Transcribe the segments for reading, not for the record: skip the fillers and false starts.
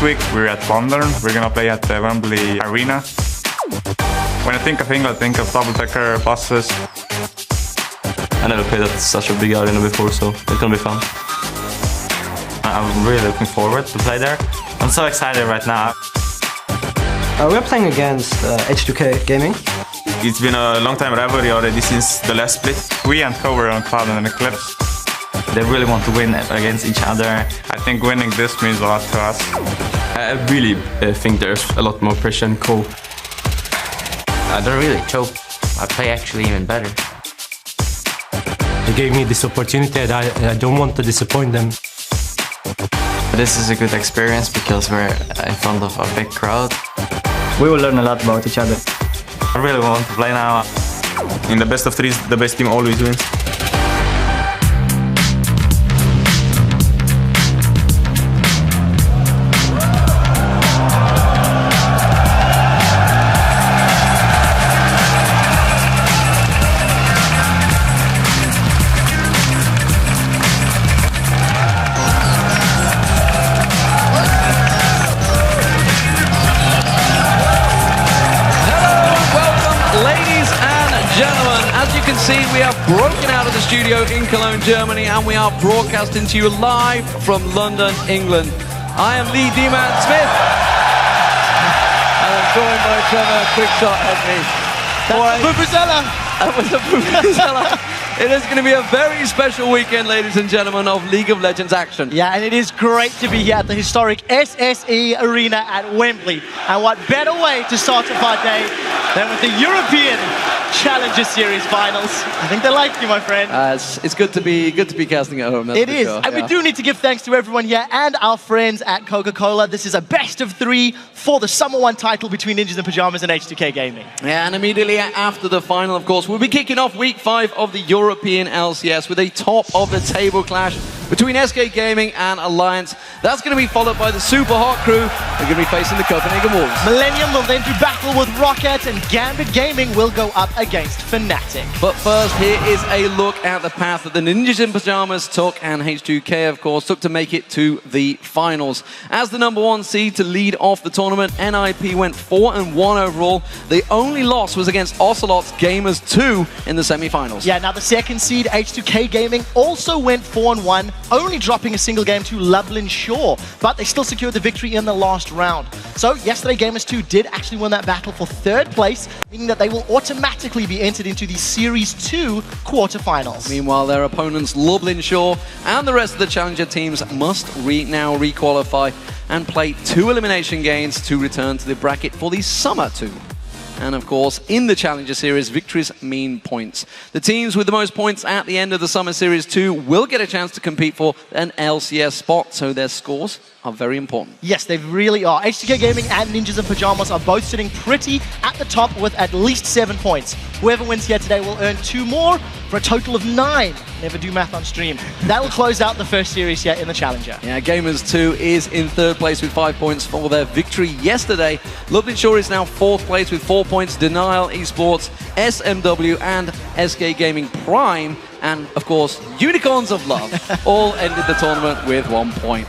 week we're at London. We're gonna play at the Wembley Arena. When I think of England, I think of double-decker buses. I never played at such a big arena before, so it's gonna be fun. I'm really looking forward to play there. I'm so excited right now. We're playing against H2K Gaming. It's been a long time rivalry already since the last split. We and Co were on Cloud and Eclipse. They really want to win against each other. I think winning this means a lot to us. I really think there's a lot more pressure in Co. I don't really choke. I play actually even better. They gave me this opportunity and I don't want to disappoint them. This is a good experience because we're in front of a big crowd. We will learn a lot about each other. I really want to play now. In the best of threes, the best team always wins. See, we are broken out of the studio in Cologne, Germany, and we are broadcasting to you live from London, England. I am Lee D-Man Smith, and I'm joined by Trevor Quickshot at me. That's a Vuvuzela! That was a Vuvuzela. It is going to be a very special weekend, ladies and gentlemen, of League of Legends action. Yeah, and it is great to be here at the historic SSE Arena at Wembley. And what better way to start off our day than with the European Challenger Series finals. I think they like you, my friend. It's good to be casting at home. It is, and we do need to give thanks to everyone here and our friends at Coca-Cola. This is a best of 3 for the Summer 1 title between Ninjas in Pajamas and H2K Gaming. Yeah, and immediately after the final, of course, we'll be kicking off week 5 of the European LCS with a top-of-the-table clash between SK Gaming and Alliance. That's going to be followed by the super hot crew. They're going to be facing the Copenhagen Wolves. Millennium will then do battle with Rocket, and Gambit Gaming will go up against Fnatic. But first, here is a look at the path that the Ninjas in Pajamas took, and H2K, of course, took to make it to the finals. As the #1 seed to lead off the tournament, NIP went 4-1 overall. The only loss was against Ocelot's Gamers 2 in the semi-finals. Yeah, now the second seed, H2K Gaming, also went 4-1, only dropping a single game to Lublin Shore, but they still secured the victory in the last round. So yesterday, Gamers 2 did actually win that battle for 3rd place, meaning that they will automatically be entered into the Series 2 quarterfinals. Meanwhile, their opponents, Lublin Shore, and the rest of the Challenger teams must now re-qualify and play 2 elimination games to return to the bracket for the Summer 2. And of course, in the Challenger Series, victories mean points. The teams with the most points at the end of the Summer Series 2 will get a chance to compete for an LCS spot, so their scores are very important. Yes, they really are. H2K Gaming and Ninjas in Pajamas are both sitting pretty at the top with at least 7 points. Whoever wins here today will earn 2 more for a total of 9. Never do math on stream. That will close out the first series here in the Challenger. Yeah, Gamers 2 is in 3rd place with 5 points for their victory yesterday. Lublin Shore is now 4th place with 4 points. Denial Esports, SMW, and SK Gaming Prime, and of course, Unicorns of Love, all ended the tournament with 1 point.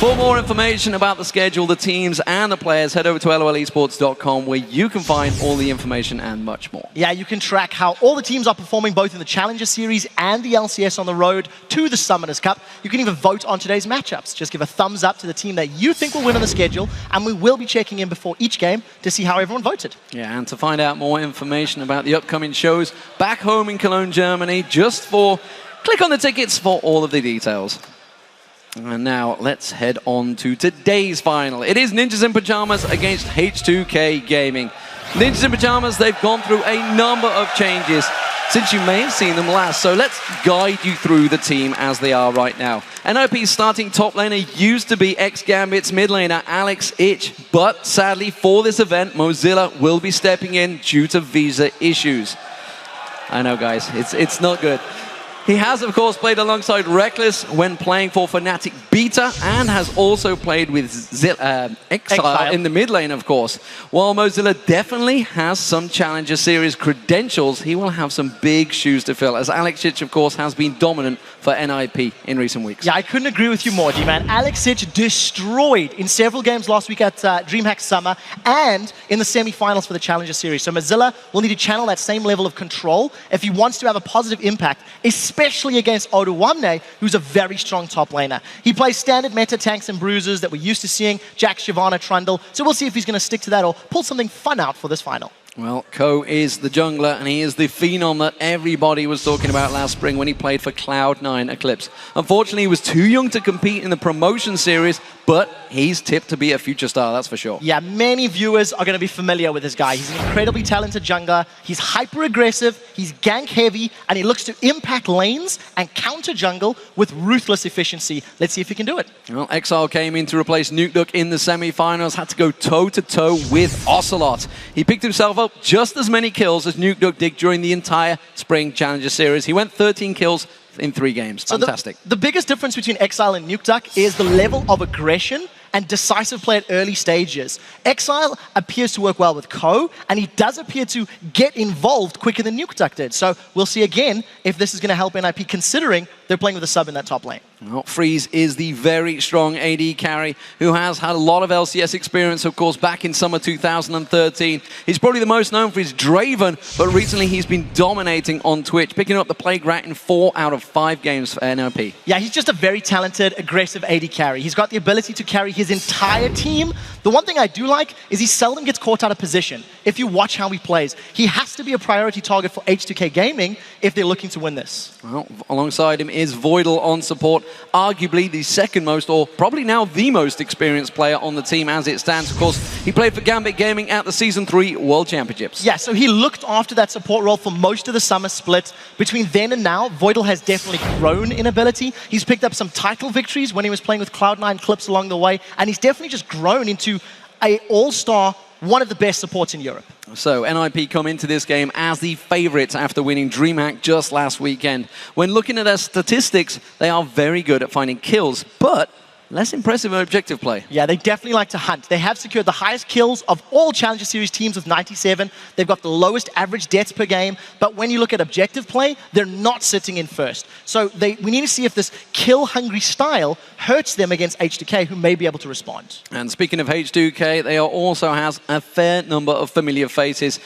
For more information about the schedule, the teams, and the players, head over to lolesports.com, where you can find all the information and much more. Yeah, you can track how all the teams are performing both in the Challenger Series and the LCS on the road to the Summoners Cup. You can even vote on today's matchups. Just give a thumbs up to the team that you think will win on the schedule, and we will be checking in before each game to see how everyone voted. Yeah, and to find out more information about the upcoming shows back home in Cologne, Germany, click on the tickets for all of the details. And now let's head on to today's final. It is Ninjas in Pajamas against H2K Gaming. Ninjas in Pajamas, they've gone through a number of changes since you may have seen them last. So let's guide you through the team as they are right now. NOP's starting top laner used to be ex-Gambit's mid laner, Alex Ich. But sadly for this event, Mozilla will be stepping in due to visa issues. I know, guys, it's not good. He has, of course, played alongside Reckless when playing for Fnatic Beta, and has also played with Exile in the mid lane, of course. While Mozilla definitely has some Challenger Series credentials, he will have some big shoes to fill, as Alex Ich, of course, has been dominant for NIP in recent weeks. Yeah, I couldn't agree with you more, G-Man. Alexic destroyed in several games last week at DreamHack Summer and in the semi-finals for the Challenger Series. So Mozilla will need to channel that same level of control if he wants to have a positive impact, especially against Oduwamne, who's a very strong top laner. He plays standard meta tanks and bruisers that we're used to seeing, Jax, Shyvana, Trundle, so we'll see if he's going to stick to that or pull something fun out for this final. Well, Ko is the jungler, and he is the phenom that everybody was talking about last spring when he played for Cloud9 Eclipse. Unfortunately, he was too young to compete in the promotion series, but he's tipped to be a future star, that's for sure. Yeah, many viewers are going to be familiar with this guy. He's an incredibly talented jungler, he's hyper-aggressive, he's gank-heavy, and he looks to impact lanes and counter jungle with ruthless efficiency. Let's see if he can do it. Well, Exile came in to replace Nukeduck in the semi-finals, had to go toe-to-toe with Ocelot. He picked himself up just as many kills as Nukeduck did during the entire Spring Challenger Series. He went 13 kills in 3 games. Fantastic. So the biggest difference between Exile and Nukeduck is the level of aggression and decisive play at early stages. Exile appears to work well with Ko, and he does appear to get involved quicker than Nukeduck did. So we'll see again if this is going to help NIP, considering they're playing with a sub in that top lane. Well, Freeze is the very strong AD carry who has had a lot of LCS experience, of course, back in summer 2013. He's probably the most known for his Draven, but recently he's been dominating on Twitch, picking up the Plague Rat in 4 out of 5 games for NIP. Yeah, he's just a very talented, aggressive AD carry. He's got the ability to carry his entire team. The one thing I do like is he seldom gets caught out of position. If you watch how he plays, he has to be a priority target for H2K Gaming if they're looking to win this. Well, alongside him is Voidal on support, arguably the second most, or probably now the most experienced player on the team as it stands. Of course, he played for Gambit Gaming at the Season 3 World Championships. Yeah, so he looked after that support role for most of the summer split. Between then and now, Voidal has definitely grown in ability. He's picked up some title victories when he was playing with Cloud9 Eclipse along the way, and he's definitely just grown into an all-star, one of the best supports in Europe. So NIP come into this game as the favorites after winning DreamHack just last weekend. When looking at their statistics, they are very good at finding kills, but less impressive in objective play. Yeah, they definitely like to hunt. They have secured the highest kills of all Challenger Series teams with 97. They've got the lowest average deaths per game, but when you look at objective play, they're not sitting in first. So we need to see if this kill-hungry style hurts them against H2K, who may be able to respond. And speaking of H2K, they also has a fair number of familiar faces.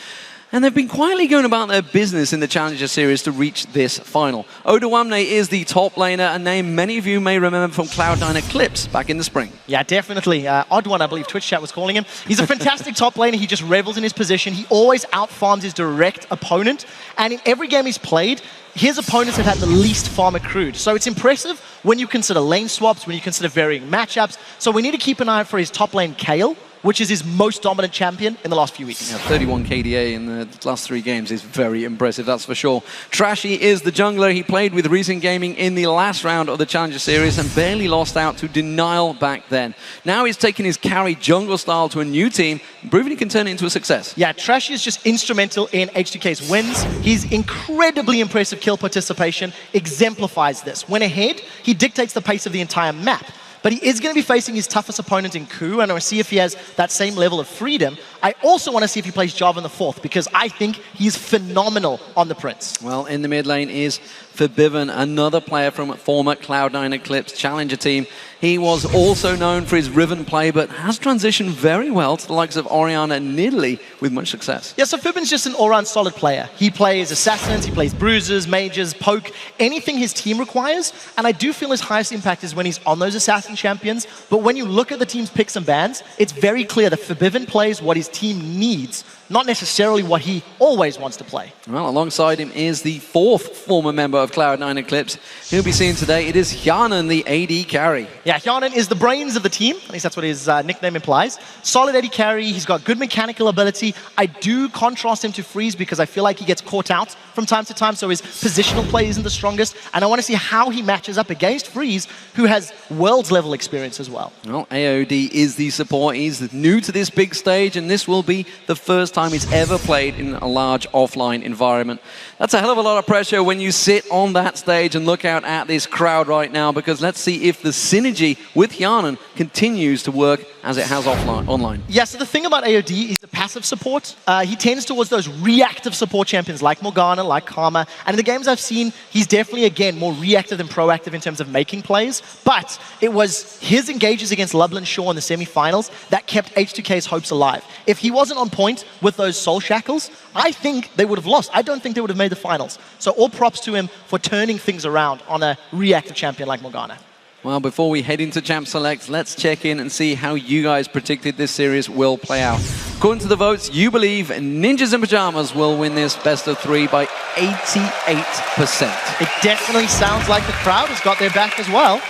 And they've been quietly going about their business in the Challenger Series to reach this final. Oduwamne is the top laner, a name many of you may remember from Cloud9 Eclipse back in the spring. Yeah, definitely. Odd one, I believe Twitch chat was calling him. He's a fantastic top laner. He just revels in his position. He always outfarms his direct opponent. And in every game he's played, his opponents have had the least farm accrued. So it's impressive when you consider lane swaps, when you consider varying matchups. So we need to keep an eye out for his top lane Kayle, which is his most dominant champion in the last few weeks. Yeah, 31 KDA in the last 3 games is very impressive, that's for sure. Trashy is the jungler. He played with Recent Gaming in the last round of the Challenger Series and barely lost out to Denial back then. Now he's taken his carry jungle style to a new team, proving he can turn it into a success. Yeah, Trashy is just instrumental in H2K's wins. His incredibly impressive kill participation exemplifies this. When ahead, he dictates the pace of the entire map. But he is going to be facing his toughest opponent in Ku, and I want to see if he has that same level of freedom. I also want to see if he plays Java in the 4th, because I think he's phenomenal on the Prince. Well, in the mid lane is Forbiven, another player from former Cloud9 Eclipse Challenger team. He was also known for his Riven play, but has transitioned very well to the likes of Orianna and Nidalee with much success. Yeah, so Fibin's just an all-round solid player. He plays assassins, he plays bruisers, mages, poke, anything his team requires, and I do feel his highest impact is when he's on those assassin champions, but when you look at the team's picks and bans, it's very clear that Forbiven plays what his team needs, not necessarily what he always wants to play. Well, alongside him is the 4th former member of Cloud9 Eclipse. He'll be seen today. It is Hjanen, the AD carry. Yeah, Hjanen is the brains of the team. At least that's what his nickname implies. Solid AD carry. He's got good mechanical ability. I do contrast him to Freeze because I feel like he gets caught out from time to time, so his positional play isn't the strongest. And I want to see how he matches up against Freeze, who has world's level experience as well. Well, AOD is the support. He's new to this big stage, and this will be the first time he's ever played in a large offline environment. That's a hell of a lot of pressure when you sit on that stage and look out at this crowd right now, because let's see if the synergy with Hjanen continues to work as it has online. Yeah, so the thing about AOD is the passive support. He tends towards those reactive support champions like Morgana, like Karma. And in the games I've seen, he's definitely, again, more reactive than proactive in terms of making plays. But it was his engages against Lublin Shaw in the semifinals that kept H2K's hopes alive. If he wasn't on point with those soul shackles, I think they would have lost. I don't think they would have made the finals. So all props to him for turning things around on a reactive champion like Morgana. Well, before we head into Champ Select, let's check in and see how you guys predicted this series will play out. According to the votes, you believe Ninjas in Pajamas will win this best of 3 by 88%. It definitely sounds like the crowd has got their back as well.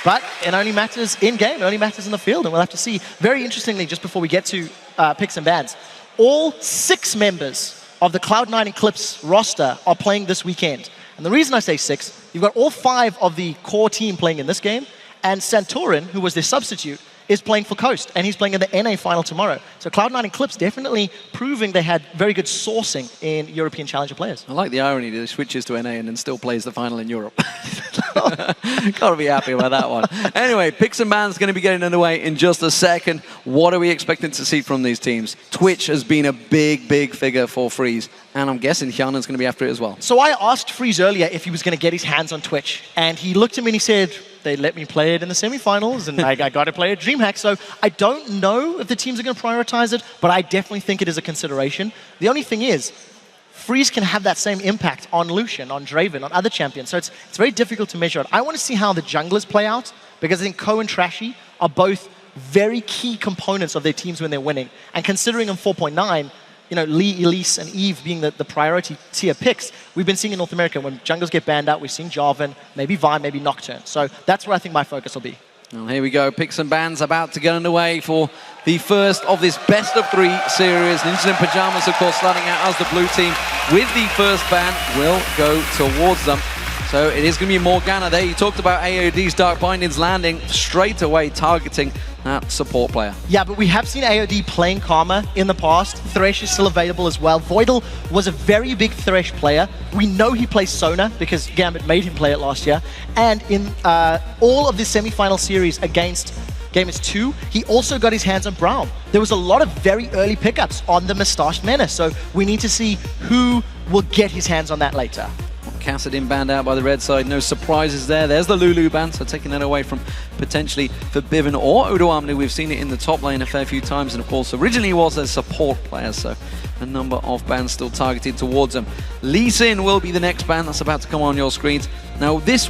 But it only matters in-game, it only matters in the field, and we'll have to see. Very interestingly, just before we get to picks and bans, all 6 members of the Cloud9 Eclipse roster are playing this weekend. And the reason I say 6, you've got all 5 of the core team playing in this game, and Santorin, who was their substitute, is playing for Coast, and he's playing in the NA final tomorrow. So Cloud9 Eclipse definitely proving they had very good sourcing in European Challenger players. I like the irony that he switches to NA and then still plays the final in Europe. Gotta be happy about that one. Anyway, picks and bans going to be getting underway in just a second. What are we expecting to see from these teams? Twitch has been a big, big figure for Freeze, and I'm guessing Hjarnan's going to be after it as well. So I asked Freeze earlier if he was going to get his hands on Twitch, and he looked at me and he said, they let me play it in the semifinals, and I got to play at DreamHack. So I don't know if the teams are going to prioritize it, but I definitely think it is a consideration. The only thing is, Freeze can have that same impact on Lucian, on Draven, on other champions. So it's very difficult to measure it. I want to see how the junglers play out, because I think Ko and Trashy are both very key components of their teams when they're winning. And considering them 4.9, you know, Lee, Elise, and Eve being the priority tier picks, we've been seeing in North America when junglers get banned out, we've seen Jarvan, maybe Vi, maybe Nocturne. So that's where I think my focus will be. Well, here we go. Picks and bans about to get underway for the first of this best of 3 series. Ninjas in Pajamas, of course, starting out as the blue team with the first ban will go towards them. So it is going to be Morgana there. You talked about AOD's Dark Bindings landing straight away, targeting that support player. Yeah, but we have seen AOD playing Karma in the past. Thresh is still available as well. Voidal was a very big Thresh player. We know he plays Sona because Gambit made him play it last year. And in all of the semi-final series against Gamers 2, he also got his hands on Braum. There was a lot of very early pickups on the Mustached Menace, so we need to see who will get his hands on that later. Kassadin banned out by the red side, no surprises there. There's the Lulu ban, so taking that away from potentially for Bivin or Odoamne. We've seen it in the top lane a fair few times, and of course originally he was a support player, so a number of bans still targeted towards him. Lee Sin will be the next ban that's about to come on your screens. Now this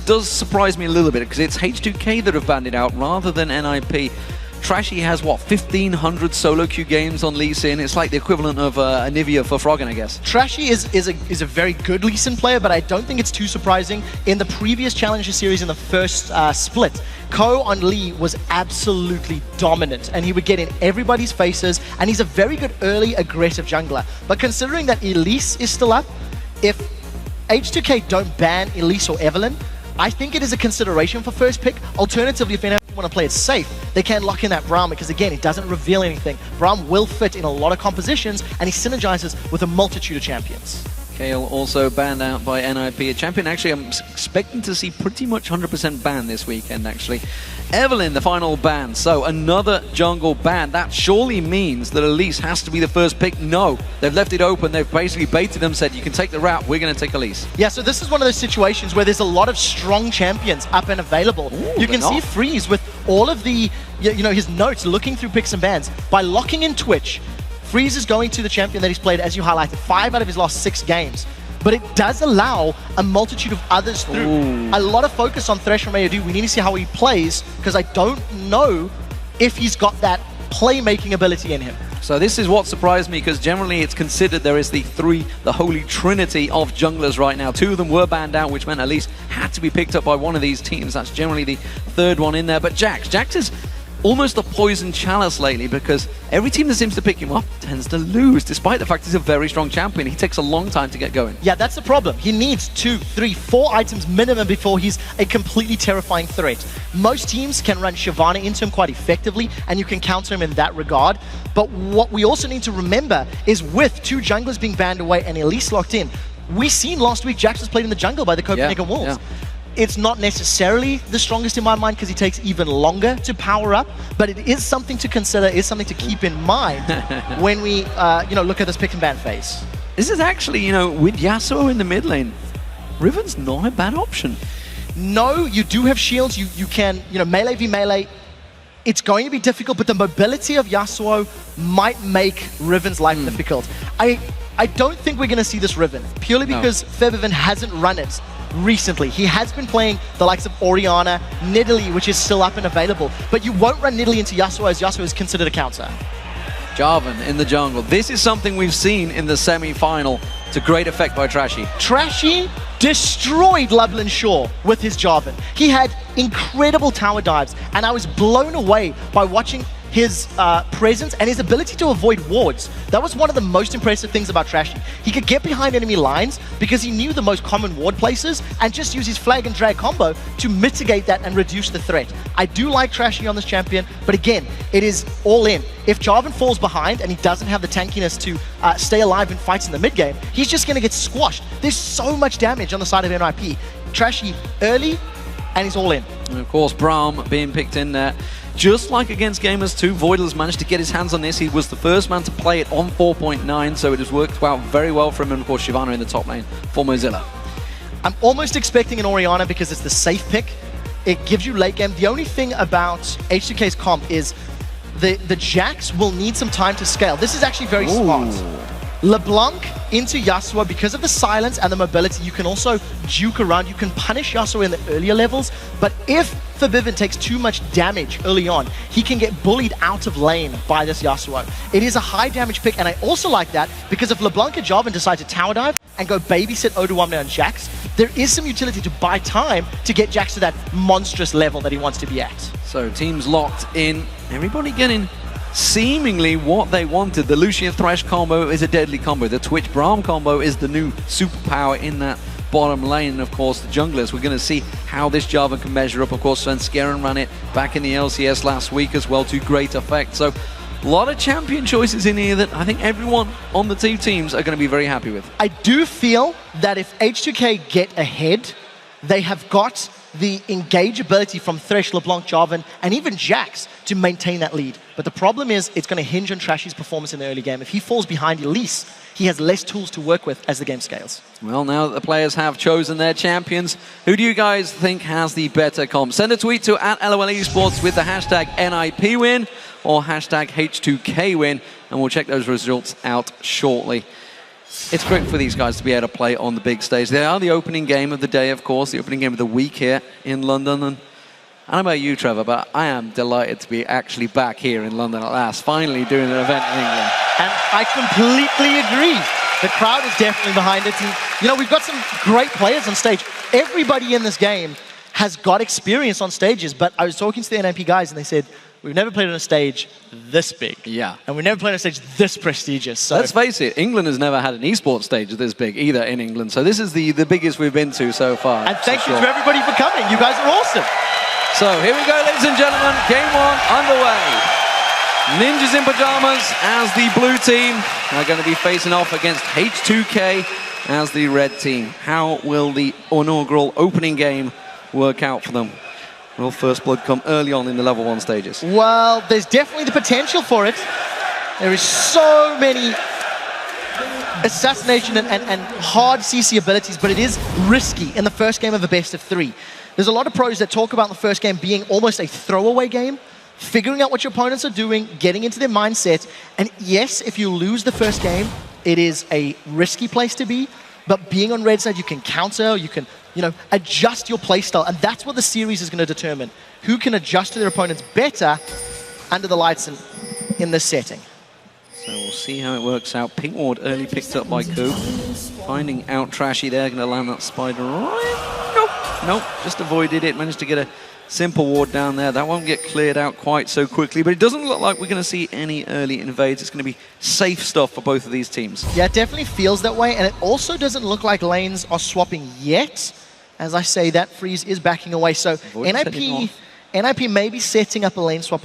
does surprise me a little bit, because it's H2K that have banned it out rather than NIP. Trashy has, what, 1,500 solo queue games on Lee Sin. It's like the equivalent of Anivia for Froggen, I guess. Trashy is a very good Lee Sin player, but I don't think it's too surprising. In the previous Challenger Series in the first split, Ko on Lee was absolutely dominant, and he would get in everybody's faces, and he's a very good early aggressive jungler. But considering that Elise is still up, if H2K don't ban Elise or Evelyn, I think it is a consideration for first pick. Alternatively, if they want to play it safe, they can lock in that Braum, because again, it doesn't reveal anything. Braum will fit in a lot of compositions, and he synergizes with a multitude of champions. Kale also banned out by NIP, a champion actually I'm expecting to see pretty much 100% ban this weekend, actually. Evelyn, the final ban, so another jungle ban. That surely means that Elise has to be the first pick. No, they've left it open. They've basically baited them, said, you can take the route, we're going to take Elise. Yeah, so this is one of those situations where there's a lot of strong champions up and available. Ooh, you can see Freeze with all of the, you know, his notes, looking through picks and bans. By locking in Twitch, Freeze is going to the champion that he's played, as you highlighted, 5 out of his last 6 games. But it does allow a multitude of others through. Ooh. A lot of focus on Thresh from AOD. We need to see how he plays, because I don't know if he's got that playmaking ability in him. So this is what surprised me, because generally it's considered there is the holy trinity of junglers right now. 2 of them were banned out, which meant Elise had to be picked up by one of these teams. That's generally the 3rd one in there. But Jax is almost a poison chalice lately, because every team that seems to pick him up tends to lose, despite the fact he's a very strong champion. He takes a long time to get going. Yeah, that's the problem. He needs 2, 3, 4 items minimum before he's a completely terrifying threat. Most teams can run Shyvana into him quite effectively, and you can counter him in that regard. But what we also need to remember is, with 2 junglers being banned away and Elise locked in, we seen last week Jax was played in the jungle by the Copenhagen Wolves. Yeah. It's not necessarily the strongest in my mind because he takes even longer to power up, but it is something to consider, is something to keep in mind when we, look at this pick and ban phase. This is actually, with Yasuo in the mid lane, Riven's not a bad option. No, you do have shields. You can, melee v melee. It's going to be difficult, but the mobility of Yasuo might make Riven's life difficult. I don't think we're going to see this Riven, purely because Febiven hasn't run it recently. He has been playing the likes of Orianna, Nidalee, which is still up and available, but you won't run Nidalee into Yasuo as Yasuo is considered a counter. Jarvan in the jungle. This is something we've seen in the semi-final to great effect by Trashy. Trashy destroyed Lublin Shaw with his Jarvan. He had incredible tower dives, and I was blown away by watching his presence and his ability to avoid wards. That was one of the most impressive things about Trashy. He could get behind enemy lines because he knew the most common ward places and just use his flag and drag combo to mitigate that and reduce the threat. I do like Trashy on this champion, but again, it is all in. If Jarvan falls behind and he doesn't have the tankiness to stay alive in fights in the mid game, he's just going to get squashed. There's so much damage on the side of NIP. Trashy early, and he's all in. And of course, Braum being picked in there. Just like against Gamers 2, Voidal's managed to get his hands on this. He was the first man to play it on 4.9, so it has worked out very well for him. And of course, Shyvana in the top lane for Mozilla. I'm almost expecting an Orianna because it's the safe pick. It gives you late game. The only thing about H2K's comp is the Jax will need some time to scale. This is actually very smart. LeBlanc into Yasuo, because of the silence and the mobility, you can also juke around. You can punish Yasuo in the earlier levels, but if Febiven takes too much damage early on, he can get bullied out of lane by this Yasuo. It is a high damage pick, and I also like that because if LeBlanc and Jarvan decide to tower dive and go babysit Oduwamne on Jax, there is some utility to buy time to get Jax to that monstrous level that he wants to be at. So teams locked in, everybody getting seemingly what they wanted. The Lucian Thresh combo is a deadly combo. The Twitch Braum combo is the new superpower in that bottom lane. And of course, the junglers, we're going to see how this Jarvan can measure up. Of course, Svenskeren ran it back in the LCS last week as well to great effect. So a lot of champion choices in here that I think everyone on the two teams are going to be very happy with. I do feel that if H2K get ahead, they have got the engage ability from Thresh, LeBlanc, Jarvan, and even Jax to maintain that lead. But the problem is it's going to hinge on Trashy's performance in the early game. If he falls behind Elise, he has less tools to work with as the game scales. Well, now that the players have chosen their champions, who do you guys think has the better comp? Send a tweet to @LOLesports with the hashtag NIPwin or hashtag H2KWin, and we'll check those results out shortly. It's great for these guys to be able to play on the big stage. They are the opening game of the day, of course, the opening game of the week here in London. And I don't know about you, Trevor, but I am delighted to be actually back here in London at last, finally doing an event in England. And I completely agree. The crowd is definitely behind it. And, we've got some great players on stage. Everybody in this game has got experience on stages, but I was talking to the NIP guys and they said, we've never played on a stage this big. Yeah. And we've never played on a stage this prestigious. So let's face it, England has never had an esports stage this big either in England. So this is the biggest we've been to so far. And thank you to everybody for coming. You guys are awesome. So here we go, ladies and gentlemen. Game one underway. Ninjas in pajamas as the blue team are going to be facing off against H2K as the red team. How will the inaugural opening game work out for them? Will First Blood come early on in the level 1 stages? Well, there's definitely the potential for it. There is so many assassination and hard CC abilities, but it is risky in the first game of a best of 3. There's a lot of pros that talk about the first game being almost a throwaway game, figuring out what your opponents are doing, getting into their mindset, and yes, if you lose the first game, it is a risky place to be, but being on red side, you can counter, you can adjust your playstyle, and that's what the series is going to determine. Who can adjust to their opponents better under the lights in this setting. So we'll see how it works out. Pink ward early picked up by Coop. Finding out Trashy there, going to land that spider right. Nope, just avoided it. Managed to get a simple ward down there. That won't get cleared out quite so quickly, but it doesn't look like we're going to see any early invades. It's going to be safe stuff for both of these teams. Yeah, it definitely feels that way, and it also doesn't look like lanes are swapping yet. As I say, that freeze is backing away, so NIP may be setting up a lane swap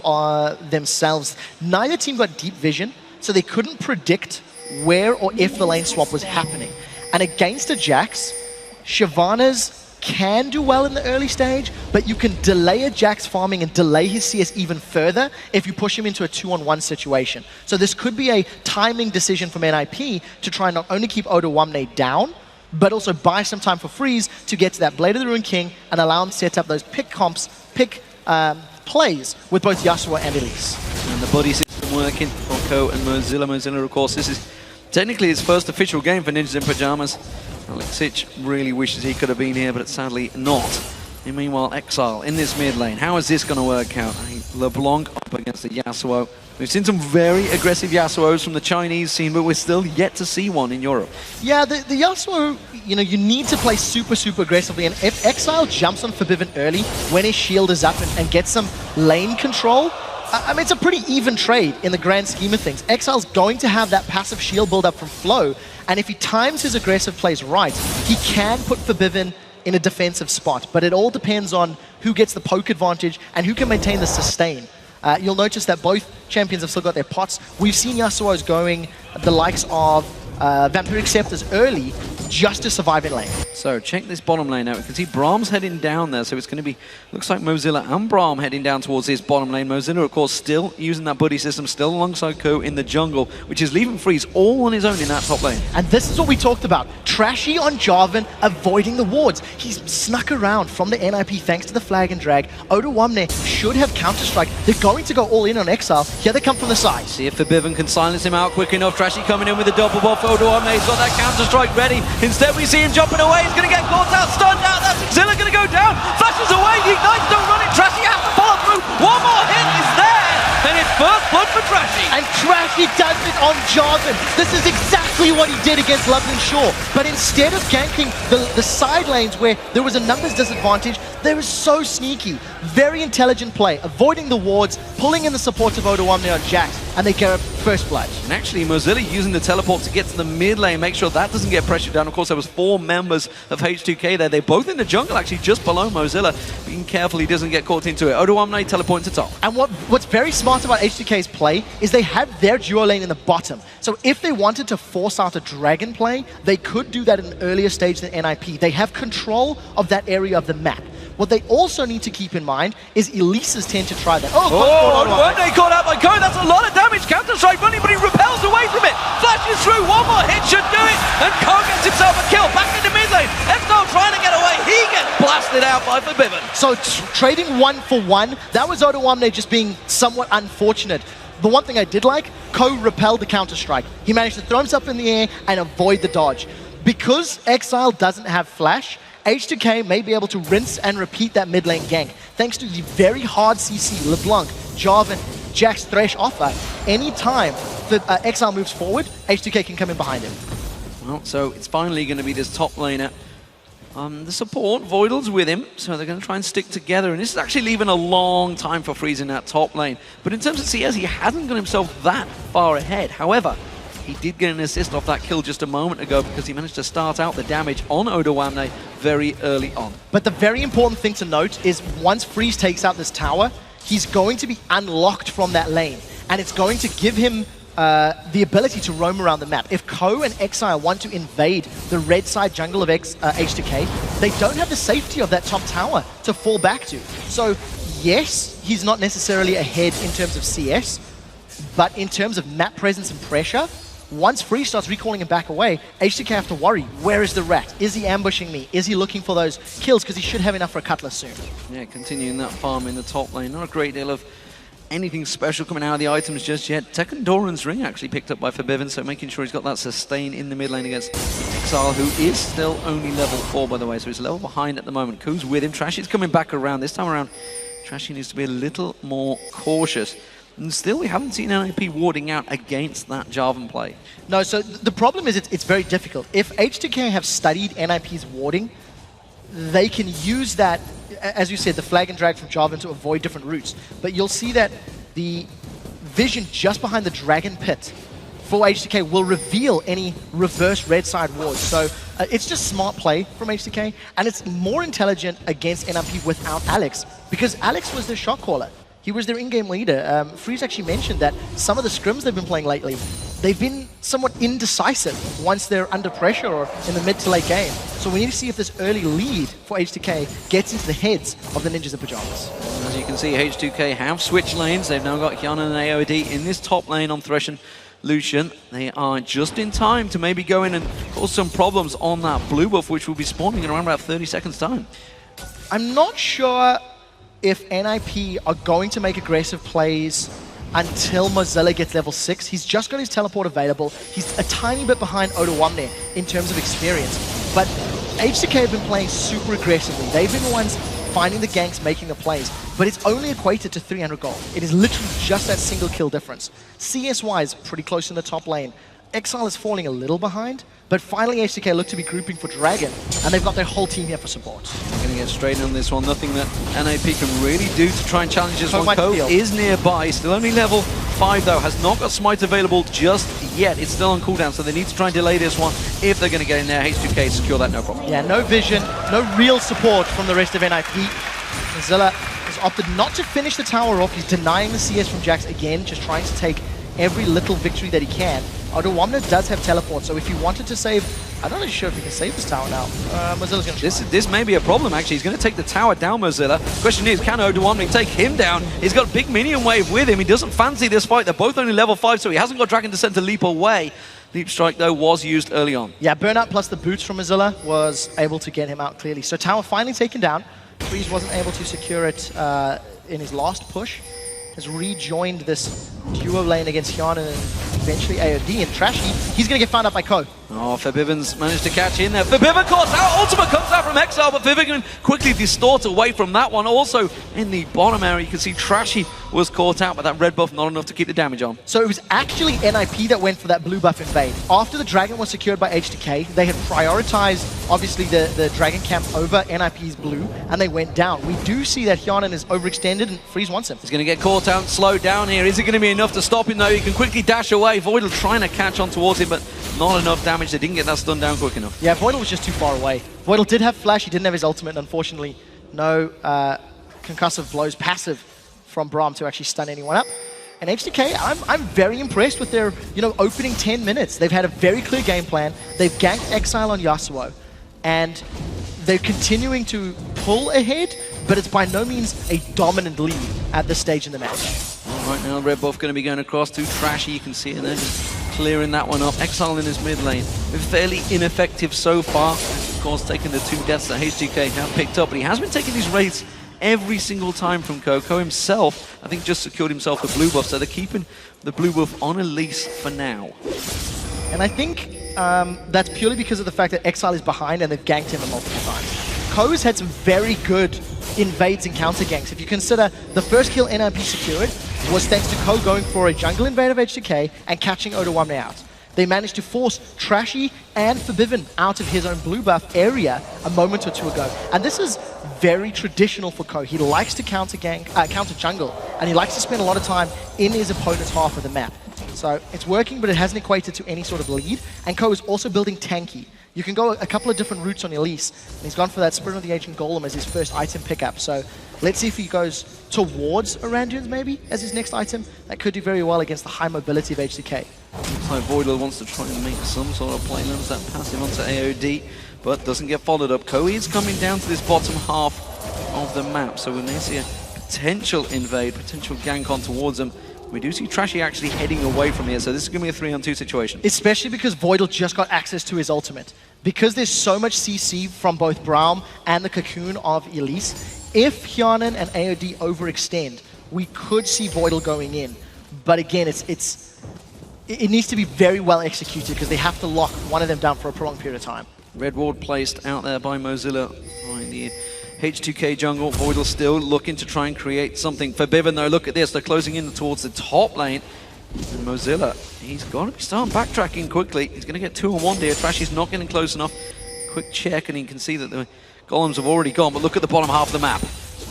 themselves. Neither team got deep vision, so they couldn't predict where or if the lane swap was happening. And against a Jax, Shyvana's can do well in the early stage, but you can delay a Jax farming and delay his CS even further if you push him into a 2-on-1 situation. So this could be a timing decision from NIP to try and not only keep Odo1 down, but also buy some time for Freeze to get to that Blade of the Ruined King and allow him to set up those pick plays with both Yasuo and Elise. And the buddy system working for Ko and Mozilla. Mozilla, of course, this is technically his first official game for Ninjas in Pajamas. Alexic really wishes he could have been here, but sadly not. And meanwhile, Exile in this mid lane. How is this going to work out? LeBlanc up against the Yasuo. We've seen some very aggressive Yasuos from the Chinese scene, but we're still yet to see one in Europe. Yeah, the Yasuo, you need to play super aggressively, and if Exile jumps on Forbidden early, when his shield is up and gets some lane control, I mean, it's a pretty even trade in the grand scheme of things. Exile's going to have that passive shield build up from Flow, and if he times his aggressive plays right, he can put Forbidden in a defensive spot, but it all depends on who gets the poke advantage and who can maintain the sustain. You'll notice that both champions have still got their pots. We've seen Yasuo's going the likes of Vampiric Scepters early just to survive in lane. So check this bottom lane out. We can see Brahm's heading down there, so it's going to be, looks like Mozilla and Brahm heading down towards this bottom lane. Mozilla, of course, still using that buddy system, still alongside Ko in the jungle, which is leaving Freeze all on his own in that top lane. And this is what we talked about. Trashy on Jarvan, avoiding the wards. He's snuck around from the NIP thanks to the flag and drag. Odo1 should have Counter-Strike. They're going to go all in on Exile. Here they come from the side. See if Forbidden can silence him out quick enough. Trashy coming in with a double buff. Odo1, he's got that Counter-Strike ready. Instead, we see him jumping away. He's going to get caught out, stunned out. That's Zilla going to go down. Flashes away. The Ignite's still running. Trashy has to follow through. One more hit is there. And it's first blood for Trashy. And Trashy does it on Jarvan. This is exactly what he did against Loveland Shore. But instead of ganking the side lanes where there was a numbers disadvantage, they were so sneaky. Very intelligent play. Avoiding the wards, pulling in the support of Odo1 on Jax, and they get first blood. And actually, Mozilla using the teleport to get to the mid lane, make sure that doesn't get pressured down. Of course, there was 4 members of H2K there. They're both in the jungle, actually, just below Mozilla. Being careful he doesn't get caught into it. Odo1 teleporting to top. And what's very smart about H2K's play is they have their duo lane in the bottom. So if they wanted to force out a dragon play, they could do that in an earlier stage than NIP. They have control of that area of the map. What they also need to keep in mind is Elises tend to try that. Odo1 caught out by Ko. That's a lot of damage. Counter-Strike running, but he repels away from it. Flashes through. One more hit should do it. And Ko gets himself a kill. Back into mid lane. Exile trying to get away. He gets blasted out by Forbidden. So trading 1 for 1, that was Odo1 just being somewhat unfortunate. The one thing I did like, Ko repelled the Counter-Strike. He managed to throw himself in the air and avoid the dodge. Because Exile doesn't have Flash, H2K may be able to rinse and repeat that mid lane gank, thanks to the very hard CC LeBlanc, Jarvan, Jax, Thresh offer. Anytime that Exile moves forward, H2K can come in behind him. Well, so it's finally going to be this top laner. The support, Voidal's with him, so they're going to try and stick together. And this is actually leaving a long time for Freeze in that top lane. But in terms of CS, he hasn't got himself that far ahead. However, he did get an assist off that kill just a moment ago because he managed to start out the damage on Odo1 very early on. But the very important thing to note is once Freeze takes out this tower, he's going to be unlocked from that lane. And it's going to give him the ability to roam around the map. If Ko and Exile want to invade the red side jungle of H2K, they don't have the safety of that top tower to fall back to. So yes, he's not necessarily ahead in terms of CS, but in terms of map presence and pressure, once Freeze starts recalling him back away, H2K have to worry, where is the rat? Is he ambushing me? Is he looking for those kills? Because he should have enough for a Cutlass soon. Yeah, continuing that farm in the top lane. Not a great deal of anything special coming out of the items just yet. Tekken Doran's ring actually picked up by Forbidden, so making sure he's got that sustain in the mid lane against Exile, who is still only level 4, by the way, so he's a level behind at the moment. Ku's with him. Trashy's coming back around. This time around, Trashy needs to be a little more cautious. And still, we haven't seen NIP warding out against that Jarvan play. No, so the problem is it's very difficult. If H2K have studied NIP's warding, they can use that, as you said, the flag and drag from Jarvan to avoid different routes. But you'll see that the vision just behind the Dragon Pit for H2K will reveal any reverse red side wards. So it's just smart play from H2K, and it's more intelligent against NIP without Alex, because Alex was their shot caller. He was their in-game leader. Freeze actually mentioned that some of the scrims they've been playing lately, they've been somewhat indecisive once they're under pressure or in the mid to late game. So we need to see if this early lead for H2K gets into the heads of the Ninjas in Pajamas. As you can see, H2K have switched lanes. They've now got Hyanan and AOD in this top lane on Thresh and Lucian. They are just in time to maybe go in and cause some problems on that blue buff, which will be spawning in around about 30 seconds time. I'm not sure if NIP are going to make aggressive plays until Mozilla gets level 6. He's just got his teleport available. He's a tiny bit behind Oda1 in terms of experience. But H2K have been playing super aggressively. They've been the ones finding the ganks, making the plays. But it's only equated to 300 gold. It is literally just that single kill difference. CS-wise, pretty close in the top lane. Exile is falling a little behind, but finally H2K look to be grouping for Dragon, and they've got their whole team here for support. They're going to get straight on this one. Nothing that NIP can really do to try and challenge this one. Ko is nearby, still only level 5 though, has not got Smite available just yet. It's still on cooldown, so they need to try and delay this one if they're going to get in there. H2K secure that, no problem. Yeah, no vision, no real support from the rest of NIP. Mozilla has opted not to finish the tower off. He's denying the CS from Jax again, just trying to take every little victory that he can. Oda1 does have teleport, so if he wanted to save, I'm not really sure if he can save this tower now. Mozilla's going to try. This may be a problem, actually. He's going to take the tower down, Mozilla. Question is, can Oda1 take him down? He's got a big minion wave with him. He doesn't fancy this fight. They're both only level 5, so he hasn't got Dragon Descent to leap away. Leap Strike, though, was used early on. Yeah, Burnout plus the boots from Mozilla was able to get him out clearly. So tower finally taken down. Freeze wasn't able to secure it in his last push. Has rejoined this duo lane against Hyanan and eventually AOD, and Trashy, he's going to get found out by Ko. Oh, Fabiven's managed to catch in there. Fabiven caught out, ultimate comes out from Exile, but Fabiven quickly distorts away from that one. Also, in the bottom area, you can see Trashy was caught out, but that red buff not enough to keep the damage on. So it was actually NIP that went for that blue buff invade. After the Dragon was secured by H2K, they had prioritized, obviously, the Dragon camp over NIP's blue, and they went down. We do see that Hyanan is overextended, and Freeze wants him. He's going to get caught out and slowed down here. Is it going to be enough to stop him, though? He can quickly dash away. Voidal trying to catch on towards him, but not enough damage. They didn't get that stun down quick enough. Yeah, Voidal was just too far away. Voidal did have flash, he didn't have his ultimate, and unfortunately, no concussive blows passive from Braum to actually stun anyone up. And H2K, I'm very impressed with their, opening 10 minutes. They've had a very clear game plan. They've ganked Exile on Yasuo, and they're continuing to pull ahead, but it's by no means a dominant lead at this stage in the match. Right now, red buff going to be going across to Trashy. You can see it there, just clearing that one up. Exile in his mid lane. Been fairly ineffective so far. Of course, taking the 2 deaths that H2K have picked up, but he has been taking these raids every single time from Ko. Ko himself, I think, just secured himself the blue buff, so they're keeping the blue buff on a leash for now. And I think that's purely because of the fact that Exile is behind and they've ganked him multiple times. Ko has had some very good invades and counter ganks. If you consider the first kill NIP secured was thanks to Ko going for a jungle invade of H2K and catching Oda1 out. They managed to force Trashy and Fabiven out of his own blue buff area a moment or two ago. And this is very traditional for Ko. He likes to counter jungle, and he likes to spend a lot of time in his opponent's half of the map. So it's working, but it hasn't equated to any sort of lead. And Ko is also building tanky. You can go a couple of different routes on your lease, and he's gone for that Spirit of the Ancient Golem as his first item pickup. So let's see if he goes towards Arandians maybe as his next item. That could do very well against the high mobility of H2K. Looks like Voidal wants to try and make some sort of play, lands that passive onto AOD, but doesn't get followed up. Ko is coming down to this bottom half of the map, so we may see a potential invade, potential gank on towards him. We do see Trashy actually heading away from here, so this is going to be a 3-on-2 situation. Especially because Voidal just got access to his ultimate. Because there's so much CC from both Braum and the Cocoon of Elise, if Hyanan and AOD overextend, we could see Voidal going in. But again, it needs to be very well executed because they have to lock one of them down for a prolonged period of time. Red ward placed out there by Mozilla behind the H2K jungle. Voidal still looking to try and create something. Fabiven though, look at this, they're closing in towards the top lane. And Mozilla, he's got to be starting backtracking quickly. He's going to get 2-on-1 here. Trashy's not getting close enough. Quick check, and you can see that the golems have already gone, but look at the bottom half of the map.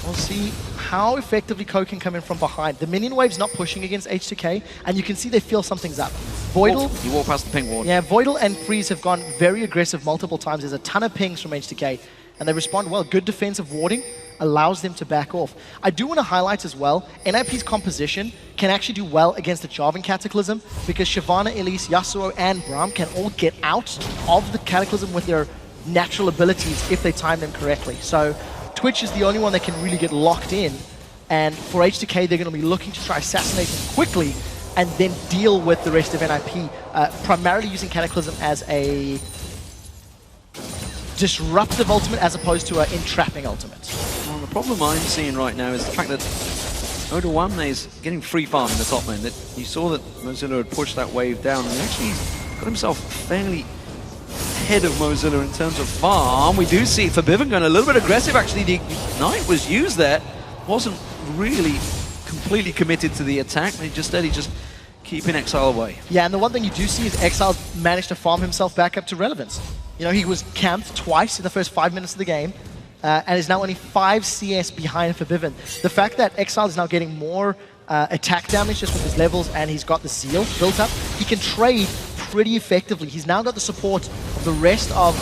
We'll see how effectively Ko can come in from behind. The minion wave's not pushing against H2K, and you can see they feel something's up. Voidal... You walk past the ping ward. Yeah, Voidal and Freeze have gone very aggressive multiple times. There's a ton of pings from H2K, and they respond well. Good defensive warding. allows them to back off. I do want to highlight as well, NIP's composition can actually do well against the Jarvan Cataclysm because Shyvana, Elise, Yasuo, and Braum can all get out of the Cataclysm with their natural abilities if they time them correctly. So Twitch is the only one that can really get locked in, and for H2K they're going to be looking to try assassinate him quickly and then deal with the rest of NIP, primarily using Cataclysm as a disruptive ultimate as opposed to an entrapping ultimate. Well, the problem I'm seeing right now is the fact that Odoamne is getting free farm in the top lane. That you saw that Mozilla had pushed that wave down and he actually got himself fairly ahead of Mozilla in terms of farm. We do see Forbiven going a little bit aggressive actually. The Ignite was used there. Wasn't really completely committed to the attack. They just keeping Exile away. Yeah, and the one thing you do see is Exile's managed to farm himself back up to relevance. You know, he was camped twice in the first 5 minutes of the game, and is now only 5 CS behind Forbiven. The fact that Exile is now getting more attack damage just with his levels, and he's got the seal built up, he can trade pretty effectively. He's now got the support of the rest of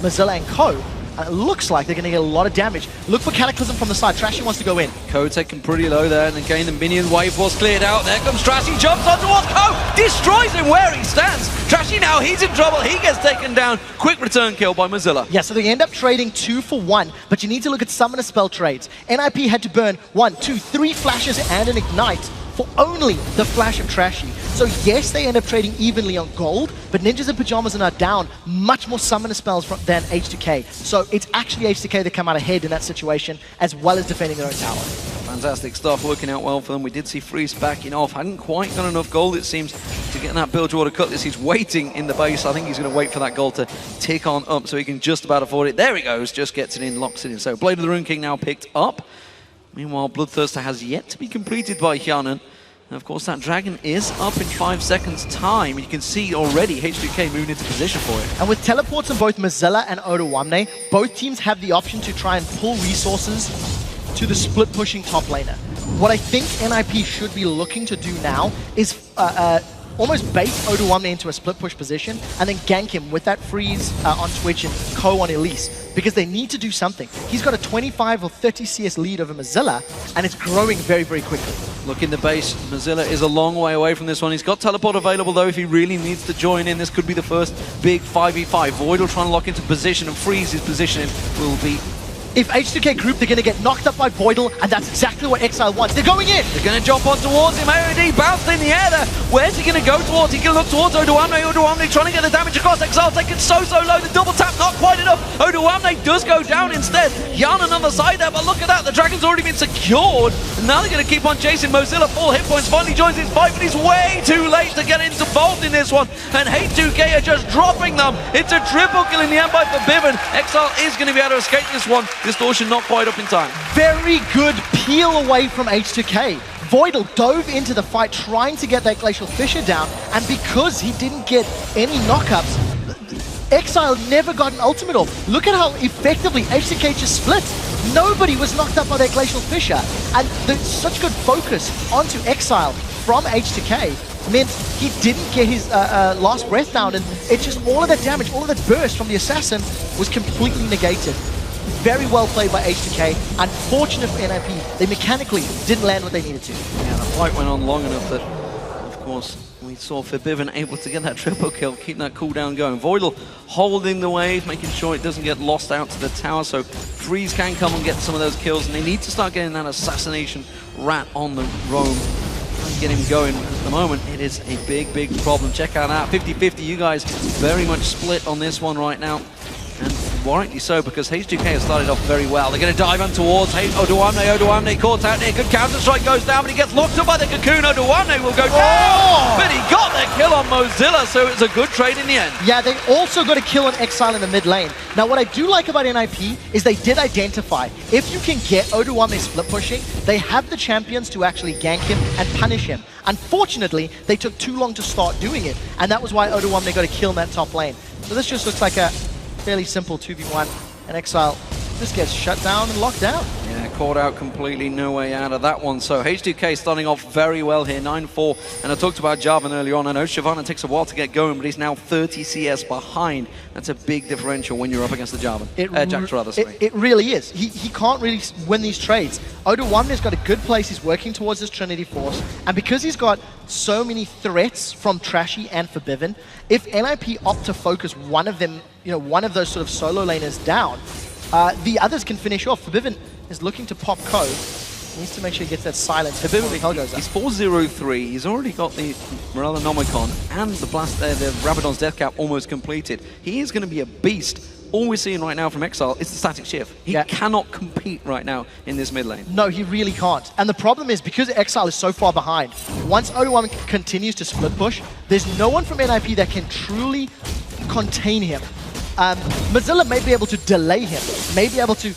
Mozilla and Co. It looks like they're going to get a lot of damage. Look for Cataclysm from the side. Trashy wants to go in. Ko taken pretty low there, and again the minion wave was cleared out. There comes Trashy, jumps on towards Ko, destroys him where he stands. Trashy now, he's in trouble, he gets taken down. Quick return kill by Mozilla. Yeah, so they end up trading 2 for 1, but you need to look at summoner spell trades. NIP had to burn 1, 2, 3 flashes and an ignite for only the flash of Trashy. So yes, they end up trading evenly on gold, but Ninjas in Pajamas are now down much more summoner spells than H2K. So it's actually H2K that come out ahead in that situation, as well as defending their own tower. Fantastic stuff, working out well for them. We did see Freeze backing off. Hadn't quite got enough gold, it seems, to get that Bilgewater Cutlass. He's waiting in the base. I think he's going to wait for that gold to tick on up so he can just about afford it. There he goes, just gets it in, locks it in. So Blade of the Rune King now picked up. Meanwhile, Bloodthirster has yet to be completed by Hyanan. And of course, that dragon is up in 5 seconds' time. You can see already H2K moving into position for it. And with teleports on both Mozilla and Odoamne, both teams have the option to try and pull resources to the split-pushing top laner. What I think NIP should be looking to do now is almost bait Odoamne into a split-push position and then gank him with that freeze on Twitch and Ko on Elise, because they need to do something. He's got a 25 or 30 CS lead over Mozilla, and it's growing very, very quickly. Look in the base, Mozilla is a long way away from this one. He's got teleport available though if he really needs to join in. This could be the first big 5v5. Voidal trying to lock into position and freeze his position will be... If H2K group, they're going to get knocked up by Voidal, and that's exactly what Exile wants. They're going in! They're going to jump on towards him. AOD bounced in the air there. Where's he going to go towards? He can look towards Odoamne. Odoamne trying to get the damage across. Exile taken so low. The double tap not quite enough. Odoamne does go down instead. Hyanan on the side there, but look at that. The dragon's already been secured. And now they're going to keep on chasing. Mozilla, full hit points, finally joins his fight, but he's way too late to get involved in this one. And H2K are just dropping them. It's a triple kill in the end by Forbiven. Exile is going to be able to escape this one. Distortion not quite up in time. Very good peel away from H2K. Voidal dove into the fight trying to get that Glacial Fissure down, and because he didn't get any knockups, Exile never got an ultimate off. Look at how effectively H2K just split. Nobody was knocked up by that Glacial Fissure, and such good focus onto Exile from H2K meant he didn't get his last breath down, and it's just all of that damage, all of that burst from the assassin was completely negated. Very well played by H2K. Unfortunate for NIP, they mechanically didn't land what they needed to. Yeah, the fight went on long enough that, of course, we saw Forbiven able to get that triple kill, keep that cooldown going. Voidal holding the wave, making sure it doesn't get lost out to the tower, so Freeze can come and get some of those kills, and they need to start getting that assassination rat on the roam. Get him going. At the moment, it is a big problem. Check out that 50-50. You guys very much split on this one right now. And warrantly so, because H2K has started off very well. They're going to dive on towards Odoamne caught out there. Good counter-strike goes down, but he gets locked up by the cocoon. Odoamne will go down, but he got the kill on Mozilla, so it's a good trade in the end. Yeah, they also got a kill on Exile in the mid lane. Now, what I do like about NIP is they did identify, if you can get Odoamne split pushing, they have the champions to actually gank him and punish him. Unfortunately, they took too long to start doing it, and that was why Odoamne got a kill in that top lane. So this just looks like a fairly simple 2v1, and Exile just gets shut down and locked down. Yeah, caught out completely, no way out of that one. So H2K starting off very well here, 9-4. And I talked about Jarvan earlier on. I know Shyvana takes a while to get going, but he's now 30 CS behind. That's a big differential when you're up against the Jarvan. Jax rather, sorry. It really is. He can't really win these trades. Odo1's got a good place. He's working towards this Trinity Force. And because he's got so many threats from Trashy and Forbiven, if NIP opt to focus one of them, one of those sort of solo laners down, the others can finish off. Forbiven is looking to pop Code. He needs to make sure he gets that silence before the hell goes up. He's 4-0-3. He's already got the Morellonomicon and the Rabadon's Death Cap almost completed. He is going to be a beast. All we're seeing right now from Exile is the static shift. He cannot compete right now in this mid lane. No, he really can't. And the problem is, because Exile is so far behind, once Odo1 continues to split push, there's no one from NIP that can truly contain him. Mozilla may be able to delay him, may be able to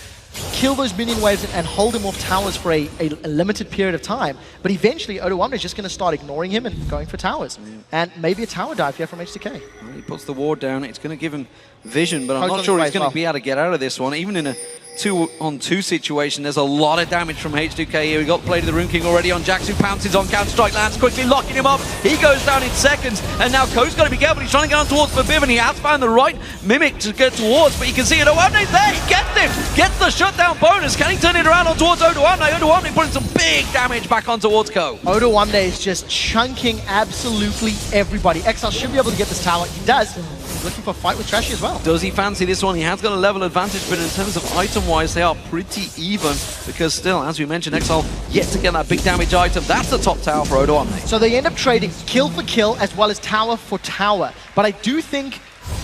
kill those minion waves and hold him off towers for a limited period of time, but eventually Odo1 is just going to start ignoring him and going for towers. And maybe a tower dive here from H2K. Well, he puts the ward down, it's going to give him vision, but I'm not sure he's going to be able to get out of this one. Even in a 2-on-2 situation, there's a lot of damage from H2K here. We got play to the Rune King already on Jax, who pounces on Counter-Strike, lands quickly, locking him up. He goes down in seconds, and now Code's got to be careful. He's trying to get on towards Forbiven. He has found the right Mimic to get towards, but you can see it. Odoamne's there, he gets him! Gets the shutdown bonus. Can he turn it around on towards Odoamne? Odoamne putting some big damage back on towards Code. Odoamne is just chunking absolutely everybody. Exile should be able to get this tower. He does. He's looking for a fight with Trashy as well. Does he fancy this one? He has got a level advantage, but in terms of item-wise, they are pretty even, because still, as we mentioned, Exile yet to get that big damage item. That's the top tower for Odoamne. So they end up trading kill for kill as well as tower for tower. But I do think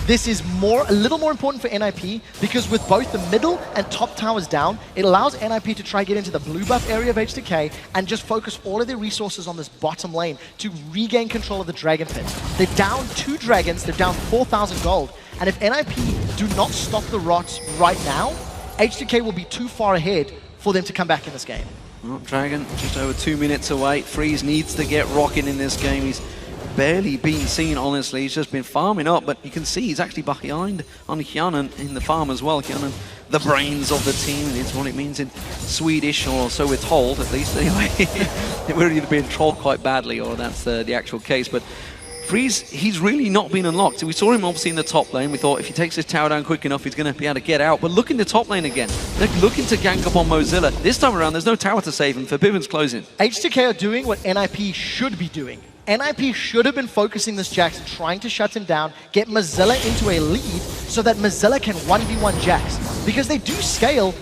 this is a little more important for NIP, because with both the middle and top towers down, it allows NIP to try get into the blue buff area of H2K and just focus all of their resources on this bottom lane to regain control of the Dragon Pit. They're down 2 dragons, they're down 4,000 gold, and if NIP do not stop the rots right now, H2K will be too far ahead for them to come back in this game. Well, Dragon just over 2 minutes away. Freeze needs to get rocking in this game. He's barely been seen, honestly. He's just been farming up, but you can see he's actually behind on Hyanan in the farm as well. Hyanan, the brains of the team, it's what it means in Swedish, or so we're told, at least. Anyway, we're either being trolled quite badly, or that's the actual case. But Freeze, he's really not been unlocked. We saw him obviously in the top lane. We thought if he takes his tower down quick enough, he's going to be able to get out. But look in the top lane again. They're looking to gank up on Mozilla. This time around, there's no tower to save him. Forbiven's closing. H2K are doing what NIP should be doing. NIP should have been focusing this Jax, trying to shut him down, get Mozilla into a lead so that Mozilla can 1v1 Jax. Because they do scale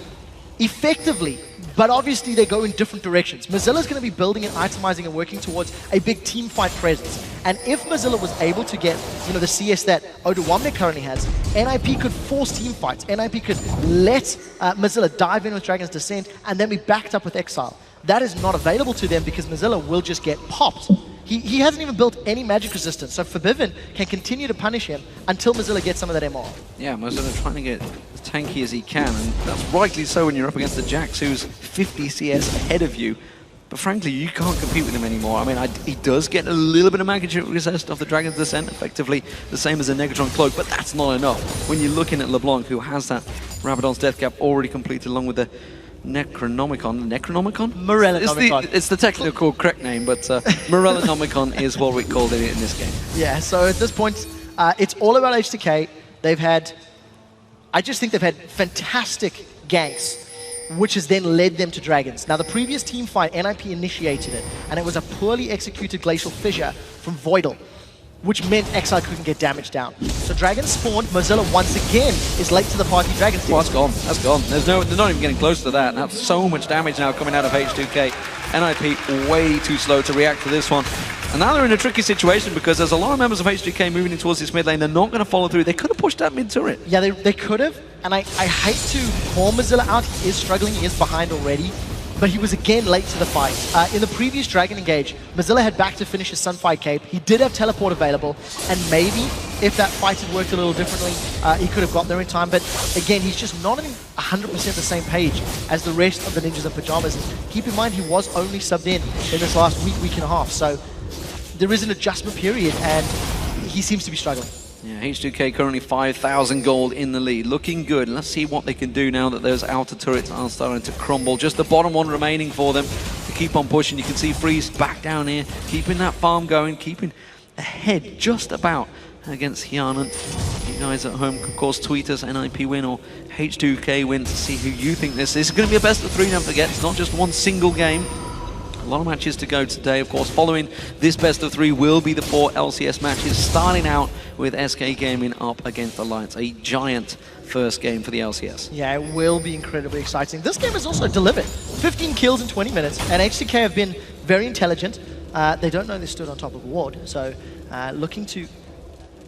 effectively, but obviously they go in different directions. Mozilla's going to be building and itemizing and working towards a big team fight presence. And if Mozilla was able to get, the CS that Odoamne currently has, NIP could force team fights. NIP could let Mozilla dive in with Dragon's Descent and then be backed up with Exile. That is not available to them because Mozilla will just get popped. He hasn't even built any magic resistance, so Forbiven can continue to punish him until Mozilla gets some of that MR. Yeah, Mozilla trying to get as tanky as he can, and that's rightly so when you're up against the Jax, who's 50 CS ahead of you. But frankly, you can't compete with him anymore. I mean, he does get a little bit of magic resist off the Dragon's Descent, effectively the same as a Negatron Cloak, but that's not enough when you're looking at LeBlanc, who has that Rabadon's Death Cap already completed along with the Necronomicon. Morellonomicon. It's the technical correct name, but Morellonomicon is what we called it in this game. Yeah, so at this point, it's all about H2K. I just think they've had fantastic ganks, which has then led them to Dragons. Now, the previous team fight, NIP initiated it, and it was a poorly executed Glacial Fissure from Voidal, which meant Exile couldn't get damage down. So Dragon spawned, Mozilla once again is late to the party. Dragon's well, that's gone, that's gone. They're not even getting close to that. That's so much damage now coming out of H2K. NIP way too slow to react to this one. And now they're in a tricky situation because there's a lot of members of H2K moving in towards this mid lane. They're not going to follow through. They could have pushed that mid turret. Yeah, they could have. And I hate to call Mozilla out. He is struggling, he is behind already. But he was again late to the fight. In the previous Dragon Engage, Mozilla had back to finish his Sunfire Cape. He did have teleport available, and maybe if that fight had worked a little differently, he could have got there in time. But again, he's just not on 100% the same page as the rest of the Ninjas in Pajamas. And keep in mind, he was only subbed in this last week and a half. So there is an adjustment period, and he seems to be struggling. Yeah, H2K currently 5,000 gold in the lead. Looking good. Let's see what they can do now that those outer turrets are starting to crumble. Just the bottom one remaining for them to keep on pushing. You can see Freeze back down here, keeping that farm going, keeping ahead just about against Hyanan. You guys at home, of course, tweet us NIP win or H2K win to see who you think this is. This is going to be a best of 3, don't forget. It's not just one single game. A lot of matches to go today, of course. Following this best of 3 will be the 4 LCS matches, starting out with SK Gaming up against Alliance. A giant first game for the LCS. Yeah, it will be incredibly exciting. This game has also delivered 15 kills in 20 minutes, and HCK have been very intelligent. They don't know they stood on top of a ward, so looking to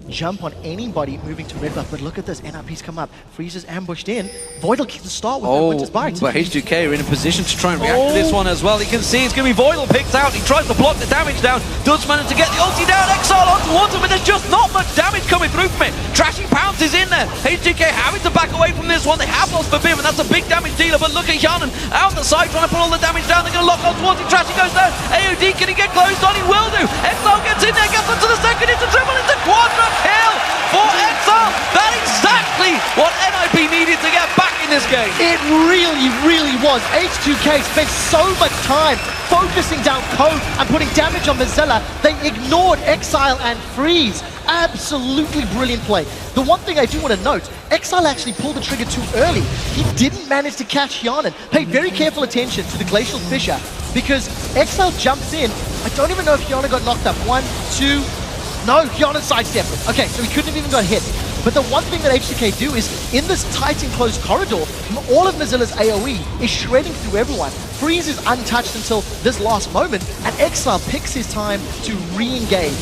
jump on anybody moving to red buff. But look at this, NIP's come up. Freeze is ambushed in. Voidal gets the start with the Winter's Bite. But H2K are in a position to try and react to this one as well. You can see it's going to be Voidal picked out. He tries to block the damage down. Does manage to get the ulti down. Exile on towards him, but there's just not much damage coming through from it. Trashy Pounce is in there. H2K having to back away from this one. They have lost Forbid, and that's a big damage dealer. But look at Hyanan out the side trying to put all the damage down. They're going to lock on towards him. Trashy goes down. AOD, can he get closed on? He will do. Exile gets in there, gets onto the second. It's a triple. It's a quadra kill for Exile. That's exactly what NIP needed to get back in this game. It really, really was. H2K spent so much time focusing down Cove and putting damage on Mozilla. They ignored Exile and Freeze. Absolutely brilliant play. The one thing I do want to note, Exile actually pulled the trigger too early. He didn't manage to catch Hyanan. Pay very careful attention to the Glacial Fissure because Exile jumps in. I don't even know if Hyanan got knocked up. 1, 2... No, Hyanan sidestepped it. Okay, so he couldn't have even got hit. But the one thing that H2K do is, in this tight enclosed corridor, all of Mozilla's AoE is shredding through everyone. Freeze is untouched until this last moment, and Exile picks his time to re-engage.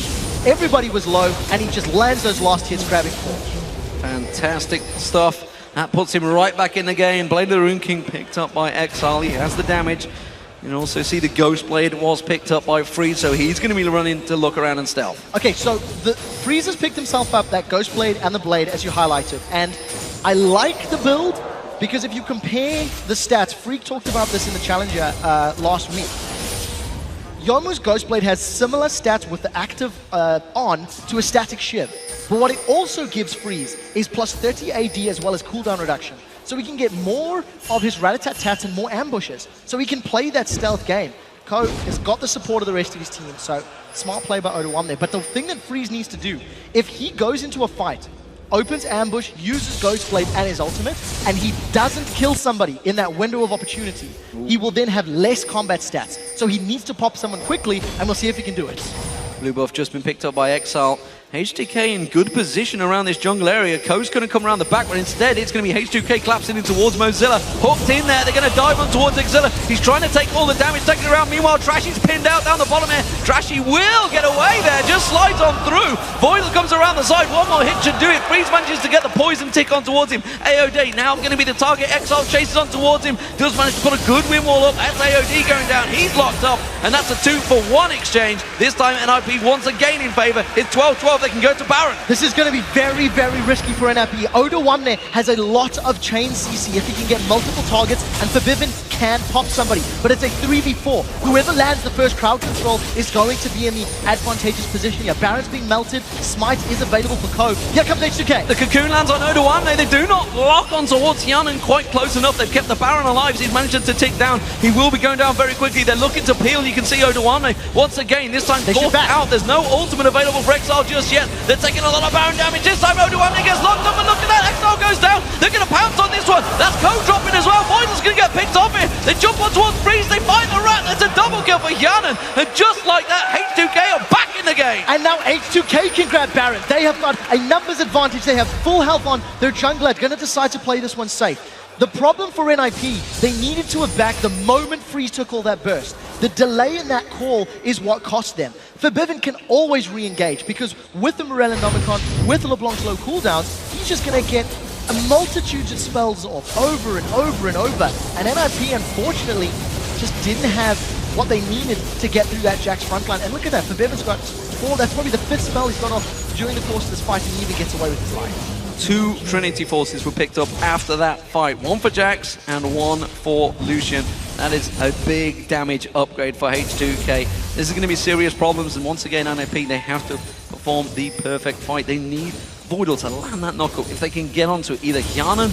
Everybody was low, and he just lands those last hits, grabbing. Fantastic stuff. That puts him right back in the game. Blade of the Rune King picked up by Exile. He has the damage. You can also see the Ghost Blade was picked up by Freeze, so he's going to be running to look around and stealth. Okay, so the Freeze has picked himself up, that Ghost Blade and the Blade, as you highlighted. And I like the build, because if you compare the stats, Freak talked about this in the Challenger last week. Yomu's Ghost Blade has similar stats with the active on to a static Shiv. But what it also gives Freeze is plus 30 AD as well as cooldown reduction. So he can get more of his rat-a-tat-tats and more ambushes. So he can play that stealth game. Ko has got the support of the rest of his team, so smart play by O2 there. But the thing that Freeze needs to do, if he goes into a fight, opens ambush, uses Ghost Blade and his ultimate, and he doesn't kill somebody in that window of opportunity, he will then have less combat stats. So he needs to pop someone quickly, and we'll see if he can do it. Blue buff just been picked up by Exile. H2K in good position around this jungle area. Ko's going to come around the back, but instead it's going to be H2K collapsing in towards Mozilla. Hooked in there, they're going to dive on towards Exilla. He's trying to take all the damage, taking it around. Meanwhile, Trashy's pinned out down the bottom here. Trashy will get away there, just slides on through. Voidal comes around the side, one more hit should do it. Freeze manages to get the poison tick on towards him. AOD now going to be the target. Exile chases on towards him. Does manage to put a good wind wall up. That's AOD going down. He's locked up, and that's a 2-for-1 exchange. This time NIP once again in favor. It's 12-12. They can go to Baron. This is going to be very, very risky for NIP. O2 there has a lot of chain CC if he can get multiple targets, and Forbidden can pop somebody. But it's a 3v4. Whoever lands the first crowd control is going to be in the advantageous position here. Baron's being melted. Smite is available for Ko. Here comes H2K. The Cocoon lands on O2 there. They do not lock on towards Hyanan quite close enough. They've kept the Baron alive. He's managed to tick down. He will be going down very quickly. They're looking to peel. You can see O2 once again. This time forced out. There's no ultimate available for Exile just yet. They're taking a lot of Baron damage. This time O2 gets locked up, and look at that. Exile goes down. They're going to pounce on this one. That's Ko dropping as well. Voidal's going to get picked off here. They jump on towards Freeze. They find the rat. That's a double kill for Hyanan. And just like that, H2K are back in the game. And now H2K can grab Baron. They have got a numbers advantage. They have full health on their jungler. Going to decide to play this one safe. The problem for NIP, they needed to have backed the moment Freeze took all that burst. The delay in that call is what cost them. Forbidden can always re-engage because with the Morel and Nomicon, with LeBlanc's low cooldowns, he's just going to get a multitude of spells off over and over and over. And NIP, unfortunately, just didn't have what they needed to get through that Jack's frontline. And look at that, Forbidden's got 4, that's probably the 5th spell he's got off during the course of this fight, and he even gets away with his life. 2 Trinity Forces were picked up after that fight. 1 for Jax and 1 for Lucian. That is a big damage upgrade for H2K. this is going to be serious problems. And once again, NIP, they have to perform the perfect fight. They need Voidal to land that knockup. If they can get onto either Hjanen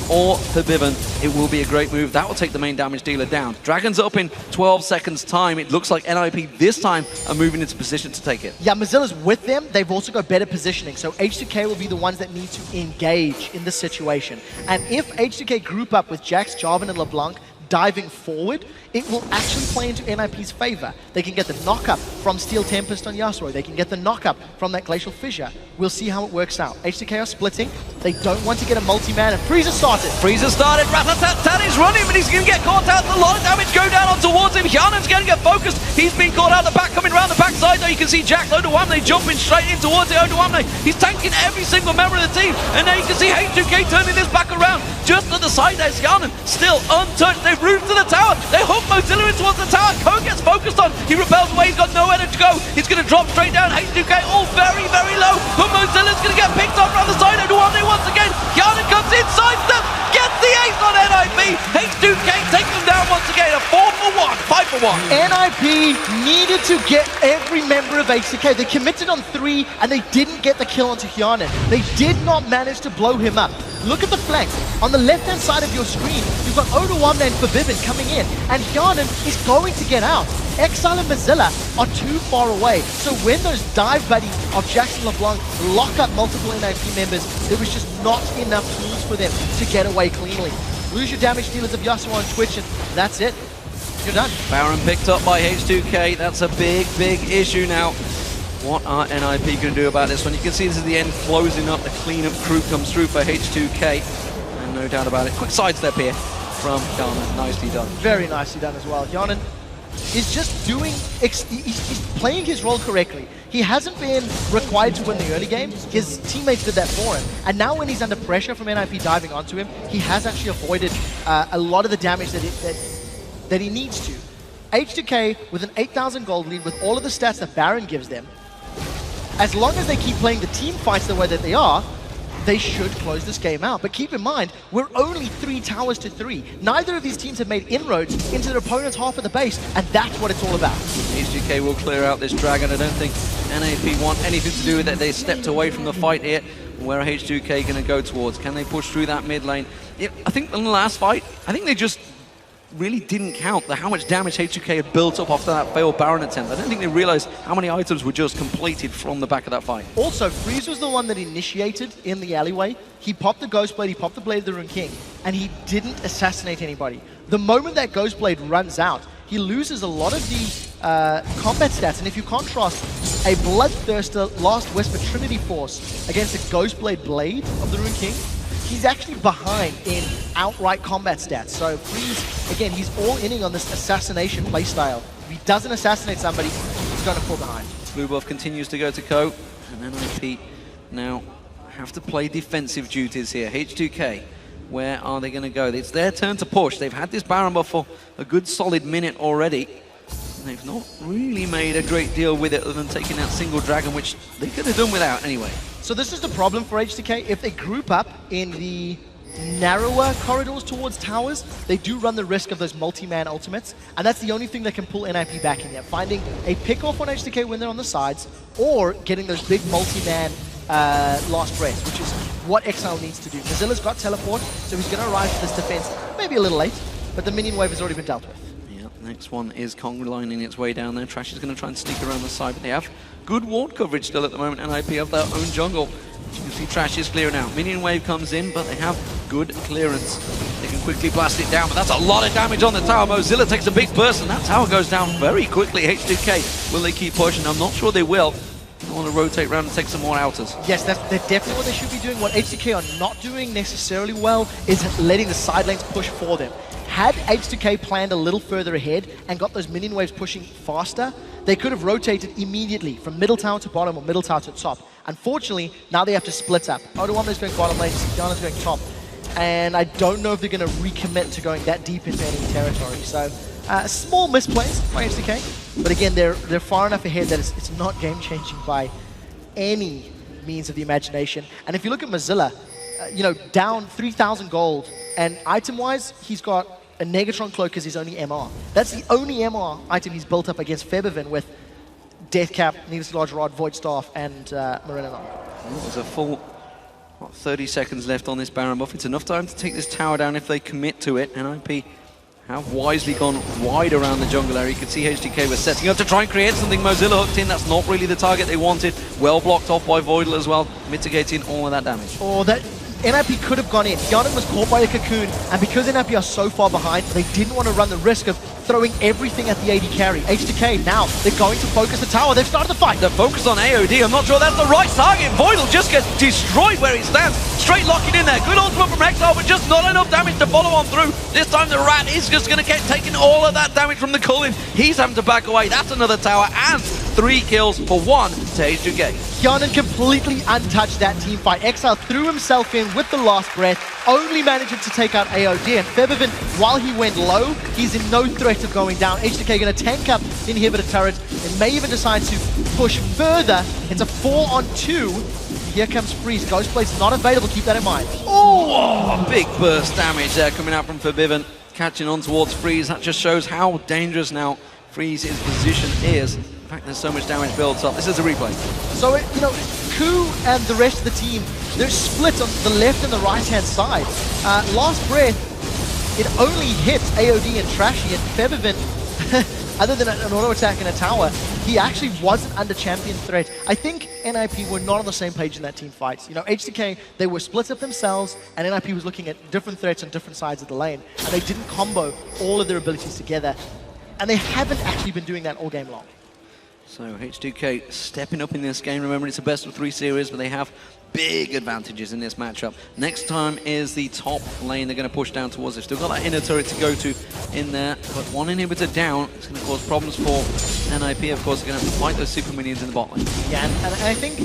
or Forbidden, it will be a great move. That will take the main damage dealer down. Dragon's up in 12 seconds time. It looks like NIP this time are moving into position to take it. Yeah, Mozilla's with them. They've also got better positioning. So H2K will be the ones that need to engage in this situation. And if H2K group up with Jax, Jarvan, and LeBlanc diving forward, it will actually play into NIP's favor. They can get the knock-up from Steel Tempest on Yasuo. They can get the knock-up from that Glacial Fissure. We'll see how it works out. H2K are splitting. They don't want to get a multi-man, and Freezer started. Freezer started. Ratatat is running, but he's going to get caught out. A lot of damage go down on towards him. Hjanen's going to get focused. He's been caught out the back, coming around the backside, though. You can see Jax Odoamne jumping straight in towards it. Odoamne, he's tanking every single member of the team. And now you can see H2K turning this back around. Just to the side, there's Hjanen, still untouched. They've moved to the tower. They hook Mozilla in towards the tower. Ko gets focused on. He repels away. He's got nowhere to go. He's going to drop straight down. H2K all very, very low. But Mozilla's going to get picked up around the side. Odoamne once again. Hjanen comes inside them. Gets the ace on NIP. H2K take them down once again. A 4-for-1. 5-for-1. NIP needed to get every member of H2K. They committed on 3 and they didn't get the kill onto Hjanen. They did not manage to blow him up. Look at the flanks. On the left-hand side of your screen, you've got Odoamne and Forbidden coming in, and Hjanen is going to get out. Exile and Mozilla are too far away. So when those dive buddies of Jackson LeBlanc lock up multiple NIP members, there was just not enough tools for them to get away cleanly. Lose your damage dealers of Yasuo on Twitch, and that's it. You're done. Baron picked up by H2K. That's a big, big issue now. What are NIP going to do about this one? You can see this is the end closing up. The cleanup crew comes through for H2K. And no doubt about it. Quick sidestep here from Hjanen. Nicely done. Very nicely done as well. Hjanen is just doing, he's playing his role correctly. He hasn't been required to win the early game. His teammates did that for him. And now when he's under pressure from NIP diving onto him, he has actually avoided a lot of the damage that he needs to. H2K with an 8,000 gold lead with all of the stats that Baron gives them, as long as they keep playing the team fights the way that they are, they should close this game out. But keep in mind, we're only 3 towers to 3. Neither of these teams have made inroads into their opponent's half of the base, and that's what it's all about. H2K will clear out this dragon. I don't think NAP want anything to do with it. They stepped away from the fight here. Where are H2K going to go towards? Can they push through that mid lane? I think in the last fight, I think they just really didn't count how much damage H2K had built up after that failed Baron attempt. I don't think they realized how many items were just completed from the back of that fight. Also, Freeze was the one that initiated in the alleyway. He popped the Ghost Blade, he popped the Blade of the Rune King, and he didn't assassinate anybody. The moment that Ghost Blade runs out, he loses a lot of the combat stats. And if you contrast a Bloodthirster Last Whisper Trinity Force against a Ghost Blade Blade of the Rune King, he's actually behind in outright combat stats. So Freeze, again, he's all-inning on this assassination playstyle. If he doesn't assassinate somebody, he's going to fall behind. Blue buff continues to go to Ko, and then NIP now have to play defensive duties here. H2K, where are they going to go? It's their turn to push. They've had this Baron buff for a good solid minute already. They've not really made a great deal with it other than taking that single dragon, which they could have done without anyway. So this is the problem for H2K. If they group up in the narrower corridors towards towers, they do run the risk of those multi-man ultimates, and that's the only thing that can pull NIP back in there. Finding a pick-off on H2K when they're on the sides, or getting those big multi-man last breaths, which is what Exile needs to do. Mozilla's got teleport, so he's going to arrive at this defense maybe a little late, but the minion wave has already been dealt with. Next one is Kong lining its way down there. Trash is going to try and sneak around the side, but they have good ward coverage still at the moment. NIP have their own jungle. As you can see, Trash is clearing out. Minion wave comes in, but they have good clearance. They can quickly blast it down, but that's a lot of damage on the tower. Mozilla takes a big burst, and that tower goes down very quickly. H2K, will they keep pushing? I'm not sure they will. They want to rotate around and take some more outers. Yes, that's definitely what they should be doing. What H2K are not doing necessarily well is letting the side lanes push for them. Had H2K planned a little further ahead and got those minion waves pushing faster, they could have rotated immediately from middle tower to bottom or middle tower to top. Unfortunately, now they have to split up. Odoamne's going bottom lane, Diana's going top. And I don't know if they're going to recommit to going that deep into enemy territory. So, small misplays by H2K. But again, they're far enough ahead that it's not game-changing by any means of the imagination. And if you look at Mozilla, you know, down 3,000 gold, and item-wise, he's got a Negatron Cloak is his only MR. That's the only MR item he's built up against Febiven with Death Cap, Needless Large Rod, Void Staff, and Marina Knock. There's a full 30 seconds left on this Baron buff. It's enough time to take this tower down if they commit to it. NIP have wisely gone wide around the jungle area. You can see HDK was setting up to try and create something. Mozilla hooked in. That's not really the target they wanted. Well blocked off by Voidal as well, mitigating all of that damage. Or that NIP could have gone in. Yawnin was caught by a cocoon, and because NIP are so far behind, they didn't want to run the risk of throwing everything at the AD carry. HDK now, they're going to focus the tower. They've started the fight. The focus on AOD, I'm not sure that's the right target. Voidal just gets destroyed where he stands. Straight locking in there. Good ultimate from Exile, but just not enough damage to follow on through. This time the Rat is just going to get taking all of that damage from the Cullen. He's having to back away. That's another tower, and 3 kills for 1 to HDK. Yawnin completely untouched that team fight. Exile threw himself in with the last breath, only managing to take out AOD. And Febiven, while he went low, he's in no threat of going down. HDK going to tank up the inhibitor turret and may even decide to push further. It's a 4-on-2. Here comes Freeze. Ghostblade's not available, keep that in mind. Oh, big burst damage there coming out from Febiven. Catching on towards Freeze. That just shows how dangerous now Freeze's position is. In fact, there's so much damage built up. This is a replay. So, you know, Ku and the rest of the team, they're split on the left and the right-hand side. Last breath, it only hits AOD and Trashy, and Febiven, other than an auto attack in a tower, he actually wasn't under champion threat. I think NIP were not on the same page in that team fight. You know, HDK, they were split up themselves, and NIP was looking at different threats on different sides of the lane, and they didn't combo all of their abilities together. And they haven't actually been doing that all game long. So H2K stepping up in this game. Remember, it's a best of 3 series, but they have big advantages in this matchup. Next time is the top lane they're going to push down towards. They've still got that inner turret to go to in there, but 1 inhibitor down. It's going to cause problems for NIP. Of course, they're going to have to fight those super minions in the bot lane. Yeah, and I think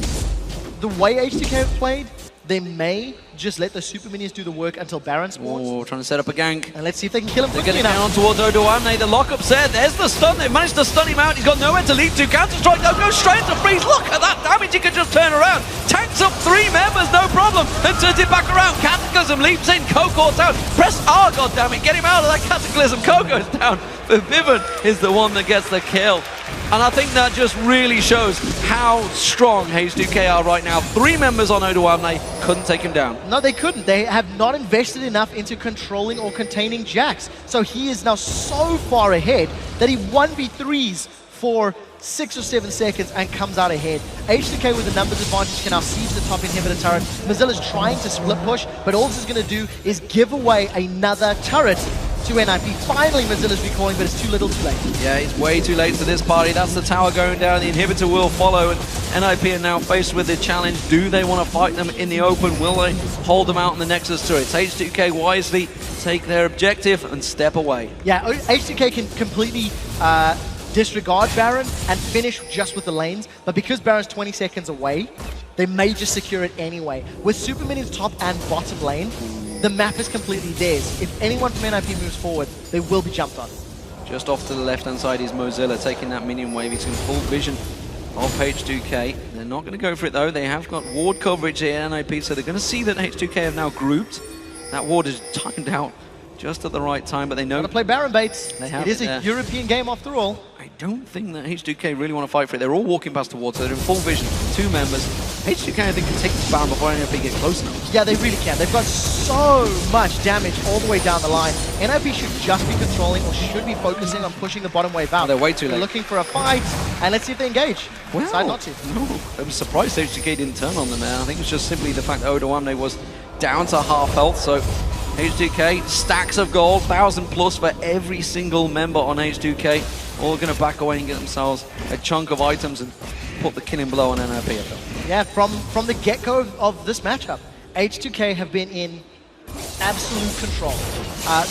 the way H2K have played, they may just let the super minions do the work until Baron spawns. Oh, trying to set up a gank. And let's see if they can kill him They're quickly getting down towards Odoamne. The lockup's there. There's the stun. They've managed to stun him out. He's got nowhere to leap to. Counter-strike. They'll go straight to Freeze. Look at that damage. He can just turn around. Tanks up 3 members, no problem. And turns it back around. Cataclysm leaps in. Coco's out. Press R, goddammit. Get him out of that Cataclysm. Coco's down. Febiven is the one that gets the kill. And I think that just really shows how strong H2K are right now. 3 members on Odoamne couldn't take him down. No, they couldn't. They have not invested enough into controlling or containing Jax. So he is now so far ahead that he 1v3s for 6 or 7 seconds and comes out ahead. H2K with the numbers advantage can now seize the top inhibitor turret. Mozilla's trying to split push, but all this is going to do is give away another turret to NIP. Finally, Mozilla's recalling, but it's too little too late. Yeah, it's way too late for this party. That's the tower going down. The inhibitor will follow, and NIP are now faced with the challenge. Do they want to fight them in the open? Will they hold them out in the Nexus turrets? H2K wisely take their objective and step away. Yeah, H2K can completely disregard Baron and finish just with the lanes, but because Baron's 20 seconds away, they may just secure it anyway. With Super Minions top and bottom lane, the map is completely theirs. If anyone from NIP moves forward, they will be jumped on. Just off to the left-hand side is Mozilla taking that minion wave. He's in full vision of H2K. They're not going to go for it, though. They have got ward coverage here at NIP, so they're going to see that H2K have now grouped. That ward is timed out just at the right time, but they know... Gotta play Baron baits. It is a there. European game after all. I don't think that H2K really want to fight for it. They're all walking past the ward, so they're in full vision. 2 members. H2K, I think, can take this Baron before NIP get close enough. Yeah, they really can. They've got so much damage all the way down the line. NIP should just be controlling or should be focusing on pushing the bottom wave out. Oh, they're way too late. They're looking for a fight, and let's see if they engage. Well, Decide not to. No, I was surprised H2K didn't turn on them there. I think it's just simply the fact that Odoamne was down to half health, so H2K, stacks of gold, 1,000 plus for every single member on H2K. All going to back away and get themselves a chunk of items and put the killing blow on NIP. Yeah, from the get-go of this matchup, H2K have been in absolute control.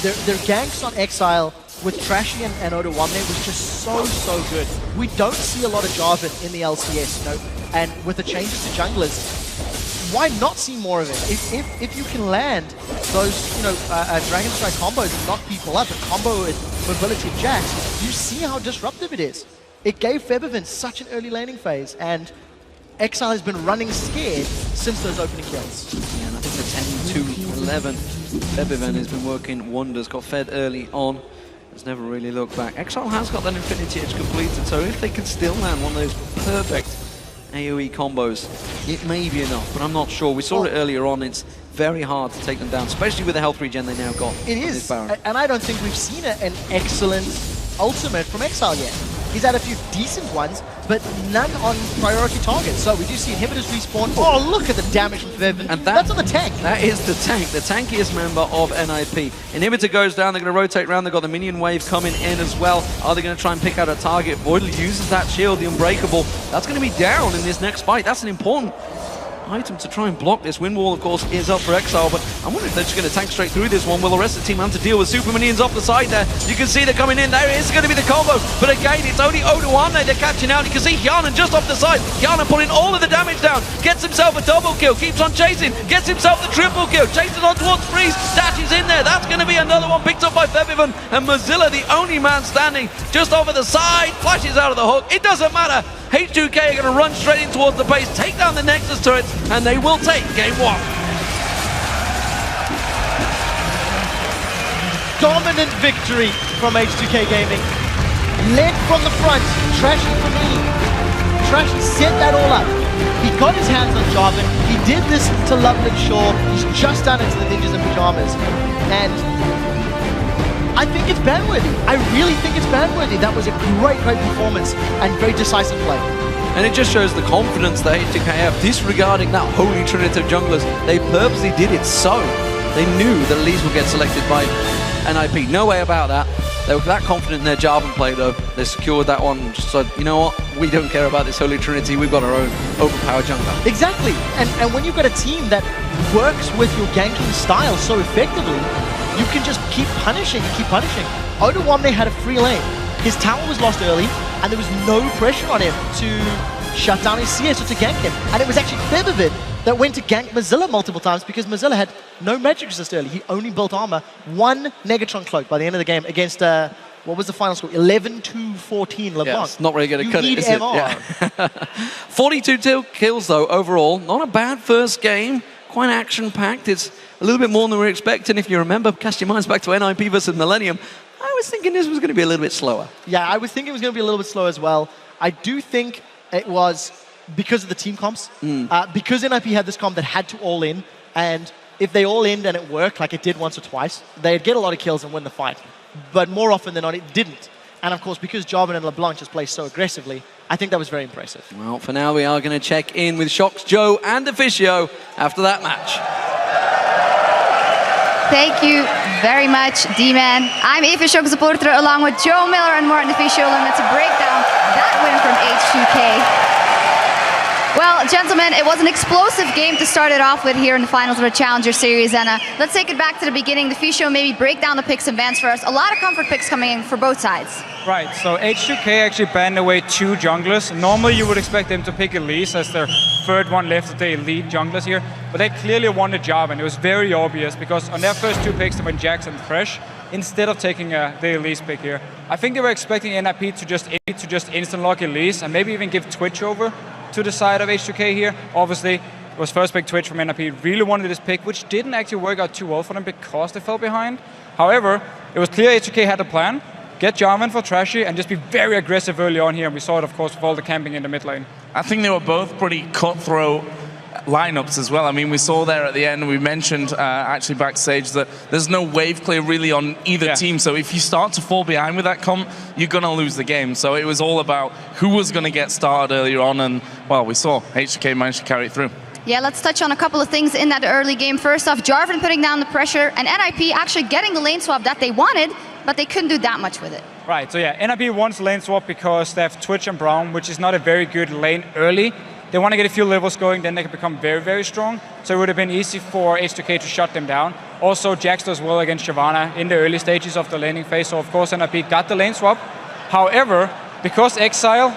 Their ganks on Exile with Trashy and Odoamne was just so good. We don't see a lot of Jarvan in the LCS, you know, and with the changes to junglers, why not see more of it? If you can land those, you know, Dragon Strike combos and knock people up, and combo with mobility of Jax, you see how disruptive it is. It gave Febiven such an early laning phase, and Exile has been running scared since those opening kills. Yeah, and I think to 10-11. Bebevan has been working wonders, got fed early on. Has never really looked back. Exile has got that Infinity Edge completed, so if they can still land one of those perfect AoE combos, it may be enough, but I'm not sure. We saw it earlier on. It's very hard to take them down, especially with the health regen they now got. It is, and I don't think we've seen an excellent ultimate from Exile yet. He's had a few decent ones, but none on priority targets. So we do see inhibitors respawn. Oh, look at the damage from Bebevan. And that's on the tank. That is the tank, the tankiest member of NIP. Inhibitor goes down, they're going to rotate around, they've got the minion wave coming in as well. Are they going to try and pick out a target? Voidal uses that shield, the Unbreakable. That's going to be down in this next fight. That's an important item to try and block this. Wind Wall, of course, is up for Exile, but I'm wondering if they're just going to tank straight through this one. Will the rest of the team have to deal with super minions off the side there? You can see they're coming in. There is going to be the combo, but again, it's only O2 they're catching out. You can see Hjarnan just off the side. Hjarnan putting all of the damage down, gets himself a double kill, keeps on chasing, gets himself the triple kill, chases on towards Freeze, dashes in there. That's going to be another one picked up by Bebevan, and Mozilla, the only man standing just over the side, flashes out of the hook. It doesn't matter. H2K are going to run straight in towards the base, take down the Nexus turrets, and they will take game one. Dominant victory from H2K Gaming. Led from the front, Trashy from the lead. Trashy set that all up. He got his hands on Jarvan. He did this to Loveland Shaw. He's just done it to the Ninjas in Pajamas. And I think it's ban-worthy. I really think it's ban-worthy. That was a great performance and very decisive play. And it just shows the confidence that H2K have, disregarding that holy trinity of junglers. They purposely did it so they knew that Elise would get selected by NIP. No way about that. They were that confident in their Jarvan play, though. They secured that one, just said, you know what, we don't care about this holy trinity, we've got our own overpowered jungler. Exactly, and when you've got a team that works with your ganking style so effectively, you can just keep punishing and keep punishing. O2 had a free lane. His tower was lost early, and there was no pressure on him to shut down his CS or to gank him. And it was actually Bebevan that went to gank Mozilla multiple times because Mozilla had no magic resist early. He only built armor, one Negatron cloak by the end of the game against, what was the final score? 11-14 LeBlanc. Yeah, it's not really going to cut it, is MR. it? Yeah. 42 kills, though, overall. Not a bad first game. Quite action-packed. It's a little bit more than we were expecting. If you remember, cast your minds back to NIP versus Millennium. I was thinking this was going to be a little bit slower. Yeah, I was thinking it was going to be a little bit slow as well. I do think it was because of the team comps. Because NIP had this comp that had to all in, and if they all in and it worked like it did once or twice, they'd get a lot of kills and win the fight. But more often than not, it didn't. And of course, because Jarvan and LeBlanc just play so aggressively, I think that was very impressive. Well, for now, we are going to check in with Shox, Joe, and Officio after that match. Thank you very much, D-Man. I'm Eva Shox supporter along with Joe Miller and Martin Officio, and let's break down that win from H2K. Well, gentlemen, it was an explosive game to start it off with here in the finals of the Challenger Series, and let's take it back to the beginning. The Officio, maybe break down the picks and bans for us. A lot of comfort picks coming in for both sides. Right, so H2K actually banned away 2 junglers. Normally you would expect them to pick Elise as their third one left of the elite junglers here, but they clearly wanted Jarvan. It was very obvious because on their first 2 picks they went Jax and Thresh instead of taking the Elise pick here. I think they were expecting NIP to just instant lock Elise and maybe even give Twitch over to the side of H2K here. Obviously, it was first pick Twitch from NIP, really wanted this pick, which didn't actually work out too well for them because they fell behind. However, it was clear H2K had a plan, get Jarvan for Trashy and just be very aggressive early on here, and we saw it, of course, with all the camping in the mid lane. I think they were both pretty cutthroat lineups as well. I mean, we saw there at the end, we mentioned actually backstage that there's no wave clear really on either team, so if you start to fall behind with that comp, you're going to lose the game. So it was all about who was going to get started earlier on, and well, we saw H2K managed to carry it through. Yeah, let's touch on a couple of things in that early game. First off, Jarvan putting down the pressure, and NIP actually getting the lane swap that they wanted, but they couldn't do that much with it. Right, so yeah, NIP wants lane swap because they have Twitch and Braum, which is not a very good lane early. They want to get a few levels going, then they can become very, very strong. So it would have been easy for H2K to shut them down. Also, Jax does well against Shyvana in the early stages of the laning phase, so of course NIP got the lane swap. However, because Exile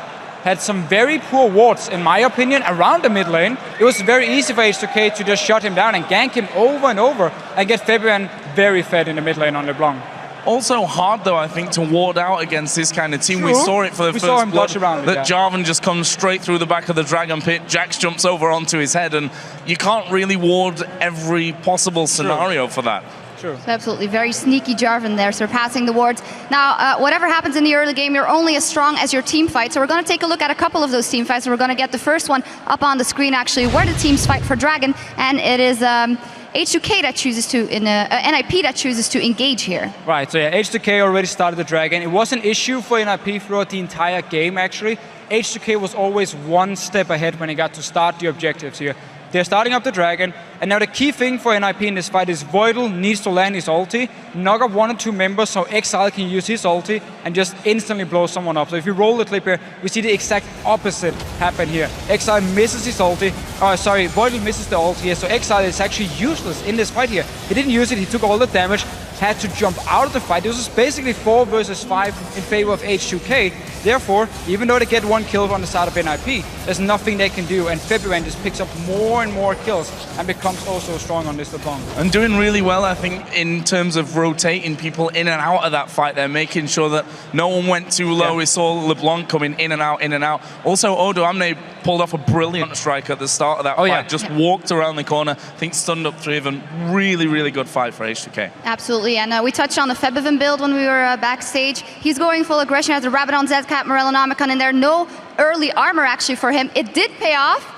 had some very poor wards, in my opinion, around the mid lane, it was very easy for H2K to just shut him down and gank him over and over and get Fabian very fed in the mid lane on LeBlanc. Also hard, though, I think, to ward out against this kind of team. True. We saw it for the saw first him blood, dodge around it, that Jarvan just comes straight through the back of the Dragon Pit. Jax jumps over onto his head, and you can't really ward every possible scenario for that. True. So absolutely, very sneaky Jarvan there, surpassing the wards. Now, whatever happens in the early game, you're only as strong as your team fight. So we're going to take a look at a couple of those team fights. We're going to get the first one up on the screen, actually, where the teams fight for Dragon, and it is H2K that chooses to, NIP that chooses to engage here. Right, so yeah, H2K already started the Dragon. It was an issue for NIP throughout the entire game, actually. H2K was always one step ahead when it got to start the objectives here. They're starting up the Dragon, and now the key thing for NIP in this fight is Voidal needs to land his ulti, knock up 1 or 2 members so Exile can use his ulti and just instantly blow someone up. So if you roll the clip here, we see the exact opposite happen here. Exile misses his ulti, Voidal misses the ulti here, so Exile is actually useless in this fight here. He didn't use it, he took all the damage, had to jump out of the fight. This was basically 4 versus 5 in favor of H2K. Therefore, even though they get 1 kill on the side of NIP, there's nothing they can do, and February just picks up more and more kills and becomes also strong on this LeBlanc. And doing really well, I think, in terms of rotating people in and out of that fight. They're making sure that no one went too low. Yeah. We saw LeBlanc coming in and out, in and out. Also, Odo Amne pulled off a brilliant strike at the start of that fight. Yeah. Just walked around the corner, I think stunned up 3 of them. Really, really good fight for H2K. Absolutely, and we touched on the Febiven build when we were backstage. He's going full aggression, has the Rabbit on Zedcat, Morellonomicon in there. No early armor actually for him. It did pay off.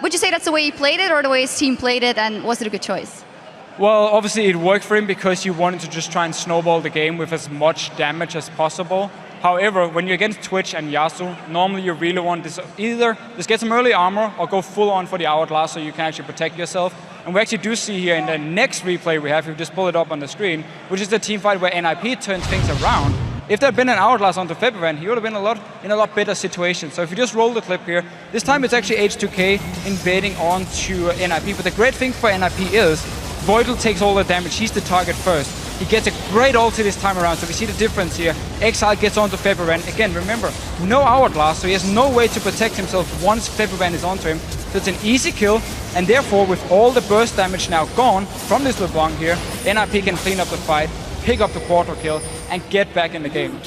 Would you say that's the way he played it or the way his team played it, and was it a good choice? Well, obviously it worked for him because you wanted to just try and snowball the game with as much damage as possible. However, when you're against Twitch and Yasuo, normally you really want to either just get some early armor or go full on for the Hourglass so you can actually protect yourself. And we actually do see here in the next replay we have, if you just pull it up on the screen, which is the team fight where NIP turns things around. If there had been an Hourglass onto February, he would have been in a lot better situation. So if you just roll the clip here, this time it's actually H2K invading onto NIP. But the great thing for NIP is Voidal takes all the damage. He's the target first. He gets a great ulti this time around, so we see the difference here. Exile gets onto February. Again, remember, no Hourglass, so he has no way to protect himself once February is onto him. So it's an easy kill, and therefore, with all the burst damage now gone from this LeBlanc here, NIP can clean up the fight, pick up the quarter kill, and get back in the game.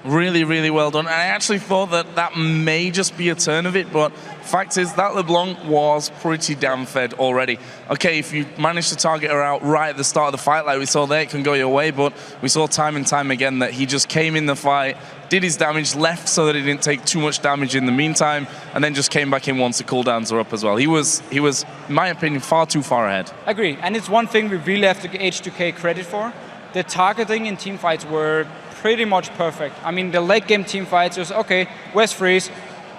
Really, really well done. And I actually thought that that may just be a turn of it, but fact is that LeBlanc was pretty damn fed already. Okay, if you manage to target her out right at the start of the fight like we saw there, it can go your way, but we saw time and time again that he just came in the fight, did his damage, left so that he didn't take too much damage in the meantime, and then just came back in once the cooldowns were up as well. He was, in my opinion, far too far ahead. Agree, and it's one thing we really have to give H2K credit for. The targeting in team fights were pretty much perfect. I mean, the late game team fights was, okay, where's Freeze?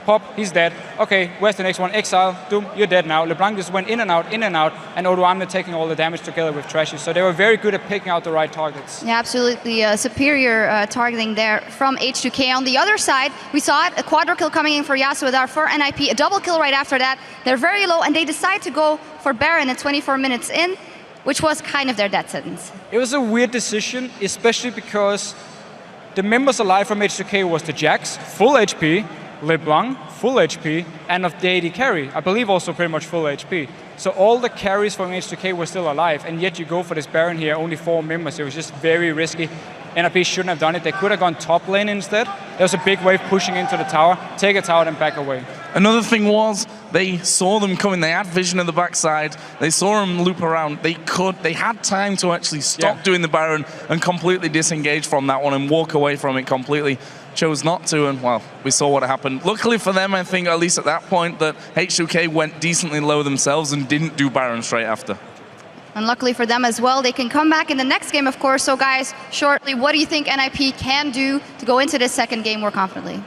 Pop, he's dead. Okay, where's the next one? Exile, Doom, you're dead now. LeBlanc just went in and out, and Odo Amne taking all the damage together with Trashy. So they were very good at picking out the right targets. Yeah, absolutely. Superior targeting there from H2K. On the other side, we saw it, a quadra kill coming in for Yasuo for NIP, a double kill right after that. They're very low, and they decide to go for Baron at 24 minutes in, which was kind of their death sentence. It was a weird decision, especially because the members alive from H2K was the Jax, full HP, LeBlanc, full HP, and of the AD carry, I believe also pretty much full HP. So all the carries from H2K were still alive, and yet you go for this Baron here, only 4 members. It was just very risky. NIP shouldn't have done it. They could have gone top lane instead. There was a big wave pushing into the tower, take a tower and back away. Another thing was, they saw them coming, they had vision of the backside, they saw them loop around, they had time to actually stop doing the Baron and completely disengage from that one and walk away from it completely. Chose not to, and well, we saw what happened. Luckily for them, I think, at least at that point, that H2K went decently low themselves and didn't do Baron straight after. And luckily for them as well, they can come back in the next game, of course. So guys, shortly, what do you think NIP can do to go into this second game more confidently?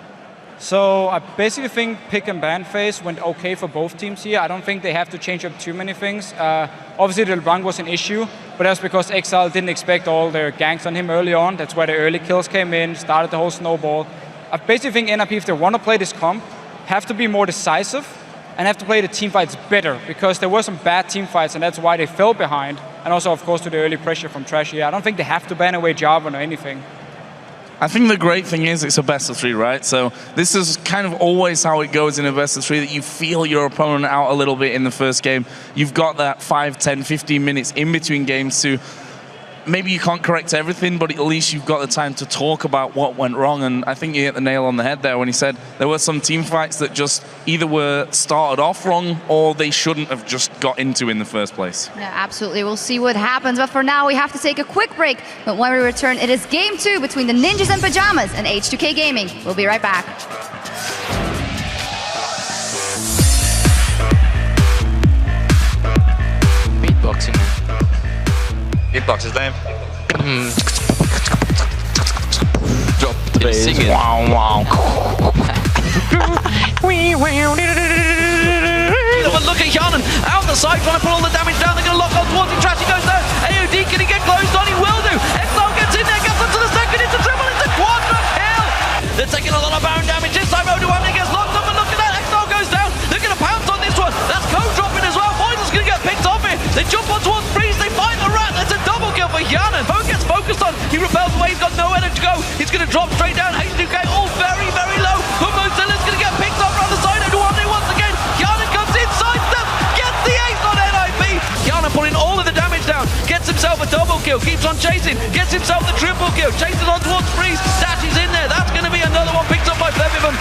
So I basically think pick and ban phase went okay for both teams here. I don't think they have to change up too many things. Obviously the LeBlanc was an issue, but that's because Exile didn't expect all their ganks on him early on. That's where the early kills came in, started the whole snowball. I basically think NIP, if they want to play this comp, have to be more decisive and have to play the team fights better, because there were some bad team fights and that's why they fell behind. And also, of course, to the early pressure from Trashy. I don't think they have to ban away Jarvan or anything. I think the great thing is it's a best of 3, right? So this is kind of always how it goes in a best of 3, that you feel your opponent out a little bit in the first game. You've got that 5, 10, 15 minutes in between games to maybe you can't correct everything, but at least you've got the time to talk about what went wrong. And I think you hit the nail on the head there when he said there were some team fights that just either were started off wrong or they shouldn't have just got into in the first place. Yeah, absolutely. We'll see what happens. But for now, we have to take a quick break. But when we return, it is Game 2 between the Ninjas in Pajamas and H2K Gaming. We'll be right back. Beatboxing, man. Beatbox is lame. Drop the bass. Sing it. Wow, wow. Look at Janen out the side trying to put all the damage down. They're going to lock on towards him. Trashy goes down. AOD, can he get closed on? He will do. Exile gets in there, gets into the second. It's a triple, it's a quadra kill. They're taking a lot of bound damage. This time O2 gets locked up, and look at that. Exile goes down. They're going to pounce on this one. That's Code dropping as well. Voidal's going to get picked off here. They jump on towards Freeze. They find the rat. That's a double kill for Janen. Bo gets focused on. He repels away. He's got nowhere to go. He's going to drop straight down. H2K all very, very low. Mozilla's going to get picked off around the side. O2 once again. Janen comes inside step. Gets the ace on NIP. Janen putting all of the damage down. Gets himself a double kill. Keeps on chasing. Gets himself the triple kill. Chases on towards Freeze. Dashes in there. That's going to be another one picked up by Flevivum.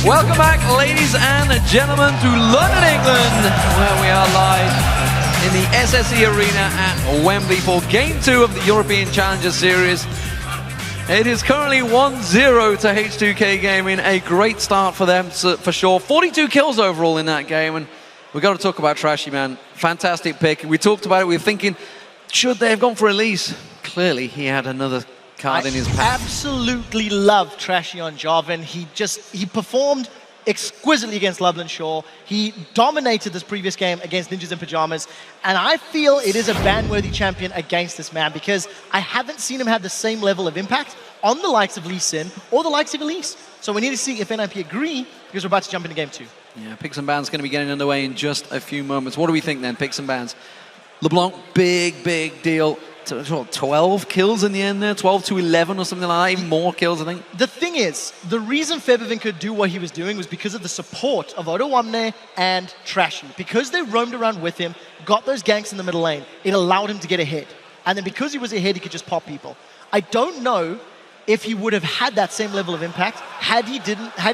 Welcome back, ladies and gentlemen, to London, England, where we are live in the SSE Arena at Wembley for Game 2 of the European Challenger Series. It is currently 1-0 to H2K Gaming. A great start for them, for sure. 42 kills overall in that game, and we've got to talk about Trashy, man. Fantastic pick. We talked about it. We were thinking, should they have gone for Elise? Clearly, he had another card in his pack. I absolutely love Trashy on Jarvan. He performed exquisitely against Lublin Shaw. He dominated this previous game against Ninjas in Pajamas, and I feel it is a ban-worthy champion against this man because I haven't seen him have the same level of impact on the likes of Lee Sin or the likes of Elise. So we need to see if NIP agree because we're about to jump into Game 2. Yeah, Picks and Bans going to be getting underway in just a few moments. What do we think then, Picks and Bans? LeBlanc, big deal. 12 kills in the end there, 12 to 11 or something like that, even more kills, I think. The thing is, the reason Febiven could do what he was doing was because of the support of Odoamne and Trashy. Because they roamed around with him, got those ganks in the middle lane, it allowed him to get ahead. And then because he was ahead, he could just pop people. I don't know if he would have had that same level of impact had he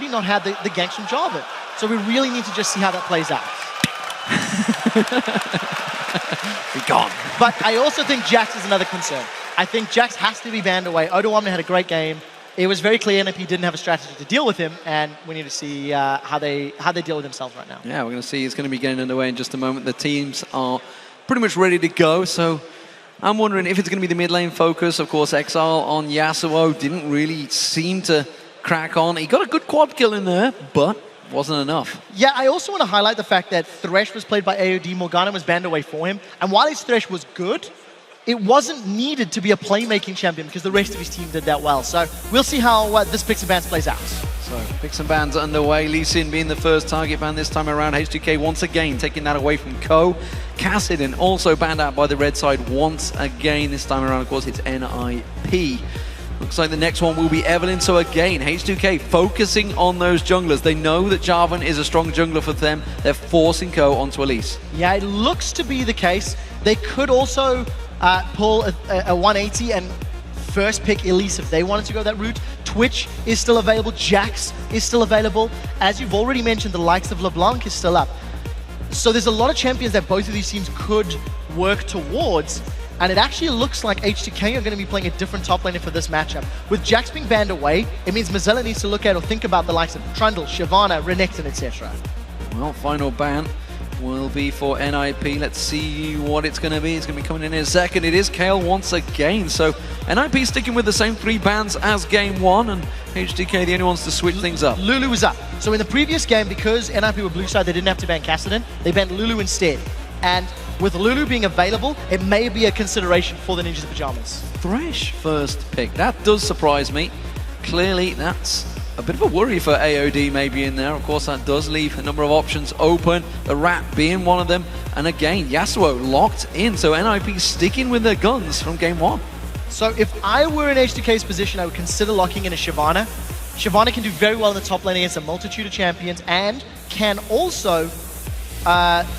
not had the ganks from Jarvan. So we really need to just see how that plays out. Be gone. But I also think Jax is another concern. I think Jax has to be banned away. Odoamne had a great game. It was very clear NIP didn't have a strategy to deal with him, and we need to see how they deal with themselves right now. Yeah, we're going to see. It's going to be getting underway in just a moment. The teams are pretty much ready to go, so I'm wondering if it's going to be the mid lane focus. Of course, Exile on Yasuo didn't really seem to crack on. He got a good quad kill in there, but wasn't enough. Yeah, I also want to highlight the fact that Thresh was played by AOD, Morgana was banned away for him, and while his Thresh was good, it wasn't needed to be a playmaking champion because the rest of his team did that well. So we'll see how this Picks and Bans plays out. So Picks and Bans underway, Lee Sin being the first target ban this time around. H2K once again taking that away from Ko. Kassadin also banned out by the red side once again. This time around, of course, it's NIP. Looks like the next one will be Evelyn. So again, H2K focusing on those junglers. They know that Jarvan is a strong jungler for them. They're forcing Ko onto Elise. Yeah, it looks to be the case. They could also pull a 180 and first pick Elise if they wanted to go that route. Twitch is still available. Jax is still available. As you've already mentioned, the likes of LeBlanc is still up. So there's a lot of champions that both of these teams could work towards. And it actually looks like H2K are going to be playing a different top laner for this matchup. With Jax being banned away, it means Mozilla needs to look at or think about the likes of Trundle, Shyvana, Renekton, etc. Well, final ban will be for NIP. Let's see what it's going to be. It's going to be coming in a second. It is Kale once again. So NIP sticking with the same 3 bans as game 1, and H2K the only ones to switch things up. Lulu was up. So in the previous game, because NIP were blue side, they didn't have to ban Kassadin. They banned Lulu instead. And with Lulu being available, it may be a consideration for the Ninjas in Pajamas. Thresh first pick. That does surprise me. Clearly, that's a bit of a worry for AOD maybe in there. Of course, that does leave a number of options open. The Rat being one of them. And again, Yasuo locked in. So NIP sticking with their guns from game 1. So if I were in H2K's position, I would consider locking in a Shyvana. Shyvana can do very well in the top lane against a multitude of champions and can also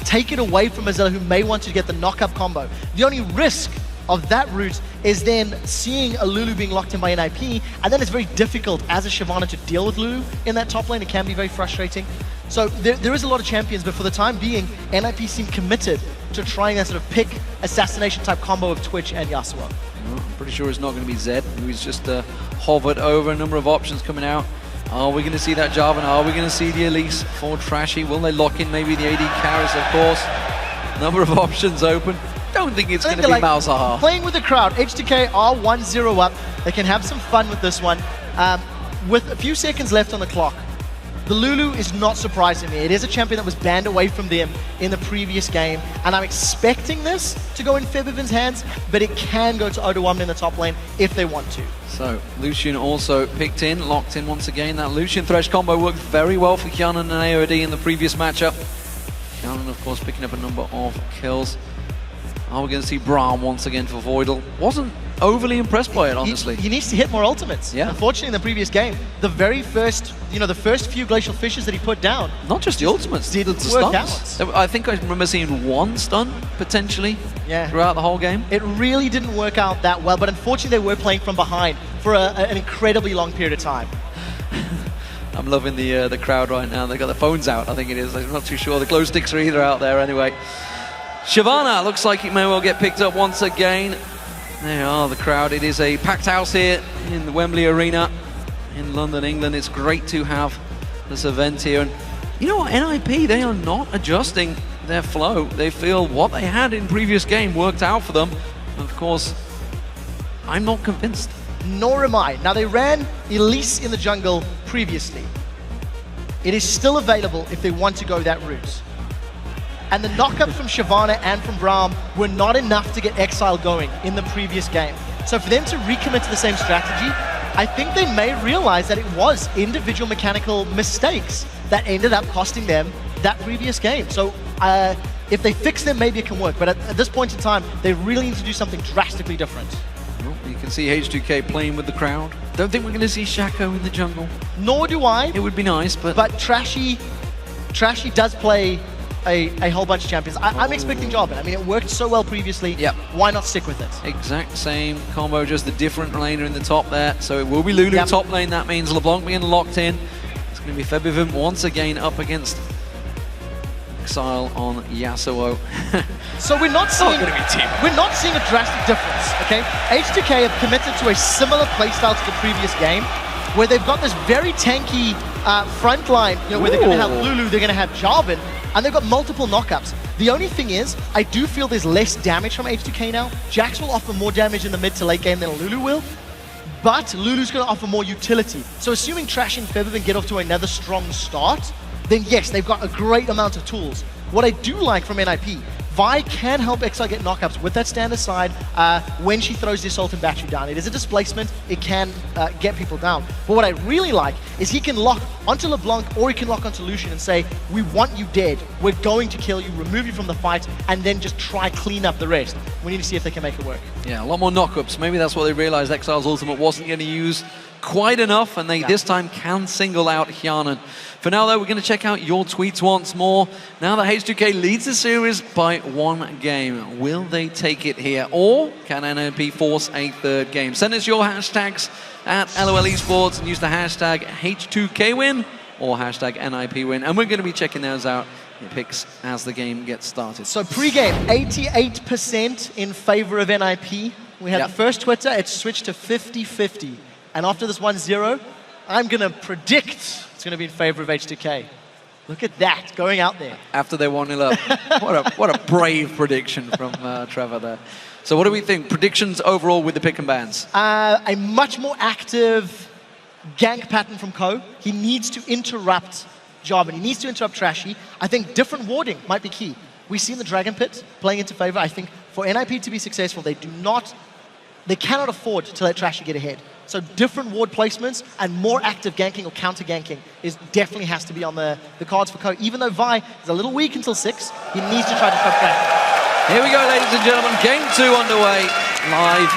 take it away from Mozilla, who may want to get the knock-up combo. The only risk of that route is then seeing a Lulu being locked in by NIP, and then it's very difficult as a Shyvana to deal with Lulu in that top lane. It can be very frustrating. So there is a lot of champions, but for the time being, NIP seem committed to trying that sort of pick assassination type combo of Twitch and Yasuo. Well, I'm pretty sure it's not going to be Zed, who's just hovered over a number of options coming out. Are we going to see that Jarvan? Are we going to see the Elise for Trashy? Will they lock in maybe the AD carries, of course? Number of options open. Don't think it's going to be Malzahar. Playing with the crowd, H2K are 1-0 up. They can have some fun with this one. With a few seconds left on the clock, the Lulu is not surprising me. It is a champion that was banned away from them in the previous game, and I'm expecting this to go in Febiven's hands, but it can go to Odoamne in the top lane if they want to. So, Lucian also picked in, locked in once again. That Lucian Thresh combo worked very well for Kianan and AOD in the previous matchup. Kianan, of course, picking up a number of kills. Are we going to see Braum once again for Voidal? Wasn't overly impressed by it, honestly. He needs to hit more ultimates. Yeah. Unfortunately, in the previous game, the very first, the first few Glacial Fishes that he put down. Not just the ultimates, the stuns. I think I remember seeing 1 stun, potentially, throughout the whole game. It really didn't work out that well, but unfortunately they were playing from behind for an incredibly long period of time. I'm loving the crowd right now. They've got their phones out, I think it is. I'm not too sure. The glow sticks are either out there anyway. Shyvana looks like it may well get picked up once again. There are the crowd. It is a packed house here in the Wembley Arena in London, England. It's great to have this event here. And you know what, NIP, they are not adjusting their flow. They feel what they had in previous game worked out for them. Of course, I'm not convinced. Nor am I. Now, they ran Elise in the jungle previously. It is still available if they want to go that route. And the knockups from Shyvana and from Braum were not enough to get Exile going in the previous game. So for them to recommit to the same strategy, I think they may realize that it was individual mechanical mistakes that ended up costing them that previous game. So if they fix them, maybe it can work. But at this point in time, they really need to do something drastically different. Well, you can see H2K playing with the crowd. Don't think we're going to see Shaco in the jungle. Nor do I. It would be nice, but... But Trashy does play a whole bunch of champions. I'm expecting Jarvan. I mean, it worked so well previously. Yep. Why not stick with it? Exact same combo, just the different laner in the top there. So it will be Lulu top lane. That means LeBlanc being locked in. It's going to be Febivim once again up against Exile on Yasuo. So we're not seeing a drastic difference, okay? H2K have committed to a similar playstyle to the previous game, where they've got this very tanky front line, you know, where they're going to have Lulu, they're going to have Jarvan, and they've got multiple knockups. The only thing is, I do feel there's less damage from H2K now. Jax will offer more damage in the mid to late game than Lulu will, but Lulu's going to offer more utility. So assuming Trash and Febivim get off to another strong start, then yes, they've got a great amount of tools. What I do like from NIP, Vi can help Exile get knockups with that standard side when she throws the Assault and Battery down. It is a displacement, it can get people down. But what I really like is he can lock onto LeBlanc or he can lock onto Lucian and say, we want you dead, we're going to kill you, remove you from the fight, and then just try clean up the rest. We need to see if they can make it work. Yeah, a lot more knockups. Maybe that's what they realized Exile's ultimate wasn't going to use quite enough, and they this time can single out Hyanan. For now, though, we're going to check out your tweets once more. Now that H2K leads the series by 1 game, will they take it here, or can NIP force a third game? Send us your hashtags at LOL Esports and use the hashtag H2KWin or hashtag NIPWin, and we're going to be checking those out in picks as the game gets started. So pre-game, 88% in favor of NIP. We had the first Twitter, it switched to 50-50. And after this 1-0, I'm going to predict it's going to be in favor of H2K. Look at that, going out there. After they 1-0 up. what a brave prediction from Trevor there. So what do we think? Predictions overall with the pick and bans? A much more active gank pattern from Ko. He needs to interrupt Jarvan. He needs to interrupt Trashy. I think different warding might be key. We've seen the Dragon Pit playing into favor. I think for NIP to be successful, they cannot afford to let Trashy get ahead. So different ward placements and more active ganking or counter ganking definitely has to be on the cards for Ko. Even though Vi is a little weak until 6, he needs to try to stop Trashy. Here we go, ladies and gentlemen. Game 2 underway live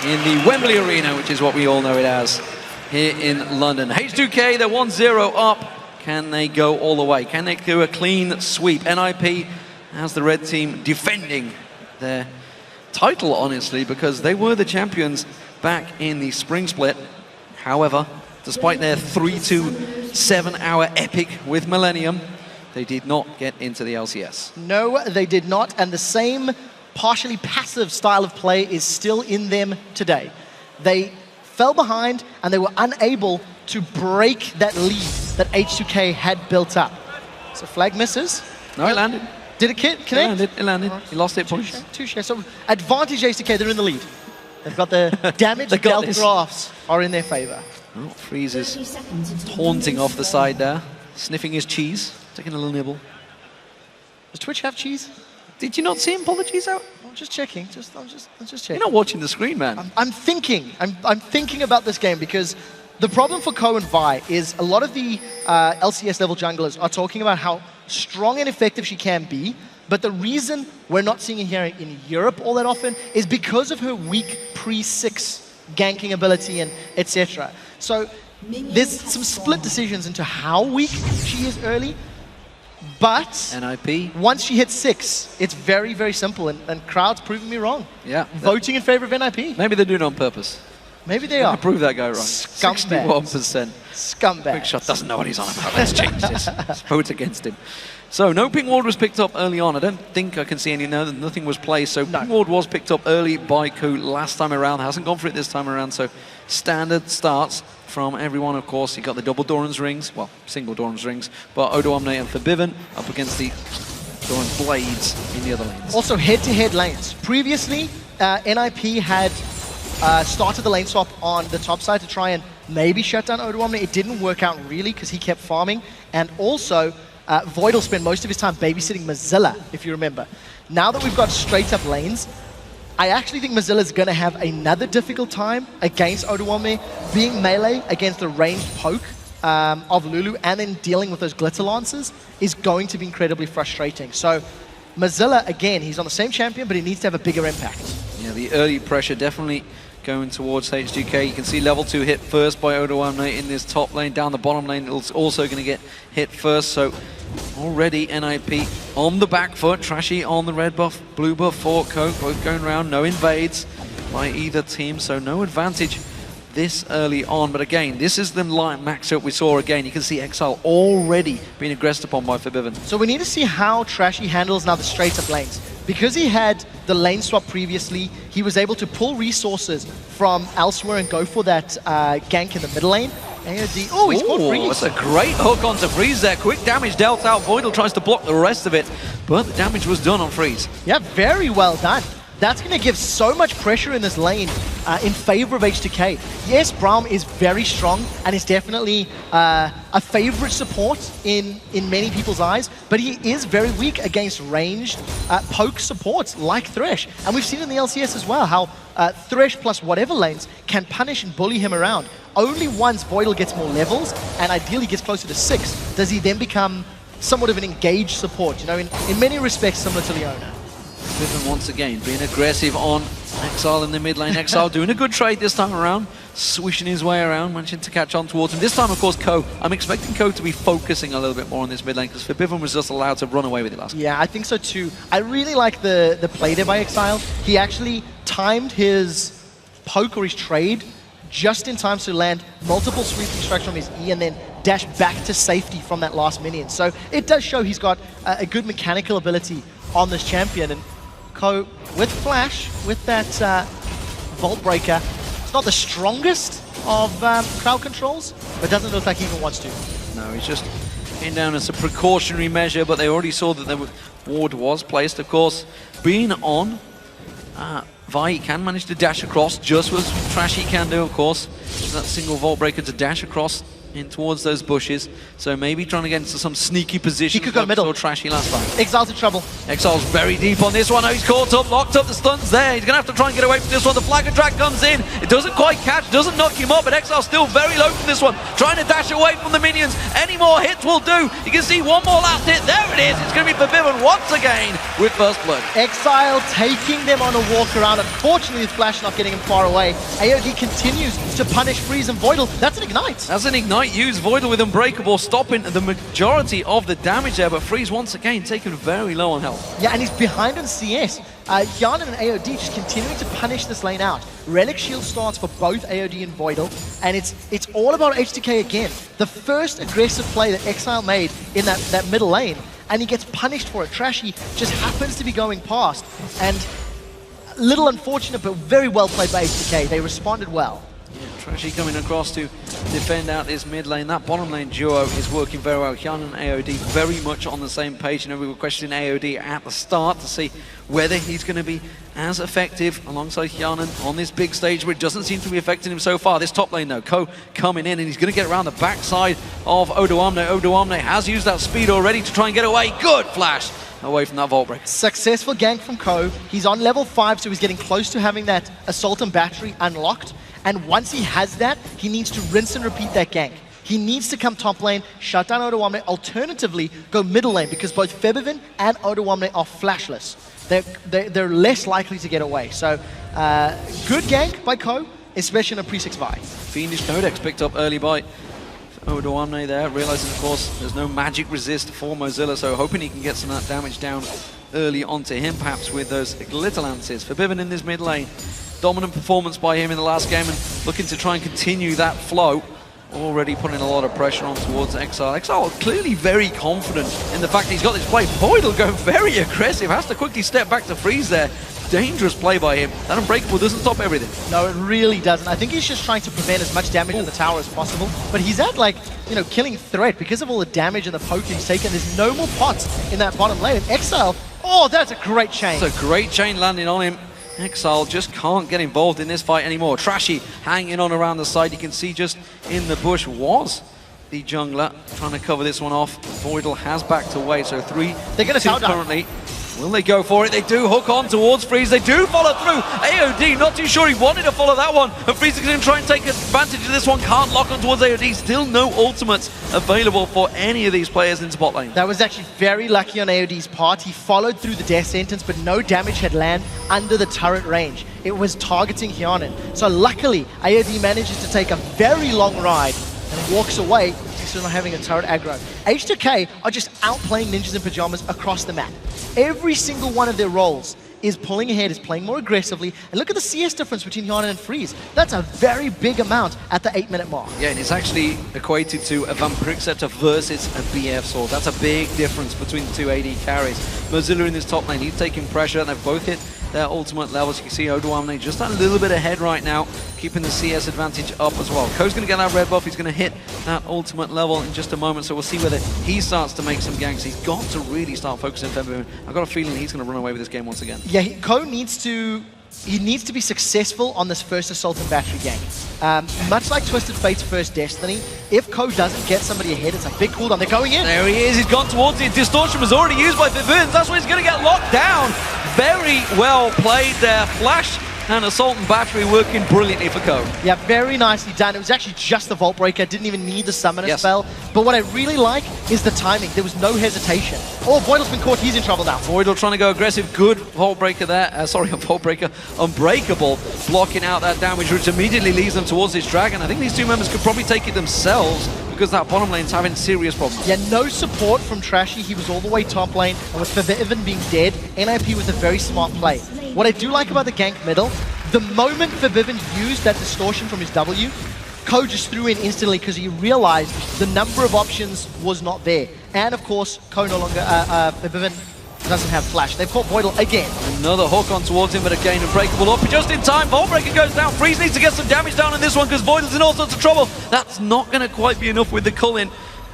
in the Wembley Arena, which is what we all know it as here in London. H2K, they're 1-0 up. Can they go all the way? Can they do a clean sweep? NIP has the red team defending their title, honestly, because they were the champions back in the spring split. However, despite their 3 to 7-hour epic with Millennium, they did not get into the LCS. No, they did not, and the same partially passive style of play is still in them today. They fell behind, and they were unable to break that lead that H2K had built up. So flag misses. No, it landed. Did it connect? It landed. He lost 8 points. Touché. So advantage H2K, they're in the lead. They've got the damage dealt graphs are in their favor. Oh, Freeze is taunting off the side there, sniffing his cheese, taking a little nibble. Does Twitch have cheese? Did you not see him pull the cheese out? I'm just checking. I'm just checking. You're not watching the screen, man. I'm thinking. I'm thinking about this game because the problem for Ko and Vi is a lot of the LCS level junglers are talking about how strong and effective she can be. But the reason we're not seeing it here in Europe all that often is because of her weak pre-6 ganking ability and etc. So there's some split decisions into how weak she is early. But NIP, once she hits 6, it's very, very simple. And crowd's proving me wrong. Yeah. Voting in favor of NIP. Maybe they're doing it on purpose. Maybe they are. Prove that guy wrong. Scumbags. 61%. Scumbag. Quickshot doesn't know what he's on about. Let's change this. Let's vote against him. So no ping ward was picked up early on. I don't think I can see any. No, nothing was placed. So ping ward was picked up early by Ko last time around. Hasn't gone for it this time around. So standard starts from everyone, of course. He got the double Doran's rings. Well, single Doran's rings. But Odo Omne and Forbidden up against the Doran Blades in the other lanes. Also head-to-head lanes. Previously, NIP had started the lane swap on the top side to try and maybe shut down Odo Omne. It didn't work out really because he kept farming. And also, Void'll spend most of his time babysitting Mozilla, if you remember. Now that we've got straight-up lanes, I actually think Mozilla's going to have another difficult time against Odo Omne, being melee against the ranged poke of Lulu, and then dealing with those glitter lances is going to be incredibly frustrating. So Mozilla, again, he's on the same champion, but he needs to have a bigger impact. Yeah, the early pressure definitely going towards H2K. You can see level 2 hit first by Odo Omne in this top lane. Down the bottom lane, it's also going to get hit first. So already NIP on the back foot. Trashy on the red buff, blue buff for Coke. Both going around. No invades by either team, so no advantage this early on. But again, this is the line matchup we saw again. You can see Exile already being aggressed upon by Forbidden. So we need to see how Trashy handles now the straight-up lanes. Because he had the lane swap previously, he was able to pull resources from elsewhere and go for that gank in the middle lane. AOD, oh, he's got Freeze. That's a great hook onto Freeze there. Quick damage dealt out. Voidal tries to block the rest of it, but the damage was done on Freeze. Yeah, very well done. That's going to give so much pressure in this lane in favor of H2K. Yes, Braum is very strong and is definitely a favorite support in many people's eyes, but he is very weak against ranged poke supports like Thresh. And we've seen in the LCS as well how Thresh plus whatever lanes can punish and bully him around. Only once Voidal gets more levels, and ideally gets closer to 6, does he then become somewhat of an engaged support, you know, in many respects similar to Leona. Forbidden once again being aggressive on Exile in the mid lane. Exile doing a good trade this time around, swishing his way around, managing to catch on towards him. This time, of course, Ko. I'm expecting Ko to be focusing a little bit more on this mid lane because Forbidden was just allowed to run away with it last game. Yeah, I think so too. I really like the play there by Exile. He actually timed his poke or his trade just in time to land multiple sweeping strikes from his E and then dash back to safety from that last minion. So it does show he's got a good mechanical ability on this champion. And Ko, with Flash, with that Vault Breaker, it's not the strongest of crowd controls, but doesn't look like he even wants to. No, he's just in down as a precautionary measure, but they already saw that the ward was placed. Of course, being on, Vi can manage to dash across, just as Trashy can do, of course. There's that single Vault Breaker to dash across in towards those bushes, so maybe trying to get into some sneaky position. He could go middle. Trashy last time. Exile's in trouble. Exile's very deep on this one. Oh, he's caught up, locked up, the stun's there. He's gonna have to try and get away from this one. The flag attack comes in. It doesn't quite catch, doesn't knock him up, but Exile's still very low from this one. Trying to dash away from the minions. Any more hits will do. You can see one more last hit. There it is. It's gonna be Forbidden once again with first blood. Exile taking them on a walk around. Unfortunately, with Flash not getting him far away. AOD continues to punish Freeze and Voidal. That's an ignite. That's an ignite. Use Voidal with Unbreakable, stopping the majority of the damage there, but Freeze once again taken very low on health. Yeah, and he's behind on CS. Yana and AOD just continuing to punish this lane out. Relic Shield starts for both AOD and Voidal, and it's all about H2K again. The first aggressive play that Exile made in that middle lane, and he gets punished for it. Trashy just happens to be going past, and little unfortunate, but very well played by H2K. They responded well. Yeah, Trashy coming across to defend out this mid lane. That bottom lane duo is working very well. Hyun and AOD very much on the same page. You know, we were questioning AOD at the start to see whether he's going to be as effective alongside Hyun on this big stage, where it doesn't seem to be affecting him so far. This top lane though, Ko coming in, and he's going to get around the backside of Odo Omne. Odo Omne has used that speed already to try and get away. Good flash away from that Vault Break. Successful gank from Ko. He's on level 5, so he's getting close to having that Assault and Battery unlocked. And once he has that, he needs to rinse and repeat that gank. He needs to come top lane, shut down Odo Omne, alternatively go middle lane, because both Febiven and Odo Omne are flashless. They're less likely to get away. So good gank by Ko, especially in a pre-6 Vi. Fiendish Codex picked up early by Odo Omne there, realizing of course there's no magic resist for Mozilla, so hoping he can get some of that damage down early onto him, perhaps with those glitter lances. Forbidden in this mid lane. Dominant performance by him in the last game and looking to try and continue that flow. Already putting a lot of pressure on towards Exile. Exile clearly very confident in the fact that he's got this play. Void'll go very aggressive, has to quickly step back to freeze there. Dangerous play by him. That Unbreakable doesn't stop everything. No, it really doesn't. I think he's just trying to prevent as much damage in the tower as possible. But he's at, like, you know, killing threat because of all the damage and the poke he's taken. There's no more pots in that bottom lane. And Exile, oh, that's a great chain. It's a great chain landing on him. Exile just can't get involved in this fight anymore. Trashy hanging on around the side. You can see just in the bush was the jungler trying to cover this one off. Voidal has backed away, so 3 They're going to tower currently. Will they go for it? They do hook on towards Freeze. They do follow through. AOD, not too sure he wanted to follow that one. And Freeze is going to try and take advantage of this one. Can't lock on towards AOD. Still no ultimates available for any of these players in bot lane. That was actually very lucky on AOD's part. He followed through the death sentence, but no damage had landed under the turret range. It was targeting Hyanin. So luckily, AOD manages to take a very long ride and walks away. Still not having a turret aggro. H2K are just outplaying Ninjas in Pajamas across the map. Every single one of their roles is pulling ahead, is playing more aggressively. And look at the CS difference between Hyanin and Freeze. That's a very big amount at the 8-minute mark. Yeah, and it's actually equated to a Vampiric Scepter versus a BF Sword. That's a big difference between the two AD carries. Mozilla in this top lane, he's taking pressure, and they've both hit their ultimate levels. You can see Odoamne just a little bit ahead right now, keeping the CS advantage up as well. Ko's going to get that red buff. He's going to hit that ultimate level in just a moment, so we'll see whether he starts to make some ganks. He's got to really start focusing on February. I've got a feeling he's going to run away with this game once again. Yeah, Ko needs to be successful on this first Assault and Battery gank. Much like Twisted Fate's first Destiny, if Ko doesn't get somebody ahead, it's a big cooldown. They're going in. There he is. He's gone towards it. Distortion was already used by Vivins. That's where he's going to get locked down. Very well played there. Flash and Assault and Battery working brilliantly for Ko. Yeah, very nicely done. It was actually just the Vault Breaker. Didn't even need the Summoner spell. But what I really like is the timing. There was no hesitation. Oh, Voidal's been caught. He's in trouble now. Voidal trying to go aggressive. Good Vault Breaker there. Sorry, a Vault Breaker. Unbreakable. Blocking out that damage, which immediately leads them towards this dragon. I think these two members could probably take it themselves because that bottom lane's having serious problems. Yeah, no support from Trashy. He was all the way top lane. And with Febiven being dead, NIP was a very smart play. What I do like about the gank middle, the moment Febiven used that distortion from his W, Ko just threw in instantly because he realized the number of options was not there. And of course, Ko no longer, Febiven doesn't have flash. They've caught Voidal again. Another hook on towards him, but again, Unbreakable up just in time. Vault Breaker goes down. Freeze needs to get some damage down on this one because Voidal's in all sorts of trouble. That's not going to quite be enough with the Cullen.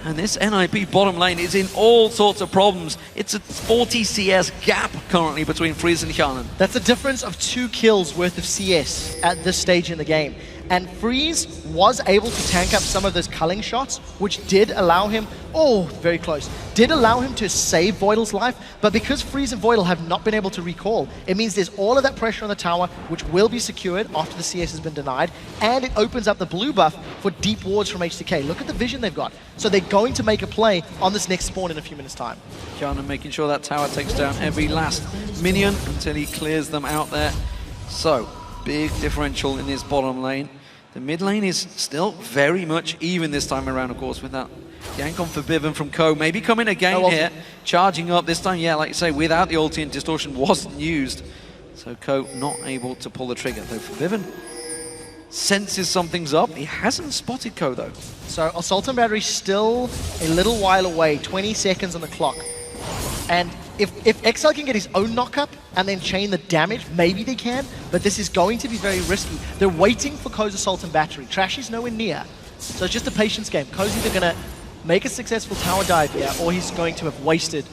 And this NIP bottom lane is in all sorts of problems. It's a 40 CS gap currently between Freeze and Hyanin. That's a difference of 2 kills worth of CS at this stage in the game. And Freeze was able to tank up some of those culling shots, which did allow him, oh, very close, did allow him to save Voidal's life. But because Freeze and Voidal have not been able to recall, it means there's all of that pressure on the tower, which will be secured after the CS has been denied. And it opens up the blue buff for deep wards from H2K. Look at the vision they've got. So they're going to make a play on this next spawn in a few minutes' time. Hyanin making sure that tower takes down every last minion until he clears them out there. So, big differential in his bottom lane. The mid lane is still very much even this time around, of course, with that gank on Forbidden from Ko. Maybe coming again here, charging up this time, yeah, like you say, without the ulti and distortion wasn't used. So Ko not able to pull the trigger, though Forbidden senses something's up. He hasn't spotted Ko, though. So Assault and Battery still a little while away, 20 seconds on the clock. And if Exile can get his own knock-up and then chain the damage, maybe they can, but this is going to be very risky. They're waiting for Ko's Assault and Battery. Trashy's nowhere near, so it's just a patience game. Ko's either going to make a successful tower dive here, or he's going to have wasted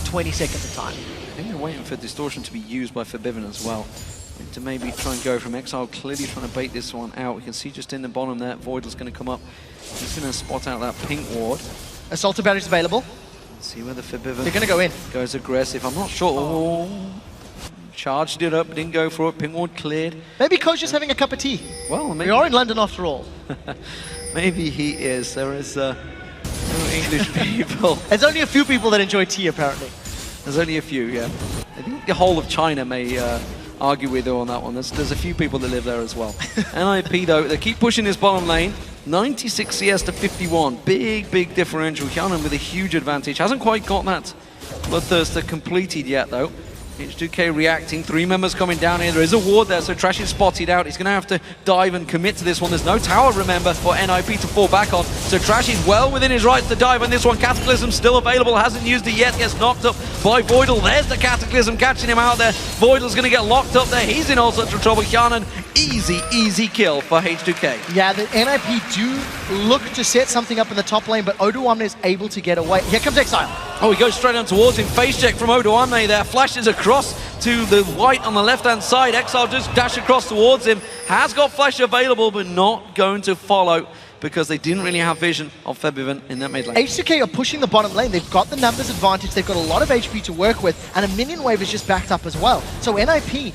20 seconds of time. I think they're waiting for Distortion to be used by Forbidden as well. To maybe try and go from Exile, clearly trying to bait this one out. We can see just in the bottom there, Voidal's going to come up. He's going to spot out that pink ward. Assault and Battery's available. Let's see where the Forbidden They're going to go in. Goes aggressive. I'm not sure. Oh. Charged it up, didn't go for it. Pink ward cleared. Maybe Ko's just having a cup of tea. Well, maybe. We are in London after all. Maybe he is. There is no English people. There's only a few people that enjoy tea, apparently. There's only a few, yeah. I think the whole of China may argue with her on that one. There's a few people that live there as well. NIP, though, they keep pushing this bottom lane. 96 CS to 51. Big, big differential. Hyanin with a huge advantage. Hasn't quite got that Bloodthirster completed yet, though. H2K reacting, 3 members coming down here. There is a ward there, so Trash is spotted out. He's going to have to dive and commit to this one. There's no tower, remember, for NIP to fall back on. So Trash is well within his rights to dive on this one. Cataclysm still available, hasn't used it yet. Gets knocked up by Voidal. There's the Cataclysm catching him out there. Voidal's going to get locked up there. He's in all sorts of trouble. Hyanan, easy kill for H2K. Yeah, the NIP do look to set something up in the top lane, but Odoamne is able to get away. Here comes Exile. Oh, he goes straight on towards him. Face check from Odoamne there. Flashes across to the white on the left-hand side. Exile just dash across towards him. Has got flash available, but not going to follow because they didn't really have vision of Febiven in that mid lane. H2K are pushing the bottom lane. They've got the numbers advantage. They've got a lot of HP to work with, and a minion wave is just backed up as well. So NIP,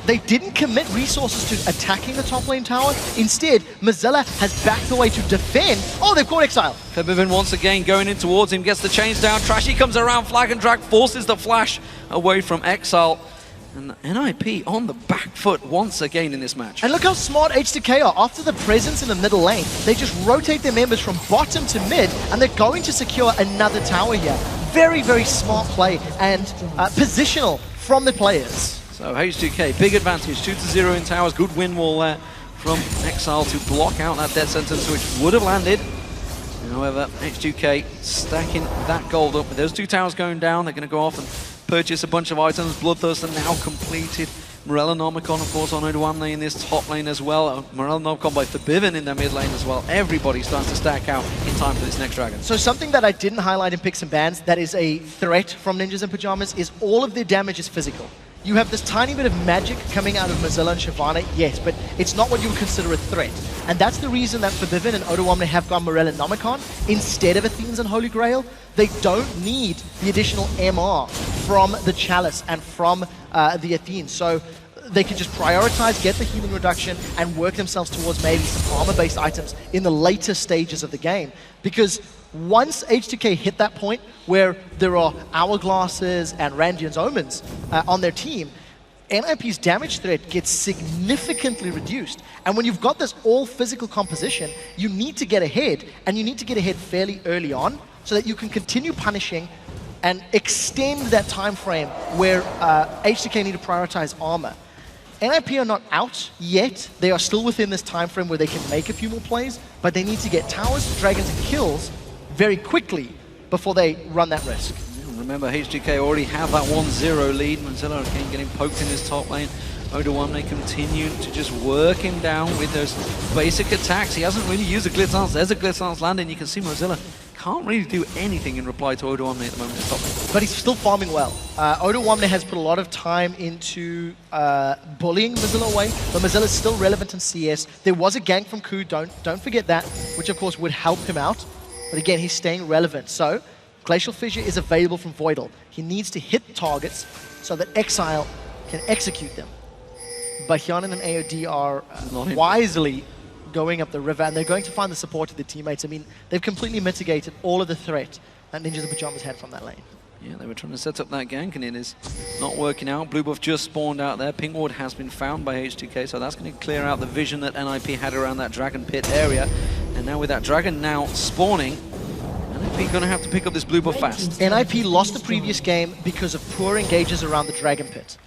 they didn't commit resources to attacking the top lane tower. Instead, Mozilla has backed away to defend. Oh, they've caught Exile. Febiven once again going in towards him, gets the chains down. Trashy comes around, flag and drag, forces the flash away from Exile. And NIP on the back foot once again in this match. And look how smart H2K are. After the presence in the middle lane, they just rotate their members from bottom to mid, and they're going to secure another tower here. Very smart play and positional from the players. So H2K, big advantage, 2-0 in towers, good win wall there from Exile to block out that death sentence, which would have landed. However, H2K stacking that gold up with those 2 towers going down. They're going to go off and purchase a bunch of items. Bloodthirst are now completed. Morellonomicon, of course, on Odoamne in this top lane as well. Morellonomicon by Febiven in their mid lane as well. Everybody's starting to stack out in time for this next dragon. So something that I didn't highlight in Picks and Bans that is a threat from Ninjas in Pajamas is all of their damage is physical. You have this tiny bit of magic coming out of Mozilla and Shyvana, yes, but it's not what you would consider a threat. And that's the reason that Febiven and Odoamne have gone Morellonomicon instead of Athenes and Holy Grail. They don't need the additional MR from the Chalice and from the Athenes. So they can just prioritize, get the healing reduction, and work themselves towards maybe some armor-based items in the later stages of the game. Because once H2K hit that point where there are Hourglasses and Randian's Omens on their team, NIP's damage threat gets significantly reduced. And when you've got this all physical composition, you need to get ahead, and you need to get ahead fairly early on so that you can continue punishing and extend that time frame where H2K need to prioritize armor. NIP are not out yet. They are still within this time frame where they can make a few more plays, but they need to get towers, dragons, and kills very quickly before they run that risk. Remember, H2K already have that 1-0 lead. Mozilla again getting poked in his top lane. Odoamne continue to just work him down with those basic attacks. He hasn't really used a Glitz Lance. There's a Glitz Lance landing. You can see Mozilla can't really do anything in reply to Odoamne at the moment. But he's still farming well. Odoamne has put a lot of time into bullying Mozilla away, but Mozilla is still relevant in CS. There was a gank from Ku, don't forget that, which of course would help him out. But again, he's staying relevant. So Glacial Fissure is available from Voidal. He needs to hit targets so that Exile can execute them. But Hyanan and AOD are wisely going up the river, and they're going to find the support of their teammates. I mean, they've completely mitigated all of the threat that Ninjas in Pajamas had from that lane. Yeah, they were trying to set up that gank, and it is not working out. Blue buff just spawned out there. Pink ward has been found by H2K, so that's going to clear out the vision that NIP had around that dragon pit area. And now with that dragon now spawning, NIP going to have to pick up this blue buff fast. NIP lost the previous game because of poor engages around the dragon pit.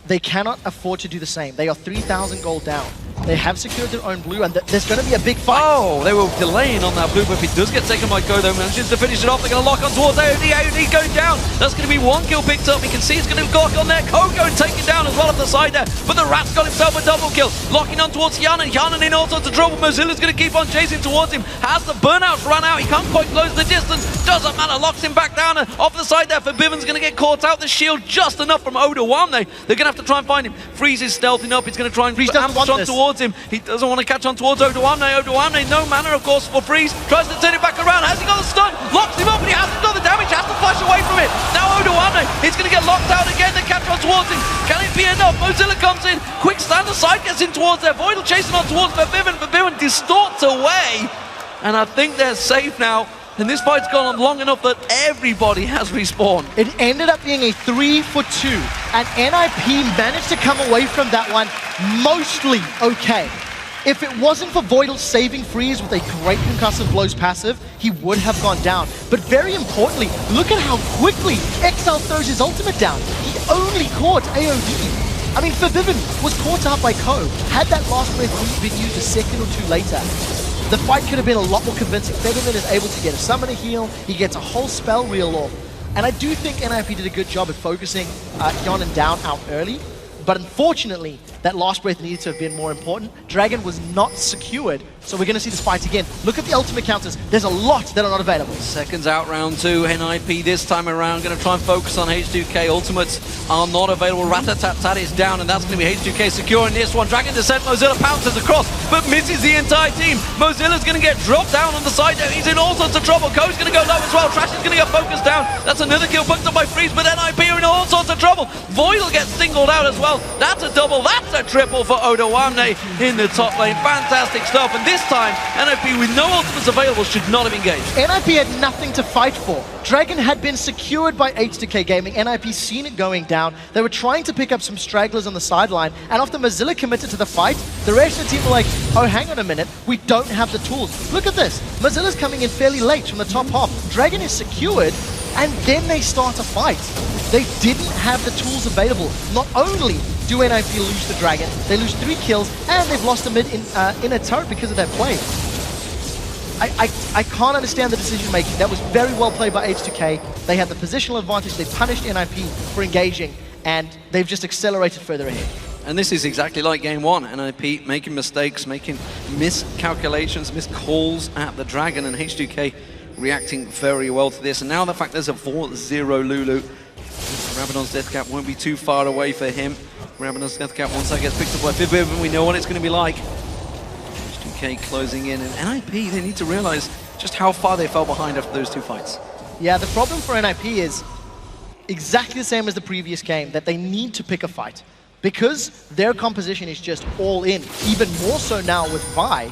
They cannot afford to do the same. They are 3,000 gold down. They have secured their own blue, and there's going to be a big fight. Oh, they were delaying on that blue, but if he does get taken by Go, though, manages to finish it off. They're going to lock on towards AOD. AOD going down. That's going to be 1 kill picked up. You can see it's going to lock on there. Kogo taken down as well at the side there, but the Rat's got himself a double kill. Locking on towards Hyanan. Hyanan in all sorts of trouble. Mozilla's going to keep on chasing towards him. Has the burnouts run out? He can't quite close the distance. Doesn't matter. Locks him back down and off the side there. Febiven's going to get caught out. The shield just enough from Odoamne. They're going to have to try and find him. Freeze is stealthing up. He's going to try and ambush on towards him. He doesn't want to catch on towards Odoamne. Odoamne, no mana, of course, for Freeze. Tries to turn it back around. Has he got the stun? Locks him up, but he hasn't got the damage. Has to flash away from it. Now Odoamne, he's going to get locked out again. They catch on towards him. Can it be enough? Mozilla comes in. Quick stand aside, gets in towards there. Voidal chasing on towards Febiven. Febiven distorts away. And I think they're safe now. And this fight's gone on long enough that everybody has respawned. It ended up being a 3-for-2, and NIP managed to come away from that one mostly okay. If it wasn't for Voidal saving Freeze with a great concussive blows passive, he would have gone down. But very importantly, look at how quickly Exile throws his ultimate down. He only caught AoE. I mean, Forbidden was caught out by Ko. Had that last breath been used a second or two later, the fight could have been a lot more convincing. Forbidden is able to get a summoner heal, he gets a whole spell reel off. And I do think NIP did a good job at focusing Yon and Down out early. But unfortunately, that last breath needed to have been more important. Dragon was not secured, so we're going to see this fight again. Look at the ultimate counters. There's a lot that are not available. Seconds out, round 2. NIP this time around going to try and focus on H2K. Ultimates are not available. Rat-a-tat-tat is down, and that's going to be H2K securing this one. Dragon Descent, Mozilla pounces across, but misses the entire team. Mozilla's going to get dropped down on the side there. He's in all sorts of trouble. Ko's going to go low as well. Trash is going to get focused down. That's another kill booked up by Freeze, but NIP are in all sorts of trouble. Voidal gets singled out as well. That's a double, that's a triple for Odawamne in the top lane. Fantastic stuff, and this time, NIP with no ultimates available should not have engaged. NIP had nothing to fight for. Dragon had been secured by H2K Gaming. NIP seen it going down. They were trying to pick up some stragglers on the sideline, and after Mozilla committed to the fight, the rest of the team were like, oh, hang on a minute, we don't have the tools. Look at this. Mozilla's coming in fairly late from the top half. Dragon is secured, and then they start a fight. They didn't have the tools available. Not only do NIP lose the Dragon, they lose 3 kills, and they've lost a mid in a turret because of their play. I can't understand the decision making. That was very well played by H2K. They had the positional advantage, they punished NIP for engaging, and they've just accelerated further ahead. And this is exactly like game 1. NIP making mistakes, making miscalculations, miscalls at the Dragon, and H2K reacting very well to this. And now the fact there's a 4-0 Lulu, Rabadon's death cap won't be too far away for him. Rabadon's death cap, once that gets picked up by Forbidden, we know what it's going to be like. H2K closing in, and NIP, they need to realize just how far they fell behind after those 2 fights. Yeah, the problem for NIP is exactly the same as the previous game, that they need to pick a fight. Because their composition is just all in, even more so now with Vi.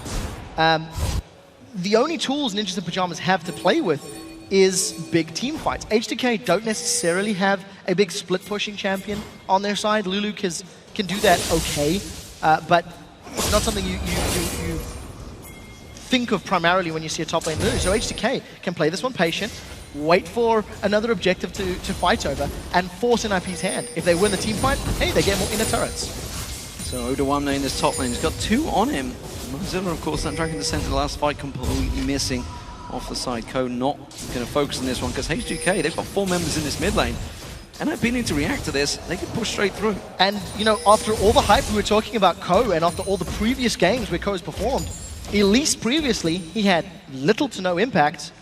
The only tools Ninjas in Pajamas have to play with is big team fights. H2K don't necessarily have a big split-pushing champion on their side. Lulu can do that okay, but it's not something you think of primarily when you see a top lane Lulu. So H2K can play this one patient, wait for another objective to fight over, and force NIP's hand. If they win the team fight, hey, they get more inner turrets. So Odawamne in this top lane, he's got 2 on him. Mozilla, of course, that Dragon Descent in the last fight completely missing off the side. Ko not going to focus on this one because H2K, they've got 4 members in this mid lane. And NIP need to react to this. They can push straight through. And, you know, after all the hype we were talking about Ko, and after all the previous games where Ko has performed, at least previously, he had little to no impact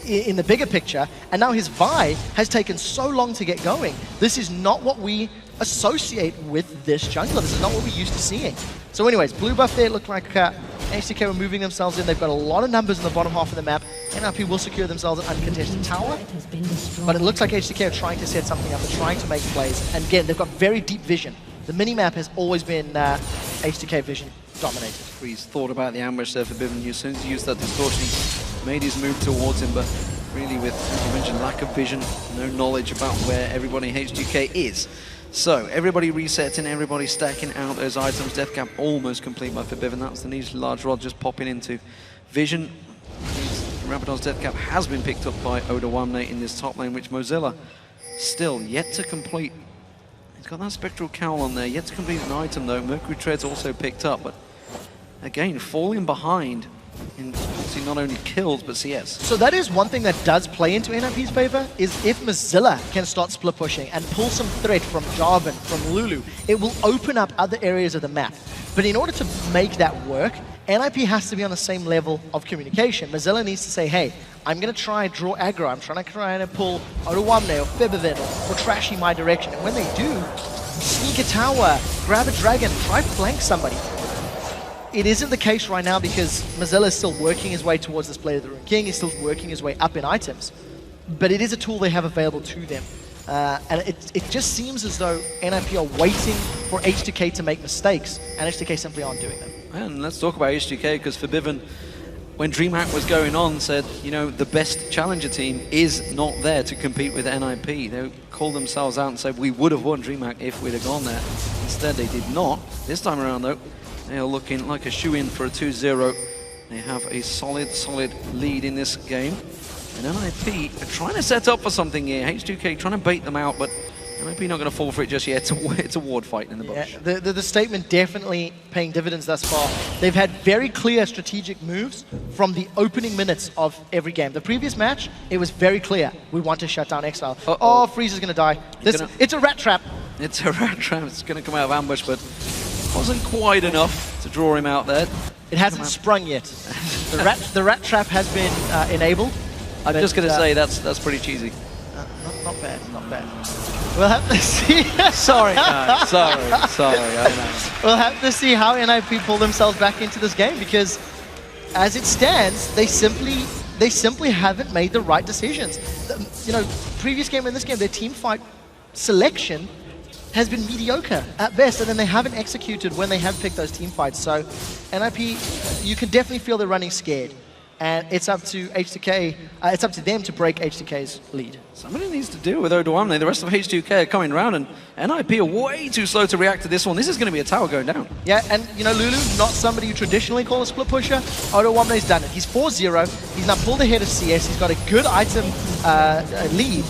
in the bigger picture. And now his Vi has taken so long to get going. This is not what we associate with this jungler. This is not what we're used to seeing. So anyways, blue buff there, it looked like HCK were moving themselves in. They've got a lot of numbers in the bottom half of the map. NIP will secure themselves an uncontested tower. But it looks like HCK are trying to set something up. They're trying to make plays. And again, they've got very deep vision. The mini-map has always been HCK vision dominated. Freeze thought about the ambush there for Forbidden. As soon as he used that distortion, he made his move towards him. But really with, as you mentioned, lack of vision, no knowledge about where everybody in HGK is. So, everybody resetting, everybody stacking out those items. Death cap almost complete by Forbidden. That's the needed large rod just popping into vision. Rabadon's death cap has been picked up by Odawamne in this top lane, which Mozilla still yet to complete. He's got that spectral cowl on there, yet to complete an item though. Mercury Tread's also picked up, but again, falling behind in obviously not only kills, but CS. So that is one thing that does play into NIP's favor, is if Mozilla can start split pushing and pull some threat from Jarvan, from Lulu, it will open up other areas of the map. But in order to make that work, NIP has to be on the same level of communication. Mozilla needs to say, hey, I'm going to try and draw aggro. I'm trying to pull Odawamne or Fibivin or Trashy my direction. And when they do, sneak a tower, grab a dragon, try to flank somebody. It isn't the case right now because Mozilla is still working his way towards this Blade of the Rune King. He's still working his way up in items. But it is a tool they have available to them. And it just seems as though NIP are waiting for H2K to make mistakes, and H2K simply aren't doing them. And let's talk about H2K, because Forbidden, when DreamHack was going on, said, you know, the best challenger team is not there to compete with NIP. They called themselves out and said, we would have won DreamHack if we'd have gone there. Instead, they did not. This time around, though, They are looking like a shoe-in for a 2-0. They have a solid lead in this game. And NIP are trying to set up for something here. H2K trying to bait them out, but NIP not going to fall for it just yet. It's a ward fight in the bush. Yeah, the statement definitely paying dividends thus far. They've had very clear strategic moves from the opening minutes of every game. The previous match, it was very clear. We want to shut down Exile. Oh, Freeze is going to die. It's a rat trap. It's a rat trap. It's going to come out of ambush, but wasn't quite enough to draw him out there. It hasn't sprung yet. The rat trap has been enabled. I'm just going to say that's pretty cheesy. Not bad, not bad. We'll have to see. Sorry. I know. We'll have to see how NIP pull themselves back into this game, because as it stands, they simply haven't made the right decisions. You know, previous game and this game, their team fight selection has been mediocre at best, and then they haven't executed when they have picked those team fights. So NIP, you can definitely feel they're running scared. And it's up to H2K, it's up to them to break H2K's lead. Somebody needs to deal with Odoamne. The rest of H2K are coming around, and NIP are way too slow to react to this one. This is going to be a tower going down. Yeah, and you know, Lulu, not somebody you traditionally call a split pusher. Odoamne's done it. He's 4-0. He's now pulled ahead of CS. He's got a good item lead.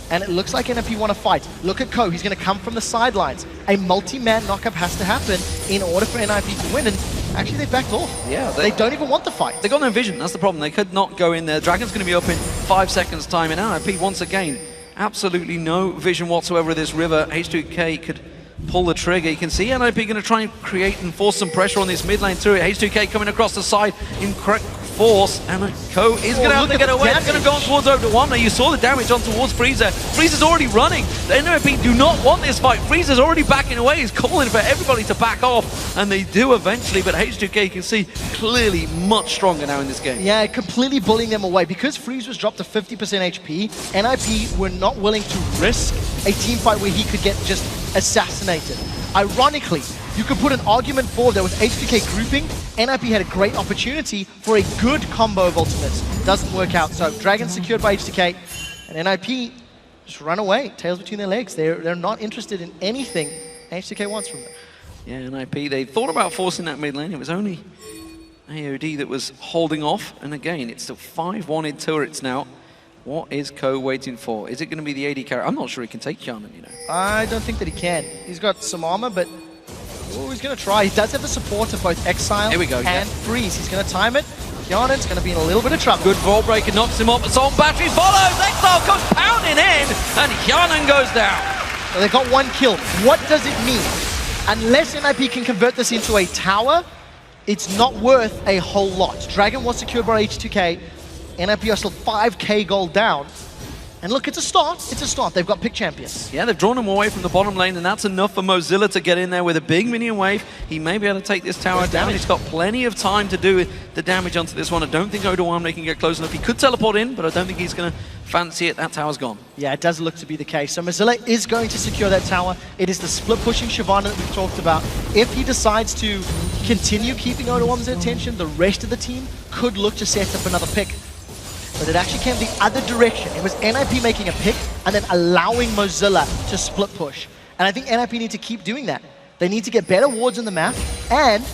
And it looks like NIP want to fight. Look at Ko, he's going to come from the sidelines. A multi-man knockup has to happen in order for NIP to win, and actually they backed off. Yeah, they don't even want the fight. They got no vision, that's the problem. They could not go in there. Dragon's going to be up in 5 seconds time, and NIP once again, absolutely no vision whatsoever of this river. H2K could pull the trigger. You can see NIP going to try and create and force some pressure on this mid lane turret. H2K coming across the side in correct force, and Ko is going to have to get away. It's going to go on towards Odoamne. You saw the damage on towards Freezer. Freezer's already running. The NIP do not want this fight. Freezer's already backing away. He's calling for everybody to back off, and they do eventually, but H2K, you can see, clearly much stronger now in this game. Yeah, completely bullying them away. Because Freeze was dropped to 50% HP, NIP were not willing to risk a team fight where he could get just assassinated. Ironically, you could put an argument forward that with H2K grouping, NIP had a great opportunity for a good combo of ultimates. Doesn't work out, so Dragon secured by H2K, and NIP just run away, tails between their legs. They're not interested in anything H2K wants from them. Yeah, NIP, they thought about forcing that mid lane. It was only AOD that was holding off, and again, it's still 5 wanted turrets now. What is Ko waiting for? Is it going to be the AD carry? I'm not sure he can take Hyanan, you know. I don't think that he can. He's got some armor, but he's going to try. He does have the support of both Exile and Freeze. He's going to time it. Hyanan's going to be in a little bit of trouble. Good vault breaker, knocks him off. Assault battery follows. Exile comes pounding in, and Hyanan goes down. So they got 1 kill. What does it mean? Unless NIP can convert this into a tower, it's not worth a whole lot. Dragon was secured by H2K. NIP are still 5k gold down. And look, it's a start. It's a start. They've got pick champions. Yeah, they've drawn him away from the bottom lane, and that's enough for Mozilla to get in there with a big minion wave. He may be able to take this tower down. He's got plenty of time to do the damage onto this one. I don't think Odoamne can get close enough. He could teleport in, but I don't think he's going to fancy it. That tower's gone. Yeah, it does look to be the case. So Mozilla is going to secure that tower. It is the split-pushing Shyvana that we've talked about. If he decides to continue keeping Odoamne's attention, the rest of the team could look to set up another pick. But it actually came the other direction. It was NIP making a pick and then allowing Mozilla to split push. And I think NIP need to keep doing that. They need to get better wards on the map, and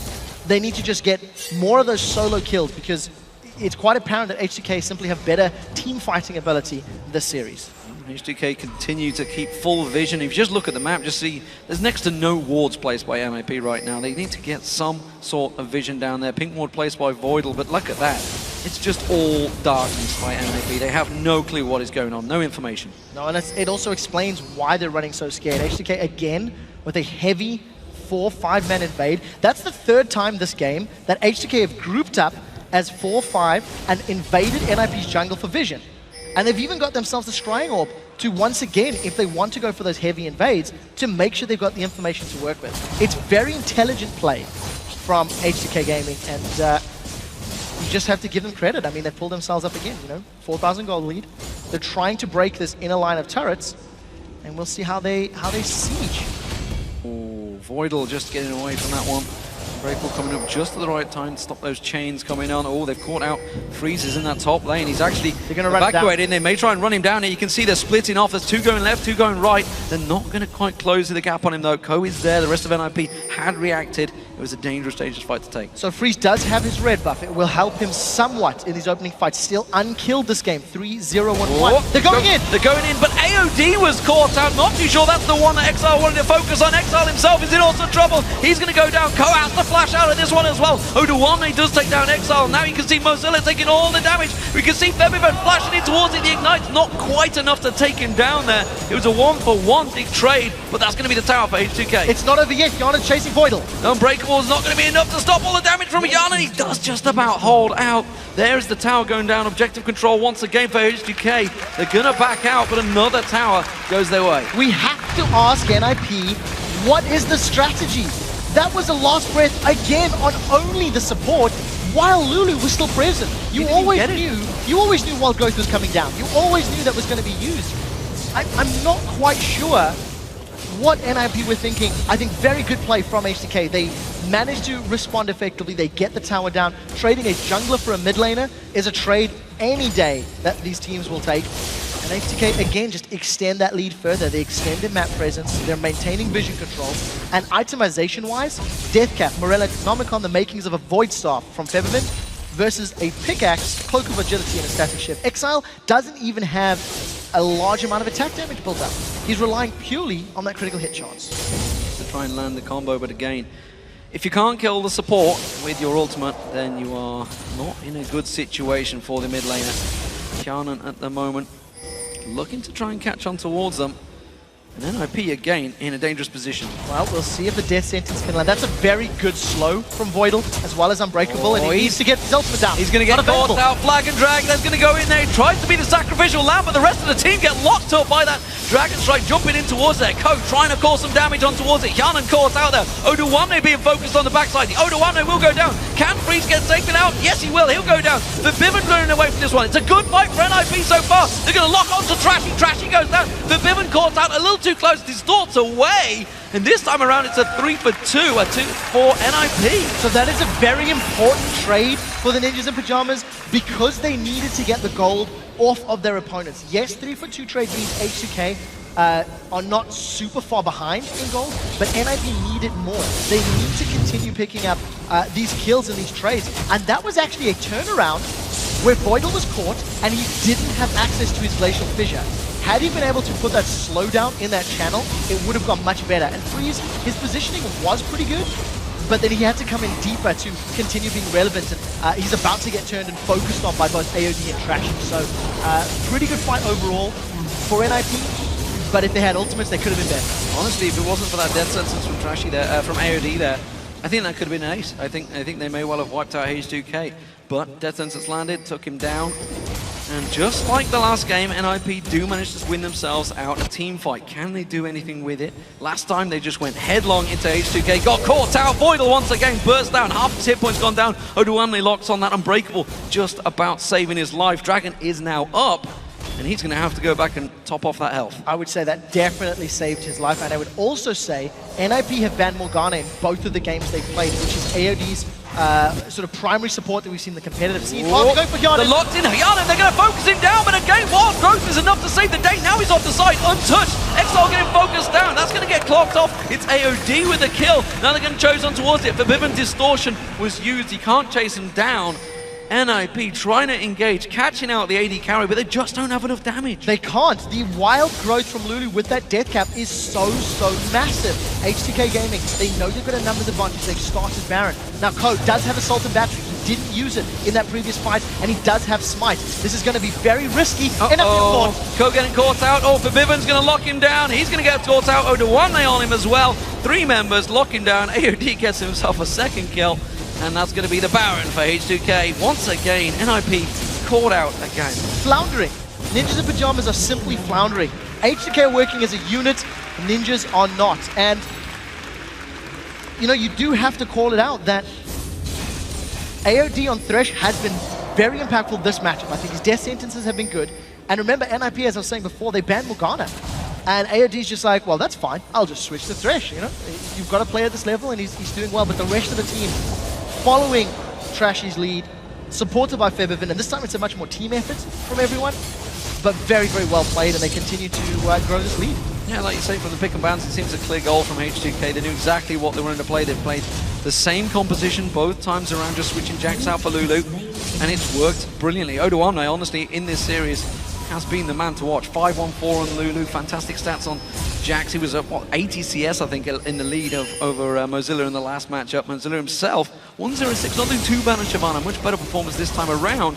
they need to just get more of those solo kills, because it's quite apparent that H2K simply have better team fighting ability this series. H2K continue to keep full vision. If you just look at the map, just see there's next to no wards placed by MAP right now. They need to get some sort of vision down there. Pink ward placed by Voidal, but look at that. It's just all darkness by MAP. They have no clue what is going on, no information. No, and it also explains why they're running so scared. H2K again with a heavy 4-5-man invade. That's the 3rd time this game that H2K have grouped up as 4-5 and invaded NIP's jungle for vision. And they've even got themselves a Scrying Orb to once again, if they want to go for those heavy invades, to make sure they've got the information to work with. It's very intelligent play from H2K Gaming, and you just have to give them credit. I mean, they pulled themselves up again, you know, 4,000 gold lead. They're trying to break this inner line of turrets, and we'll see how they siege. Oh, Voidal just getting away from that one. Breakpool coming up just at the right time to stop those chains coming on. Oh, they've caught out Freezes in that top lane. He's actually evacuating. They may try and run him down here. You can see they're splitting off. There's 2 going left, 2 going right. They're not going to quite close the gap on him, though. Ko is there. The rest of NIP had reacted. It was a dangerous fight to take. So Freeze does have his red buff. It will help him somewhat in these opening fights. Still unkilled this game. 3-0-1-1. They're going in! They're going in, but AOD was caught out. Not too sure that's the one that Exile wanted to focus on. Exile himself is in also trouble. He's going to go down. Ko has to flash out of this one as well. Oduwame does take down Exile. Now you can see Mozilla taking all the damage. We can see Febiven flashing in towards it. The Ignite's not quite enough to take him down there. It was a 1-for-1 big trade, but that's going to be the tower for H2K. It's not over yet. Yana chasing Voidal. Unbreakable is not going to be enough to stop all the damage from Yana. He does just about hold out. There's the tower going down. Objective control once again for H2K. They're going to back out, but another tower goes their way. We have to ask NIP, what is the strategy? That was a last breath again on only the support, while Lulu was still present. You always knew Wild Growth was coming down. You always knew that was going to be used. I'm not quite sure what NIP were thinking. I think very good play from HTK. They managed to respond effectively. They get the tower down. Trading a jungler for a mid laner is a trade any day that these teams will take. And HTK, again, just extend that lead further. They extend their map presence. They're maintaining vision control. And itemization-wise, Deathcap, Morella, Nomicon, the makings of a Void Staff from Febiven versus a Pickaxe, Cloak of Agility, and a Static Shift. Exile doesn't even have a large amount of attack damage built up. He's relying purely on that critical hit chance. To try and land the combo, but again, if you can't kill the support with your ultimate, then you are not in a good situation for the mid laner. Kjarnan at the moment looking to try and catch on towards them. And NIP again in a dangerous position. Well, we'll see if the death sentence can land. That's a very good slow from Voidal, as well as Unbreakable, and he needs to get his ultimate down. He's going to get caught out. Flag and Drag, that's going to go in there. He tries to be the sacrificial lamb, but the rest of the team get locked up by that Dragon Strike jumping in towards there. Ko trying to cause some damage on towards it. Kjarnan caught out there. Oduwame being focused on the backside. The Oduwame will go down. Can Freeze get taken out? Yes, he will. He'll go down. Febiven running away from this one. It's a good fight for NIP so far. They're going to lock on to Trashy. Trashy goes down. Febiven caught out a little too close. Distorts away. And this time around, it's a 3-for-2, a 2 for NIP. So that is a very important trade for the Ninjas in Pajamas because they needed to get the gold off of their opponents. Yes, 3-for-2 trade means H2K are not super far behind in gold, but NIP needed more. They need to continue picking up these kills and these trades. And that was actually a turnaround where Voidal was caught and he didn't have access to his Glacial Fissure. Had he been able to put that slowdown in that channel, it would have gone much better. And Freeze, his positioning was pretty good, but then he had to come in deeper to continue being relevant. And he's about to get turned and focused on by both AOD and Trashy. So pretty good fight overall for NIP. But if they had ultimates, they could have been better. Honestly, if it wasn't for that death sentence from Trashy there, from AOD there, I think that could have been an ace. I think they may well have wiped out H2K. But death sentence landed, took him down. And just like the last game, NIP do manage to win themselves out a team fight. Can they do anything with it? Last time they just went headlong into H2K, got caught out. Voidal once again burst down, half his hit points gone down. Oduwame locks on that Unbreakable, just about saving his life. Dragon is now up, and he's going to have to go back and top off that health. I would say that definitely saved his life, and I would also say NIP have banned Morgana in both of the games they've played, which is AOD's sort of primary support that we've seen in the competitive scene. Oh, they go for Kjarnan. They're locked in. Kjarnan, they're going to focus him down, but again, Wild Growth is enough to save the day. Now he's off the side, untouched. Exile getting focused down. That's going to get clocked off. It's AOD with a kill. Now they're going to choose on towards it. Forbidden Distortion was used. He can't chase him down. NIP trying to engage, catching out the AD carry, but they just don't have enough damage. They can't. The Wild Growth from Lulu with that death cap is so massive. HTK Gaming, they know they've got a numbers advantage. They've started Baron. Now, Ko does have Assault and Battery. He didn't use it in that previous fight, and he does have Smite. This is going to be very risky. Ko getting caught out. Oh, Forbiven's going to lock him down. He's going to get caught out. Oduwame on him as well. 3 members lock him down. AOD gets himself a second kill. And that's going to be the Baron for H2K. Once again, NIP caught out again. Floundering. Ninjas in Pajamas are simply floundering. H2K are working as a unit, Ninjas are not. And, you know, you do have to call it out that AOD on Thresh has been very impactful this matchup. I think his death sentences have been good. And remember, NIP, as I was saying before, they banned Morgana. And AOD's just like, well, that's fine. I'll just switch to Thresh, you know? You've got to play at this level, and he's doing well. But the rest of the team, following Trashy's lead, supported by Febiven, and this time it's a much more team effort from everyone, but very, very well played, and they continue to grow this lead. Yeah, like you say, from the pick and bounce, it seems a clear goal from H2K. They knew exactly what they wanted to play. They've played The same composition both times around, just switching Jax out for Lulu, and it's worked brilliantly. Odoamne, honestly, in this series, has been the man to watch. 5-1-4 on Lulu, fantastic stats on Jax. He was at, what, 80 CS, I think, in the lead over Mozilla in the last matchup. Mozilla himself, 1-0-6, not doing too bad on Shyvana. Much better performance this time around.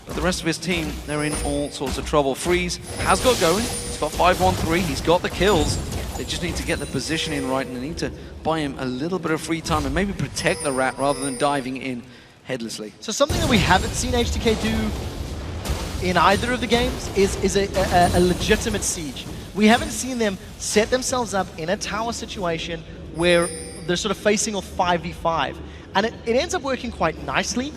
But the rest of his team, they're in all sorts of trouble. Freeze has got going. He's got 5-1-3. He's got the kills. They just need to get the positioning right, and they need to buy him a little bit of free time and maybe protect the rat rather than diving in headlessly. So something that we haven't seen H2K do in either of the games is a legitimate siege. We haven't seen them set themselves up in a tower situation where they're sort of facing a 5v5. And it ends up working quite nicely,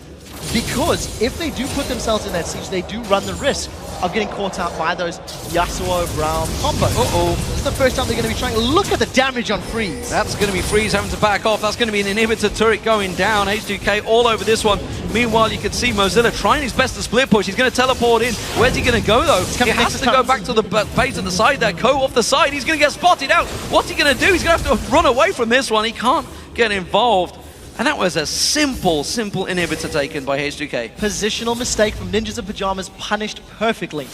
because if they do put themselves in that siege, they do run the risk of getting caught out by those Yasuo Brown combo. This is the first time they're going to be trying. Look at the damage on Freeze. That's going to be Freeze having to back off. That's going to be an inhibitor turret going down. H2K all over this one. Meanwhile, you can see Mozilla trying his best to split push. He's going to teleport in. Where's he going to go, though? He has to go back to the base at the side there. Ko off the side. He's going to get spotted out. What's he going to do? He's going to have to run away from this one. He can't get involved. And that was a simple inhibitor taken by H2K. Positional mistake from Ninjas in Pajamas, punished perfectly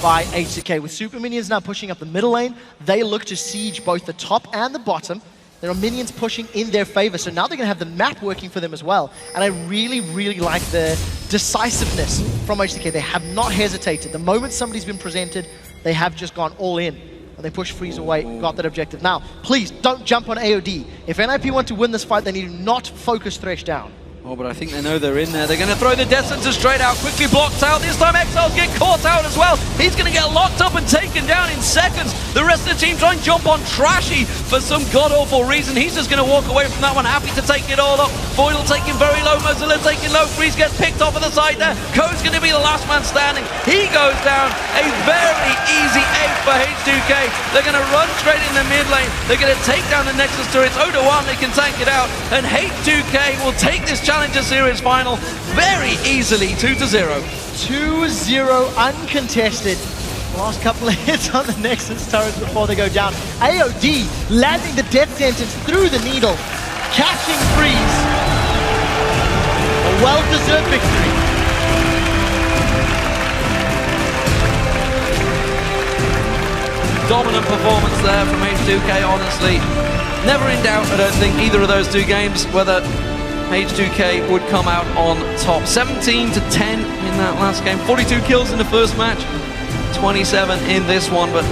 by H2K. With super minions now pushing up the middle lane, they look to siege both the top and the bottom. There are minions pushing in their favor, so now they're going to have the map working for them as well. And I really like the decisiveness from H2K. They have not hesitated. The moment somebody's been presented, they have just gone all in. And they push Freeze away, got that objective. Now, please don't jump on AOD. If NIP want to win this fight, they need to not focus Thresh down. Oh, but I think they know they're in there. They're going to throw the Death Sensor straight out, quickly blocked out. This time Exiles get caught out as well. He's going to get locked up and taken down in seconds. The rest of the team try and jump on Trashy for some god-awful reason. He's just going to walk away from that one, happy to take it all up. Voidal taking very low, Mozilla taking low. Freeze gets picked off at the side there. Ko's going to be the last man standing. He goes down. A very easy 8 for H2K. They're going to run straight in the mid lane. They're going to take down the Nexus turrets. Odoamne can tank it out. And H2K will take this Challenger Series final very easily, 2-0. 2-0 uncontested. Last couple of hits on the Nexus turrets before they go down. AOD landing the death sentence through the needle, catching Freeze. A well-deserved victory. Dominant performance there from H2K, honestly. Never in doubt, I don't think, either of those two games, whether H2K would come out on top. 17-10 in that last game. 42 kills in the first match, 27 in this one, but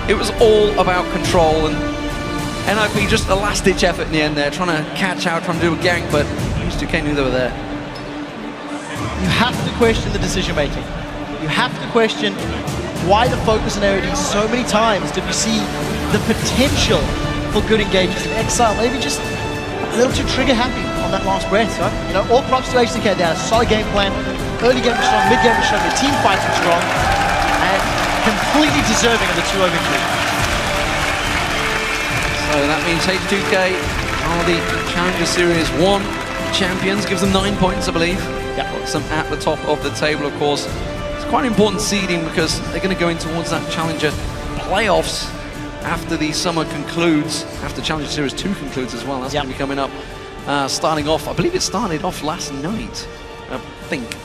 it was all about control, and NIP just a last-ditch effort in the end there, trying to catch out, trying to do a gank, but H2K knew they were there. You have to question the decision-making. You have to question why the focus on AOD. So many times did we see the potential for good engagements, and Exile maybe just a little too trigger-happy on that last breath, right? You know, all props to H2K. They had a solid game plan. Early game was strong, mid game was strong, the team fights were strong, and completely deserving of the 2-0 victory. So that means H2K are the Challenger Series 1 champions. Gives them 9 points, I believe. Yeah. Got some at the top of the table, of course. It's quite an important seeding because they're going to go in towards that Challenger playoffs after the summer concludes, after Challenger Series 2 concludes as well. That's going to be coming up. Starting off, I believe it started off last night, I think.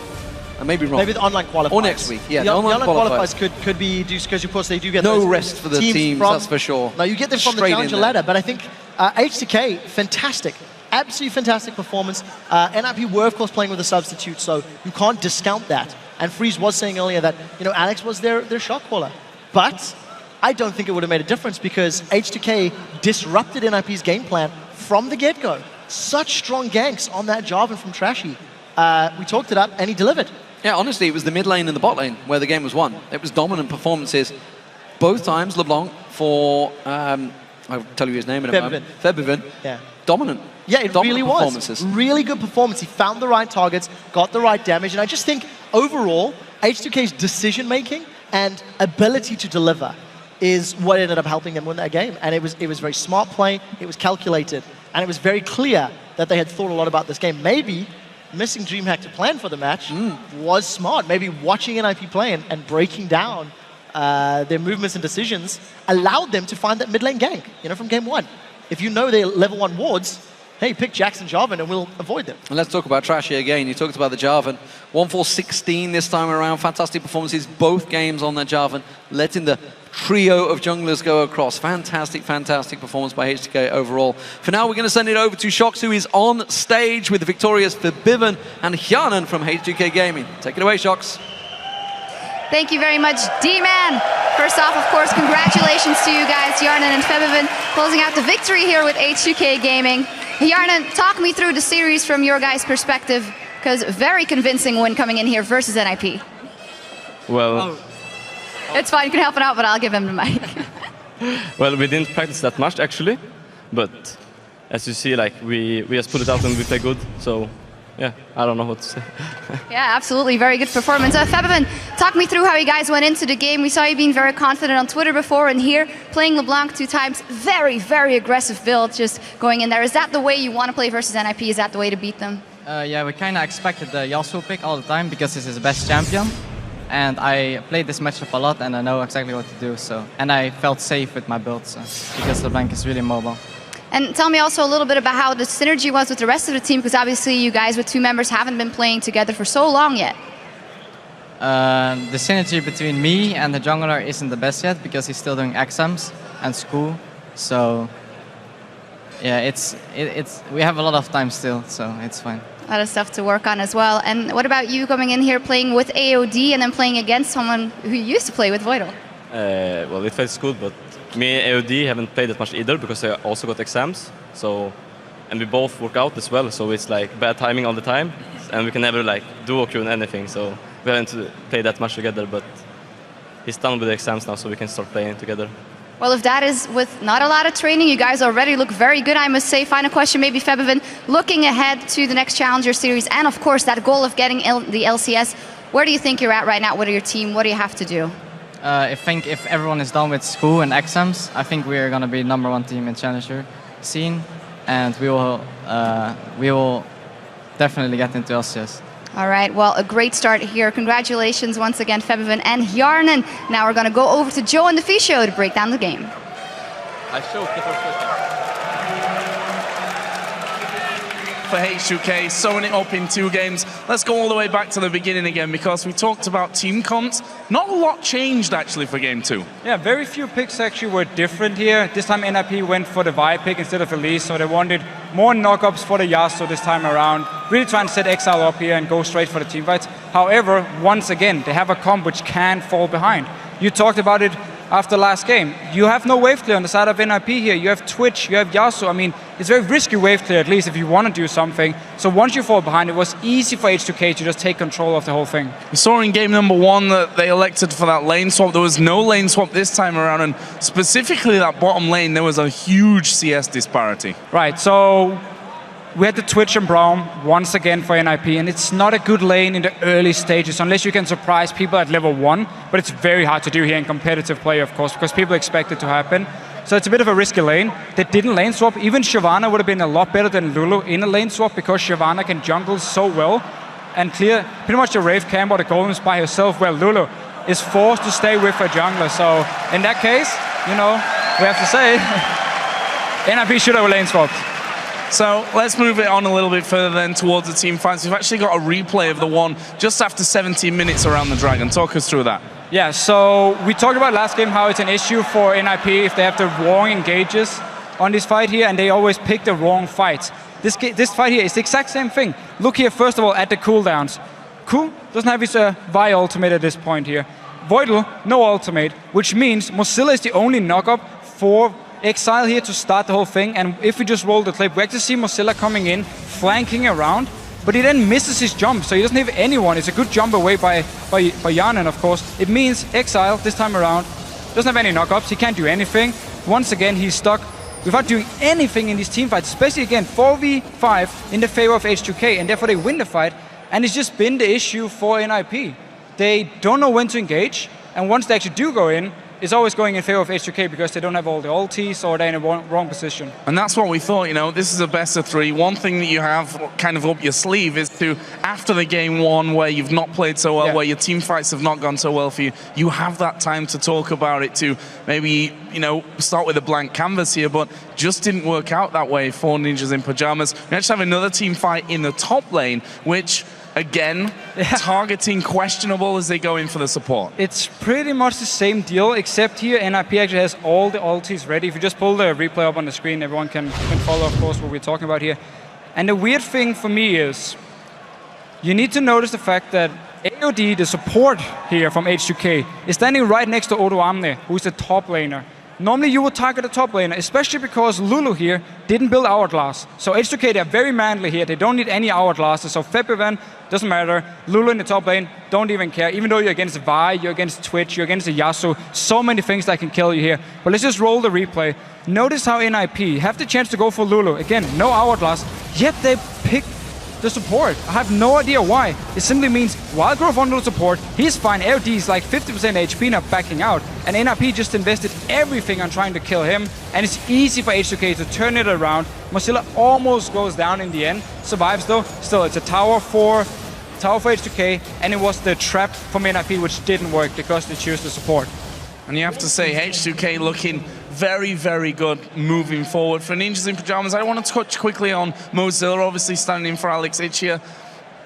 I may be wrong. Maybe the online qualifiers. Or next week, yeah. The online qualifiers could be, because of course they do get no those rest for the teams, that's for sure. No, you get them from the Challenger ladder, but I think H2K, fantastic. Absolutely fantastic performance. NIP were, of course, playing with a substitute, so you can't discount that. And Freeze was saying earlier that, you know, Alex was their shot caller. But I don't think it would have made a difference because H2K disrupted NIP's game plan from the get-go. Such strong ganks on that Jarvan from Trashy. We talked it up, and he delivered. Yeah, honestly, it was the mid lane and the bot lane where the game was won. It was dominant performances. Both times, LeBlanc for, I'll tell you his name in a moment. Febiven. Yeah. Dominant. Yeah, it dominant really was. Performances. Really good performance. He found the right targets, got the right damage, and I just think, overall, H2K's decision-making and ability to deliver is what ended up helping them win that game. And it was very smart play, it was calculated, and it was very clear that they had thought a lot about this game. Maybe missing DreamHack to plan for the match was smart. Maybe watching NIP play and breaking down their movements and decisions allowed them to find that mid lane gank, you know, from game one. If you know they're level 1 wards, hey, pick Jackson Jarvan and we'll avoid them. And let's talk about Trashy again. You talked about the Jarvan. 1-4-16 this time around. Fantastic performances, both games on that Jarvan, letting the trio of junglers go across. Fantastic, fantastic performance by H2K overall. For now, we're going to send it over to Shox, who is on stage with the victorious Verbiven and Hjanen from H2K Gaming. Take it away, Shox. Thank you very much, D-Man. First off, of course, congratulations to you guys, Hjanen and Verbiven, closing out the victory here with H2K Gaming. Hjanen, talk me through the series from your guys' perspective, because very convincing win coming in here versus NIP. Well, It's fine, you can help it out, but I'll give him the mic. well, we didn't practice that much actually, but as you see, like we just put it out and we play good. So yeah, I don't know what to say. Yeah, absolutely, very good performance. Verbiven, talk me through how you guys went into the game. We saw you being very confident on Twitter before, and here playing LeBlanc 2 times. Very, very aggressive build, just going in there. Is that the way you want to play versus NIP? Is that the way to beat them? Yeah, we kind of expected the Yasuo pick all the time because this is the best champion. And I played this matchup a lot and I know exactly what to do. So, and I felt safe with my build because LeBlanc is really mobile. And tell me also a little bit about how the synergy was with the rest of the team, because obviously you guys with 2 members haven't been playing together for so long yet. The synergy between me and the jungler isn't the best yet because he's still doing exams and school. So yeah, we have a lot of time still, so it's fine. A lot of stuff to work on as well. And what about you coming in here playing with AOD and then playing against someone who used to play with Voidal? Well, it feels good, but me and AOD haven't played that much either because I also got exams. So, and we both work out as well, so it's like bad timing all the time, and we can never like duo queue and anything. So we haven't played that much together, but he's done with the exams now, so we can start playing together. Well, if that is with not a lot of training, you guys already look very good, I must say. Final question, maybe Verbiven, looking ahead to the next Challenger Series, and of course that goal of getting the LCS, where do you think you're at right now with your team? What do you have to do? I think if everyone is done with school and exams, I think we're going to be #1 team in Challenger scene, and we will definitely get into LCS. All right, well, a great start here. Congratulations once again, Verbiven and Hjanen. Now we're going to go over to Joe and the Fish Show to break down the game. I showed the first question. For H2K, sewing it up in 2 games. Let's go all the way back to the beginning again because we talked about team comps. Not a lot changed actually for game 2. Yeah, very few picks actually were different here. This time NIP went for the Vi pick instead of Elise, so they wanted more knockups for the Yasuo this time around. Really trying to set Exile up here and go straight for the team fights. However, once again, they have a comp which can fall behind. You talked about it after last game. You have no wave clear on the side of NIP here. You have Twitch, you have Yasuo. I mean, it's very risky wave clear, at least if you want to do something. So once you fall behind, it was easy for H2K to just take control of the whole thing. We saw in game #1 that they elected for that lane swap. There was no lane swap this time around, and specifically that bottom lane, there was a huge CS disparity. Right, so we had the Twitch and Braum once again for NIP, and it's not a good lane in the early stages unless you can surprise people at level 1, but it's very hard to do here in competitive play, of course, because people expect it to happen. So it's a bit of a risky lane. They didn't lane swap. Even Shyvana would have been a lot better than Lulu in a lane swap because Shyvana can jungle so well and clear pretty much the Wraith camp or the Golems by herself, where Lulu is forced to stay with her jungler. So in that case, you know, we have to say NIP should have lane swapped. So let's move it on a little bit further then towards the team fights. We've actually got a replay of the one just after 17 minutes around the Dragon. Talk us through that. Yeah, so we talked about last game how it's an issue for NIP if they have the wrong engages on this fight here, and they always pick the wrong fights. This fight here is the exact same thing. Look here, first of all, at the cooldowns. Ku doesn't have his Vi ultimate at this point here. Voidal, no ultimate, which means Mozilla is the only knockup for Exile here to start the whole thing. And if we just roll the clip, we actually see Mozilla coming in, flanking around, but he then misses his jump, so he doesn't have anyone. It's a good jump away by Hjanen, of course. It means Exile, this time around, doesn't have any knockups, he can't do anything. Once again, he's stuck without doing anything in these team fights, especially again, 4v5 in the favor of H2K, and therefore they win the fight. And it's just been the issue for NIP. They don't know when to engage, and once they actually do go in, it's always going in favor of H2K because they don't have all the ultis or they're in a wrong position. And that's what we thought, you know, this is a best of 3. One thing that you have kind of up your sleeve is to, after the game 1 where you've not played so well, where your team fights have not gone so well for you, you have that time to talk about it, to maybe, you know, start with a blank canvas here, but just didn't work out that way for Ninjas in Pajamas. We actually have another team fight in the top lane, which, again, targeting questionable as they go in for the support. It's pretty much the same deal, except here NIP actually has all the ultis ready. If you just pull the replay up on the screen, everyone can follow, of course, what we're talking about here. And the weird thing for me is, you need to notice the fact that AOD, the support here from H2K, is standing right next to Odo Amne, who's the top laner. Normally you would target the top laner, especially because Lulu here didn't build Hourglass. So H2K, they're very manly here. They don't need any Hourglasses. So Feb event, doesn't matter. Lulu in the top lane, don't even care. Even though you're against Vi, you're against Twitch, you're against the Yasuo, so many things that can kill you here. But let's just roll the replay. Notice how NIP have the chance to go for Lulu. Again, no Hourglass, yet they pick the support. I have no idea why. It simply means Wild Growth on Lulu support, he's fine. AOD is like 50% HP now backing out. And NIP just invested everything on trying to kill him. And it's easy for H2K to turn it around. Mozilla almost goes down in the end. Survives though. Still, it's a tower for H2K. And it was the trap from NIP which didn't work because they chose the support. And you have to say, H2K looking very, very good moving forward. For Ninjas in Pajamas, I want to touch quickly on Mozilla, obviously standing in for Alex Ich here.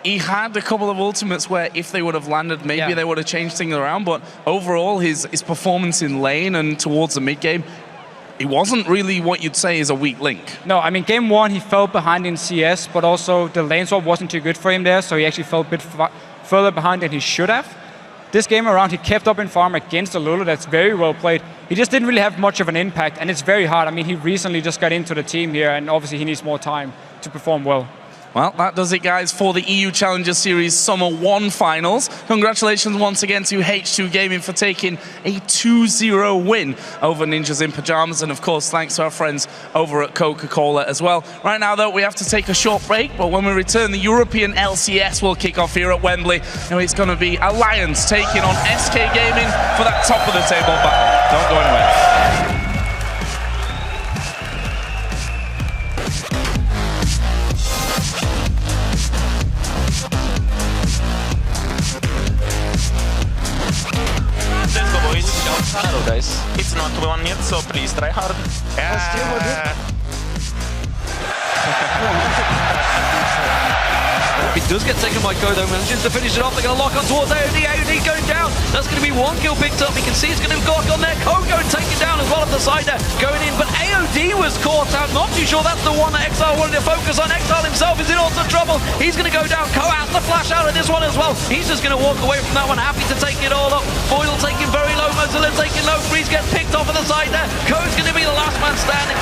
He had a couple of ultimates where if they would have landed, maybe they would have changed things around, but overall his performance in lane and towards the mid game, it wasn't really what you'd say is a weak link. No, I mean, game 1 he fell behind in CS, but also the lane swap wasn't too good for him there, so he actually fell a bit further behind than he should have. This game around, he kept up in farm against the Lulu. That's very well played. He just didn't really have much of an impact, and it's very hard. I mean, he recently just got into the team here, and obviously he needs more time to perform well. Well, that does it, guys, for the EU Challenger Series Summer 1 Finals. Congratulations once again to H2 Gaming for taking a 2-0 win over Ninjas in Pajamas. And, of course, thanks to our friends over at Coca-Cola as well. Right now, though, we have to take a short break. But when we return, the European LCS will kick off here at Wembley. And it's going to be Alliance taking on SK Gaming for that top-of-the-table battle. Don't go anywhere. Hello guys, it's not 1 yet, so please try hard. It does get taken by Kodo, manages to finish it off. They're going to lock on towards AOD. AOD going down. That's going to be 1 kill picked up. You can see it's going to go on there. Kogo taken down as well at the side there, going in. But AOD was caught out. Not too sure that's the one that Exile wanted to focus on. Exile himself is in all some trouble. He's going to go down. Ko has to flash out of this one as well. He's just going to walk away from that one, happy to take it all up. Foil taking very low. Mozilla taking low. Breeze gets picked off on the side there. Ko's going to be the last man standing.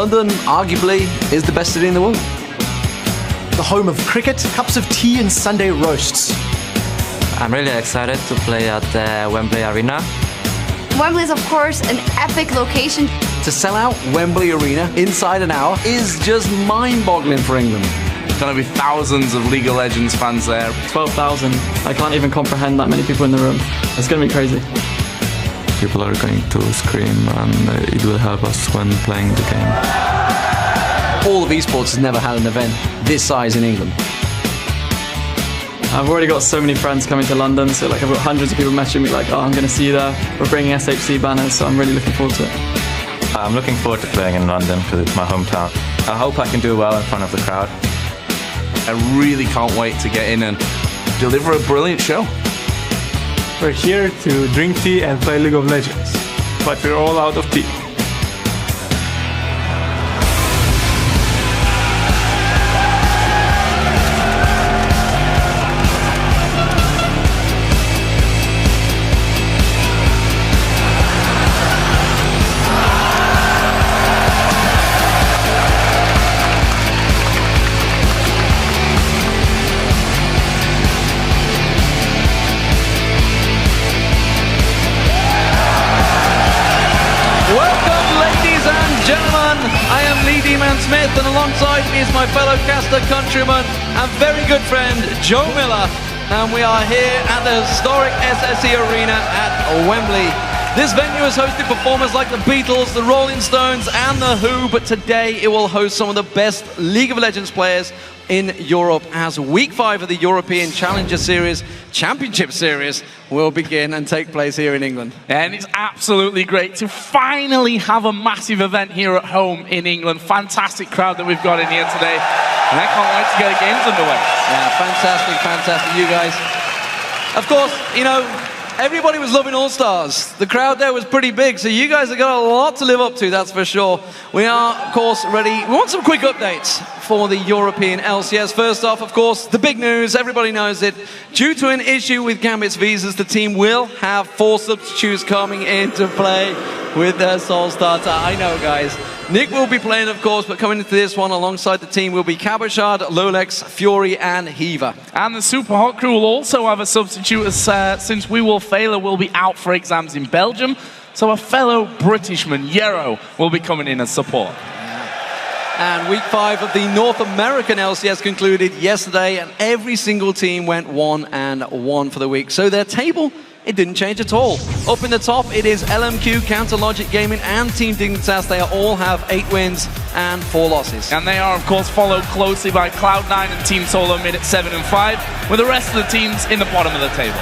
London arguably is the best city in the world. The home of cricket, cups of tea and Sunday roasts. I'm really excited to play at the Wembley Arena. Wembley is, of course, an epic location. To sell out Wembley Arena inside an hour is just mind-boggling for England. There's going to be thousands of League of Legends fans there. 12,000. I can't even comprehend that many people in the room. It's going to be crazy. People are going to scream and it will help us when playing the game. All of esports has never had an event this size in England. I've already got so many friends coming to London, so like I've got hundreds of people messaging me like, oh, I'm going to see you there. We're bringing SHC banners, so I'm really looking forward to it. I'm looking forward to playing in London because it's my hometown. I hope I can do well in front of the crowd. I really can't wait to get in and deliver a brilliant show. We're here to drink tea and play League of Legends, but we're all out of tea. Smith, and alongside me is my fellow caster countryman and very good friend Joe Miller, and we are here at the historic SSE Arena at Wembley. This venue has hosted performers like the Beatles, the Rolling Stones and the Who, but today it will host some of the best League of Legends players in Europe as Week 5 of the European Challenger Series Championship Series will begin and take place here in England. And it's absolutely great to finally have a massive event here at home in England. Fantastic crowd that we've got in here today. And I can't wait to get the games underway. Yeah, fantastic, fantastic, you guys. Of course, you know, everybody was loving All-Stars. The crowd there was pretty big, so you guys have got a lot to live up to, that's for sure. We are, of course, ready. We want some quick updates for the European LCS. First off, of course, the big news, everybody knows it. Due to an issue with Gambit's visas, the team will have 4 substitutes coming into play with their sole starter. I know, guys. Nick will be playing, of course, but coming into this one alongside the team will be Cabashard, Lolex, Fury, and Heaver. And the Super Hot crew will also have a substitute since We Will Failure will be out for exams in Belgium. So a fellow Britishman, Yero, will be coming in as support. And Week 5 of the North American LCS concluded yesterday, and every single team went 1-1 for the week. So their table, it didn't change at all. Up in the top, it is LMQ, Counter Logic Gaming, and Team Dignitas. They all have 8 wins and 4 losses. And they are, of course, followed closely by Cloud9 and Team Solo Mid at 7 and 5, with the rest of the teams in the bottom of the table.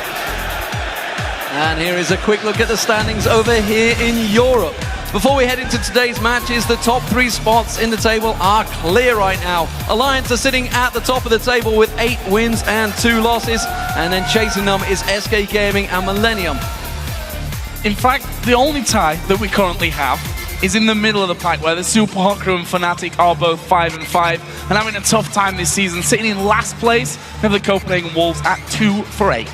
And here is a quick look at the standings over here in Europe. Before we head into today's matches, the top 3 spots in the table are clear right now. Alliance are sitting at the top of the table with 8 wins and 2 losses, and then chasing them is SK Gaming and Millennium. In fact, the only tie that we currently have is in the middle of the pack, where the Super Hot crew and Fnatic are both 5 and 5 and having a tough time this season, sitting in last place with the Copenhagen Wolves at 2 for 8.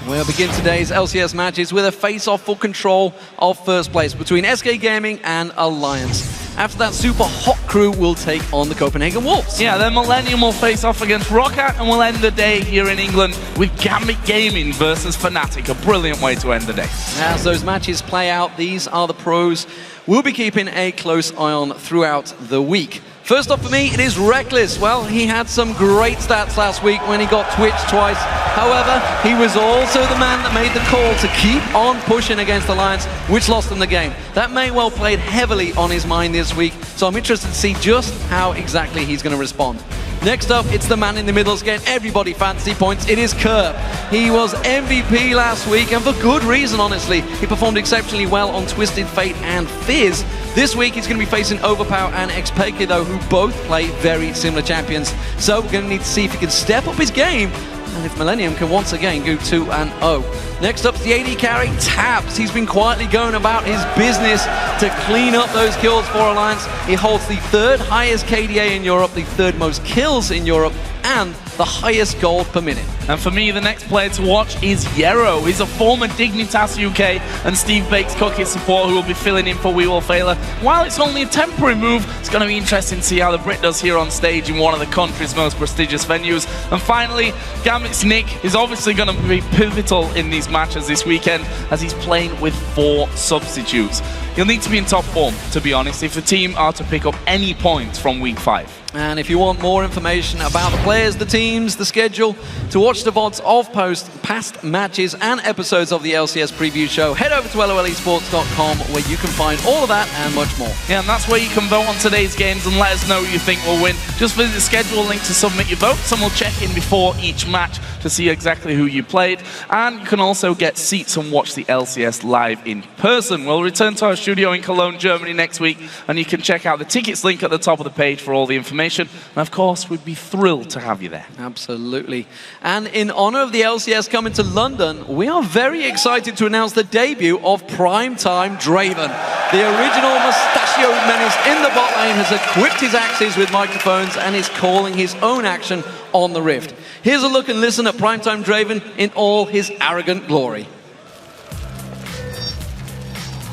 We'll begin today's LCS matches with a face-off for control of first place between SK Gaming and Alliance. After that, Super Hot crew will take on the Copenhagen Wolves. Yeah, then Millennium will face off against Roccat, and we'll end the day here in England with Gambit Gaming versus Fnatic. A brilliant way to end the day. As those matches play out, these are the pros we'll be keeping a close eye on throughout the week. First up for me, it is Reckless. Well, he had some great stats last week when he got twitched twice. However, he was also the man that made the call to keep on pushing against Alliance, which lost them the game. That may well played heavily on his mind this week, so I'm interested to see just how exactly he's going to respond. Next up, it's the man in the middle, getting everybody fantasy points. It is Kerb. He was MVP last week, and for good reason, honestly. He performed exceptionally well on Twisted Fate and Fizz. This week, he's going to be facing Overpower and XPK, though, who both play very similar champions. So we're going to need to see if he can step up his game, and if Millennium can once again go 2-0. Next up, the AD carry, Tabs. He's been quietly going about his business to clean up those kills for Alliance. He holds the 3rd highest KDA in Europe, the 3rd most kills in Europe, and the highest gold per minute. And for me, the next player to watch is Yero. He's a former Dignitas UK and Steve Bake's Cookie support who will be filling in for We Will Failure. While it's only a temporary move, it's going to be interesting to see how the Brit does here on stage in one of the country's most prestigious venues. And finally, Gambit's Nick is obviously going to be pivotal in these matches this weekend as he's playing with 4 substitutes. You'll need to be in top form, to be honest, if the team are to pick up any points from week 5. And if you want more information about the players, the teams, the schedule, to watch the VODs of past matches and episodes of the LCS preview show, head over to lolesports.com where you can find all of that and much more. Yeah, and that's where you can vote on today's games and let us know who you think will win. Just visit the schedule link to submit your votes and we'll check in before each match to see exactly who you played. And you can also get seats and watch the LCS live in person. We'll return to our studio in Cologne, Germany next week, and you can check out the tickets link at the top of the page for all the information. And of course, we'd be thrilled to have you there. Absolutely. And in honor of the LCS coming to London, we are very excited to announce the debut of Primetime Draven. The original mustachioed menace in the bot lane has equipped his axes with microphones and is calling his own action on the Rift. Here's a look and listen at Primetime Draven in all his arrogant glory.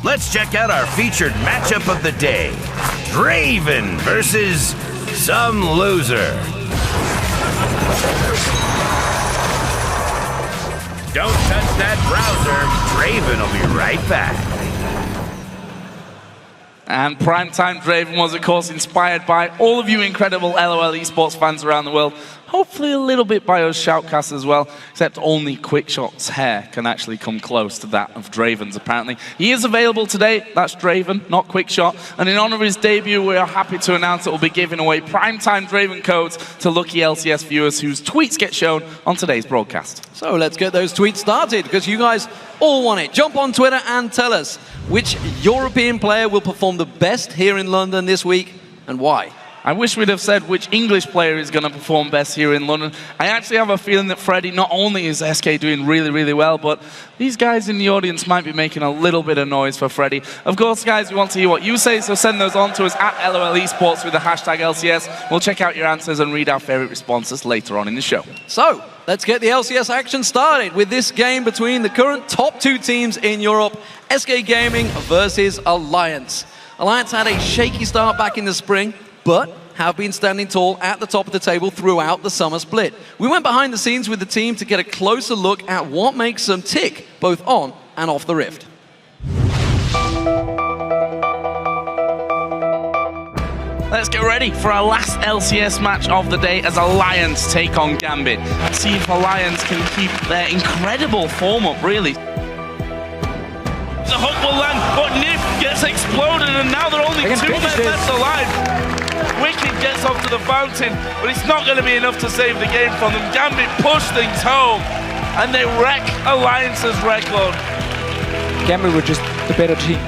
Let's check out our featured matchup of the day. Draven versus some loser. Don't touch that browser. Draven will be right back. And Primetime Draven was, of course, inspired by all of you incredible LOL esports fans around the world. Hopefully a little bit by us shoutcasts as well, except only Quickshot's hair can actually come close to that of Draven's, apparently. He is available today. That's Draven, not Quickshot. And in honor of his debut, we are happy to announce that we'll be giving away Primetime Draven codes to lucky LCS viewers whose tweets get shown on today's broadcast. So let's get those tweets started, because you guys all want it. Jump on Twitter and tell us which European player will perform the best here in London this week and why. I wish we'd have said which English player is going to perform best here in London. I actually have a feeling that Freddie, not only is SK doing really, really well, but these guys in the audience might be making a little bit of noise for Freddie. Of course, guys, we want to hear what you say, so send those on to us at LOL Esports with the hashtag LCS. We'll check out your answers and read our favorite responses later on in the show. So, let's get the LCS action started with this game between the current top 2 teams in Europe, SK Gaming versus Alliance. Alliance had a shaky start back in the spring, but have been standing tall at the top of the table throughout the summer split. We went behind the scenes with the team to get a closer look at what makes them tick, both on and off the Rift. Let's get ready for our last LCS match of the day as Alliance take on Gambit. Let's see if Alliance can keep their incredible form up, really. The hook will land, but Nif gets exploded, and now there are only 2 men left alive. Wicked gets off to the fountain, but it's not going to be enough to save the game from them. Gambit push things home, and they wreck Alliance's record. Gambit were just the better team.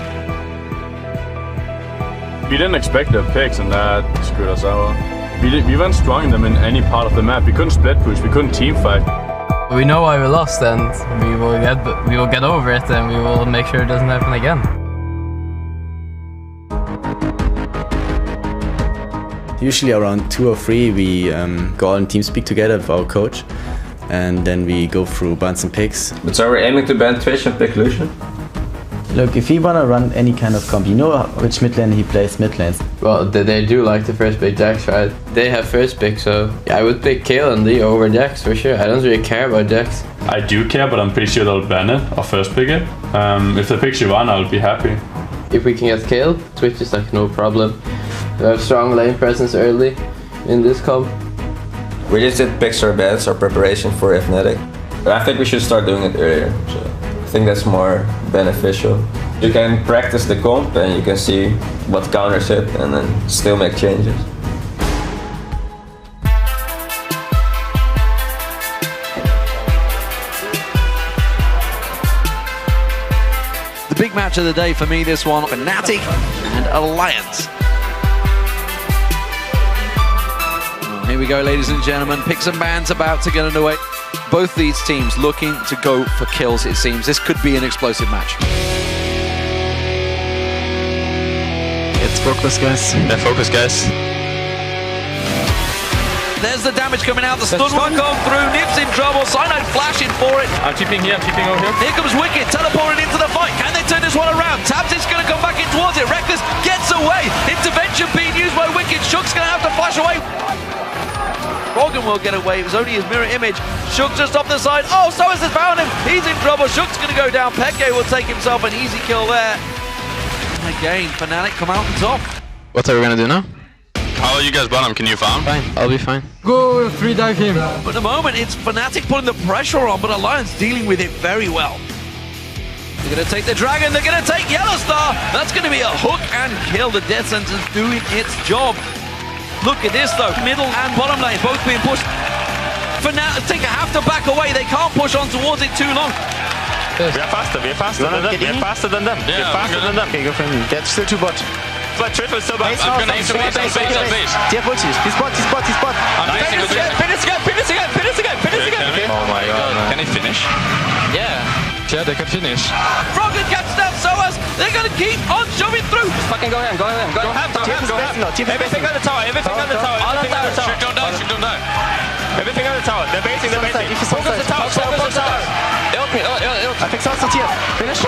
We didn't expect their picks, and that screwed us out. We weren't strong in them in any part of the map. We couldn't split push, we couldn't team fight. We know why we lost, and we will get over it, and we will make sure it doesn't happen again. Usually around 2 or 3 we go on TeamSpeak together with our coach, and then we go through bans and picks. But so we're aiming to ban Twitch and pick Lucian? Look, if he wanna run any kind of comp, you know which mid lane he plays mid lanes. Well, they do like the first pick Jax, right? They have first pick, so yeah, I would pick Kayle and Lee over Jax for sure. I don't really care about Jax. I do care, but I'm pretty sure they'll ban it or first pick it. If they pick Siobhan, I'll be happy. If we can get Kayle, Twitch is like no problem. We have strong lane presence early in this comp. We just did picks or bans or preparation for Fnatic. But I think we should start doing it earlier. So I think that's more beneficial. You can practice the comp and you can see what counters it and then still make changes. The big match of the day for me, this one, Fnatic and Alliance. Here we go, ladies and gentlemen. Picks and bans about to get underway. Both these teams looking to go for kills, it seems. This could be an explosive match. It's focus, guys. Yeah, focus, guys. There's the damage coming out. The stun will come through. Nif's in trouble. Cyanide flashing for it. I'm keeping here, I'm keeping over here. Here comes Wicked, teleporting into the fight. Can they turn this one around? Tabs is going to come back in towards it. Reckless gets away. Intervention being used by Wicked. Shook's going to have to flash away. Froggen will get away. It was only his mirror image. Shook just off the side. Oh, so has found him. He's in trouble. Shook's going to go down. Peke will take himself an easy kill there. And again, Fnatic come out on top. What are we going to do now? How are you guys bottom? Can you farm? Fine, I'll be fine. Go free dive him. But at the moment, it's Fnatic putting the pressure on, but Alliance dealing with it very well. They're going to take the Dragon. They're going to take Yellow Star. That's going to be a hook and kill. The Death Sentence doing its job. Look at this though, middle and bottom lane both being pushed. Fnatic have to back away, they can't push on towards it too long. We are faster than them, we are faster than them. Yeah, we're faster than them. Okay, go for him. Get still to bot. But Triple is still back. I'm gonna aim to base, TF ultis, he's bot. Finish again. Oh my god, man. Can he finish? Yeah, they can finish. Froggen catches them, Soas, they're gonna keep on shoving through. Just fucking go ham. Everything on the tower, everything on the tower. Shoot, don't die. Everything on the tower, they're basing. Focus the tower. I think so, TF. Finish.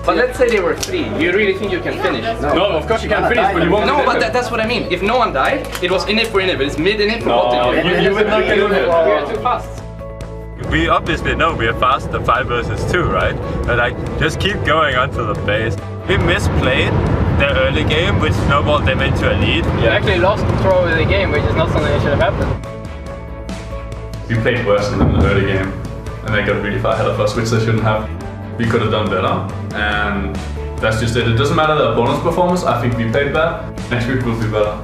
But let's say they were 3. You really think you can finish? No, of course you can finish, but you won't. No, but that's what I mean. If no one died, it was in it for in it, but it's mid in it for No, you would not get in it. We're too fast. We obviously know we are faster 5 versus 2, right? But like, just keep going onto the base. We misplayed the early game, which snowballed them into a lead. You actually lost control of the game, which is not something that should have happened. We played worse than them in the early game, and they got really far ahead of us, which they shouldn't have. We could have done better, and that's just it. It doesn't matter the opponent's performance. I think we played better. Next week will be better.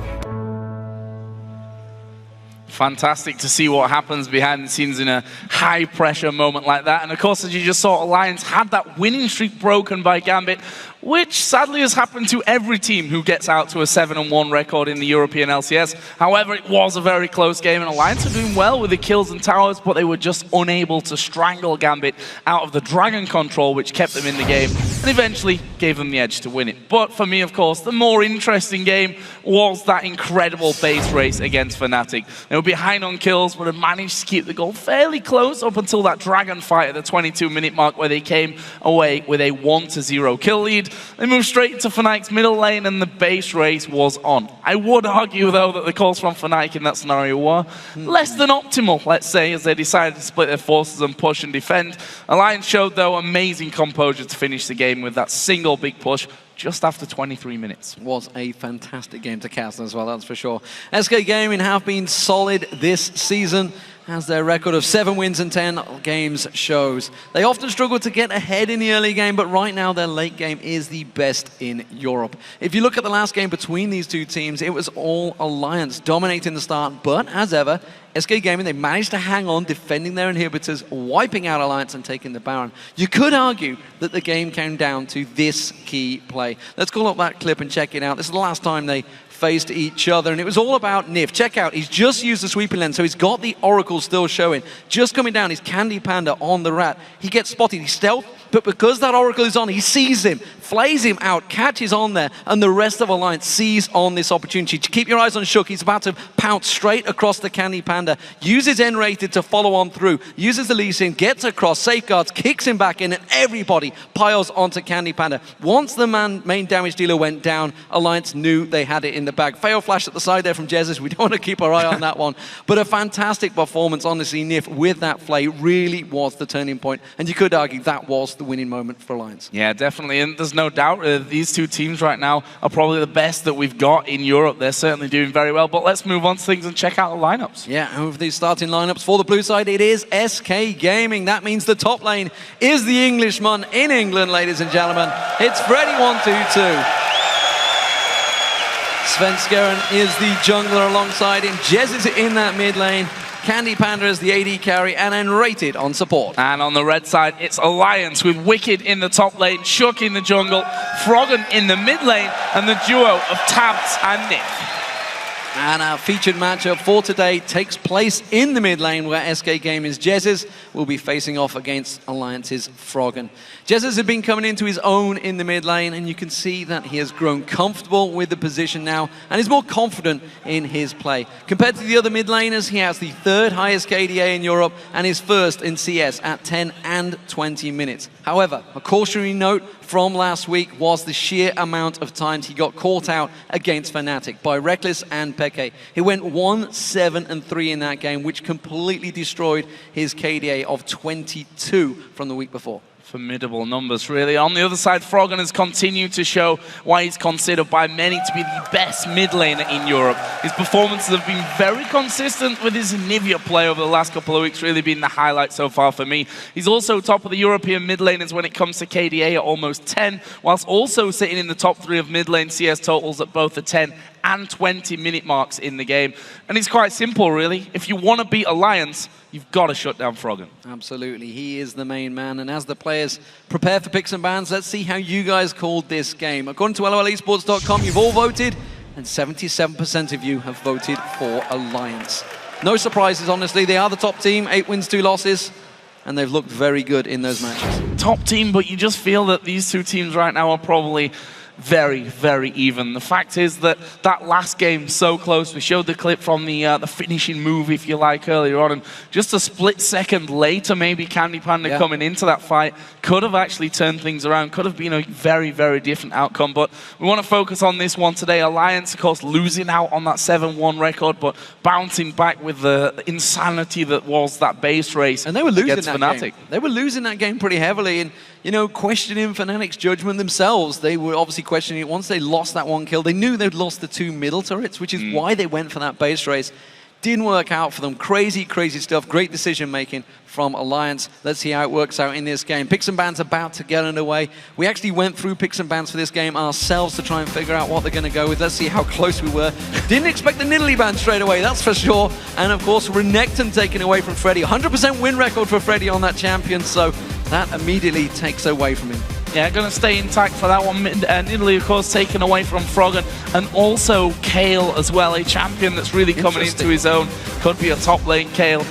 Fantastic to see what happens behind the scenes in a high pressure moment like that. And of course, as you just saw, Alliance had that winning streak broken by Gambit, which sadly has happened to every team who gets out to a 7-1 record in the European LCS. However, it was a very close game, and Alliance are doing well with the kills and towers, but they were just unable to strangle Gambit out of the Dragon control, which kept them in the game, and eventually gave them the edge to win it. But for me, of course, the more interesting game was that incredible base race against Fnatic. They were behind on kills, but had managed to keep the goal fairly close up until that Dragon fight at the 22-minute mark, where they came away with a 1-0 kill lead. They moved straight into Fnatic's middle lane, and the base race was on. I would argue, though, that the calls from Fnatic in that scenario were less than optimal, let's say, as they decided to split their forces and push and defend. Alliance showed, though, amazing composure to finish the game with that single big push just after 23 minutes. Was a fantastic game to cast as well, that's for sure. SK Gaming have been solid this season, as their record of 7 wins and 10 games shows. They often struggle to get ahead in the early game, but right now their late game is the best in Europe. If you look at the last game between these two teams, it was all Alliance dominating the start, but as ever, SK Gaming, they managed to hang on, defending their inhibitors, wiping out Alliance and taking the Baron. You could argue that the game came down to this key play. Let's call up that clip and check it out. This is the last time they faced each other, and it was all about Nif. Check out, he's just used the sweeping lens, so he's got the Oracle still showing. Just coming down, his Candy Panda on the rat. He gets spotted, he's stealth, but because that Oracle is on, he sees him, flays him out, catches on there, and the rest of Alliance sees on this opportunity. Keep your eyes on Shook, he's about to pounce straight across the Candy Panda, uses N-rated to follow on through, uses the Lee Sin, gets across, safeguards, kicks him back in, and everybody piles onto Candy Panda. Once the main damage dealer went down, Alliance knew they had it in the bag. Fail flash at the side there from Jesus, we don't want to keep our eye on that one, but a fantastic performance, honestly. Nif with that play really was the turning point, and you could argue that was the winning moment for Alliance. Yeah, definitely, and there's no doubt these two teams right now are probably the best that we've got in Europe. They're certainly doing very well, but let's move on to things and check out the lineups. Yeah, and with these starting lineups for the blue side, it is SK Gaming. That means the top lane is the Englishman in England, ladies and gentlemen. It's Freddy122. Svenskeren is the jungler alongside him. Jez is in that mid lane. Candy Panda is the AD carry, and then rated on support. And on the red side, it's Alliance with Wicked in the top lane, Shook in the jungle, Froggen in the mid lane, and the duo of Tabs and Nif. And our featured matchup for today takes place in the mid lane, where SK Gaming's Jezzes will be facing off against Alliance's Froggen. Jezzes had been coming into his own in the mid lane, and you can see that he has grown comfortable with the position now and is more confident in his play. Compared to the other mid laners, he has the third highest KDA in Europe and is first in CS at 10 and 20 minutes. However, a cautionary note from last week was the sheer amount of times he got caught out against Fnatic by Reckless and Peke. He went 1-7-3 in that game, which completely destroyed his KDA of 22 from the week before. Formidable numbers, really. On the other side, Froggen has continued to show why he's considered by many to be the best mid laner in Europe. His performances have been very consistent, with his Nivea play over the last couple of weeks really being the highlight so far for me. He's also top of the European mid laners when it comes to KDA at almost 10, whilst also sitting in the top 3 of mid lane CS totals at both the 10 and 20 minute marks in the game. And it's quite simple, really. If you want to beat Alliance, you've got to shut down Froggen. Absolutely, he is the main man. And as the players prepare for picks and bans, let's see how you guys called this game. According to LOLesports.com, you've all voted, and 77% of you have voted for Alliance. No surprises, honestly. They are the top team, 8 wins, 2 losses, and they've looked very good in those matches. Top team, but you just feel that these two teams right now are probably very, very even. The fact is that that last game so close. We showed the clip from the finishing move, if you like, earlier on, and just a split second later, maybe Candy Panda coming into that fight could have actually turned things around. Could have been a very, very different outcome. But we want to focus on this one today. Alliance, of course, losing out on that 7-1 record, but bouncing back with the insanity that was that base race. And they were losing that Fnatic. game. They were losing that game pretty heavily, and you know, questioning Fnatic's judgment themselves. They were obviously questioning it once they lost that one kill. They knew they'd lost the 2 middle turrets, which is why they went for that base race. Didn't work out for them. Crazy, crazy stuff. Great decision making from Alliance. Let's see how it works out in this game. Picks and bans about to get underway. We actually went through picks and bans for this game ourselves to try and figure out what they're going to go with. Let's see how close we were. Didn't expect the Nidalee ban straight away, that's for sure. And of course, Renekton taken away from Freddy. 100% win record for Freddy on that champion, so that immediately takes away from him. Yeah, going to stay intact for that one. Nidalee, of course, taken away from Froggen, and also Kale as well, a champion that's really coming into his own. Could be a top lane Kale,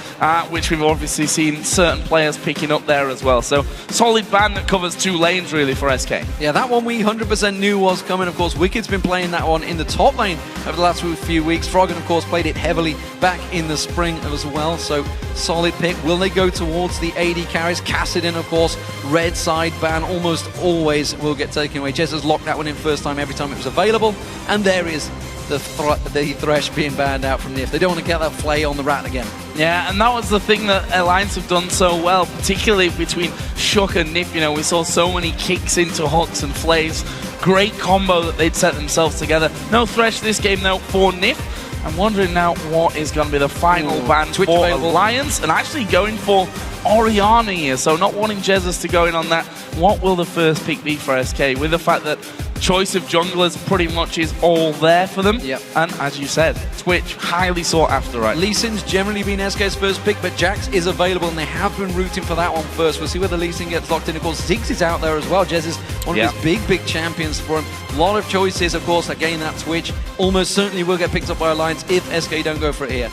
which we've obviously seen certain players picking up there as well. So solid ban that covers 2 lanes really for SK. Yeah, that one we 100% knew was coming. Of course, Wicked's been playing that one in the top lane over the last few weeks. Froggen, of course, played it heavily back in the spring as well. So solid pick. Will they go towards the AD carries? Kassadin, of course, red side ban almost always will get taken away. Jez has locked that one in first time every time it was available. And there is the Thresh being banned out from NIF. They don't want to get that flay on the rat again. Yeah, and that was the thing that Alliance have done so well, particularly between Shook and NIF. You know, we saw so many kicks into hooks and flays. Great combo that they'd set themselves together. No Thresh this game, though, for NIF. I'm wondering now what is going to be the final ban for Alliance, and actually going for Orianna here, so not wanting Jesus to go in on that. What will the first pick be for SK, with the fact that choice of junglers pretty much is all there for them? Yep. And as you said, Twitch, highly sought after right Lee Sin's generally been SK's first pick, but Jax is available, and they have been rooting for that one first. We'll see whether Lee Sin gets locked in. Of course, Ziggs is out there as well. Jez is one of his big, big champions for him. A lot of choices, of course. Again, that Twitch almost certainly will get picked up by Alliance if SK don't go for it here.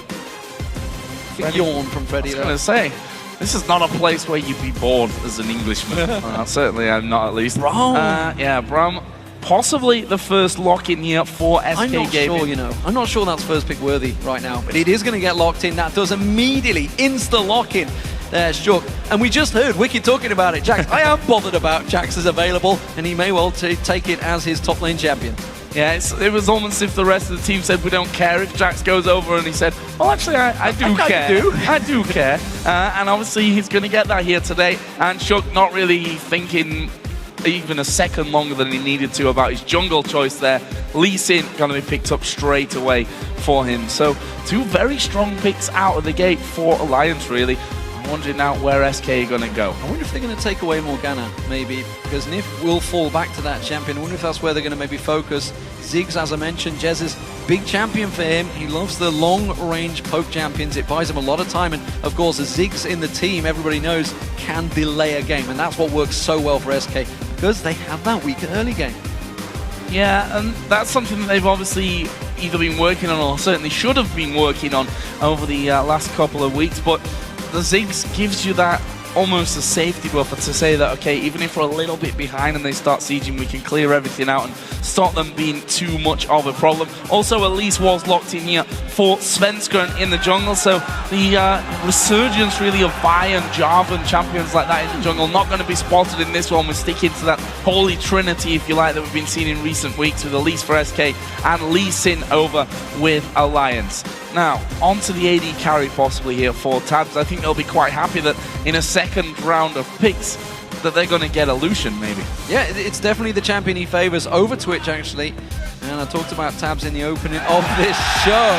Big yawn from Freddy. I was going to say, this is not a place where you'd be born as an Englishman. Certainly I'm not, at least. Brom. Yeah, Brom. Possibly the first lock-in here for SK I'm not Gaming. sure, you know. I'm not sure that's first pick worthy right now, but it is going to get locked in. That does immediately insta-lock-in. There's Shook. And we just heard Wicked talking about it. Jax, I am bothered about Jax is available, and he may well take it as his top lane champion. Yeah, it was almost as if the rest of the team said, we don't care if Jax goes over, and he said, well, actually, I do care. I do care. And obviously, he's going to get that here today. And Shook not really thinking even a second longer than he needed to about his jungle choice there. Lee Sin going to be picked up straight away for him. So 2 very strong picks out of the gate for Alliance, really. I'm wondering now where SK are going to go. I wonder if they're going to take away Morgana, maybe, because NIF will fall back to that champion. I wonder if that's where they're going to maybe focus. Ziggs, as I mentioned, Jez is big champion for him. He loves the long-range poke champions. It buys him a lot of time, and of course, the Ziggs in the team, everybody knows, can delay a game, and that's what works so well for SK, because they have that weak early game. Yeah, and that's something that they've obviously either been working on or certainly should have been working on over the last couple of weeks. But the Ziggs gives you that almost a safety buffer to say that, okay, even if we're a little bit behind and they start sieging, we can clear everything out and stop them being too much of a problem. Also, Elise was locked in here for Svenskeren in the jungle, so the resurgence really of Vi and Jarvan champions like that in the jungle not going to be spotted in this one. We're sticking to that holy trinity, if you like, that we've been seeing in recent weeks with Elise for SK and Lee Sin over with Alliance. Now, onto the AD carry possibly here for Tabs. I think they'll be quite happy that in a second round of picks that they're going to get a Lucian, maybe. Yeah, it's definitely the champion he favors over Twitch, actually. And I talked about Tabs in the opening of this show.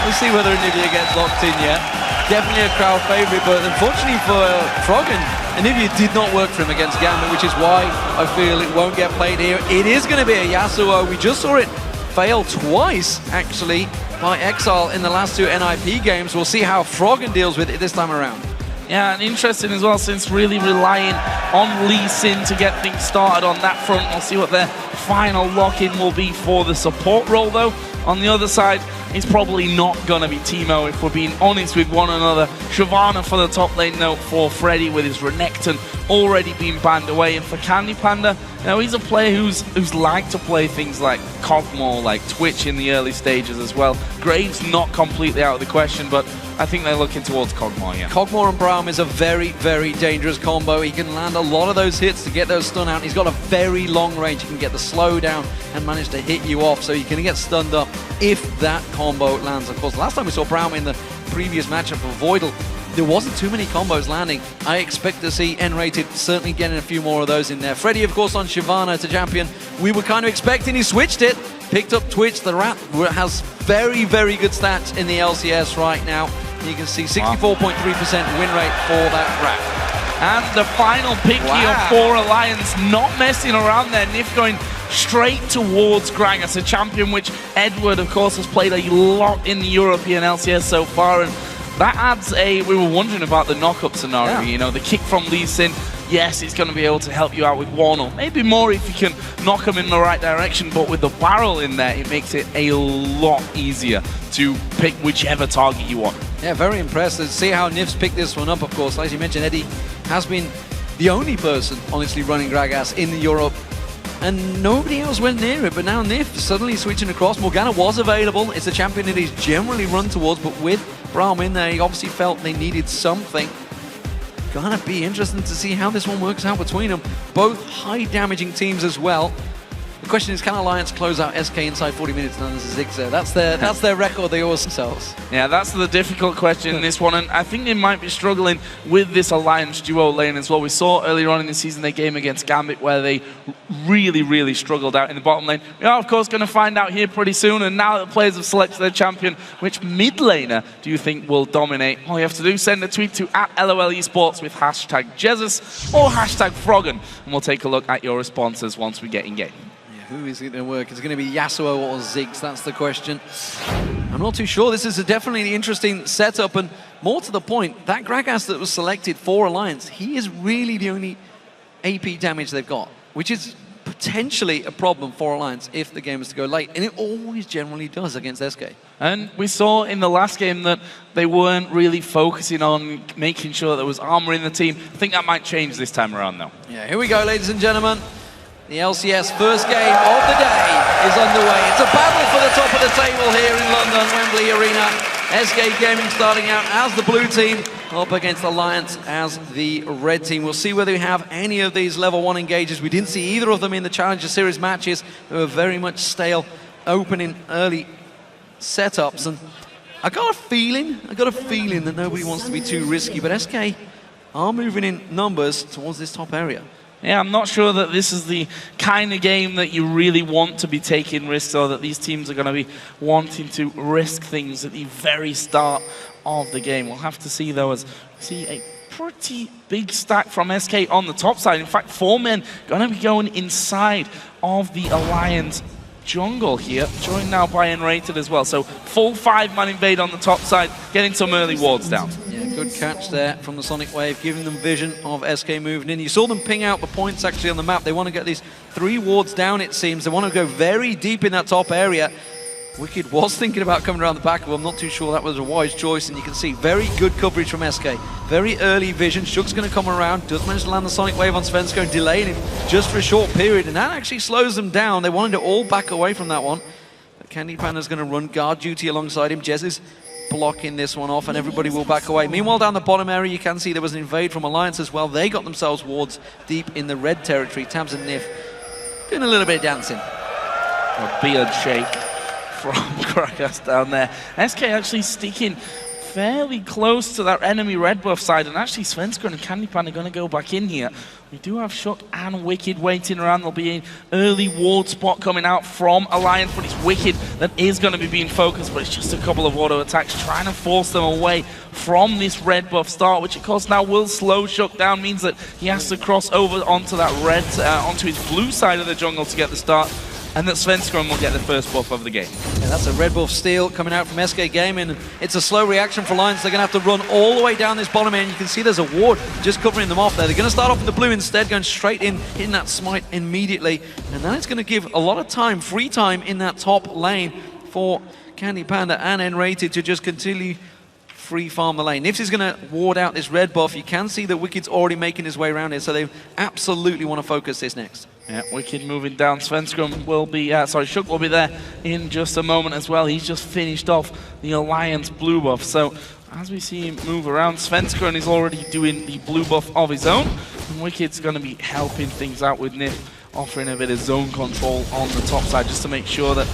We'll see whether Anivia gets locked in yet. Definitely a crowd favorite, but unfortunately for Froggen, Anivia did not work for him against Gambit, which is why I feel it won't get played here. It is going to be a Yasuo. We just saw it fail twice, actually, by Exile in the last two NIP games. We'll see how Froggen deals with it this time around. Yeah, and interesting as well, since really relying on Lee Sin to get things started on that front. We'll see what their final lock-in will be for the support role, though. On the other side, it's probably not going to be Teemo, if we're being honest with one another. Shyvana for the top lane, though, for Freddy with his Renekton already being banned away. And for Candy Panda, now he's a player who's liked to play things like Kog'Maw, like Twitch in the early stages as well. Graves not completely out of the question, but I think they're looking towards Kog'Maw, yeah. Kog'Maw and Braum is a very, very dangerous combo. He can land a lot of those hits to get those stun out. He's got a very long range. He can get the slow down and manage to hit you off, so you can get stunned up if that combo lands. Of course, last time we saw Braum in the previous matchup of Voidal, there wasn't too many combos landing. I expect to see N-rated certainly getting a few more of those in there. Freddy, of course, on Shyvana to champion. We were kind of expecting he switched it. Picked up Twitch. The Rat has very, very good stats in the LCS right now. You can see 64.3% win rate for that Rat. And the final pick here for Alliance, not messing around there. Nif going straight towards Gragas, a champion which Edward, of course, has played a lot in the European LCS so far. And that adds we were wondering about the knock-up scenario, you know, the kick from Lee Sin. Yes, it's going to be able to help you out with one or maybe more if you can knock him in the right direction, but with the barrel in there, it makes it a lot easier to pick whichever target you want. Yeah, very impressed. Let's see how Nif's picked this one up, of course. As you mentioned, Eddie has been the only person, honestly, running Gragas in Europe, and nobody else went near it, but now Nif suddenly switching across. Morgana was available. It's a champion that he's generally run towards, but with Braum in there, he obviously felt they needed something. Gonna be interesting to see how this one works out between them. Both high damaging teams as well. The question is, can Alliance close out SK inside 40 minutes? None as a Ziggs. That's their record they always themselves. Yeah, that's the difficult question in this one, and I think they might be struggling with this Alliance duo lane as well. We saw earlier on in the season their game against Gambit where they really, really struggled out in the bottom lane. We are, of course, going to find out here pretty soon, and now that the players have selected their champion, which mid laner do you think will dominate? All you have to do is send a tweet to @LOLesports with #Jesus or #Froggen, and we'll take a look at your responses once we get in game. Who is it going to work? Is it going to be Yasuo or Ziggs? That's the question. I'm not too sure. This is definitely an interesting setup, and more to the point, that Gragas that was selected for Alliance, he is really the only AP damage they've got, which is potentially a problem for Alliance if the game is to go late, and it always generally does against SK. And we saw in the last game that they weren't really focusing on making sure that there was armor in the team. I think that might change this time around, though. Yeah, here we go, ladies and gentlemen. The LCS first game of the day is underway. It's a battle for the top of the table here in London, Wembley Arena. SK Gaming starting out as the blue team, up against Alliance as the red team. We'll see whether we have any of these level 1 engages. We didn't see either of them in the Challenger Series matches. They were very much stale opening early setups. And I got a feeling that nobody wants to be too risky, but SK are moving in numbers towards this top area. Yeah, I'm not sure that this is the kind of game that you really want to be taking risks, or that these teams are going to be wanting to risk things at the very start of the game. We'll have to see, though, as we see a pretty big stack from SK on the top side. In fact, 4 men going to be going inside of the Alliance jungle here, joined now by N-rated as well. So full 5-man invade on the top side, getting some early wards down. Yeah, good catch there from the Sonic Wave, giving them vision of SK moving in. You saw them ping out the points actually on the map. They want to get these 3 wards down, it seems. They want to go very deep in that top area. Wicked was thinking about coming around the back of him. I'm not too sure that was a wise choice, and you can see very good coverage from SK. Very early vision. Shook's going to come around, does manage to land the Sonic Wave on Svensko and delaying him just for a short period, and that actually slows them down. They wanted to all back away from that one. But Candy Panda's going to run guard duty alongside him. Jez is blocking this one off, and everybody will back away. Meanwhile, down the bottom area, you can see there was an invade from Alliance as well. They got themselves wards deep in the red territory. Tabs and Nif doing a little bit of dancing. A beard shake from Krakas down there. SK actually sticking fairly close to that enemy red buff side, and actually Svensko and Candy Pan are going to go back in here. We do have Shook and Wicked waiting around. There'll be an early ward spot coming out from Alliance, but it's Wicked that is going to be being focused, but it's just a couple of auto attacks trying to force them away from this red buff start, which of course now will slow Shook down, means that he has to cross over onto that red, onto his blue side of the jungle to get the start, and that Svensko will get the first buff of the game. Yeah, that's a red buff steal coming out from SK Gaming. It's a slow reaction for Alliance. They're going to have to run all the way down this bottom end. You can see there's a ward just covering them off there. They're going to start off with the blue instead, going straight in, hitting that smite immediately. And then it's going to give a lot of time, free time in that top lane for Candy Panda and N-Rated to just continue free farm the lane. Nifs is going to ward out this red buff. You can see that Wicked's already making his way around here, so they absolutely want to focus this next. Yeah, Wicked moving down. Svensko will be, Shook will be there in just a moment as well. He's just finished off the Alliance blue buff. So as we see him move around, Svensko is already doing the blue buff of his own, and Wicked's going to be helping things out with Nif, offering a bit of zone control on the top side just to make sure that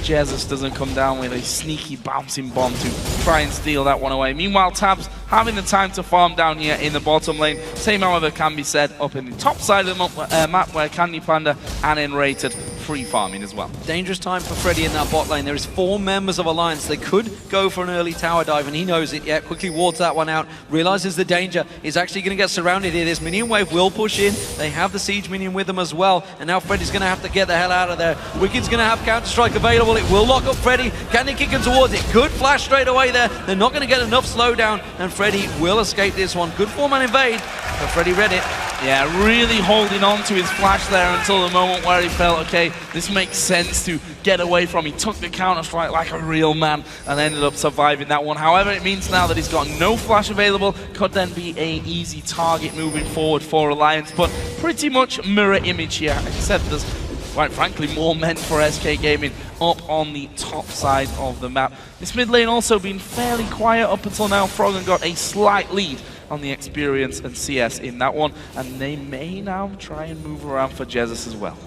Jesus doesn't come down with a sneaky bouncing bomb to try and steal that one away. Meanwhile, Tabs having the time to farm down here in the bottom lane. Same, however, can be said up in the top side of the map where Candy Panda and N-Rated free farming as well. Dangerous time for Freddy in that bot lane. There is 4 members of Alliance. They could go for an early tower dive, and he knows it. Yeah, quickly wards that one out. Realizes the danger. Is actually going to get surrounded here. This minion wave will push in. They have the siege minion with them as well, and now Freddy's going to have to get the hell out of there. Wicked's going to have Counter-Strike available. It will lock up Freddy. Can they kick him towards it? Good flash straight away there. They're not going to get enough slowdown, and Freddy will escape this one. Good 4-man invade, but Freddy read it. Yeah, really holding on to his flash there until the moment where he felt, okay, this makes sense to get away from. He took the Counter-Strike like a real man and ended up surviving that one. However, it means now that he's got no flash available, could then be an easy target moving forward for Alliance, but pretty much mirror image here. Except there's, quite frankly, more men for SK Gaming up on the top side of the map. This mid lane also been fairly quiet up until now. Froggen got a slight lead on the experience and CS in that one, and they may now try and move around for Jesus as well.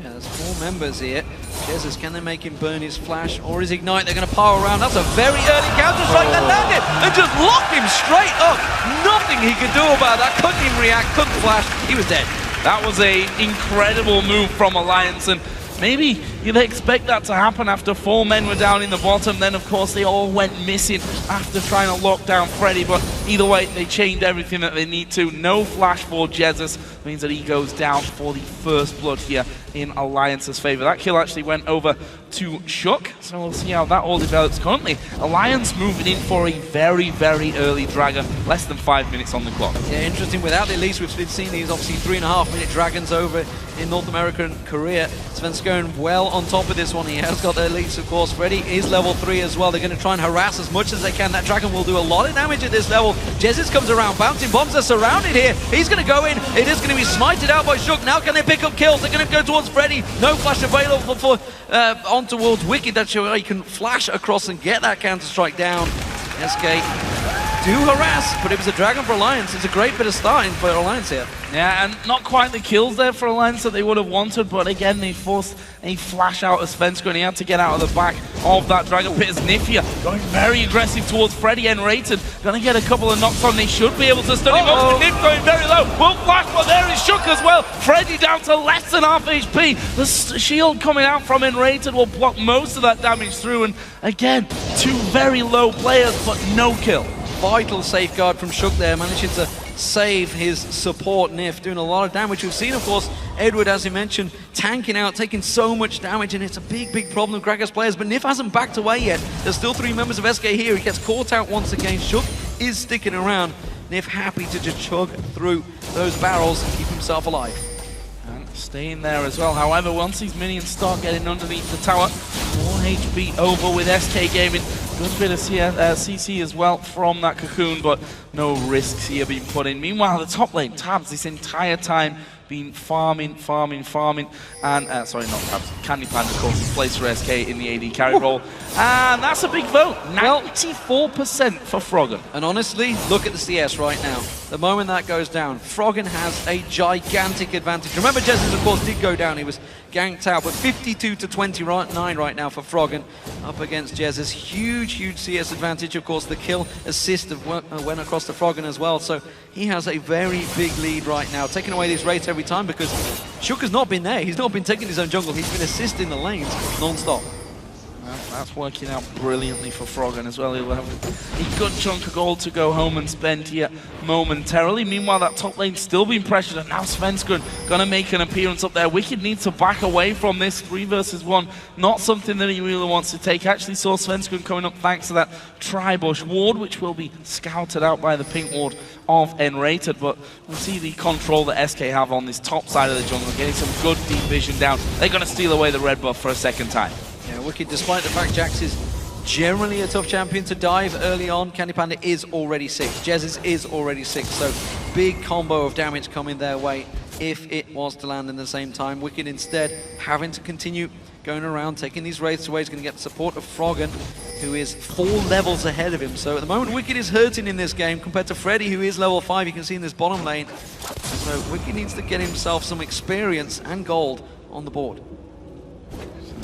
Yeah, there's 4 members here. Jesus, can they make him burn his flash or his ignite? They're going to power around. That's a very early Counter-Strike. They land it and just locked him straight up. Nothing he could do about that. Couldn't even react, couldn't flash. He was dead. That was an incredible move from Alliance, and maybe you'd expect that to happen after 4 men were down in the bottom. Then, of course, they all went missing after trying to lock down Freddy. But either way, they chained everything that they need to. No flash for Jesus means that he goes down for the first blood here in Alliance's favor. That kill actually went over to Shook, so we'll see how that all develops. Currently, Alliance moving in for a very, very early Dragon. Less than 5 minutes on the clock. Yeah, interesting. Without the elites, we've been seeing these obviously 3.5-minute Dragons over in North America and Korea. Sven's going well on top of this one. He has got the elites, of course. Freddy is level 3 as well. They're going to try and harass as much as they can. That Dragon will do a lot of damage at this level. Jesus comes around, bouncing bombs are surrounded here. He's going to go in. It is going to be smited out by Shook. Now can they pick up kills? They're going to go towards Freddy. No flash available for on towards Wicked. That's how he can flash across and get that Counter-Strike down. SK do harass, but it was a Dragon for Alliance. It's a great bit of starting for Alliance here. Yeah, and not quite the kills there for Alliance that they would have wanted, but again, they forced a flash out of Svensko, and he had to get out of the back of that Dragon Pit as Nifia going very aggressive towards Freddy and Rated. Gonna get a couple of knocks on. They should be able to stun him up. Nif going very low. Will flash, but there is Shook as well. Freddy down to less than half HP. The shield coming out from Enrated will block most of that damage through, and again, 2 very low players, but no kill. Vital safeguard from Shook there, managing to save his support Nif, doing a lot of damage. We've seen, of course, Edward, as he mentioned, tanking out, taking so much damage, and it's a big, big problem with Krakas players, but Nif hasn't backed away yet. There's still 3 members of SK here. He gets caught out once again. Shook is sticking around. Nif happy to just chug through those barrels and keep himself alive. And staying there as well. However, once these minions start getting underneath the tower, more HP over with SK Gaming. Good bit of CC as well from that Cocoon, but no risks here being put in. Meanwhile, the top lane, Tabs, this entire time been farming, and sorry, not Tabs, Candy Panda, of course, in place for SK in the AD carry role. And that's a big vote, 94% for Froggen. And honestly, look at the CS right now. The moment that goes down, Froggen has a gigantic advantage. Remember, Jesus, of course, did go down. He was ganked out, but 52 to 29 right now for Froggen up against Jesus. Huge CS advantage. Of course, the kill assist went across to Froggen as well, so he has a very big lead right now, taking away these rates every time because Shook has not been there. He's not been taking his own jungle. He's been assisting the lanes non-stop. Well, that's working out brilliantly for Froggen as well. He'll have a good chunk of gold to go home and spend here momentarily. Meanwhile, that top lane still being pressured, and now Svenskeren gonna make an appearance up there. Wicked needs to back away from this 3 versus 1. Not something that he really wants to take. Actually saw Svenskeren coming up thanks to that Tribush ward, which will be scouted out by the pink ward of Enrated. But we'll see the control that SK have on this top side of the jungle, getting some good deep vision down. They're gonna steal away the red buff for a second time. Yeah, Wicked, despite the fact Jax is generally a tough champion to dive early on, Candy Panda is already 6. Jezz is already 6, so big combo of damage coming their way if it was to land in the same time. Wicked instead having to continue going around, taking these wraiths away. He's going to get the support of Froggen, who is 4 levels ahead of him. So at the moment, Wicked is hurting in this game compared to Freddy, who is level 5. You can see in this bottom lane. So Wicked needs to get himself some experience and gold on the board.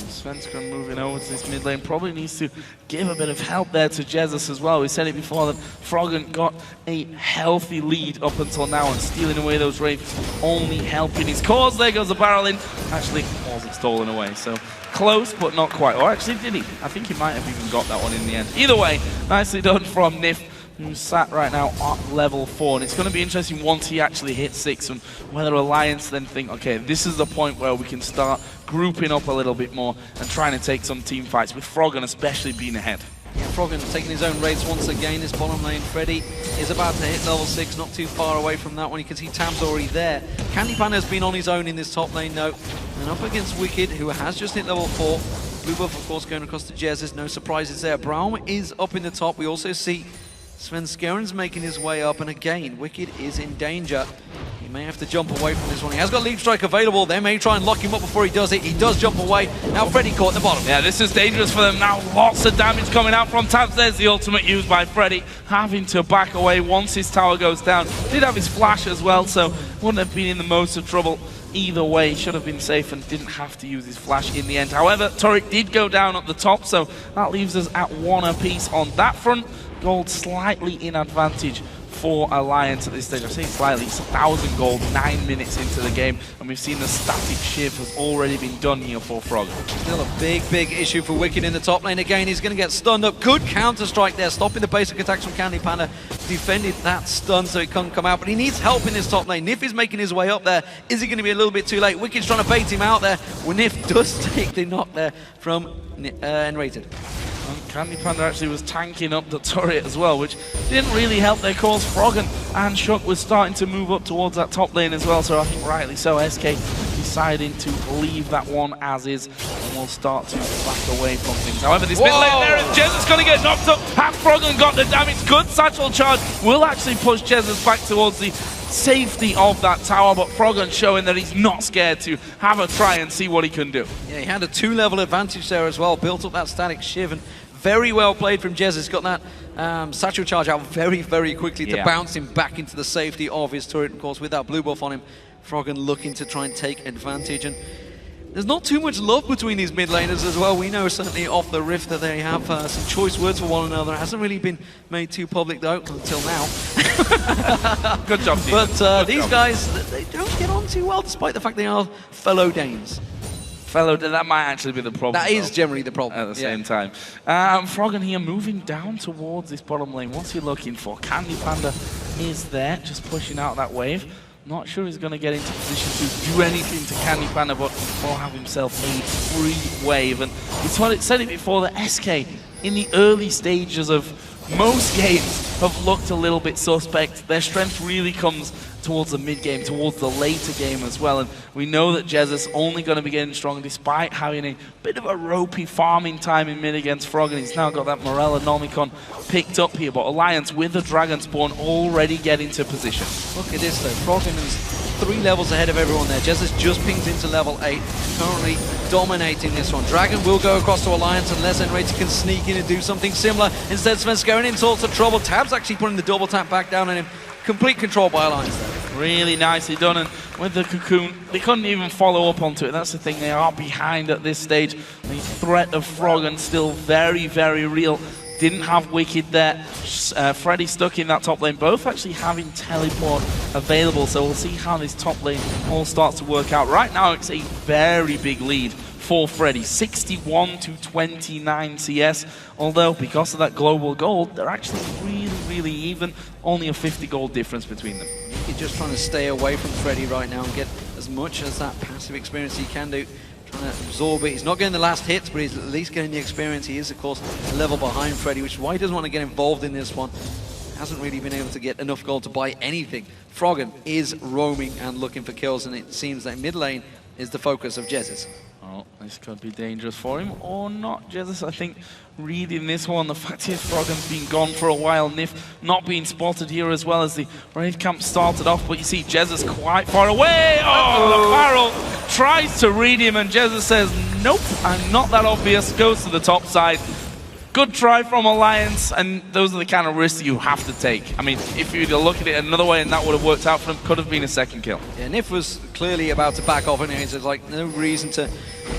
Svenskeren moving over to this mid lane, probably needs to give a bit of help there to Jesus as well. We said it before that Froggen got a healthy lead up until now, and stealing away those wraiths only helping his cause. There goes the barrel in. Actually, wasn't stolen away, so close but not quite. Or actually, did he? I think he might have even got that one in the end. Either way, nicely done from Nif, who's sat right now at level 4, and it's going to be interesting once he actually hits 6 and whether Alliance then think, okay, this is the point where we can start grouping up a little bit more and trying to take some team fights, with Froggen especially being ahead. Yeah, Froggen taking his own raids once again. This bottom lane, Freddy is about to hit level 6, not too far away from that one. You can see Tam's already there. Candy Panda has been on his own in this top lane though, and up against Wicked, who has just hit level 4. Blue buff, of course, going across to Jezz. No surprises there. Braum is up in the top. We also see Svenskeren's making his way up, and again, Wicked is in danger. He may have to jump away from this one. He has got Leap Strike available. They may try and lock him up before he does it. He does jump away. Now Freddy caught the bottom. Yeah, this is dangerous for them now. Lots of damage coming out from Tabs. There's the ultimate used by Freddy, having to back away once his tower goes down. Did have his flash as well, so wouldn't have been in the most of trouble either way. Should have been safe and didn't have to use his flash in the end. However, Turret did go down at the top, so that leaves us at 1 apiece on that front. Gold slightly in advantage for Alliance at this stage. I say slightly, it's 1,000 gold 9 minutes into the game, and we've seen the static shift has already been done here for Froggen. Still a big issue for Wicked in the top lane. Again, he's going to get stunned up. Good counter-strike there, stopping the basic attacks from Candy Panda. Defended that stun so he couldn't come out, but he needs help in this top lane. Nif is making his way up there. Is he going to be a little bit too late? Wicked's trying to bait him out there. Well, Nif does take the knock there from Enrated. Candy Panda actually was tanking up the turret as well, which didn't really help their cause. Froggen and Shook was starting to move up towards that top lane as well, so I think rightly so, SK deciding to leave that one as is, and we'll start to back away from things. However, this mid lane there, Jezz is going to get knocked up. Has Froggen got the damage? Good satchel charge will actually push Jezz back towards the safety of that tower, but Froggen showing that he's not scared to have a try and see what he can do. Yeah, he had a 2-level advantage there as well, built up that static shiv, and very well played from Jezz. He's got that satchel charge out very quickly to bounce him back into the safety of his turret. Of course, with that blue buff on him, Froggen looking to try and take advantage. And there's not too much love between these mid laners as well. We know certainly off the rift that they have some choice words for one another. It hasn't really been made too public though, until now. Good job, team. But these guys, they don't get on too well, despite the fact they are fellow Danes. That might actually be the problem. That is generally the problem. At the same time. Froggen here moving down towards this bottom lane. What's he looking for? Candy Panda is there, just pushing out that wave. Not sure he's going to get into position to do anything to Candy Panda, but will have himself a free wave. And it's what it said it before, that SK in the early stages of most games have looked a little bit suspect. Their strength really comes towards the mid-game, towards the later game as well. And we know that Jez is only going to be getting strong despite having a bit of a ropey farming time in mid against Frog, and he's now got that Morella Nomicon picked up here. But Alliance with the Dragon Spawn already get into position. Look at this though, Froggen is 3 levels ahead of everyone there. Jez has just pinged into level 8, currently dominating this one. Dragon will go across to Alliance unless Enrated can sneak in and do something similar. Instead, Sven's going into sorts of trouble. Tab's actually putting the double tap back down on him. Complete control by Alliance there. Really nicely done, and with the Cocoon, they couldn't even follow up onto it. That's the thing, they are behind at this stage. The threat of Froggen still very, very real. Didn't have Wicked there. Freddy stuck in that top lane, both actually having teleport available, so we'll see how this top lane all starts to work out. Right now, it's a very big lead for Freddy, 61 to 29 CS, although because of that global gold, they're actually really, really even, only a 50 gold difference between them. You're just trying to stay away from Freddy right now and get as much as that passive experience he can do. Trying to absorb it. He's not getting the last hits, but he's at least getting the experience. He is, of course, a level behind Freddy, which is why he doesn't want to get involved in this one. Hasn't really been able to get enough gold to buy anything. Froggen is roaming and looking for kills, and it seems that mid lane is the focus of Jez's. Oh, this could be dangerous for him, or not. Jesus, I think, reading this one, the fact is Froggen's been gone for a while. Nif not being spotted here as well as the Wraith camp started off, but you see Jesus quite far away. Oh, the barrel tries to read him, and Jesus says, nope, I'm not that obvious, goes to the top side. Good try from Alliance, and those are the kind of risks you have to take. I mean, if you'd look at it another way and that would have worked out for them, could have been a second kill. Yeah, Nif was clearly about to back off, and there's like no reason to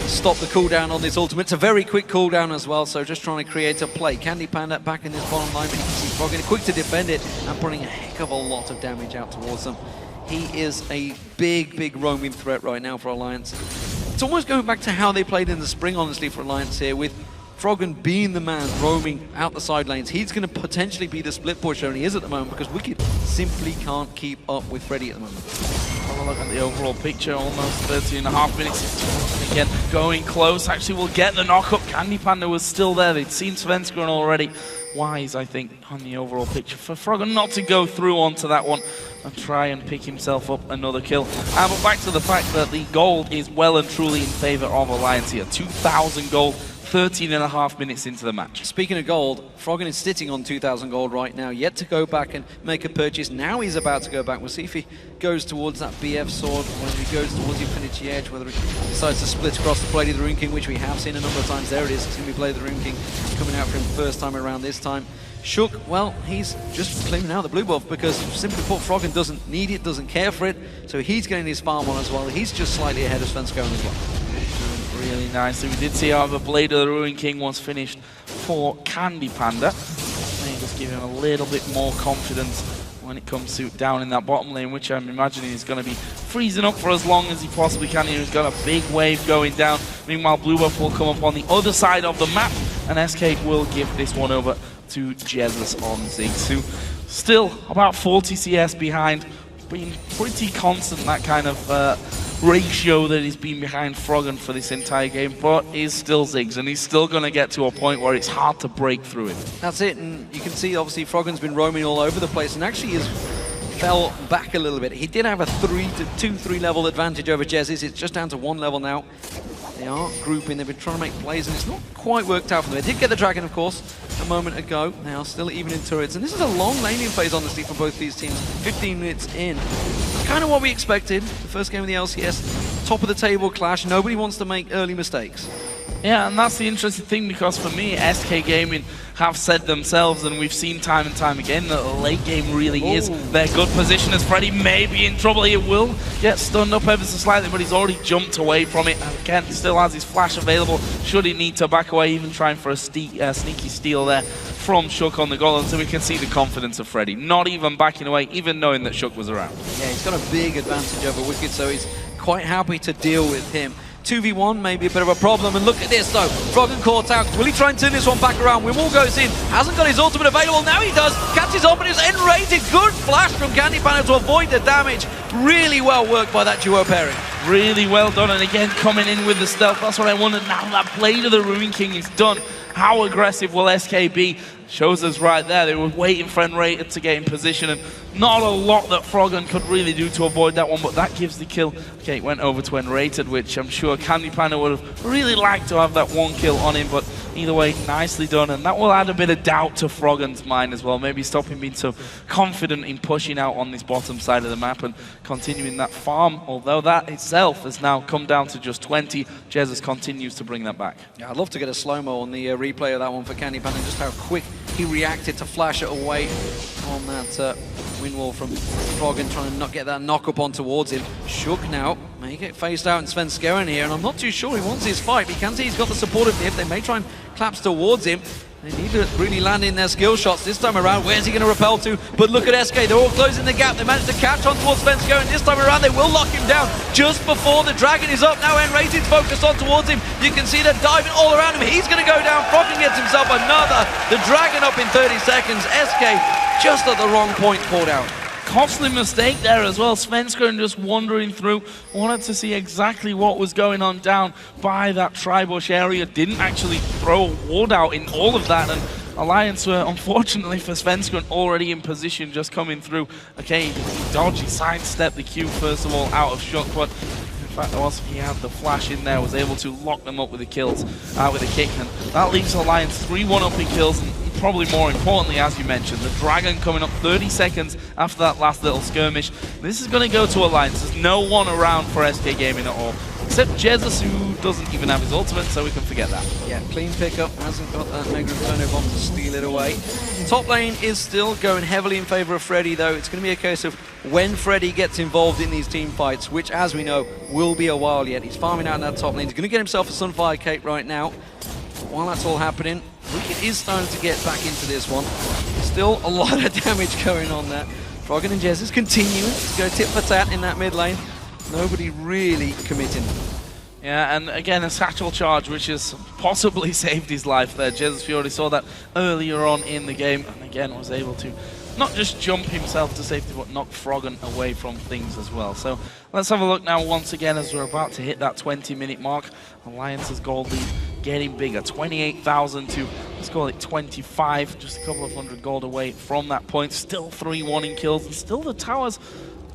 stop the cooldown on this ultimate. It's a very quick cooldown as well, so just trying to create a play. Candy Panda back in this bottom line, but you can see Froggen quick to defend it and putting a heck of a lot of damage out towards them. He is a big, big roaming threat right now for Alliance. It's almost going back to how they played in the spring, honestly, for Alliance here, with Froggen being the man roaming out the side lanes. He's going to potentially be the split pusher, and he is at the moment, because Wicked simply can't keep up with Freddy at the moment. Have a look at the overall picture, almost 30.5 minutes. Again, going close. Actually, we'll get the knock-up. Candy Panda was still there. They'd seen Svenskeren already. Wise, I think, on the overall picture for Froggen not to go through onto that one and try and pick himself up another kill. But back to the fact that the gold is well and truly in favor of Alliance here. 2,000 gold. 13.5 minutes into the match. Speaking of gold, Froggen is sitting on 2,000 gold right now, yet to go back and make a purchase. Now he's about to go back. We'll see if he goes towards that BF sword, whether he goes towards the Infinity Edge, whether he decides to split across the blade of the Rune King, which we have seen a number of times. There it is. It's going to be Blade of the Rune King coming out for him first time around this time. Shook, well, he's just claiming out the blue buff because, simply put, Froggen doesn't need it, doesn't care for it, so he's getting his farm on as well. He's just slightly ahead of Svenskeren as well. Really nicely. We did see how the Blade of the Ruin King was finished for Candy Panda. They just give him a little bit more confidence when it comes to down in that bottom lane, which I'm imagining is going to be freezing up for as long as he possibly can. He's got a big wave going down. Meanwhile, Blue Buff will come up on the other side of the map, and SK will give this one over to Jesus on Ziggs, who still about 40 CS behind, being pretty constant, that kind of ratio that he's been behind Froggen for this entire game, but is still Ziggs, and he's still going to get to a point where it's hard to break through it. That's it, and you can see obviously Froggen's been roaming all over the place, and actually has fell back a little bit. He did have a 2-3 level advantage over Jez's. It's just down to 1 level now. They are grouping, they've been trying to make plays, and it's not quite worked out for them. They did get the Dragon, of course, a moment ago. They are still even in turrets, and this is a long laning phase, honestly, for both these teams. 15 minutes in. Kind of what we expected. The first game of the LCS, top of the table clash. Nobody wants to make early mistakes. Yeah, and that's the interesting thing, because for me, SK Gaming have said themselves, and we've seen time and time again, that the late game really is their good position, as Freddy may be in trouble. He will get stunned up ever so slightly, but he's already jumped away from it, and again, still has his flash available should he need to back away, even trying for a sneaky steal there from Shook on the goal, so we can see the confidence of Freddy, not even backing away, even knowing that Shook was around. Yeah, he's got a big advantage over Wicked, so he's quite happy to deal with him. 2v1 may be a bit of a problem, and look at this though, Froggen caught out. Will he try and turn this one back around? Wimul goes in, hasn't got his ultimate available, now he does, catches on, but it's N-rated. Good flash from Candy Panda to avoid the damage. Really well worked by that duo pairing. Really well done, and again coming in with the stealth. That's what I wanted. Now that Blade of the Ruin King is done, How aggressive will SK be? Shows us right there. They were waiting for N-Rated to get in position, and not a lot that Froggen could really do to avoid that one, but that gives the kill. Okay, it went over to N-Rated, which I'm sure Candy Panda would have really liked to have that one kill on him, but either way, nicely done, and that will add a bit of doubt to Froggen's mind as well. Maybe stop him being so confident in pushing out on this bottom side of the map and continuing that farm, although that itself has now come down to just 20. Jesus continues to bring that back. Yeah, I'd love to get a slow-mo on the replay of that one for Candy Panda, just how quick he reacted to flash it away on that wind wall from Froggen, trying to not get that knock up on towards him. Shook now may get phased out, and Svenskeren here, and I'm not too sure he wants his fight, but you can see he's got the support of Nif. They may try and collapse towards him. They need to really land in their skill shots this time around. Where's he going to repel to? But look at SK, they're all closing the gap. They managed to catch on towards Svenskeren. This time around, they will lock him down just before the Dragon is up. Now N-Rated's focused on towards him. You can see they're diving all around him. He's going to go down. Froggen gets himself another. The Dragon up in 30 seconds. SK just at the wrong point pulled out. Costly mistake there as well. Svenskeren just wandering through, wanted to see exactly what was going on down by that tri-bush area. Didn't actually throw a ward out in all of that, and Alliance were, unfortunately for Svenskeren, already in position, just coming through. Okay, he dodged, he sidestepped the Q first of all out of shock, but in fact, once he had the flash in there, was able to lock them up with the kills, with a kick, and that leaves Alliance 3-1 up in kills, and probably more importantly, as you mentioned, the Dragon coming up 30 seconds after that last little skirmish. This is going to go to Alliance. There's no one around for SK Gaming at all, except Jesus, who doesn't even have his ultimate, so we can forget that. Yeah, clean pickup, hasn't got that Mega Inferno bomb to steal it away. Top lane is still going heavily in favor of Freddy, though. It's going to be a case of when Freddy gets involved in these team fights, which, as we know, will be a while yet. He's farming out in that top lane. He's going to get himself a Sunfire Cape right now. While that's all happening, Wicked is starting to get back into this one. Still a lot of damage going on there. Froggen and Jesus continuing to go tit for tat in that mid lane. Nobody really committing. Yeah, and again, a satchel charge, which has possibly saved his life there. Jesus Fury saw that earlier on in the game, and again was able to not just jump himself to safety, but knock Froggen away from things as well. So let's have a look now once again as we're about to hit that 20-minute mark. Alliance's gold lead getting bigger, 28,000 to, let's call it 25, just a couple of hundred gold away from that point. Still 3-1 in kills, and still the towers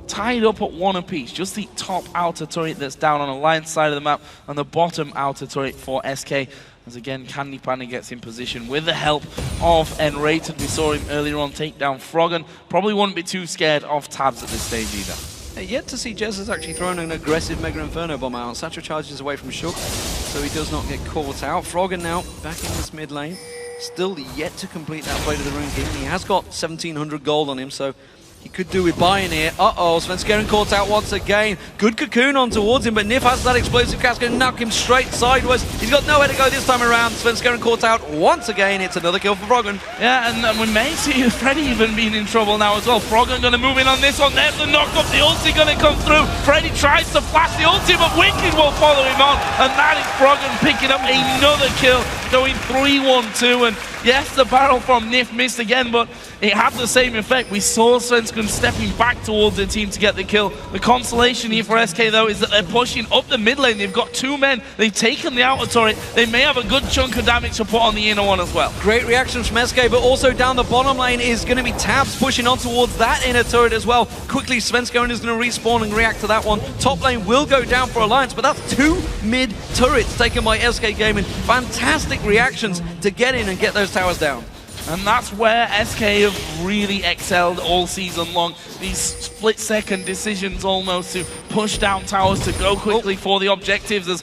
tied up at 1 apiece. Just the top outer turret that's down on Alliance side of the map, and the bottom outer turret for SK. As again, Candy Panda gets in position with the help of N-Rated. We saw him earlier on take down Froggen. Probably wouldn't be too scared of tabs at this stage either. Yet to see Jesus actually throwing an aggressive Mega Inferno bomb out. Satchel charges away from Shook, so he does not get caught out. Froggen now back in this mid lane. Still yet to complete that Blade of the Rune King. He has got 1,700 gold on him, so he could do with buying here. Uh-oh, Svenskeren caught out once again. Good cocoon on towards him, but Nif has that explosive cast, going to knock him straight sideways. He's got nowhere to go this time around. Svenskeren caught out once again. It's another kill for Froggen. Yeah, and we may see Freddy even being in trouble now as well. Froggen going to move in on this one. There's the knock up. The ulti going to come through. Freddy tries to flash the ulti, but Wicked will follow him on. And that is Froggen picking up another kill, going 3-1-2. And yes, the barrel from Nif missed again, but it had the same effect. We saw Svenskeren stepping back towards the team to get the kill. The consolation here for SK, though, is that they're pushing up the mid lane. They've got 2 men. They've taken the outer turret. They may have a good chunk of damage to put on the inner one as well. Great reactions from SK, but also down the bottom lane is going to be Tabs pushing on towards that inner turret as well. Quickly, Svenskeren is going to respawn and react to that one. Top lane will go down for Alliance, but that's 2 mid turrets taken by SK Gaming. Fantastic reactions to get in and get those towers down. And that's where SK have really excelled all season long. These split-second decisions almost to push down towers, to go quickly for the objectives. As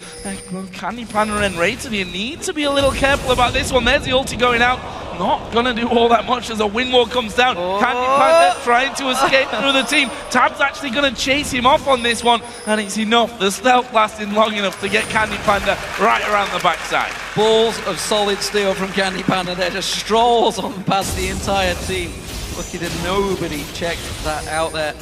Candy Panda and Rated, you need to be a little careful about this one. There's the ulti going out. Not going to do all that much as a wind wall comes down. Candy Panda trying to escape through the team. Tab's actually going to chase him off on this one, and it's enough. The stealth lasting long enough to get Candy Panda right around the backside. Balls of solid steel from Candy Panda there, just strolls on past the entire team. Lucky that nobody checked that out there.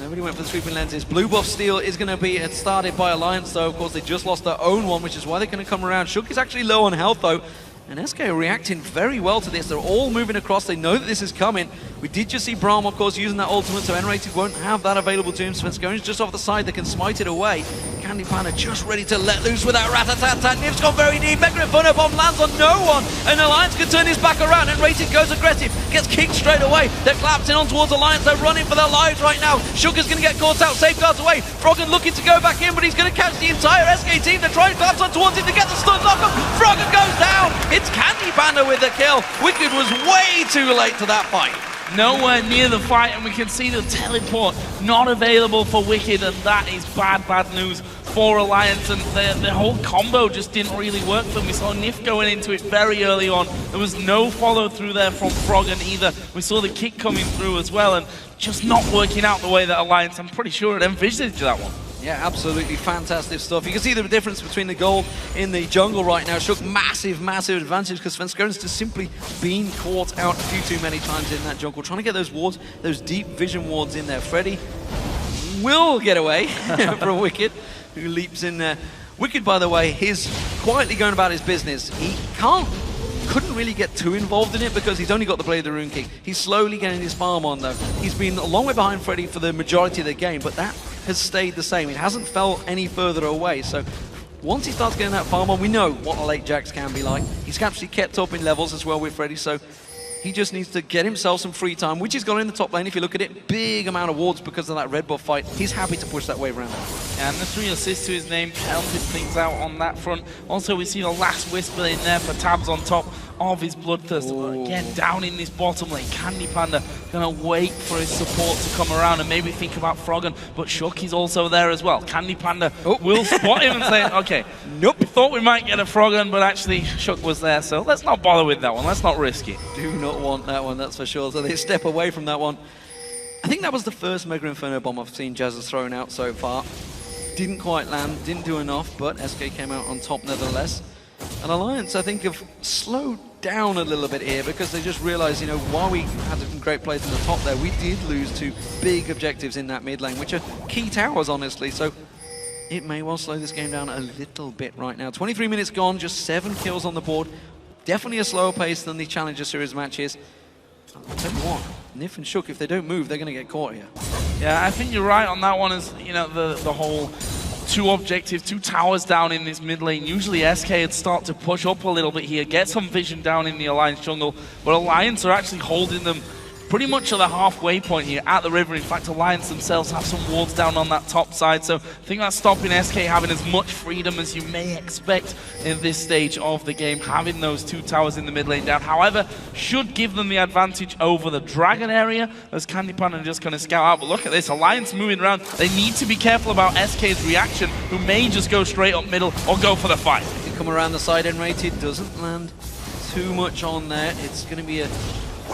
Nobody went for the sweeping lenses. Blue buff steel is going to be started by Alliance, though. Of course, they just lost their own one, which is why they're going to come around. Shook is actually low on health, though. And SK are reacting very well to this. They're all moving across. They know that this is coming. We did just see Braum, of course, using that ultimate, so N-Rated won't have that available to him. Svenskeren is just off the side. They can smite it away. Candy Panda just ready to let loose with that rat-a-tat-tat. Nif's gone very deep. Mega Inferno Bomb lands on no one. And Alliance can turn his back around, and Rated goes aggressive. Gets kicked straight away. They're collapsing on towards Alliance. They're running for their lives right now. Sugar's going to get caught out. Safeguards away. Froggen looking to go back in, but he's going to catch the entire SK team. They're trying to collapse on towards him to get the stun lock up. Froggen goes down. It's Candy Panda with the kill. Wicked was way too late to that fight. Nowhere near the fight, and we can see the teleport not available for Wicked, and that is bad news for Alliance, and the whole combo just didn't really work for them. We saw Nif going into it very early on. There was no follow through there from Froggen either. We saw the kick coming through as well, and just not working out the way that Alliance, I'm pretty sure, had envisaged that one. Yeah, absolutely fantastic stuff. You can see the difference between the gold in the jungle right now. Shook massive advantage because Svenskern's just simply been caught out a few too many times in that jungle. Trying to get those wards, those deep vision wards in there. Freddy will get away from Wicked, who leaps in there. Wicked, by the way, is quietly going about his business. He couldn't really get too involved in it because he's only got the Blade of the Rune King. He's slowly getting his farm on though. He's been a long way behind Freddy for the majority of the game, but that has stayed the same. It hasn't fell any further away. So once he starts getting that farm on, we know what a late Jax can be like. He's actually kept up in levels as well with Freddy, so he just needs to get himself some free time, which he's got in the top lane. If you look at it, big amount of wards because of that red buff fight. He's happy to push that wave around. And the 3 assists to his name, counted things out on that front. Also, we see the last whisper in there for Tabs on top of his Bloodthirst. Again, down in this bottom lane, Candy Panda gonna wait for his support to come around and maybe think about Froggen, but Shook is also there as well. Candy Panda will spot him and say, okay, nope, thought we might get a Froggen, but actually Shook was there, so let's not bother with that one, let's not risk it. Do not want that one, that's for sure, so they step away from that one. I think that was the first Mega Inferno Bomb I've seen Jazz has thrown out so far. Didn't quite land, didn't do enough, but SK came out on top nevertheless. And Alliance, I think, have slowed down a little bit here because they just realized, you know, while we had some great plays in the top there, we did lose 2 big objectives in that mid lane, which are key towers, honestly. So it may well slow this game down a little bit right now. 23 minutes gone, just 7 kills on the board. Definitely a slower pace than the Challenger Series matches. I'll tell you what, Nif and Shook, if they don't move, they're going to get caught here. Yeah, I think you're right on that one. Is, you know, the whole 2 objectives, 2 towers down in this mid lane. Usually SK would start to push up a little bit here, get some vision down in the Alliance jungle, but Alliance are actually holding them pretty much at the halfway point here at the river. In fact, Alliance themselves have some wards down on that top side, so I think that's stopping SK having as much freedom as you may expect in this stage of the game, having those 2 towers in the mid lane down. However, should give them the advantage over the Dragon area, as Candy Panda are just going to scout out. But look at this, Alliance moving around. They need to be careful about SK's reaction, who may just go straight up middle or go for the fight. You come around the side and Rated doesn't land too much on there. It's going to be a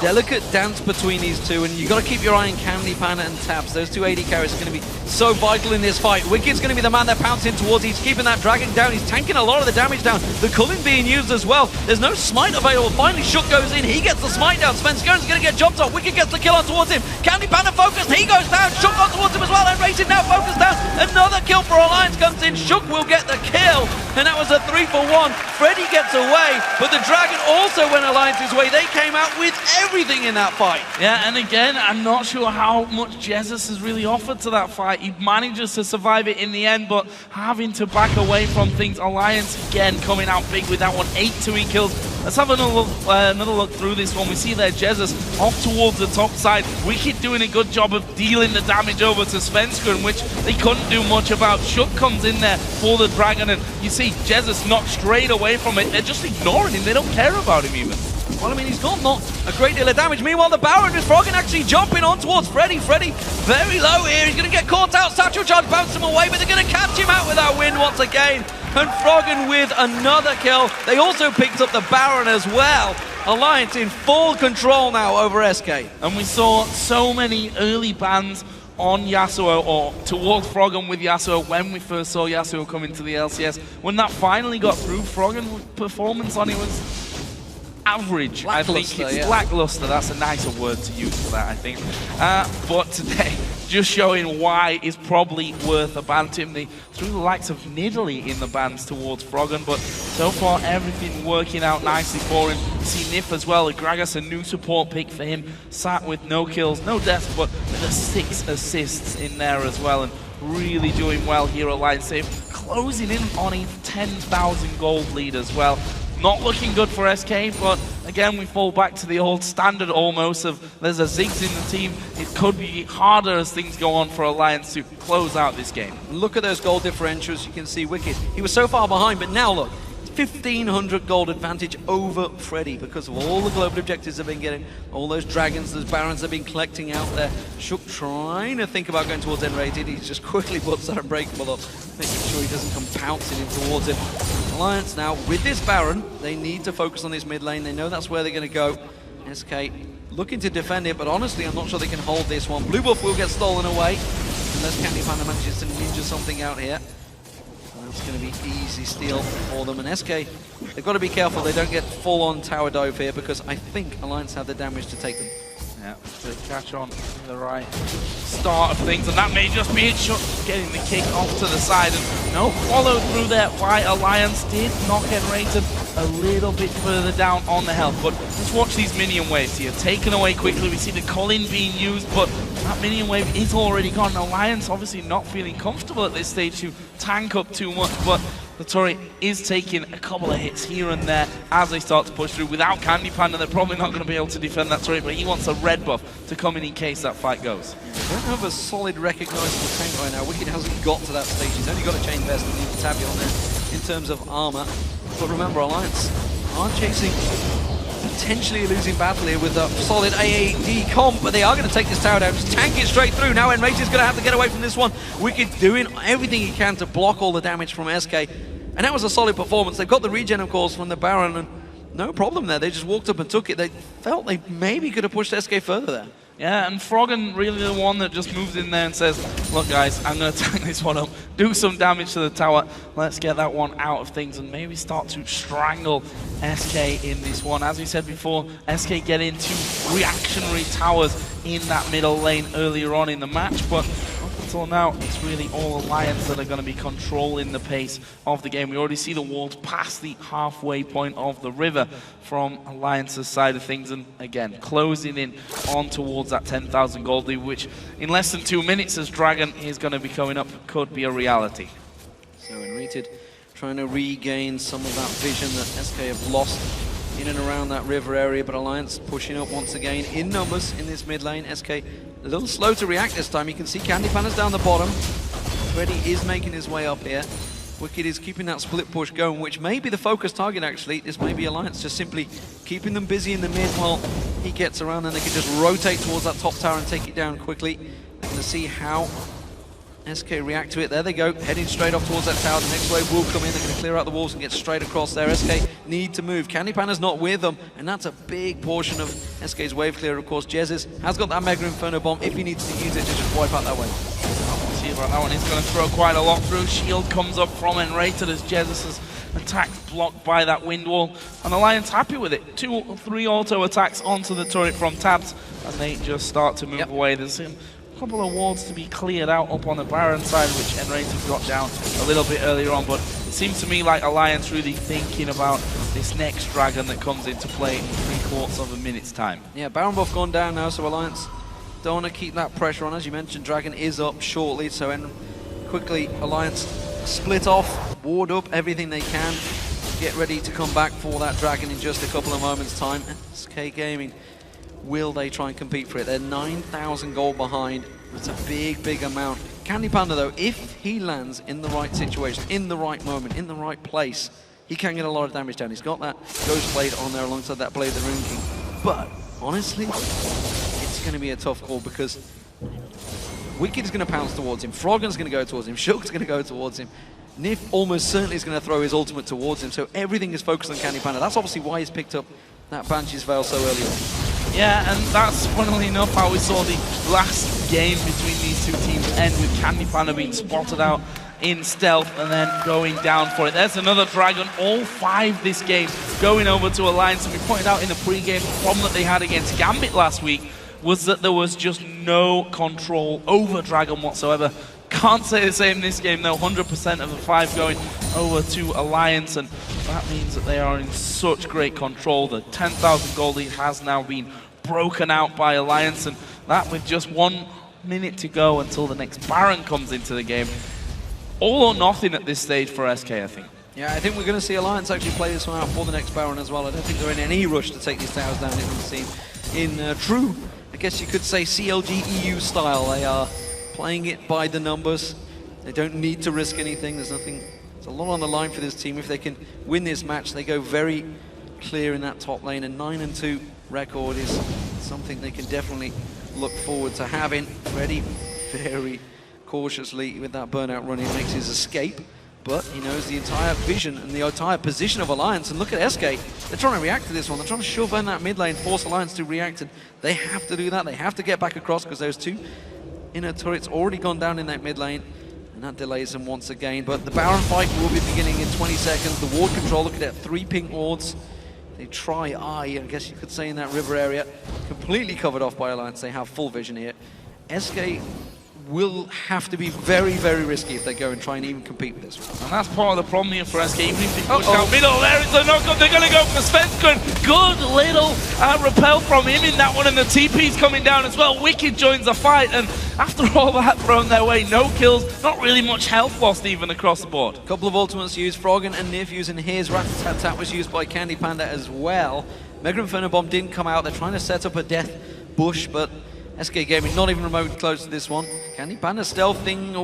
delicate dance between these 2, and you've got to keep your eye on Candy Panda and Tabs. Those 2 AD carries are going to be so vital in this fight. Wicked's going to be the man they're pouncing towards. He's keeping that dragon down. He's tanking a lot of the damage down. The culling being used as well. There's no smite available. Finally, Shook goes in. He gets the smite down. Svenskern's going to get jumped off. Wicked gets the kill on towards him. Candy Panda focused. He goes down. Shook on towards him as well. And Rated now focused down. Another kill for Alliance comes in. Shook will get the kill. And that was a 3-for-1. Freddy gets away. But the dragon also went Alliance's way. They came out with everything in that fight. Yeah, and again, I'm not sure how much Jesus has really offered to that fight. He manages to survive it in the end, but having to back away from things. Alliance, again, coming out big with that one. 8 2E kills. Let's have another look through this one. We see there Jesus off towards the top side. Wicked doing a good job of dealing the damage over to Svenskern, which they couldn't do much about. Shook comes in there for the dragon, and you see Jesus not straight away from it. They're just ignoring him. They don't care about him even. Well, I mean, he's got not a great deal of damage. Meanwhile, the Baron is Froggen actually jumping on towards Freddy. Freddy very low here. He's going to get caught out. Satchel Charge bounced him away, but they're going to catch him out with that wind once again. And Froggen with another kill. They also picked up the Baron as well. Alliance in full control now over SK. And we saw so many early bans on Yasuo, or towards Froggen with Yasuo, when we first saw Yasuo come into the LCS. When that finally got through, Froggen's performance on it was average. I think it's lackluster. That's a nicer word to use for that, I think. But today, just showing why is probably worth a ban. Tim, they threw the likes of Nidalee in the bans towards Froggen, but so far everything working out nicely for him. See Nif as well, Gragas, a new support pick for him, sat with no kills, no deaths, but with 6 assists in there as well, and really doing well here at Alliance. They've closing in on a 10,000 gold lead as well. Not looking good for SK, but again, we fall back to the old standard almost of there's a Ziggs in the team. It could be harder as things go on for Alliance to close out this game. Look at those gold differentials. You can see Wicked. He was so far behind, but now look. 1,500 gold advantage over Freddy because of all the global objectives they've been getting, all those dragons, those barons they've been collecting out there. Shook trying to think about going towards N-rated. He just quickly puts that Unbreakable up, making sure he doesn't come pouncing in towards him. Alliance now, with this baron, they need to focus on this mid lane. They know that's where they're going to go. SK looking to defend it, but honestly, I'm not sure they can hold this one. Blue buff will get stolen away, unless Candy Panda manages to ninja something out here. It's going to be easy steal for them, and SK, they've got to be careful they don't get full-on tower dive here because I think Alliance have the damage to take them. Yeah, to catch on the right start of things, and that may just be it, getting the kick off to the side, and no follow through there by Alliance. Did not get rated a little bit further down on the health, but let's watch these minion waves here. Taken away quickly, we see the Colin being used, but that minion wave is already gone. Alliance obviously not feeling comfortable at this stage to tank up too much, but the turret is taking a couple of hits here and there as they start to push through. Without Candy Panda, they're probably not going to be able to defend that turret, but he wants a red buff to come in case that fight goes. They don't have a solid recognizable tank right now. Wicked hasn't got to that stage. He's only got a chain vest and the Tabby on there in terms of armor. But remember, Alliance aren't chasing potentially a losing battle here with a solid AAD comp, but they are going to take this tower down, just tank it straight through. Now Enrage is going to have to get away from this one. Wicked doing everything he can to block all the damage from SK, and that was a solid performance. They've got the regen, of course, from the Baron, and no problem there. They just walked up and took it. They felt they maybe could have pushed SK further there. Yeah, and Froggen really the one that just moves in there and says, look guys, I'm going to tank this one up, do some damage to the tower, let's get that one out of things and maybe start to strangle SK in this one. As we said before, SK get into reactionary towers in that middle lane earlier on in the match, but up until now, it's really all Alliance that are going to be controlling the pace of the game. We already see the walls past the halfway point of the river from Alliance's side of things, and again, closing in on towards that 10,000 gold lead, which in less than 2 minutes as Dragon is going to be coming up, could be a reality. So Enrated trying to regain some of that vision that SK have lost in and around that river area, but Alliance pushing up once again in numbers in this mid lane. SK a little slow to react this time. You can see Candy Panda's down the bottom. Freddy is making his way up here. Wicked is keeping that split push going, which may be the focus target actually. This may be Alliance just simply keeping them busy in the mid while he gets around, and they can just rotate towards that top tower and take it down quickly. They're going to see how SK react to it. There they go, heading straight off towards that tower. The next wave will come in. They're going to clear out the walls and get straight across there. SK need to move. Candy Panda's not with them, and that's a big portion of SK's wave clear. Of course, Jez's has got that Mega Inferno Bomb. If he needs to use it, to just wipe out that wave. See about that one. He's going to throw quite a lot through. Shield comes up from Enrated as Jesus' attack blocked by that wind wall. And Alliance happy with it. 2 or 3 auto attacks onto the turret from Tabs, and they just start to move away. There's a couple of wards to be cleared out up on the Baron side, which Enrated got down a little bit earlier on, but it seems to me like Alliance really thinking about this next Dragon that comes into play in 3/4 of a minute's time. Yeah, Baron buff gone down now, so Alliance don't want to keep that pressure on. As you mentioned, Dragon is up shortly, so quickly Alliance split off, ward up everything they can, get ready to come back for that Dragon in just a couple of moments' time. SK Gaming, will they try and compete for it? They're 9,000 gold behind. It's a big, big amount. Candy Panda, though, if he lands in the right situation, in the right moment, in the right place, he can get a lot of damage down. He's got that Ghost Blade on there alongside that Blade of the Rune King. But, honestly, it's going to be a tough call because Wicked is going to pounce towards him, Froggen's going to go towards him, Shulk's going to go towards him, Nif almost certainly is going to throw his ultimate towards him, so everything is focused on Candy Panda. That's obviously why he's picked up that Banshee's Veil so early on. Yeah, and that's funnily enough how we saw the last game between these two teams end, with Candy Panda being spotted out in stealth and then going down for it. There's another Dragon, all 5 this game, going over to Alliance. And we pointed out in the pre-game, the problem that they had against Gambit last week was that there was just no control over Dragon whatsoever. Can't say the same this game though. 100% of the 5 going over to Alliance, and that means that they are in such great control. The 10,000 gold lead has now been broken out by Alliance, and that with just 1 minute to go until the next Baron comes into the game. all or nothing at this stage for SK, I think. Yeah, I think we're going to see Alliance actually play this one out for the next Baron as well. I don't think they're in any rush to take these towers down, it would seem. In true, I guess you could say CLG EU style, they are playing it by the numbers. They don't need to risk anything. There's a lot on the line for this team. If they can win this match, they go very clear in that top lane. A 9-2 record is something they can definitely look forward to having. Freddy very cautiously with that burnout running makes his escape, but he knows the entire vision and the entire position of Alliance. And look at SK, they're trying to react to this one. They're trying to shove in that mid lane, force Alliance to react, and they have to do that. They have to get back across because those two inner turrets already gone down in that mid lane, and that delays them once again. But the Baron fight will be beginning in 20 seconds. The ward control, look at that, 3 pink wards. They try I guess you could say in that river area, completely covered off by Alliance. They have full vision here. SK will have to be very, very risky if they go and try and even compete with this one. And that's part of the problem here for SK. Even if they push down middle, there is the knockup. They're going to go for Svensson. Good little repel from him in that one, and the TP's coming down as well. Wicked joins the fight, and after all that thrown their way, no kills, not really much health lost even across the board. Couple of ultimates used, Froggen and Nif using his. Rat-tat-tat was used by Candy Panda as well. Mega Inferno Bomb didn't come out. They're trying to set up a death bush, but SK Gaming not even remotely close to this one. Candy Panda stealth thing,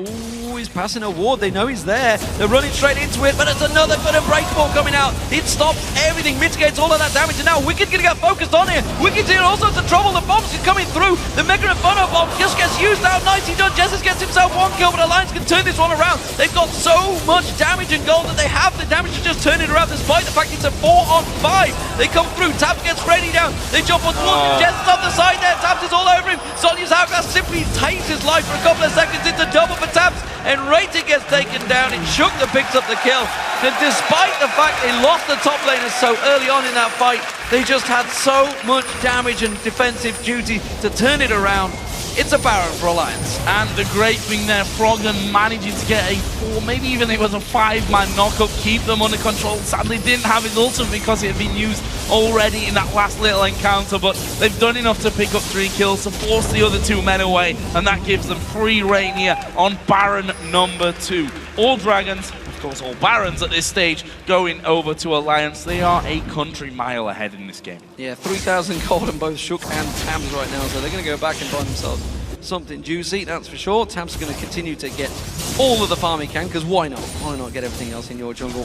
he's passing a ward, they know he's there. They're running straight into it, but it's another good Unbreakable coming out. It stops everything, mitigates all of that damage, and now Wicked gonna get focused on here. Wicked's in all sorts of trouble, the bombs is coming through. The Mega Inferno Bomb just gets used out, nicely done. Jesus gets himself 1 kill, but Alliance can turn this one around. They've got so much damage and gold that they have the damage to just turn it around, despite the fact it's a 4-on-5. They come through, Tabs gets ready down. They jump on one, Jesus off the side there, Tabs is all over him. Sonya's Hourglass simply takes his life for a couple of seconds. It's a double for Tabs, and Rating gets taken down. It shook the picks up the kill. And despite the fact they lost the top laners so early on in that fight, they just had so much damage and defensive duty to turn it around. It's a Baron for Alliance. And the great thing there, Froggen managing to get a 4, maybe even it was a 5-man knockup, keep them under control. Sadly didn't have his ultimate because it had been used already in that last little encounter, but they've done enough to pick up 3 kills to force the other 2 men away, and that gives them free reign here on Baron number 2. All Dragons, of course all Barons at this stage, going over to Alliance. They are a country mile ahead in this game. Yeah, 3,000 gold on both Shook and Tabs right now, so they're going to go back and find themselves something juicy, that's for sure. Tabs are going to continue to get all of the farm he can, because why not? Why not get everything else in your jungle?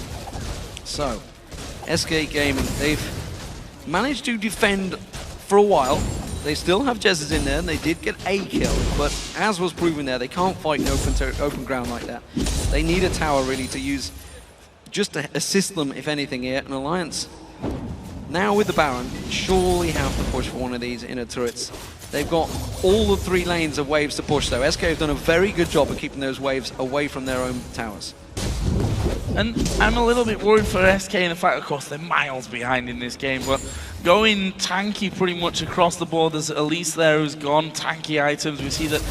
So, SK Gaming, they've managed to defend for a while. They still have Jezzes in there, and they did get a kill, but as was proven there, they can't fight in open ground like that. They need a tower, really, to use just to assist them, if anything, here. And Alliance, now with the Baron, surely have to push for one of these inner turrets. They've got all the 3 lanes of waves to push, though. SK have done a very good job of keeping those waves away from their own towers. And I'm a little bit worried for SK in the fact, of course, they're miles behind in this game, but going tanky pretty much across the board. There's Elise there who's gone tanky items. We see that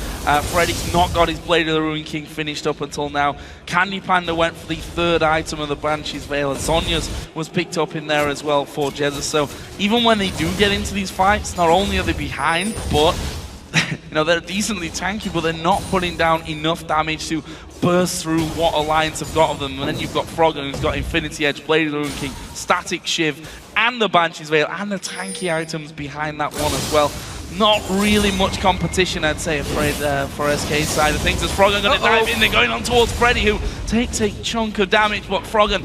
Freddy's not got his Blade of the Ruined King finished up until now. Candy Panda went for the 3rd item of the Banshee's Veil, and Sonya's was picked up in there as well for Jesus. So even when they do get into these fights, not only are they behind, but you know, they're decently tanky, but they're not putting down enough damage to burst through what Alliance have got of them. And then you've got Froggen, who's got Infinity Edge, Blade of the Ruined King, Static Shiv, and the Banshee's Veil, and the tanky items behind that one as well. Not really much competition, I'd say, afraid for SK's side of things. As Froggen going to dive in, they're going on towards Freddy, who takes a chunk of damage, but Froggen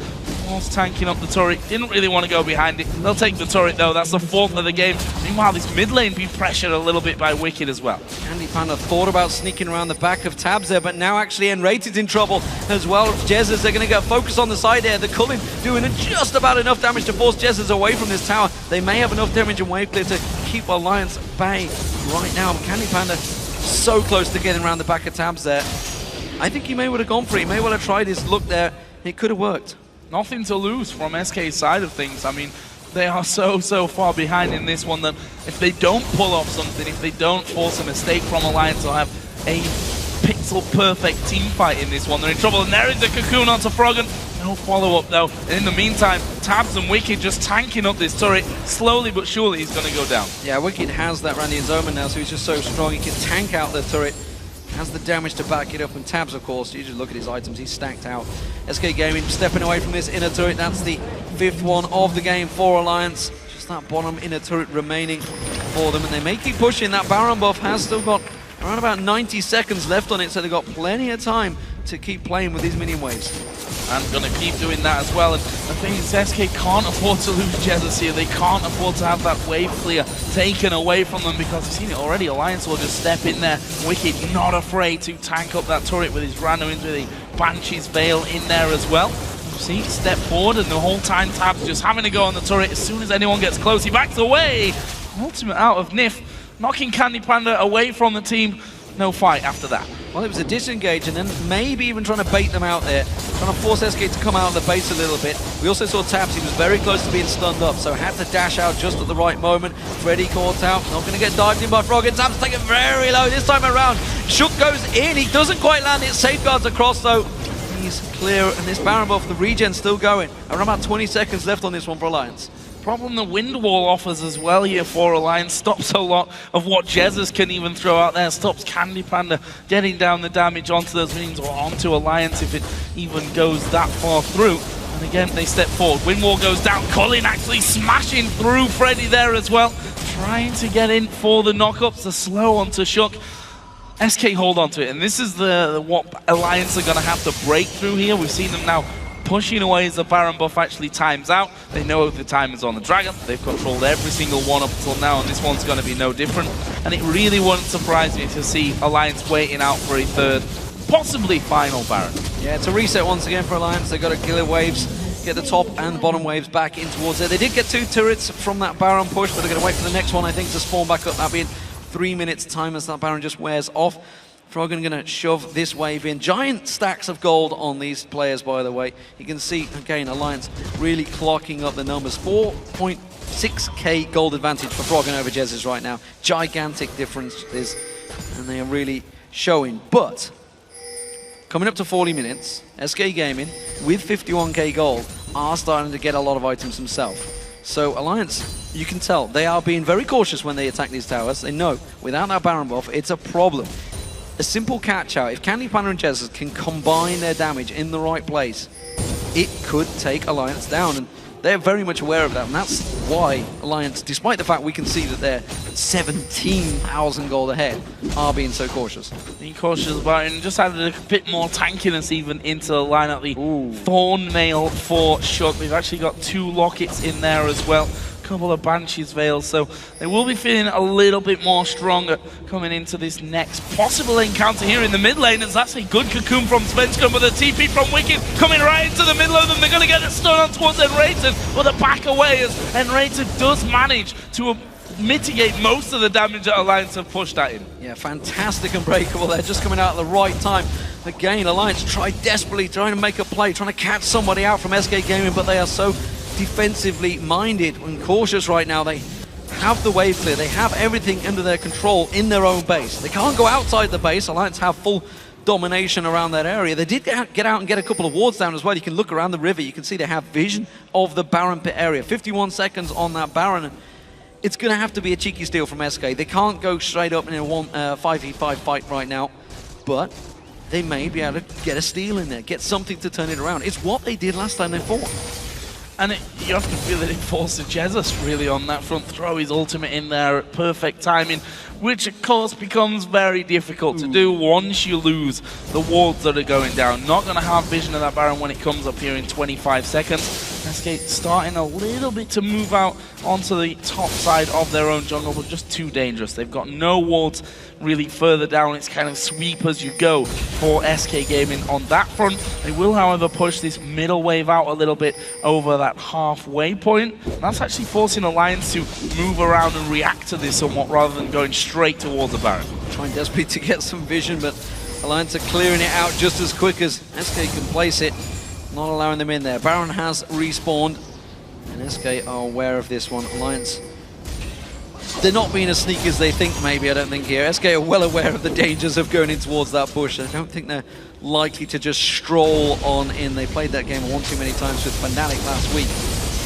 was tanking up the turret, didn't really want to go behind it. They'll take the turret though, that's the 4th of the game. Meanwhile, this mid lane being pressured a little bit by Wicked as well. Candy Panda thought about sneaking around the back of Tabs there, but now actually Enrated's in trouble as well. Jezzes, they're going to get focused on the side there. The Culling doing just about enough damage to force Jezzes away from this tower. They may have enough damage and wave clear to keep Alliance at bay right now. Candy Panda so close to getting around the back of Tabs there. I think he may well have gone for it. He may well have tried his look there. It could have worked. Nothing to lose from SK's side of things. I mean, they are so far behind in this one that if they don't pull off something, if they don't force a mistake from Alliance, they'll have a pixel-perfect team fight in this one. They're in trouble, and there is the Cocoon onto Froggen. No follow-up, though. And in the meantime, Tabs and Wicked just tanking up this turret. Slowly but surely, he's going to go down. Yeah, Wicked has that Randy and Zoman now, so he's just so strong. He can tank out the turret has the damage to back it up, and Tabs, of course, you just look at his items, he's stacked out. SK Gaming stepping away from this inner turret. That's the 5th one of the game for Alliance. Just that bottom inner turret remaining for them, and they may keep pushing. That Baron buff has still got around about 90 seconds left on it, so they've got plenty of time to keep playing with these minion waves. And gonna keep doing that as well. And the thing is, SK can't afford to lose Jesus here. They can't afford to have that wave clear taken away from them, because we've seen it already. Alliance will just step in there. Wicked not afraid to tank up that turret with his random into the Banshee's Veil in there as well. See, step forward, and the whole time Tab's just having to go on the turret. As soon as anyone gets close, he backs away. Ultimate out of Nif, knocking Candy Panda away from the team. No fight after that. Well, it was a disengage, and then maybe even trying to bait them out there, trying to force SK to come out of the base a little bit. We also saw Tabs, he was very close to being stunned up, so had to dash out just at the right moment. Freddy caught out, not going to get dived in by Frog, and Tabs taken very low this time around. Shook goes in, he doesn't quite land it, safeguards across though. He's clear, and this Baron buff, the regen's still going. Around about 20 seconds left on this one for Alliance. Problem the wind wall offers as well here for Alliance. Stops a lot of what Jesus can even throw out there. Stops Candy Panda getting down the damage onto those minions or onto Alliance if it even goes that far through. And again, they step forward. Wind wall goes down. Colin actually smashing through Freddy there as well. Trying to get in for the knockups. The slow onto Shook. SK hold on to it. And this is what Alliance are going to have to break through here. We've seen them now pushing away as the Baron buff actually times out. They know the time is on the Dragon. They've controlled every single one up until now, and this one's going to be no different. And it really wouldn't surprise me to see Alliance waiting out for a third, possibly final Baron. Yeah, it's a reset once again for Alliance. They've got to kill it waves, get the top and bottom waves back in towards it. They did get 2 turrets from that Baron push, but they're going to wait for the next one, I think, to spawn back up. That'll be in 3 minutes time as that Baron just wears off. Froggen going to shove this wave in. Giant stacks of gold on these players, by the way. You can see, again, Alliance really clocking up the numbers. 4.6k gold advantage for Froggen over Jesus right now. Gigantic differences, and they are really showing. But, coming up to 40 minutes, SK Gaming, with 51k gold, are starting to get a lot of items themselves. So Alliance, you can tell, they are being very cautious when they attack these towers. They know, without that Baron buff, it's a problem. A simple catch out, if Candy Panda and Jesus can combine their damage in the right place, it could take Alliance down, and they're very much aware of that, and that's why Alliance, despite the fact we can see that they're 17,000 gold ahead, are being so cautious. Being cautious about it, and just added a bit more tankiness even into the lineup. The Thorn Mail for Shook. We've actually got 2 lockets in there as well. Couple of Banshee's Veils, so they will be feeling a little bit more stronger coming into this next possible encounter here in the mid lane, as that's a good cocoon from Svenskun, but a TP from Wicked coming right into the middle of them. They're going to get a stun on towards Enrated, but a back away as Enrated does manage to mitigate most of the damage that Alliance have pushed at him. Yeah, fantastic Unbreakable there, just coming out at the right time. Again, Alliance tried desperately trying to make a play, trying to catch somebody out from SK Gaming, but they are so defensively minded and cautious right now. They have the wave clear, they have everything under their control in their own base. They can't go outside the base. Alliance have full domination around that area. They did get out and get a couple of wards down as well. You can look around the river, you can see they have vision of the Baron pit area. 51 seconds on that Baron. It's going to have to be a cheeky steal from SK. They can't go straight up in a 5v5 fight right now, but they may be able to get a steal in there, get something to turn it around. It's what they did last time they fought. And you have to feel that it falls to Jesus really on that front. Throw his ultimate in there at perfect timing, which of course becomes very difficult to do once you lose the wards that are going down. Not going to have vision of that Baron when it comes up here in 25 seconds. SK starting a little bit to move out onto the top side of their own jungle, but just too dangerous. They've got no wards really further down. It's kind of sweep as you go for SK Gaming on that front. They will, however, push this middle wave out a little bit over that halfway point. That's actually forcing Alliance to move around and react to this somewhat rather than going straight towards the Baron. Trying desperately to get some vision, but Alliance are clearing it out just as quick as SK can place it. Not allowing them in there. Baron has respawned, and SK are aware of this one. Alliance, they're not being as sneaky as they think, maybe, I don't think here. SK are well aware of the dangers of going in towards that bush. I don't think they're likely to just stroll on in. They played that game one too many times with Fnatic last week.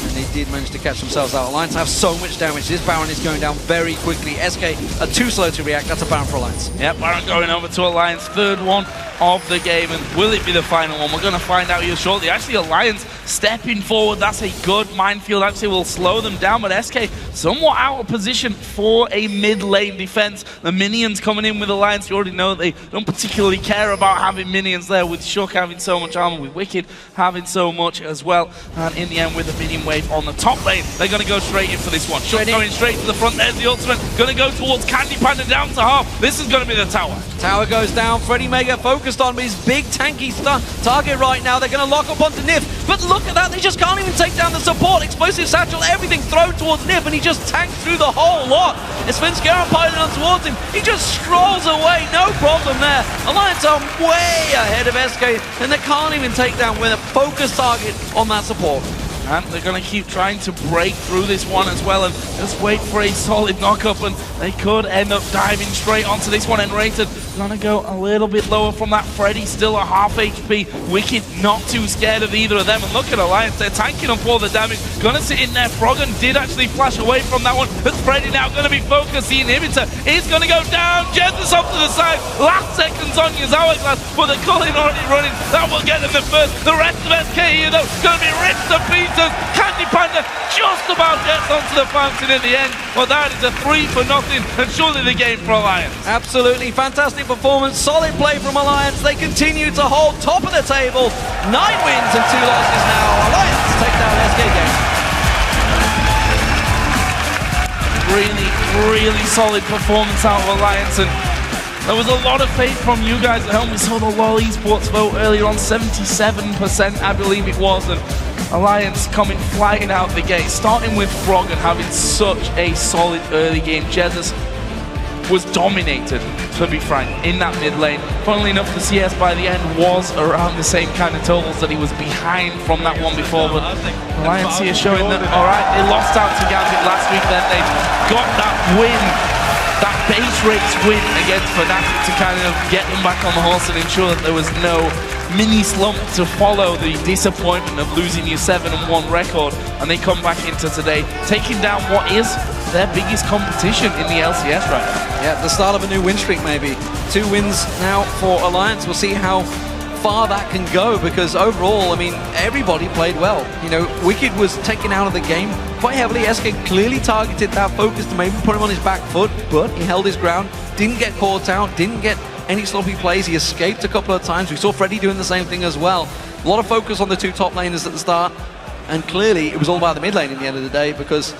And they did manage to catch themselves out. Alliance have so much damage. This Baron is going down very quickly. SK are too slow to react. That's a Baron for Alliance. Yep, Baron going over to Alliance. Third one of the game. And will it be the final one? We're going to find out here shortly. Actually, Alliance stepping forward. That's a good minefield. Actually, will slow them down. But SK somewhat out of position for a mid-lane defense. The minions coming in with Alliance. You already know they don't particularly care about having minions there, with Shook having so much armor, with Wicked having so much as well. And in the end, with the minion wave on the top lane, they're going to go straight in for this one. Shook going straight to the front. There's the ultimate. Going to go towards Candy Panda down to half. This is going to be the tower. Tower goes down. Freddy Mega focused on his big tanky target right now. They're going to lock up onto Nif. But look at that. They just can't even take down the support. Explosive satchel, everything thrown towards Nif, and he just tanked through the whole lot. It's Svenskeren piling on towards him. He just strolls away. No problem there. Alliance are way ahead of SK, and they can't even take down with a focus target on that support. And they're going to keep trying to break through this one as well and just wait for a solid knock-up, and they could end up diving straight onto this one. And Rated going to go a little bit lower from that. Freddy still a half HP. Wicked not too scared of either of them. And look at Alliance, they're tanking up all the damage. Going to sit in there. Froggen did actually flash away from that one, but Freddy now going to be focused. The inhibitor is going to go down. Jesus off to the side. Last seconds on his hourglass, but the Culling already running. That will get them the first. The rest of SK here, though, going to be ripped to pieces. Candy Panda just about gets onto the fountain in the end, but that is a 3-0, and surely the game for Alliance. Absolutely fantastic performance, solid play from Alliance. They continue to hold top of the table. 9 wins and 2 losses now. Alliance take down SK game. Really solid performance out of Alliance, and there was a lot of faith from you guys at home. We saw the LoL Esports vote earlier on, 77%, I believe it was, and Alliance coming flying out the gate, starting with Frog and having such a solid early game. Jesus was dominated, to be frank, in that mid lane. Funnily enough, the CS by the end was around the same kind of totals that he was behind from that one before, but Alliance here showing that, alright, they lost out to Gambit last week, then they got that win, that base race win against Fnatic to kind of get them back on the horse and ensure that there was no mini slump to follow the disappointment of losing your 7-1 record, and they come back into today taking down what is their biggest competition in the LCS right now. Yeah, the start of a new win streak maybe. 2 wins now for Alliance. We'll see how far that can go, because overall, I mean, everybody played well. You know, Wicked was taken out of the game quite heavily. SK clearly targeted that focus to maybe put him on his back foot, but he held his ground, didn't get caught out, didn't get any sloppy plays. He escaped a couple of times. We saw Freddy doing the same thing as well. A lot of focus on the 2 top laners at the start, and clearly it was all about the mid lane in the end of the day, because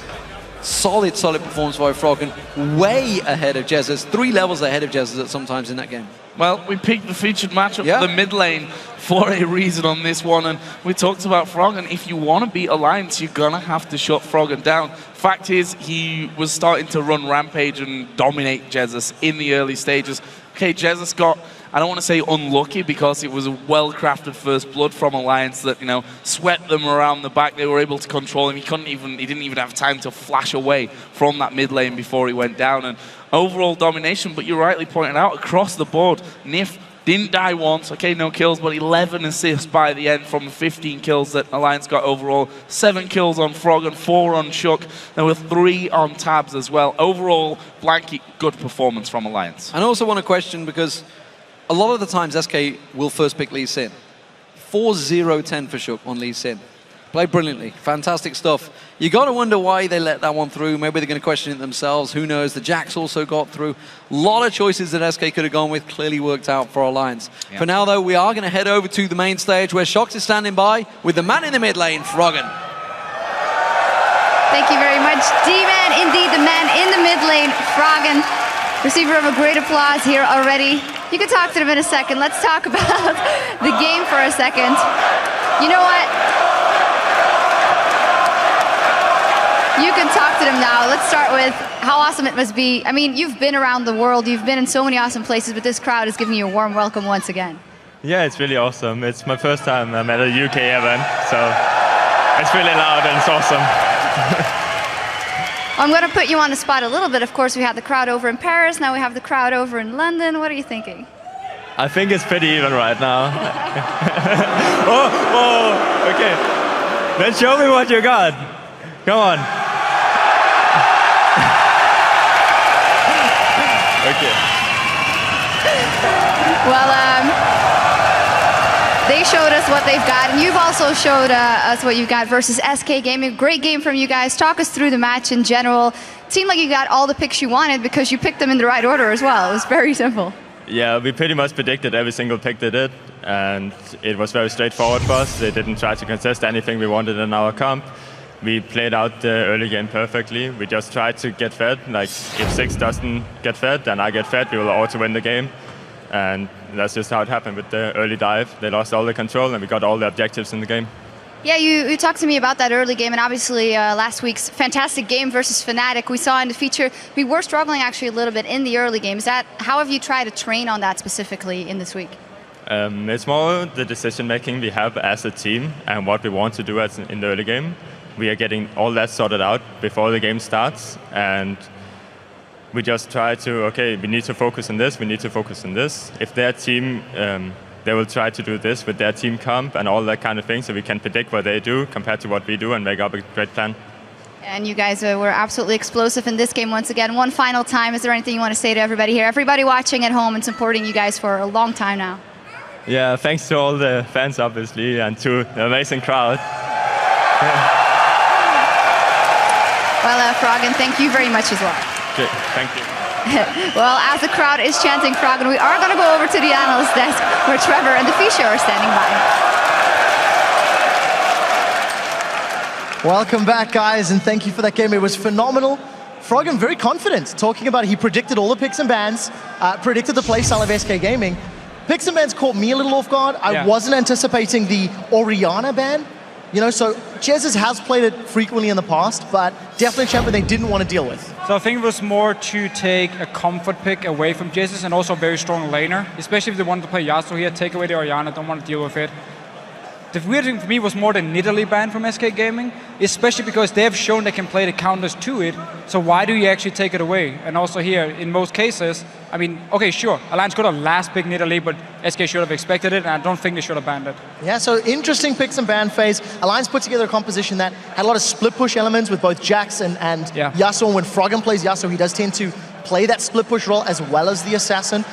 solid performance by Froggen, way ahead of Jesus, 3 levels ahead of Jesus at sometimes in that game. Well, we picked the featured matchup for the mid lane for a reason on this one, and we talked about Froggen. If you want to beat Alliance, you're going to have to shut Froggen down. Fact is, he was starting to run Rampage and dominate Jesus in the early stages. Okay, Jesus got, I don't want to say unlucky, because it was a well-crafted first blood from Alliance that, you know, swept them around the back. They were able to control him. He didn't even have time to flash away from that mid lane before he went down. And overall domination, but you rightly pointed out, across the board, Nif didn't die once. Okay, no kills, but 11 assists by the end from the 15 kills that Alliance got overall. 7 kills on Frog and 4 on Shook. There were 3 on Tabs as well. Overall, blanket good performance from Alliance. And I also want to question, because a lot of the times SK will first pick Lee Sin. 4-0-10 for Shook on Lee Sin. Played brilliantly. Fantastic stuff. You got to wonder why they let that one through. Maybe they're going to question it themselves. Who knows? The Jax also got through. A lot of choices that SK could have gone with. Clearly worked out for Alliance. Yeah. For now, though, we are going to head over to the main stage where Shox is standing by with the man in the mid lane, Froggen. Thank you very much, D-Man. Indeed, the man in the mid lane, Froggen. Receiver of a great applause here already. You can talk to them in a second. Let's talk about the game for a second. You know what? You can talk to them now. Let's start with how awesome it must be. I mean, you've been around the world. You've been in so many awesome places, but this crowd is giving you a warm welcome once again. Yeah, it's really awesome. It's my first time at a UK event, so it's really loud and it's awesome. I'm going to put you on the spot a little bit. Of course, we had the crowd over in Paris. Now we have the crowd over in London. What are you thinking? I think it's pretty even right now. Okay. Then show me what you got. Come on. Okay. Well, they showed us what they've got, and you've also showed us what you've got versus SK Gaming. Great game from you guys. Talk us through the match in general. It seemed like you got all the picks you wanted because you picked them in the right order as well. It was very simple. Yeah, we pretty much predicted every single pick they did, and it was very straightforward for us. They didn't try to contest anything we wanted in our comp. We played out the early game perfectly. We just tried to get fed. Like, if 6 doesn't get fed, then I get fed. We will also win the game. And that's just how it happened with the early dive. They lost all the control, and we got all the objectives in the game. Yeah, you talked to me about that early game, and obviously last week's fantastic game versus Fnatic. We saw in the feature, we were struggling actually a little bit in the early game. How have you tried to train on that specifically in this week? It's more the decision making we have as a team and what we want to do in the early game. We are getting all that sorted out before the game starts, and we just try to, okay, we need to focus on this, we need to focus on this. If their team, they will try to do this with their team comp and all that kind of thing, so we can predict what they do compared to what we do and make up a great plan. And you guys were absolutely explosive in this game once again. One final time, is there anything you want to say to everybody here? Everybody watching at home and supporting you guys for a long time now. Yeah, thanks to all the fans, obviously, and to the amazing crowd. Well, Froggen, thank you very much as well. Okay, thank you. Well, as the crowd is chanting Froggen, we are going to go over to the analyst desk where Trevor and the Fischer are standing by. Welcome back, guys, and thank you for that game. It was phenomenal. Froggen very confident, talking about he predicted all the picks and bans, predicted the playstyle of SK Gaming. Picks and bans caught me a little off guard. I wasn't anticipating the Orianna ban. You know, so Jez's has played it frequently in the past, but definitely a champion they didn't want to deal with. So I think it was more to take a comfort pick away from Jez's and also a very strong laner, especially if they wanted to play Yasuo here, take away the Orianna, don't want to deal with it. The weird thing for me was more the Nidalee ban from SK Gaming, especially because they have shown they can play the counters to it, so why do you actually take it away? And also here, in most cases, I mean, okay, sure, Alliance could have last pick Nidalee, but SK should have expected it, and I don't think they should have banned it. Yeah, so interesting picks and ban phase. Alliance put together a composition that had a lot of split push elements with both Jax and Yasuo, and when Froggen plays Yasuo, he does tend to play that split push role as well as the assassin.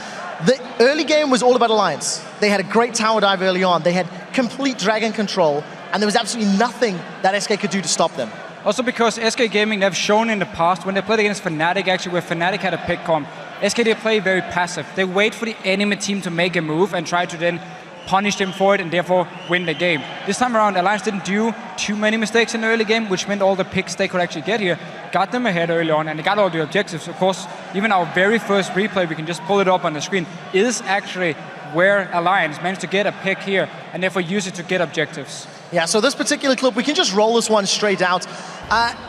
The early game was all about Alliance. They had a great tower dive early on. They had complete dragon control, and there was absolutely nothing that SK could do to stop them. Also because SK Gaming, they've shown in the past, when they played against Fnatic, actually, where Fnatic had a pick comp, SK, they play very passive. They wait for the enemy team to make a move and try to then punish them for it and therefore win the game. This time around, Alliance didn't do too many mistakes in the early game, which meant all the picks they could actually get here got them ahead early on, and they got all the objectives. Of course, even our very first replay, we can just pull it up on the screen, is actually where Alliance managed to get a pick here and therefore use it to get objectives. Yeah, so this particular clip, we can just roll this one straight out.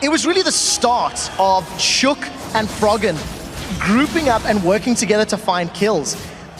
It was really the start of Shook and Froggen grouping up and working together to find kills.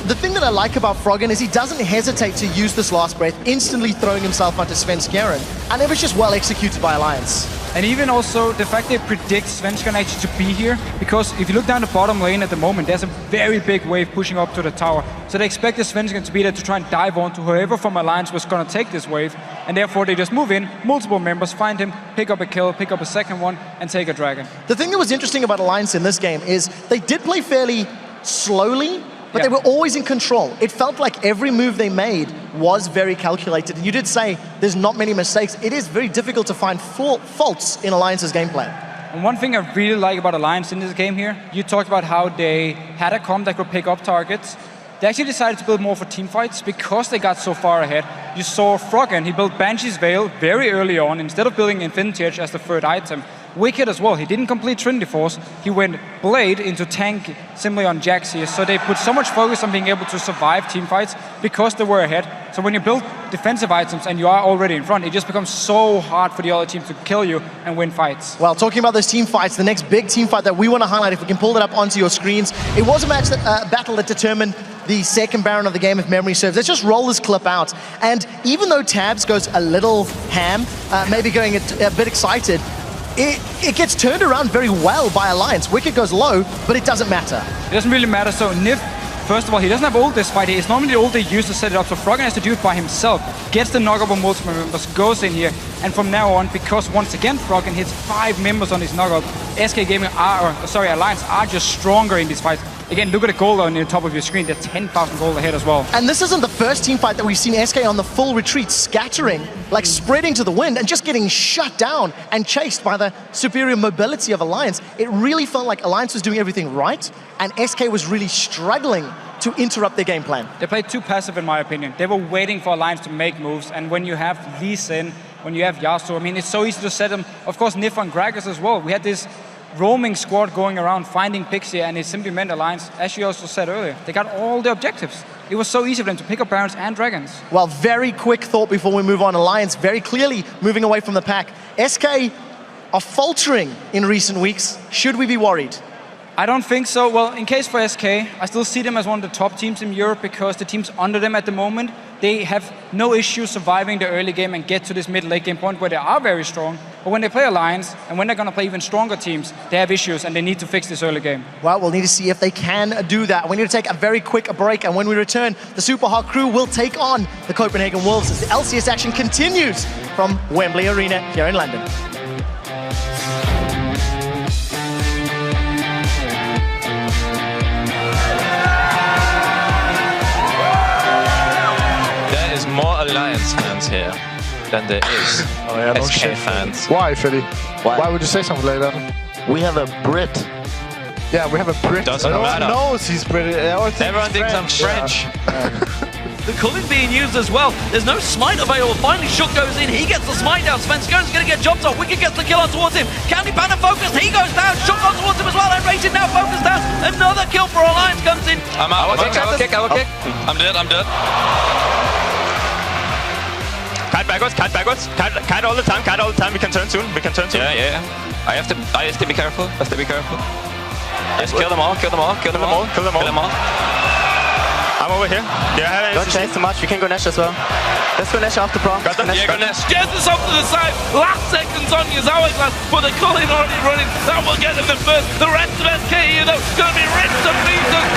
The thing that I like about Froggen is he doesn't hesitate to use this last breath, instantly throwing himself onto Svenskeren, and it was just well executed by Alliance. And even also the fact they predict Svenskeren actually to be here, because if you look down the bottom lane at the moment, there's a very big wave pushing up to the tower. So they expect the Svenskeren to be there to try and dive onto whoever from Alliance was going to take this wave, and therefore they just move in, multiple members, find him, pick up a kill, pick up a second one, and take a dragon. The thing that was interesting about Alliance in this game is they did play fairly slowly, but they were always in control. It felt like every move they made was very calculated. And you did say there's not many mistakes. It is very difficult to find faults in Alliance's gameplay. And one thing I really like about Alliance in this game here, you talked about how they had a comp that could pick up targets. They actually decided to build more for teamfights because they got so far ahead. You saw Froggen, he built Banshee's Veil very early on instead of building Infinity Edge as the third item. Wicked as well, he didn't complete Trinity Force, he went Blade into tank similarly on Jax here, so they put so much focus on being able to survive teamfights because they were ahead. So when you build defensive items and you are already in front, it just becomes so hard for the other team to kill you and win fights. Well, talking about those team fights, the next big team fight that we want to highlight, if we can pull that up onto your screens, it was a match that, battle that determined the second Baron of the game, if memory serves. Let's just roll this clip out. And even though Tabs goes a little ham, maybe going a bit excited, it gets turned around very well by Alliance. Wicked goes low, but it doesn't matter. It doesn't really matter. So Nif First of all, he doesn't have ult this fight here. It's normally the ult they use to set it up, so Froggen has to do it by himself. Gets the knockup on multiple members, goes in here, and from now on, because once again Froggen hits 5 members on his knockup, SK Gaming Alliance are just stronger in these fights. Again, look at the gold on the top of your screen. They're 10,000 gold ahead as well. And this isn't the first team fight that we've seen SK on the full retreat, scattering, like spreading to the wind and just getting shut down and chased by the superior mobility of Alliance. It really felt like Alliance was doing everything right, and SK was really struggling to interrupt their game plan. They played too passive, in my opinion. They were waiting for Alliance to make moves, and when you have Lee Sin, when you have Yasuo, I mean, it's so easy to set them. Of course, Nif and Gragas as well. We had this roaming squad going around finding picks here, and it simply meant Alliance, as you also said earlier, they got all the objectives. It was so easy for them to pick up Barons and Dragons. Well, very quick thought before we move on. Alliance very clearly moving away from the pack. SK are faltering in recent weeks. Should we be worried? I don't think so. Well, in case for SK, I still see them as one of the top teams in Europe because the teams under them at the moment, they have no issue surviving the early game and get to this mid-late game point where they are very strong. But when they play Alliance and when they're going to play even stronger teams, they have issues and they need to fix this early game. Well, we'll need to see if they can do that. We need to take a very quick break, and when we return, the Super Hot crew will take on the Copenhagen Wolves as the LCS action continues from Wembley Arena here in London. More Alliance fans here than there is SK fans. Why, Philly? Why would you say something like that? We have a Brit. Yeah, we have a Brit. Doesn't matter. Everyone knows he's British. Everyone thinks I'm French. The culling being used as well. There's no smite available. Finally, Shook goes in. He gets the smite down. Svenskern's going to get jobs off. Wicked gets the kill on towards him. County Banner focused. He goes down. Shook on towards him as well. And Racing now focused down. Another kill for Alliance comes in. I'm out. I will kick. I'm dead. Kite backwards. Kite all the time. We can turn soon. Yeah. I have to be careful. Just kill them all. I'm over here. Don't chase too much. We can go Nash as well. Let's go Nash after Prom. Go Nash. Gets this off to the side. Last seconds on his hourglass, but the culling already running. That will get him the first. The rest of SK, going to be ripped to pieces.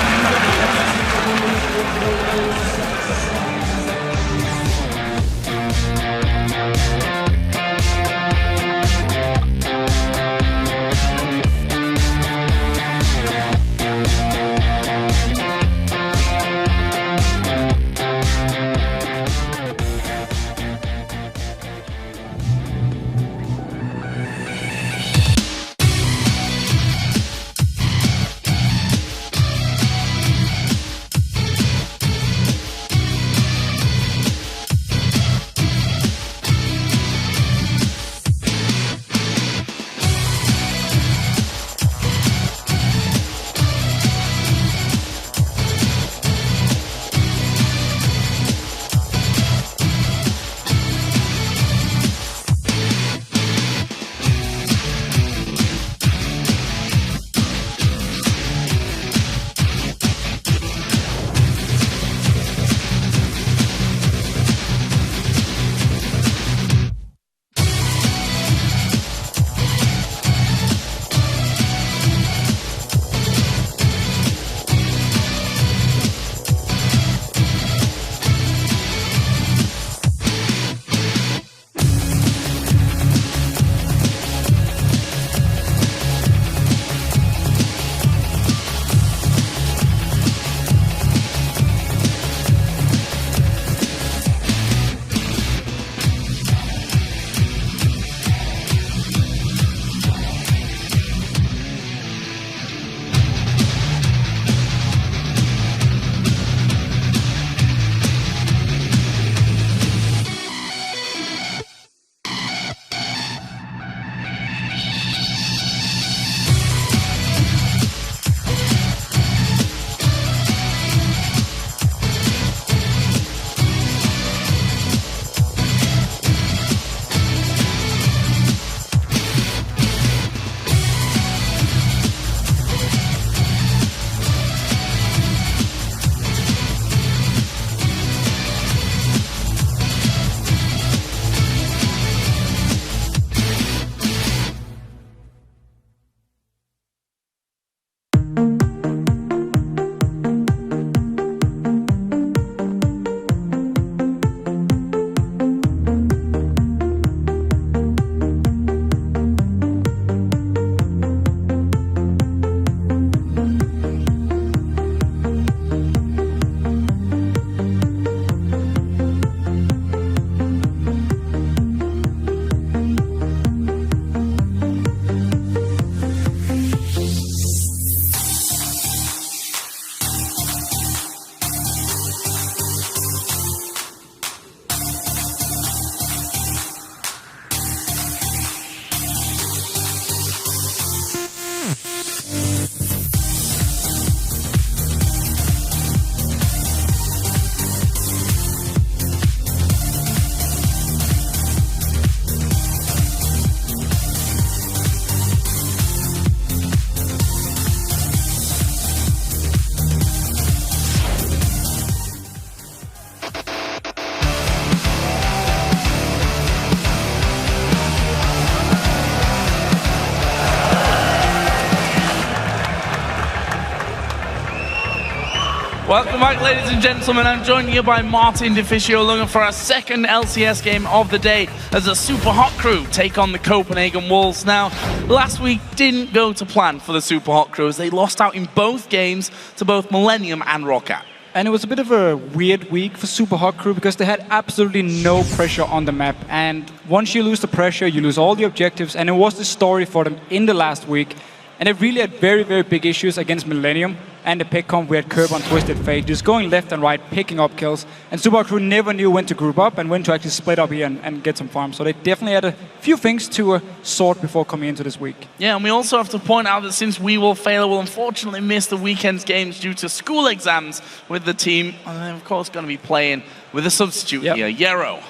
Welcome back, ladies and gentlemen. I'm joined here by Martin Deficio Lunga for our second LCS game of the day as the Super Hot Crew take on the Copenhagen Wolves. Now, last week didn't go to plan for the Super Hot Crew as they lost out in both games to both Millennium and Roccat. And it was a bit of a weird week for Super Hot Crew because they had absolutely no pressure on the map. And once you lose the pressure, you lose all the objectives. And it was the story for them in the last week. And they really had very, very big issues against Millennium and the pick comp. We had Curb on Twisted Fate, just going left and right, picking up kills. And Super Hot Crew never knew when to group up and when to actually split up here and get some farms. So they definitely had a few things to sort before coming into this week. Yeah, and we also have to point out that since We Will Fail will unfortunately miss the weekend's games due to school exams with the team, and they're of course going to be playing with a substitute here, Yero.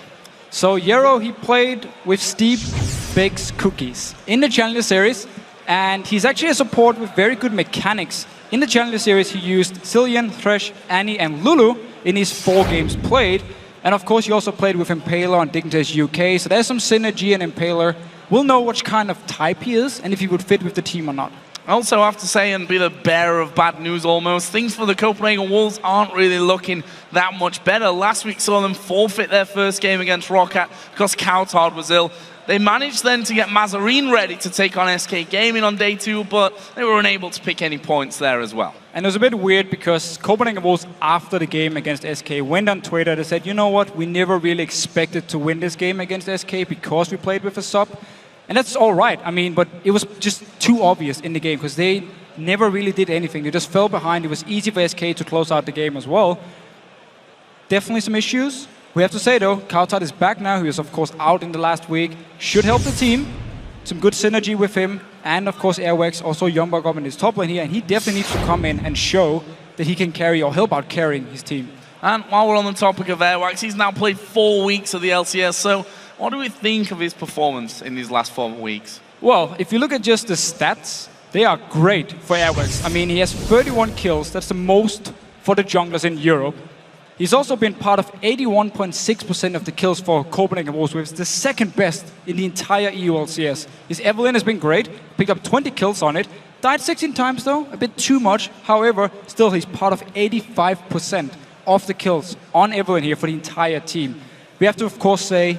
So Yero, he played with Steve Bakes Cookies in the Challenger Series. And he's actually a support with very good mechanics. In the Challenger Series, he used Cillian, Thresh, Annie, and Lulu in his 4 games played. And of course, he also played with Impaler on Dignitas UK. So there's some synergy, and Impaler will know which kind of type he is and if he would fit with the team or not. I also have to say, and be the bearer of bad news almost, things for the Copenhagen Wolves aren't really looking that much better. Last week saw them forfeit their first game against Roccat because Coutard was ill. They managed then to get Mazarine ready to take on SK Gaming on day 2, but they were unable to pick any points there as well. And it was a bit weird because Copenhagen Wolves, after the game against SK, went on Twitter. They said, you know what, we never really expected to win this game against SK because we played with a sub. And that's all right, I mean, but it was just too obvious in the game because they never really did anything. They just fell behind. It was easy for SK to close out the game as well. Definitely some issues. We have to say, though, Coutard is back now. He was, of course, out in the last week. Should help the team. Some good synergy with him. And, of course, Airwax, also Youngbuck up in his top lane here. And he definitely needs to come in and show that he can carry or help out carrying his team. And while we're on the topic of Airwax, he's now played 4 weeks of the LCS. So what do we think of his performance in these last 4 weeks? Well, if you look at just the stats, they are great for Airwax. I mean, he has 31 kills. That's the most for the junglers in Europe. He's also been part of 81.6% of the kills for Copenhagen Wolves, which is the second best in the entire EU LCS. His Evelyn has been great, picked up 20 kills on it, died 16 times though, a bit too much. However, still he's part of 85% of the kills on Evelyn here for the entire team. We have to of course say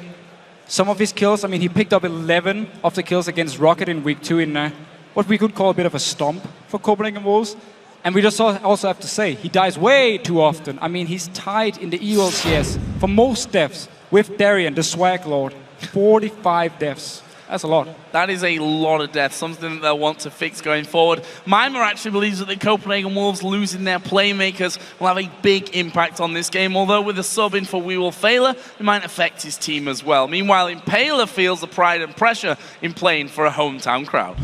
some of his kills, I mean he picked up 11 of the kills against Roccat in week 2 in what we could call a bit of a stomp for Copenhagen Wolves. And we just also have to say, he dies way too often. I mean, he's tied in the EULCS for most deaths with Darien, the Swag Lord. 45 deaths. That's a lot. That is a lot of deaths, something that they'll want to fix going forward. Mimer actually believes that the Copenhagen Wolves losing their playmakers will have a big impact on this game, although with a sub in for We Will Failure, it might affect his team as well. Meanwhile, Impaler feels the pride and pressure in playing for a hometown crowd.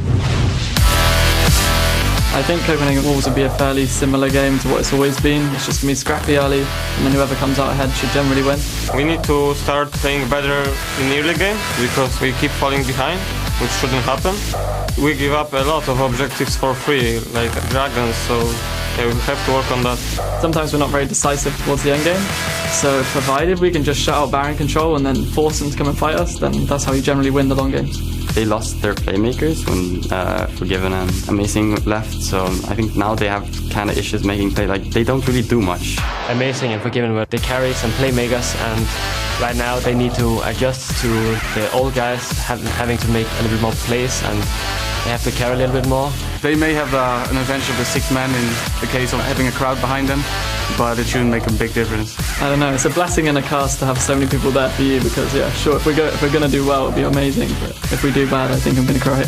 I think Copenhagen Wolves will be a fairly similar game to what it's always been. It's just going to be scrappy early, and then whoever comes out ahead should generally win. We need to start playing better in the early game because we keep falling behind, which shouldn't happen. We give up a lot of objectives for free, like dragons, so yeah, we have to work on that. Sometimes we're not very decisive towards the end game, so provided we can just shut out Baron control and then force them to come and fight us, then that's how you generally win the long games. They lost their playmakers when Forgiven and Amazing left, so I think now they have kind of issues making play. Like, they don't really do much. Amazing and Forgiven were the carries and playmakers, and right now they need to adjust to the old guys having to make a little bit more plays, and they have to carry a little bit more. They may have an advantage of the 6th man in the case of having a crowd behind them, but it shouldn't make a big difference. I don't know, it's a blessing and a curse to have so many people there for you because, yeah, sure, if we're going to do well, it'll be amazing, but if we do bad, I think I'm going to cry.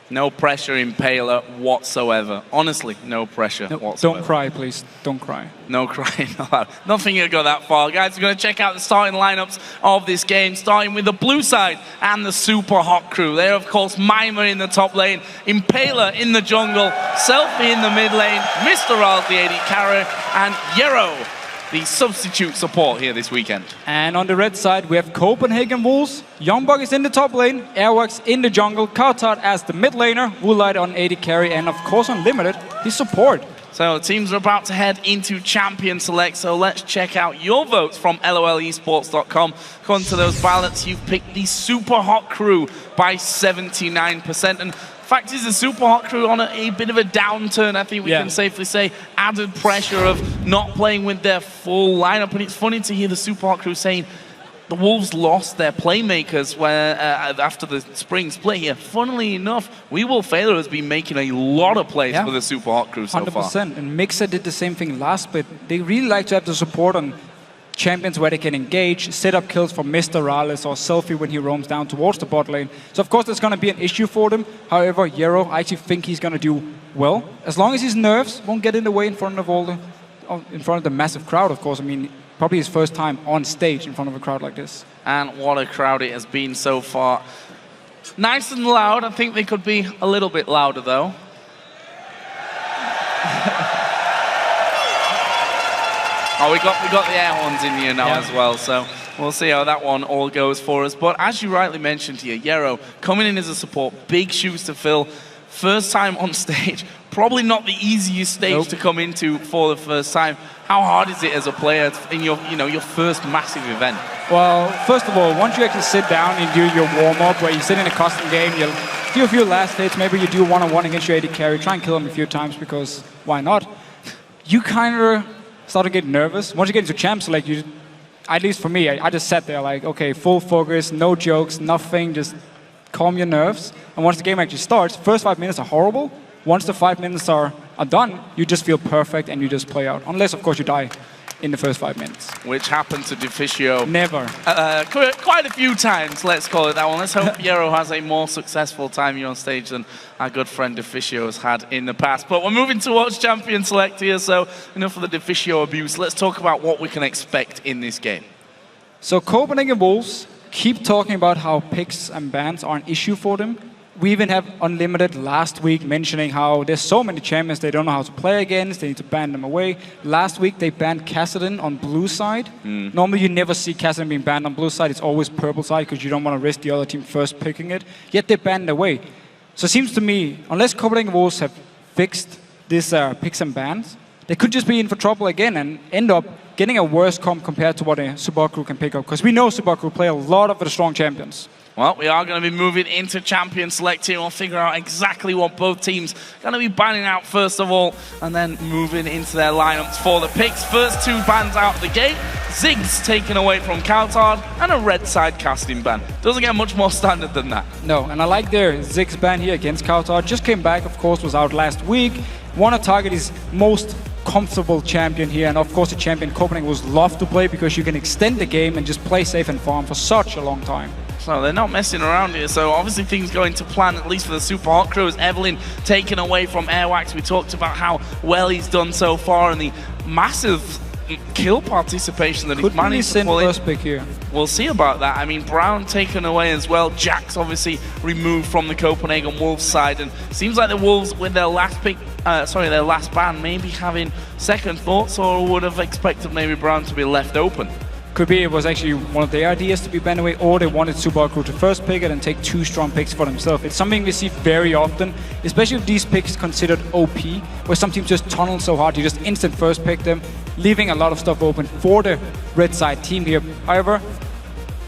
No pressure Impaler whatsoever. Honestly, no pressure whatsoever. Don't cry, please. Don't cry. No crying allowed. Nothing will go that far. Guys, we're going to check out the starting lineups of this game, starting with the blue side and the Super Hot Crew. They're, of course, Mimer in the top lane, Impaler in the jungle, Selfie in the mid lane, Mr. Ralph the AD carry, and Yero, the substitute support here this weekend. And on the red side, we have Copenhagen Wolves. Youngbuck is in the top lane, Airwax in the jungle, Coutard as the mid laner, Woolite on AD carry, and of course Unlimited, his support. So teams are about to head into Champion Select, so let's check out your votes from LOLesports.com. According to those ballots, you've picked the Super Hot Crew by 79%. And Fact is, the Super Hot Crew on a bit of a downturn, I think we can safely say. Added pressure of not playing with their full lineup. And it's funny to hear the Super Hot Crew saying the Wolves lost their playmakers after the spring split here. Funnily enough, We Will Failure has been making a lot of plays for the Super Hot Crew so 100%. far. And Mixer did the same thing last bit. They really like to have the support on champions where they can engage, set up kills for Mr. Rales or Selfie when he roams down towards the bot lane. So of course there's going to be an issue for them. However, Yero, I actually think he's going to do well. As long as his nerves won't get in the way in front of the massive crowd, of course. I mean, probably his first time on stage in front of a crowd like this. And what a crowd it has been so far. Nice and loud. I think they could be a little bit louder though. Oh, we got the air horns in here now as well, so we'll see how that one all goes for us. But as you rightly mentioned here, Yero coming in as a support, big shoes to fill. First time on stage, probably not the easiest stage to come into for the first time. How hard is it as a player in your first massive event? Well, first of all, once you actually sit down and do your warm-up, where you sit in a custom game, you'll do a few last hits, maybe you do one-on-one against your AD carry, try and kill him a few times, because why not? You kind of start to get nervous. Once you get into champs, like at least for me, I just sat there like, okay, full focus, no jokes, nothing, just calm your nerves. And once the game actually starts, first 5 minutes are horrible. Once the 5 minutes are done, you just feel perfect and you just play out. Unless, of course, you die in the first 5 minutes. Which happened to Deficio. Never. Quite a few times, let's call it that one. Let's hope Yero has a more successful time here on stage than our good friend Deficio has had in the past. But we're moving towards Champion Select here, so enough of the Deficio abuse. Let's talk about what we can expect in this game. So Copenhagen Wolves keep talking about how picks and bans are an issue for them. We even have Unlimited last week mentioning how there's so many champions they don't know how to play against, they need to ban them away. Last week they banned Kassadin on blue side. Normally you never see Kassadin being banned on blue side, it's always purple side because you don't want to risk the other team first picking it. Yet they banned it away. So it seems to me, unless Copenhagen Wolves have fixed this picks and bans, they could just be in for trouble again and end up getting a worse comp compared to what a Subaru can pick up. Because we know Subaru play a lot of the strong champions. Well, we are going to be moving into Champion Select here. We'll figure out exactly what both teams are going to be banning out first of all, and then moving into their lineups for the picks. First two bans out the gate. Ziggs taken away from Kaltard, and a red side casting ban. Doesn't get much more standard than that. No, and I like their Ziggs ban here against Kaltard. Just came back, of course, was out last week. Want to target his most comfortable champion here, and of course the champion Copenhagen will love to play because you can extend the game and just play safe and farm for such a long time. So they're not messing around here, so obviously things going to plan, at least for the Super Hot Crew, as Evelyn taken away from Airwax. We talked about how well he's done so far and the massive kill participation that he's managed to pull in. First pick here. We'll see about that. I mean, Brown taken away as well. Jax obviously removed from the Copenhagen Wolves side, and seems like the Wolves with their last pick, their last ban, maybe having second thoughts, or would have expected maybe Brown to be left open. Could be it was actually one of their ideas to be banned away, or they wanted Subaru to first pick it and take two strong picks for themselves. It's something we see very often, especially if these picks considered OP, where some teams just tunnel so hard, you just instant first pick them, leaving a lot of stuff open for the red side team here. However,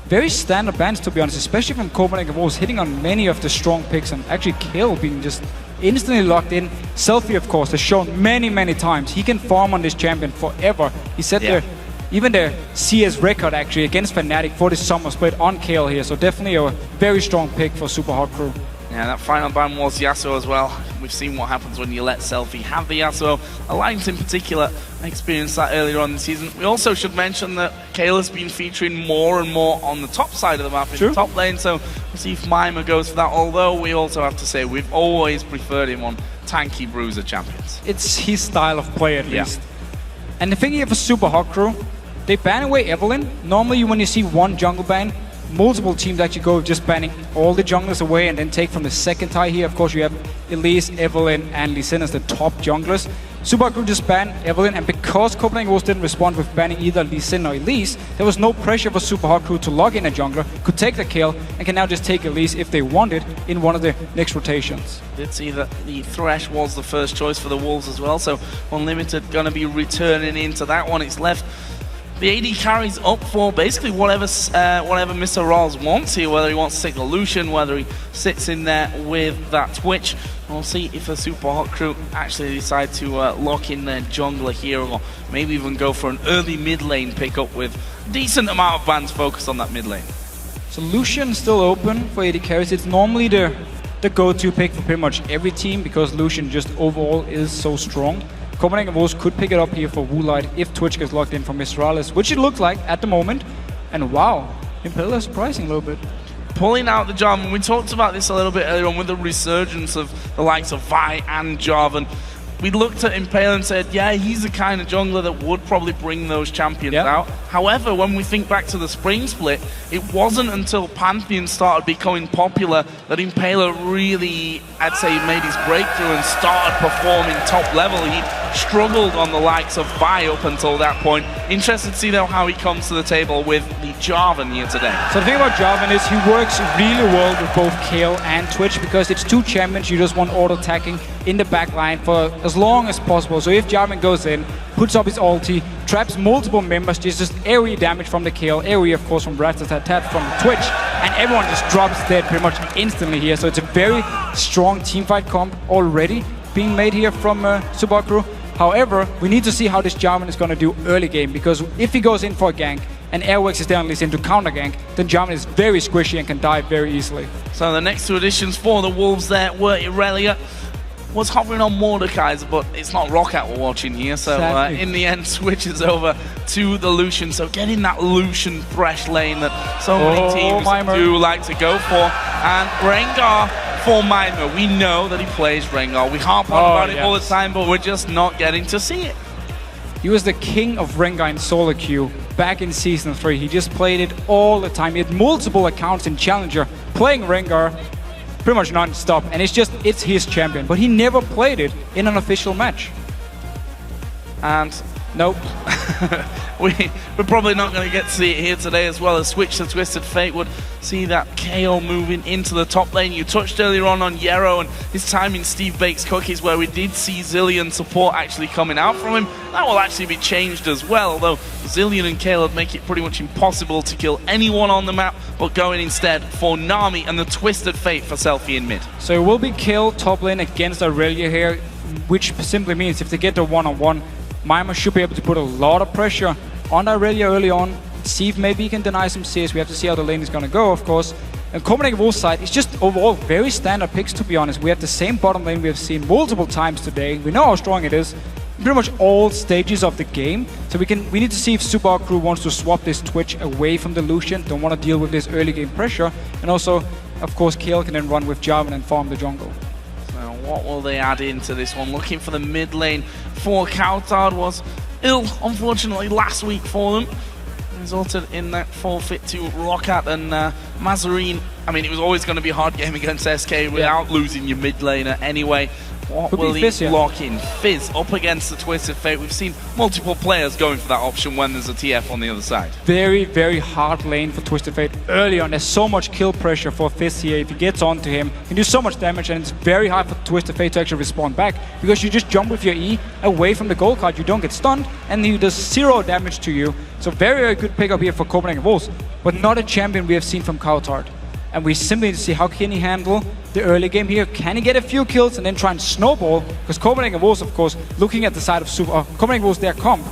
very standard bans, to be honest, especially from Copenhagen Wolves, hitting on many of the strong picks and actually Kill being just instantly locked in. Selfie, of course, has shown many times he can farm on this champion forever. He said there. Even the CS record actually against Fnatic for this summer split on Kale here, so definitely a very strong pick for Super Hot Crew. Yeah, that final ban was Yasuo as well. We've seen what happens when you let Selfie have the Yasuo. Alliance in particular experienced that earlier on in the season. We also should mention that Kale has been featuring more and more on the top side of the map, in the top lane, so we'll see if Mima goes for that, although we also have to say we've always preferred him on tanky bruiser champions. It's his style of play at least. And the thing here for Super Hot Crew, they ban away Evelyn. Normally when you see one jungle ban, multiple teams actually go just banning all the junglers away and then take from the second tie here. Of course you have Elise, Evelyn and Lee Sin as the top junglers. Super Crew just banned Evelyn, and because Copenhagen Wolves didn't respond with banning either Lee Sin or Elise, there was no pressure for Super Hot Crew to log in a jungler, could take the kill, and can now just take Elise if they wanted in one of the next rotations. Did see that the Thresh was the first choice for the Wolves as well, so Unlimited going to be returning into that one. It's left The AD carries up for basically whatever Mr. Rawls wants here, whether he wants to take the Lucian, whether he sits in there with that Twitch. We'll see if the Super Hot Crew actually decide to lock in their jungler here, or maybe even go for an early mid lane pickup with a decent amount of bans focused on that mid lane. So Lucian still open for AD carries. It's normally the go-to pick for pretty much every team because Lucian just overall is so strong. Copenhagen Wolves could pick it up here for Woolite if Twitch gets locked in for Mistral, which it looks like at the moment. And wow, Impaler surprising a little bit. Pulling out the Jarvan, we talked about this a little bit earlier on with the resurgence of the likes of Vi and Jarvan. We looked at Impaler and said, yeah, he's the kind of jungler that would probably bring those champions out. However, when we think back to the spring split, it wasn't until Pantheon started becoming popular that Impaler really, I'd say, made his breakthrough and started performing top level. He struggled on the likes of Vi up until that point. Interested to see, though, how he comes to the table with the Jarvan here today. So the thing about Jarvan is he works really well with both Kayle and Twitch because it's two champions you just want auto-attacking in the back line for as long as possible. So if Jarvan goes in, puts up his ulti, traps multiple members, just area damage from the Kayle, area of course from Rat-a-tat-tat from Twitch, and everyone just drops dead pretty much instantly here. So it's a very strong teamfight comp already being made here from Super Crew. However, we need to see how this Jarvan is going to do early game, because if he goes in for a gank and Airwax is down into counter gank, then Jarvan is very squishy and can die very easily. So the next two additions for the Wolves there were Irelia. Was hovering on Mordekaiser, but it's not Roccat we're watching here, so in the end switches over to the Lucian. So getting that Lucian thresh lane that so many teams do like to go for. And Rengar for Maimer. We know that he plays Rengar. We harp on about it all the time, but we're just not getting to see it. He was the king of Rengar in solo queue back in Season 3. He just played it all the time. He had multiple accounts in Challenger playing Rengar pretty much non-stop, and it's his champion, but he never played it in an official match. And nope. We're probably not going to get to see it here today, as well as switch to Twisted Fate would see that Kayle moving into the top lane. You touched earlier on Yero and his time in Steve Bakes Cookies, where we did see Zilean support actually coming out from him. That will actually be changed as well, although Zilean and Kayle would make it pretty much impossible to kill anyone on the map, but going instead for Nami and the Twisted Fate for Selfie in mid. So it will be Kayle top lane against Irelia here, which simply means if they get the one-on-one, Maimer should be able to put a lot of pressure on Irelia early on, see if maybe he can deny some CS. We have to see how the lane is going to go, of course. And Copenhagen Wolves side is just overall very standard picks, to be honest. We have the same bottom lane we have seen multiple times today. We know how strong it is in pretty much all stages of the game. So we need to see if Super Crew wants to swap this Twitch away from the Lucian, don't want to deal with this early game pressure. And also, of course, Kayle can then run with Jarvan and farm the jungle. So what will they add into this one? Looking for the mid lane for Coulthard was ill, unfortunately, last week for them. Resulted in that forfeit to Roccat and Mazarine. I mean, it was always going to be a hard game against SK without losing your mid laner anyway. What will he lock in? Fizz up against the Twisted Fate. We've seen multiple players going for that option when there's a TF on the other side. Very, very hard lane for Twisted Fate early on. There's so much kill pressure for Fizz here. If he gets onto him, he can do so much damage, and it's very hard for Twisted Fate to actually respond back, because you just jump with your E away from the gold card. You don't get stunned, and he does 0 damage to you. So very, very good pickup here for Copenhagen Wolves, but not a champion we have seen from Coulthard. And we simply need to see how can he handle the early game here. Can he get a few kills and then try and snowball? Because Copenhagen Wolves, of course, looking at the side of Copenhagen Wolves, their comp,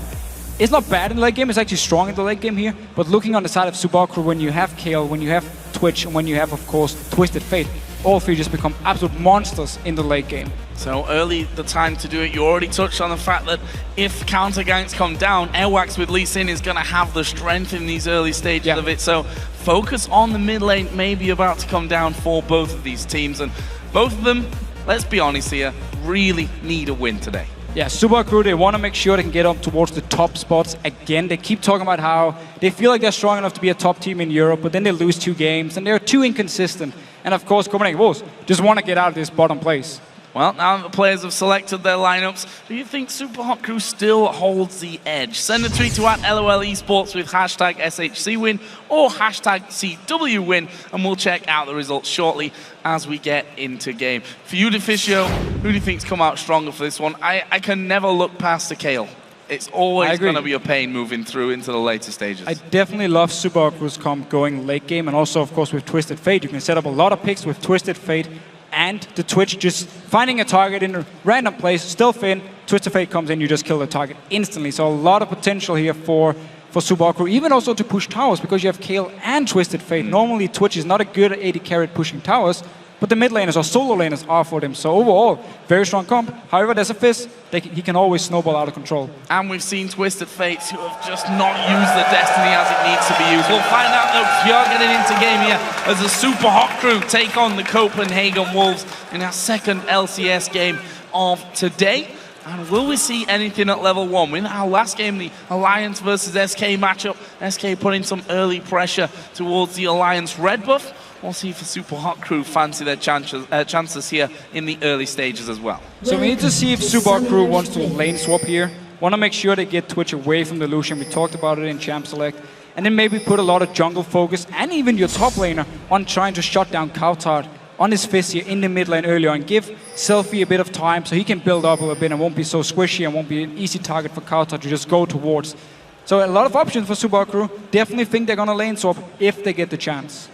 it's not bad in the late game. It's actually strong in the late game here. But looking on the side of Super Crew, when you have Kayle, when you have Twitch, and when you have, of course, Twisted Fate, all three just become absolute monsters in the late game. So early the time to do it. You already touched on the fact that if counter ganks come down, Airwax with Lee Sin is going to have the strength in these early stages of it. So focus on the mid lane may be about to come down for both of these teams. And both of them, let's be honest here, really need a win today. Yeah, Super Crew, they want to make sure they can get up towards the top spots again. They keep talking about how they feel like they're strong enough to be a top team in Europe, but then they lose 2 games, and they're too inconsistent. And of course, Copenhagen Wolves just want to get out of this bottom place. Well, now that the players have selected their lineups, do you think Super Hot Crew still holds the edge? Send a tweet to @LOL Esports with hashtag SHCwin or hashtag CWWin, and we'll check out the results shortly as we get into game. For you, Deficio, who do you think's come out stronger for this one? I can never look past the Kayle. It's always going to be a pain moving through into the later stages. I definitely love Subaru's comp going late game, and also, of course, with Twisted Fate. You can set up a lot of picks with Twisted Fate and the Twitch, just finding a target in a random place, still Finn, Twisted Fate comes in, you just kill the target instantly. So a lot of potential here for Subaru, even also to push towers, because you have Kale and Twisted Fate. Normally, Twitch is not a good AD carry at pushing towers, but the mid laners or solo laners are for them. So overall, very strong comp. However, there's a Fizz, he can always snowball out of control. And we've seen Twisted Fates who have just not used the Destiny as it needs to be used. We'll find out though, because we are getting into game here as the Super Hot Crew take on the Copenhagen Wolves in our second LCS game of today. And will we see anything at level 1? In our last game, the Alliance versus SK matchup, SK putting some early pressure towards the Alliance red buff. We'll see if the Super Hot Crew fancy their chances here in the early stages as well. So we need to see if Super Hot Crew wants to lane swap here. Want to make sure they get Twitch away from the Lucian. We talked about it in Champ Select. And then maybe put a lot of jungle focus and even your top laner on trying to shut down Kautard on his Fizz here in the mid lane earlier and give Selfie a bit of time so he can build up a little bit and won't be so squishy and won't be an easy target for Kautard to just go towards. So a lot of options for Super Crew. Definitely think they're going to lane swap if they get the chance.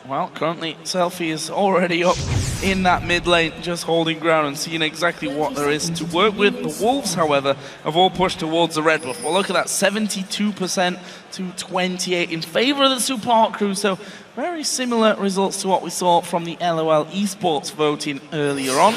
Well, currently Selfie is already up in that mid lane, just holding ground and seeing exactly what there is to work with. The Wolves, however, have all pushed towards the red buff. Well, look at that, 72% to 28 in favor of the Super Hot Crew. So very similar results to what we saw from the LOL esports voting earlier on.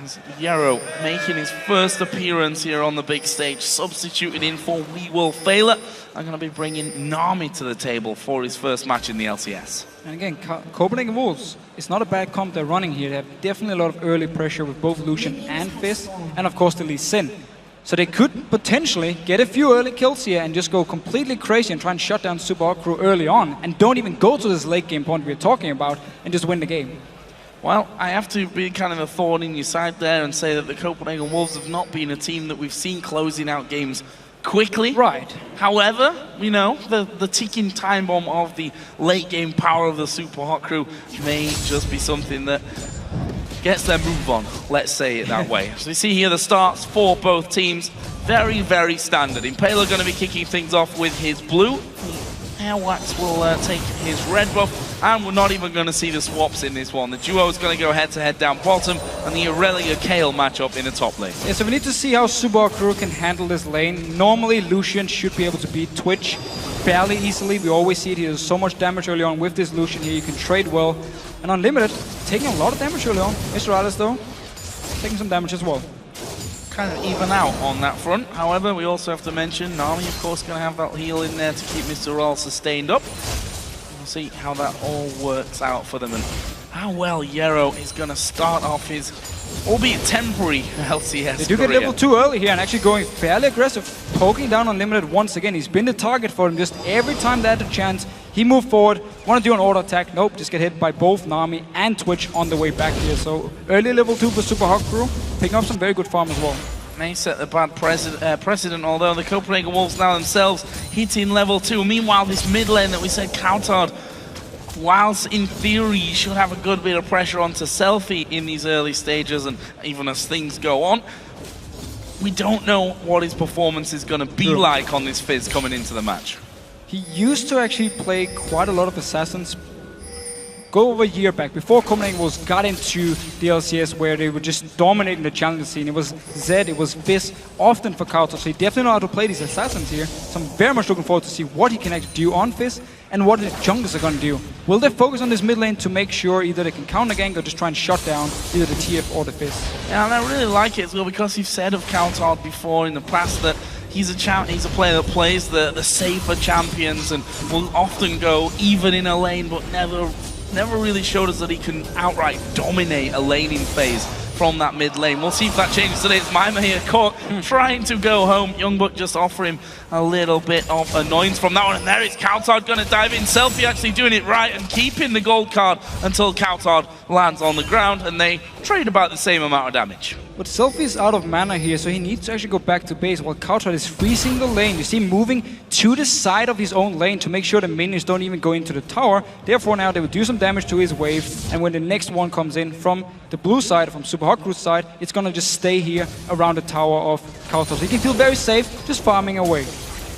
As Yarrow making his first appearance here on the big stage, substituting in for We Will Fail It. I'm going to be bringing Nami to the table for his first match in the LCS. And again, Copenhagen Wolves, it's not a bad comp they're running here. They have definitely a lot of early pressure with both Lucian and Fizz, and of course the Lee Sin. So they could potentially get a few early kills here and just go completely crazy and try and shut down Super Hot Crew early on, and don't even go to this late game point we're talking about and just win the game. Well, I have to be kind of a thorn in your side there and say that the Copenhagen Wolves have not been a team that we've seen closing out games quickly. Right. However, we know the ticking time bomb of the late game power of the Super Hot Crew may just be something that gets their move on, let's say it that way. So we see here the starts for both teams, very, very standard. Impaler going to be kicking things off with his blue. Airwax will take his red buff, and we're not even going to see the swaps in this one. The duo is going to go head-to-head down bottom, and the Aurelia-Kale matchup in the top lane. Yeah, so we need to see how Super Crew can handle this lane. Normally, Lucian should be able to beat Twitch fairly easily. We always see it. He does so much damage early on with this Lucian here. You can trade well. And Unlimited, taking a lot of damage early on. Mr. Alice, though, taking some damage as well. Kind of even out on that front. However, we also have to mention Nami, of course, going to have that heal in there to keep Mr. Roll sustained up. We'll see how that all works out for them and how well Yarrow is going to start off his, albeit temporary, LCS They do career. get level 2 early here and actually going fairly aggressive, poking down Unlimited once again. He's been the target for him just every time they had a chance. He moved forward, want to do an auto attack. Nope, just get hit by both Nami and Twitch on the way back here. So early level 2 for Super Hot Crew, picking up some very good farm as well. May set the bad precedent, although the Copenhagen Wolves now themselves hitting level 2. Meanwhile, this mid lane that we said Kautard, whilst in theory you should have a good bit of pressure onto Selfie in these early stages and even as things go on, we don't know what his performance is going to be like on this Fizz coming into the match. He used to actually play quite a lot of Assassins. Go over a year back, before Copenhagen Wolves got into the LCS where they were just dominating the challenger scene. It was Zed, it was Fizz, often for Kautard. So he definitely know how to play these Assassins here. So I'm very much looking forward to see what he can actually do on Fizz and what the junglers are going to do. Will they focus on this mid lane to make sure either they can counter gank or just try and shut down either the TF or the Fizz? Yeah, and I really like it as well because you've said of Kautard before in the past that he's a player that plays the safer champions and will often go even in a lane, but never really showed us that he can outright dominate a laning phase from that mid lane. We'll see if that changes today. It's Maima here caught trying to go home. Youngbuck just offer him a little bit of annoyance from that one. And there is Kautard going to dive in. Selfie actually doing it right and keeping the gold card until Kautard lands on the ground, and they trade about the same amount of damage. But Selfie is out of mana here, so he needs to actually go back to base while Kautar is freezing the lane. You see him moving to the side of his own lane to make sure the minions don't even go into the tower. Therefore now they will do some damage to his wave, and when the next one comes in from the blue side, from Super Hot Crew's side, it's gonna just stay here around the tower of Kautar. So he can feel very safe just farming away.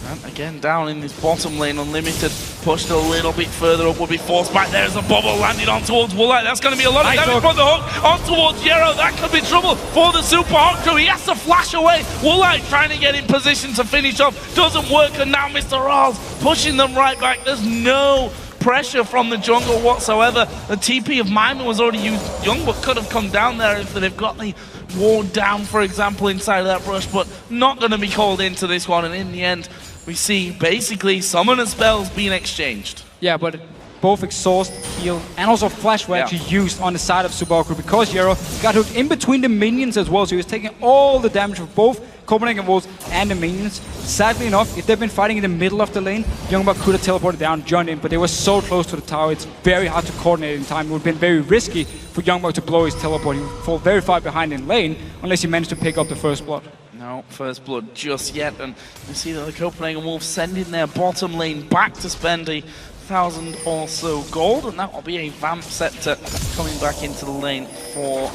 And again, down in this bottom lane, Unlimited pushed a little bit further up, will be forced back. There's a bubble landed on towards Woolite. That's going to be a lot of damage from the hook on towards Yero. That could be trouble for the Super Hot Crew. He has to flash away. Woolite trying to get in position to finish off. Doesn't work, and now Mr. Rals pushing them right back. There's no pressure from the jungle whatsoever. The TP of Mima was already used. Youngbuck could have come down there if they've got the ward down, for example, inside of that brush, but not going to be called into this one. And in the end, we see basically summoner spells being exchanged. Yeah, but both exhaust, heal, and also flash were actually used on the side of Subaru because Yero got hooked in between the minions as well, so he was taking all the damage of both Copenhagen Wolves and the minions. Sadly enough, if they've been fighting in the middle of the lane, Youngbuck could have teleported down, joined in, but they were so close to the tower, it's very hard to coordinate in time. It would have been very risky for Youngbuck to blow his teleport. He would fall very far behind in lane unless he managed to pick up the first blood. No first blood just yet, and you see that the Copenhagen Wolves sending their bottom lane back to spend 1,000 or so gold, and that will be a Vamp Scepter coming back into the lane for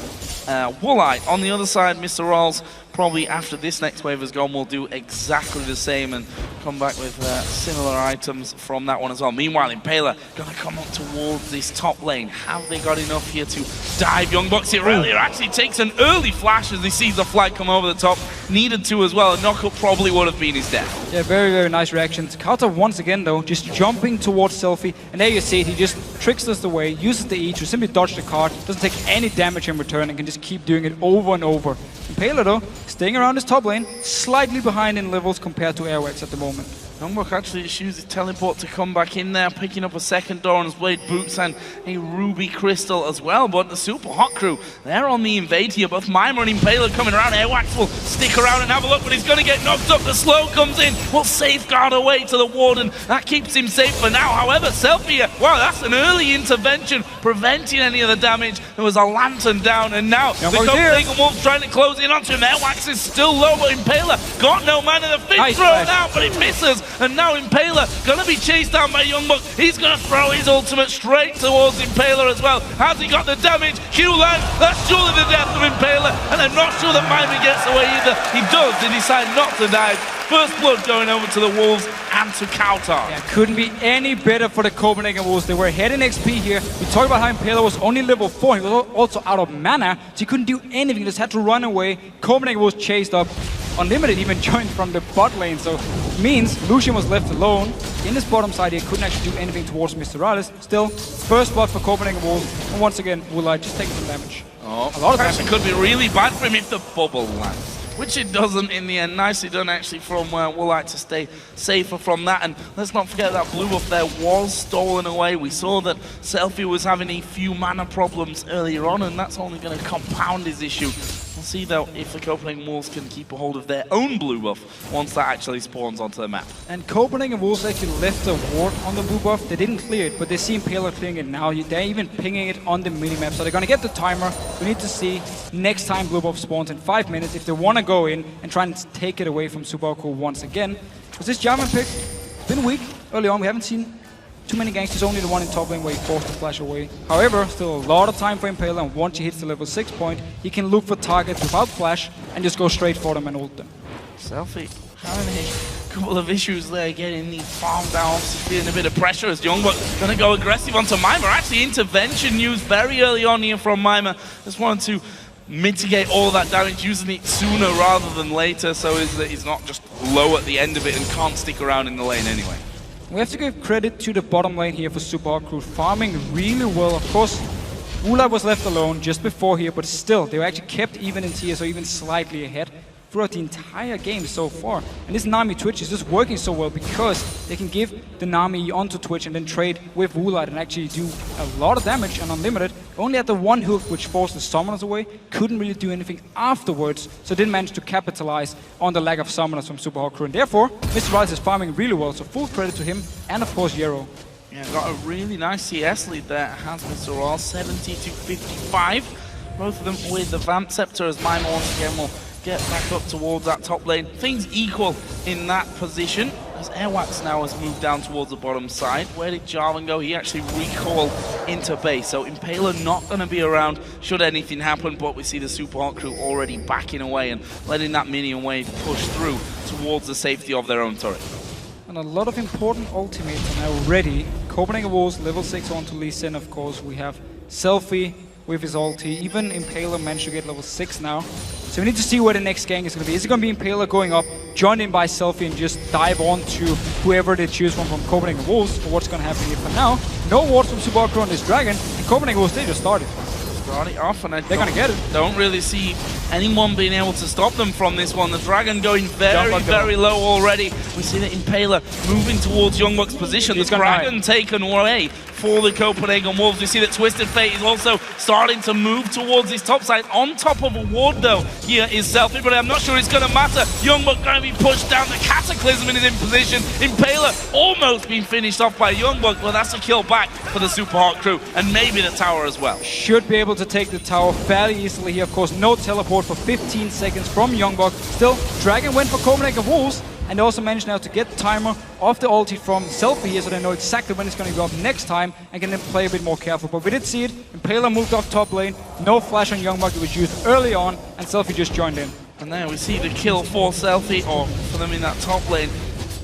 Woolite. On the other side, Mr. Rawls, probably after this next wave has gone, will do exactly the same and come back with similar items from that one as well. Meanwhile, Impaler gonna come up towards this top lane. Have they got enough here to dive Youngbucks? It really actually takes an early flash as he sees the flag come over the top. Needed to as well. A knockup probably would have been his death. Yeah, very, very nice reactions. Kautar once again though, just jumping towards Selfie, and there you see it, he just tricks us away, uses the E to simply dodge the card, doesn't take any damage in return, and can just keep doing it over and over. Impaler though, staying around his top lane, slightly behind in levels compared to Airwax at the moment. Youngbuck actually just used his teleport to come back in there, picking up a second door on his blade boots and a ruby crystal as well. But the Super Hot Crew, they're on the invade here. Both Mima and Impaler coming around. Airwax will stick around and have a look, but he's going to get knocked up. The slow comes in, will safeguard away to the Warden. That keeps him safe for now. However, Selfie, wow, that's an early intervention, preventing any of the damage. There was a lantern down, and now the Copenhagen Wolves trying to close in onto him. Airwax is still low, but Impaler got no mana. The fifth throw now, but it misses. And now Impaler gonna be chased down by Youngbuck. He's gonna throw his ultimate straight towards Impaler as well. Has he got the damage? Q lands. That's surely the death of Impaler, and I'm not sure that Mima gets away either. He does. They decide not to dive. First blood going over to the Wolves and to Kautar. Yeah, couldn't be any better for the Copenhagen Wolves. They were ahead in XP here. We talked about how Impaler was only level 4. He was also out of mana, so he couldn't do anything. He just had to run away. Copenhagen Wolves chased up. Unlimited even joined from the bot lane, so it means Lucian was left alone. In his bottom side, he couldn't actually do anything towards Mr. Rales. Still, first blood for Copenhagen Wolves, and once again, Woolite just taking some damage. Oh, a lot of damage. Actually could be really bad for him if the bubble lands. Which it doesn't in the end. Nicely done actually from Woolite to stay safer from that. And let's not forget that blue buff there was stolen away. We saw that Selfie was having a few mana problems earlier on, and that's only going to compound his issue. We'll see though if the Copenhagen Wolves can keep a hold of their own blue buff once that actually spawns onto the map. And Copenhagen Wolves actually left a ward on the blue buff. They didn't clear it, but they see Impaler clearing it now. They're even pinging it on the minimap, so they're gonna get the timer. We need to see next time blue buff spawns in 5 minutes if they want to go in and try and take it away from Subaru once again. Was this Jarvan pick? It's been weak early on. We haven't seen too many ganks. He's only the one in top lane where he forced to flash away. However, still a lot of time for Impaler, and once he hits the level 6 point, he can look for targets without flash and just go straight for them and ult them. Selfie having a couple of issues there, getting the farm down, feeling a bit of pressure as Youngbuck gonna go aggressive onto Mima. Actually, intervention used very early on here from Mima. Just wanted to mitigate all that damage, using it sooner rather than later, so that he's not just low at the end of it and can't stick around in the lane anyway. We have to give credit to the bottom lane here for Super Hot Crew, farming really well. Of course, Woolite was left alone just before here, but still, they were actually kept even in tier, so even slightly ahead throughout the entire game so far. And this Nami Twitch is just working so well because they can give the Nami onto Twitch and then trade with Woolite and actually do a lot of damage on Unlimited. Only at the one hook which forced the summoners away, couldn't really do anything afterwards, so didn't manage to capitalize on the lack of summoners from Super Hot Crew. And therefore, Mr. Rice is farming really well, so full credit to him and of course Yero. Yeah, got a really nice CS lead there. Has Mr. Royal 70 to 55. Both of them with the Vamp Scepter as Mime once again will get back up towards that top lane. Things equal in that position as Airwax now has moved down towards the bottom side. Where did Jarvan go? He actually recalled into base. So Impaler not going to be around should anything happen, but we see the Super Hot crew already backing away and letting that minion wave push through towards the safety of their own turret. And a lot of important ultimates are now ready. Copenhagen Wolves level 6 on to Lee Sin, of course. We have Selfie with his ulti. Even Impaler managed to get level 6 now. So we need to see where the next gang is going to be. Is it going to be Impaler going up, joined in by Selfie, and just dive on to whoever they choose from Copenhagen Wolves, or what's going to happen here? For now, no wards from Subaru on this dragon, and Copenhagen Wolves, they just started. Start it off, and they're going to get it. Don't really see anyone being able to stop them from this one. The dragon going very low already. We see that Impaler moving towards Youngbuck's position. The dragon taken away for the Copenhagen Wolves. We see that Twisted Fate is also starting to move towards his top side. On top of a ward though, here is Selfie, but I'm not sure it's going to matter. Youngbuck going to be pushed down. The Cataclysm is in position. Impaler almost being finished off by Youngbuck, but that's a kill back for the Super Hot crew, and maybe the tower as well. Should be able to take the tower fairly easily here. Of course, no teleport for 15 seconds from Youngbuck. Still, Dragon went for Copenhagen Wolves, and they also managed now to get the timer off the ulti from Selfie here, so they know exactly when it's going to go up next time and can then play a bit more careful. But we did see it. Impaler moved off top lane. No flash on Youngbuck. It was used early on, and Selfie just joined in. And there we see the kill for Selfie, or for them in that top lane.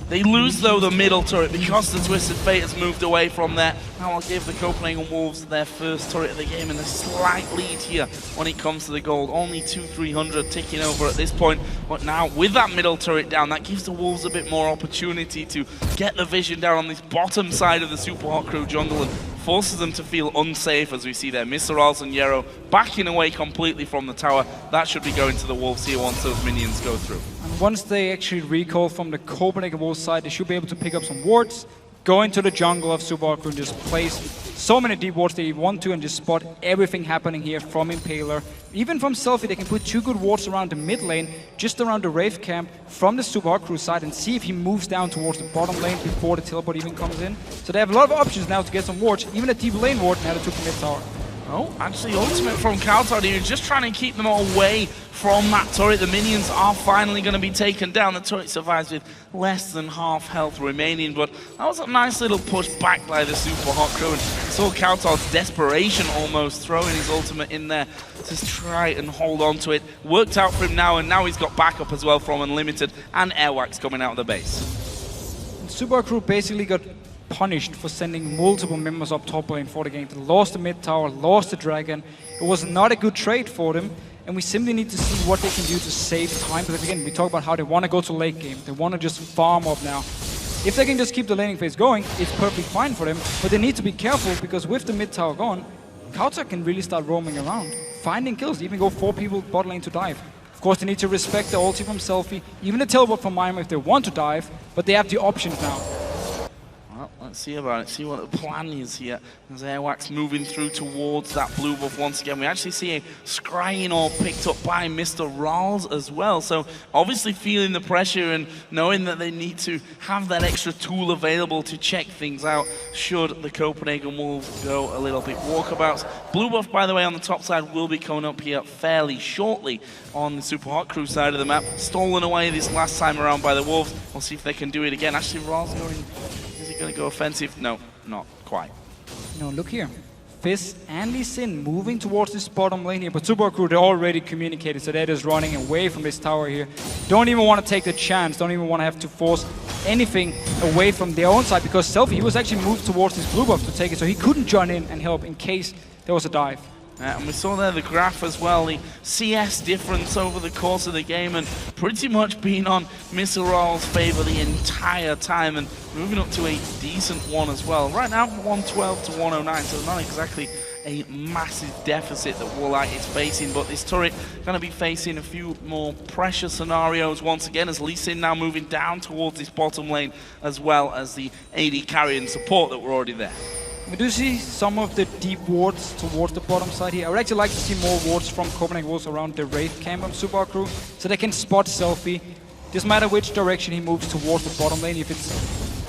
They lose, though, the middle turret because the Twisted Fate has moved away from there. Now I'll give the Copenhagen Wolves their first turret of the game and a slight lead here when it comes to the gold. Only 2,300 ticking over at this point. But now, with that middle turret down, that gives the Wolves a bit more opportunity to get the vision down on this bottom side of the Super Hot crew jungle and forces them to feel unsafe as we see there. Mr. Rals and Yero backing away completely from the tower. That should be going to the Wolves here once those minions go through. And once they actually recall from the Copenhagen Wolves side, they should be able to pick up some wards, go into the jungle of Super Crew and just place so many deep wards they want to and just spot everything happening here from Impaler. Even from Selfie, they can put 2 good wards around the mid lane, just around the Wraith camp from the Super Crew side, and see if he moves down towards the bottom lane before the teleport even comes in. So they have a lot of options now to get some wards, even a deep lane ward now they took the mid tower. Oh, actually ultimate from Kautar here, just trying to keep them away from that turret. The minions are finally going to be taken down. The turret survives with less than half health remaining, but that was a nice little push back by the Super Hot crew, and you saw Kautar's desperation almost throwing his ultimate in there to try and hold on to it. Worked out for him now, and now he's got backup as well from Unlimited and Airwax coming out of the base. And Super Crew basically got punished for sending multiple members up top lane for the game. They lost the mid tower, lost the dragon. It was not a good trade for them, and we simply need to see what they can do to save time, because again, we talk about how they want to go to late game. They want to just farm up now. If they can just keep the laning phase going, it's perfectly fine for them, but they need to be careful, because with the mid tower gone, Kautar can really start roaming around, finding kills, even go 4 people bot lane to dive. Of course, they need to respect the ulti from Selfie, even the teleport from Mime if they want to dive, but they have the options now. Well, let's see about it, see what the plan is here. As Airwax moving through towards that blue buff once again. We actually see a scrying orb picked up by Mr. Rals as well. So obviously feeling the pressure and knowing that they need to have that extra tool available to check things out should the Copenhagen Wolves go a little bit walkabouts. Blue buff, by the way, on the top side will be coming up here fairly shortly on the Super Hot crew side of the map. Stolen away this last time around by the Wolves. We'll see if they can do it again. Actually, Rals going... Is he going to go offensive? No, not quite. No, look here. Fizz and Lee Sin moving towards this bottom lane here, but Super Crew, they already communicated, so they're just running away from this tower here. Don't even want to take the chance, don't even want to have to force anything away from their own side, because Selfie, he was actually moved towards this blue buff to take it, so he couldn't join in and help in case there was a dive. And we saw there the graph as well, the CS difference over the course of the game, and pretty much being on Mr. Rawls' favour the entire time, and moving up to a decent one as well. Right now, 112 to 109, so not exactly a massive deficit that Warlight is facing, but this turret going to be facing a few more pressure scenarios once again, as Lee Sin now moving down towards this bottom lane, as well as the AD carry and support that were already there. We do see some of the deep wards towards the bottom side here. I would actually like to see more wards from Copenhagen Wolves around the Wraith camp of Super Crew, so they can spot Selfie. Doesn't matter which direction he moves towards the bottom lane, if it's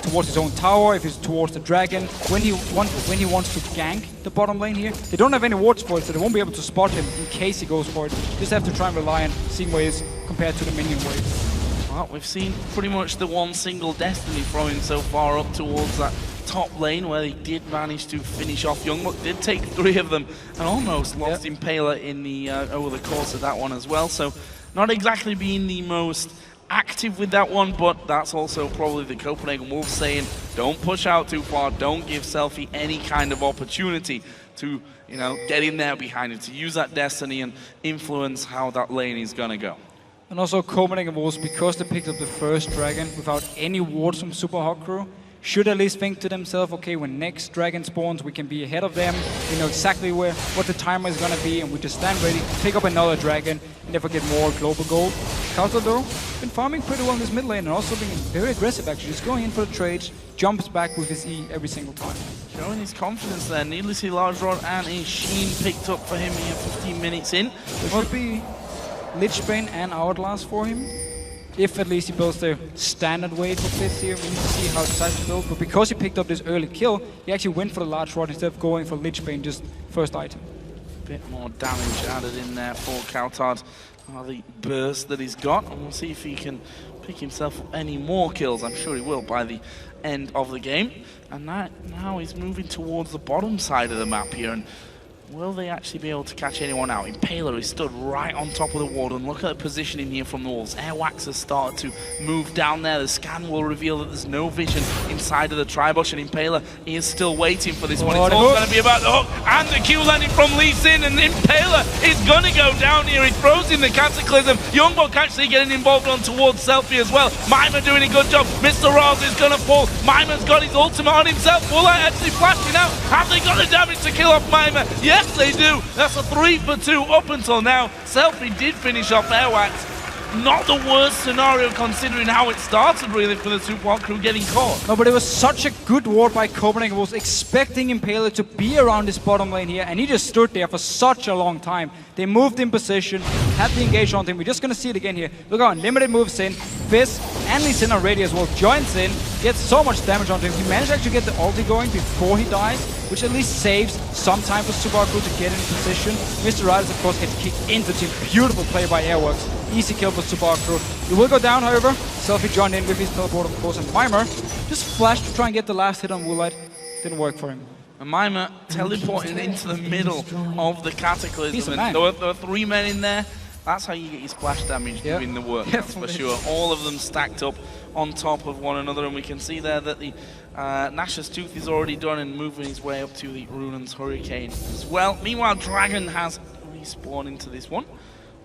towards his own tower, if he's towards the dragon, when he wants to gank the bottom lane here. They don't have any wards for it, so they won't be able to spot him in case he goes for it. Just have to try and rely on seeing where he is compared to the minion wave. Well, we've seen pretty much the one single Destiny throwing so far up towards that top lane where he did manage to finish off Youngbuck, did take 3 of them and almost lost Impaler in the over the course of that one as well. So not exactly being the most active with that one, but that's also probably the Copenhagen Wolves saying, don't push out too far, don't give Selfie any kind of opportunity to, you know, get in there behind it, to use that Destiny and influence how that lane is gonna go. And also Copenhagen Wolves, because they picked up the first dragon without any wards from Super Hawk Crew, should at least think to themselves, okay, when next dragon spawns, we can be ahead of them. We know exactly what the timer is going to be, and we just stand ready, pick up another dragon, and never get more global gold. Kauta, though, been farming pretty well in this mid lane, and also being very aggressive, actually. Just going in for the trades, jumps back with his E every single time. Showing his confidence there. Needlessly large rod and a Sheen picked up for him here 15 minutes in. It would be Lichbane and Hourglass for him. If at least he builds the standard wave for this here, we need to see how it decides to build. But because he picked up this early kill, he actually went for the large rod instead of going for Lichbane, just first item. Bit more damage added in there for Kautard. The burst that he's got, and we'll see if he can pick himself up any more kills. I'm sure he will by the end of the game. And now he's moving towards the bottom side of the map here. And will they actually be able to catch anyone out? Impaler is stood right on top of the ward, and look at the positioning here from the Wolves. Airwax has started to move down there. The scan will reveal that there's no vision inside of the Tribush, and Impaler is still waiting for this one. It's all going to be about the hook, and the Q landing from Lee Sin, and Impaler is going to go down here. He throws in the Cataclysm. Youngbuck actually getting involved on towards Selfie as well. Mima doing a good job. Mr. Ross is going to fall. Mima's got his ultimate on himself. Woolite actually flashing out. Have they got the damage to kill off Mima? Yes, they do. That's a 3 for 2 up until now. Selfie did finish off Airwax. Not the worst scenario considering how it started really for the Super Hawk Crew getting caught. No, but it was such a good ward by Copenhagen. Was expecting Impaler to be around this bottom lane here, and he just stood there for such a long time. They moved in position, had the engage on him. We're just going to see it again here. Look how Unlimited moves in. Fizz and Lee Sin already as well joins in, gets so much damage on him. He managed to actually get the ulti going before he dies, which at least saves some time for Super Hawk Crew to get in position. Mr. Riders, of course, gets kicked into the team. Beautiful play by Airworks. Easy kill for Super Hawk Crew. He will go down, however. Selfie joined in with his teleport, of course, and Mima just flashed to try and get the last hit on Woolite. Didn't work for him. And Mima teleporting into the middle of the Cataclysm. And there were 3 men in there. That's how you get your splash damage doing the work, that's for sure. All of them stacked up on top of one another, and we can see there that the Nash's Tooth is already done and moving his way up to the Runan's Hurricane as well. Meanwhile, Dragon has respawned into this one.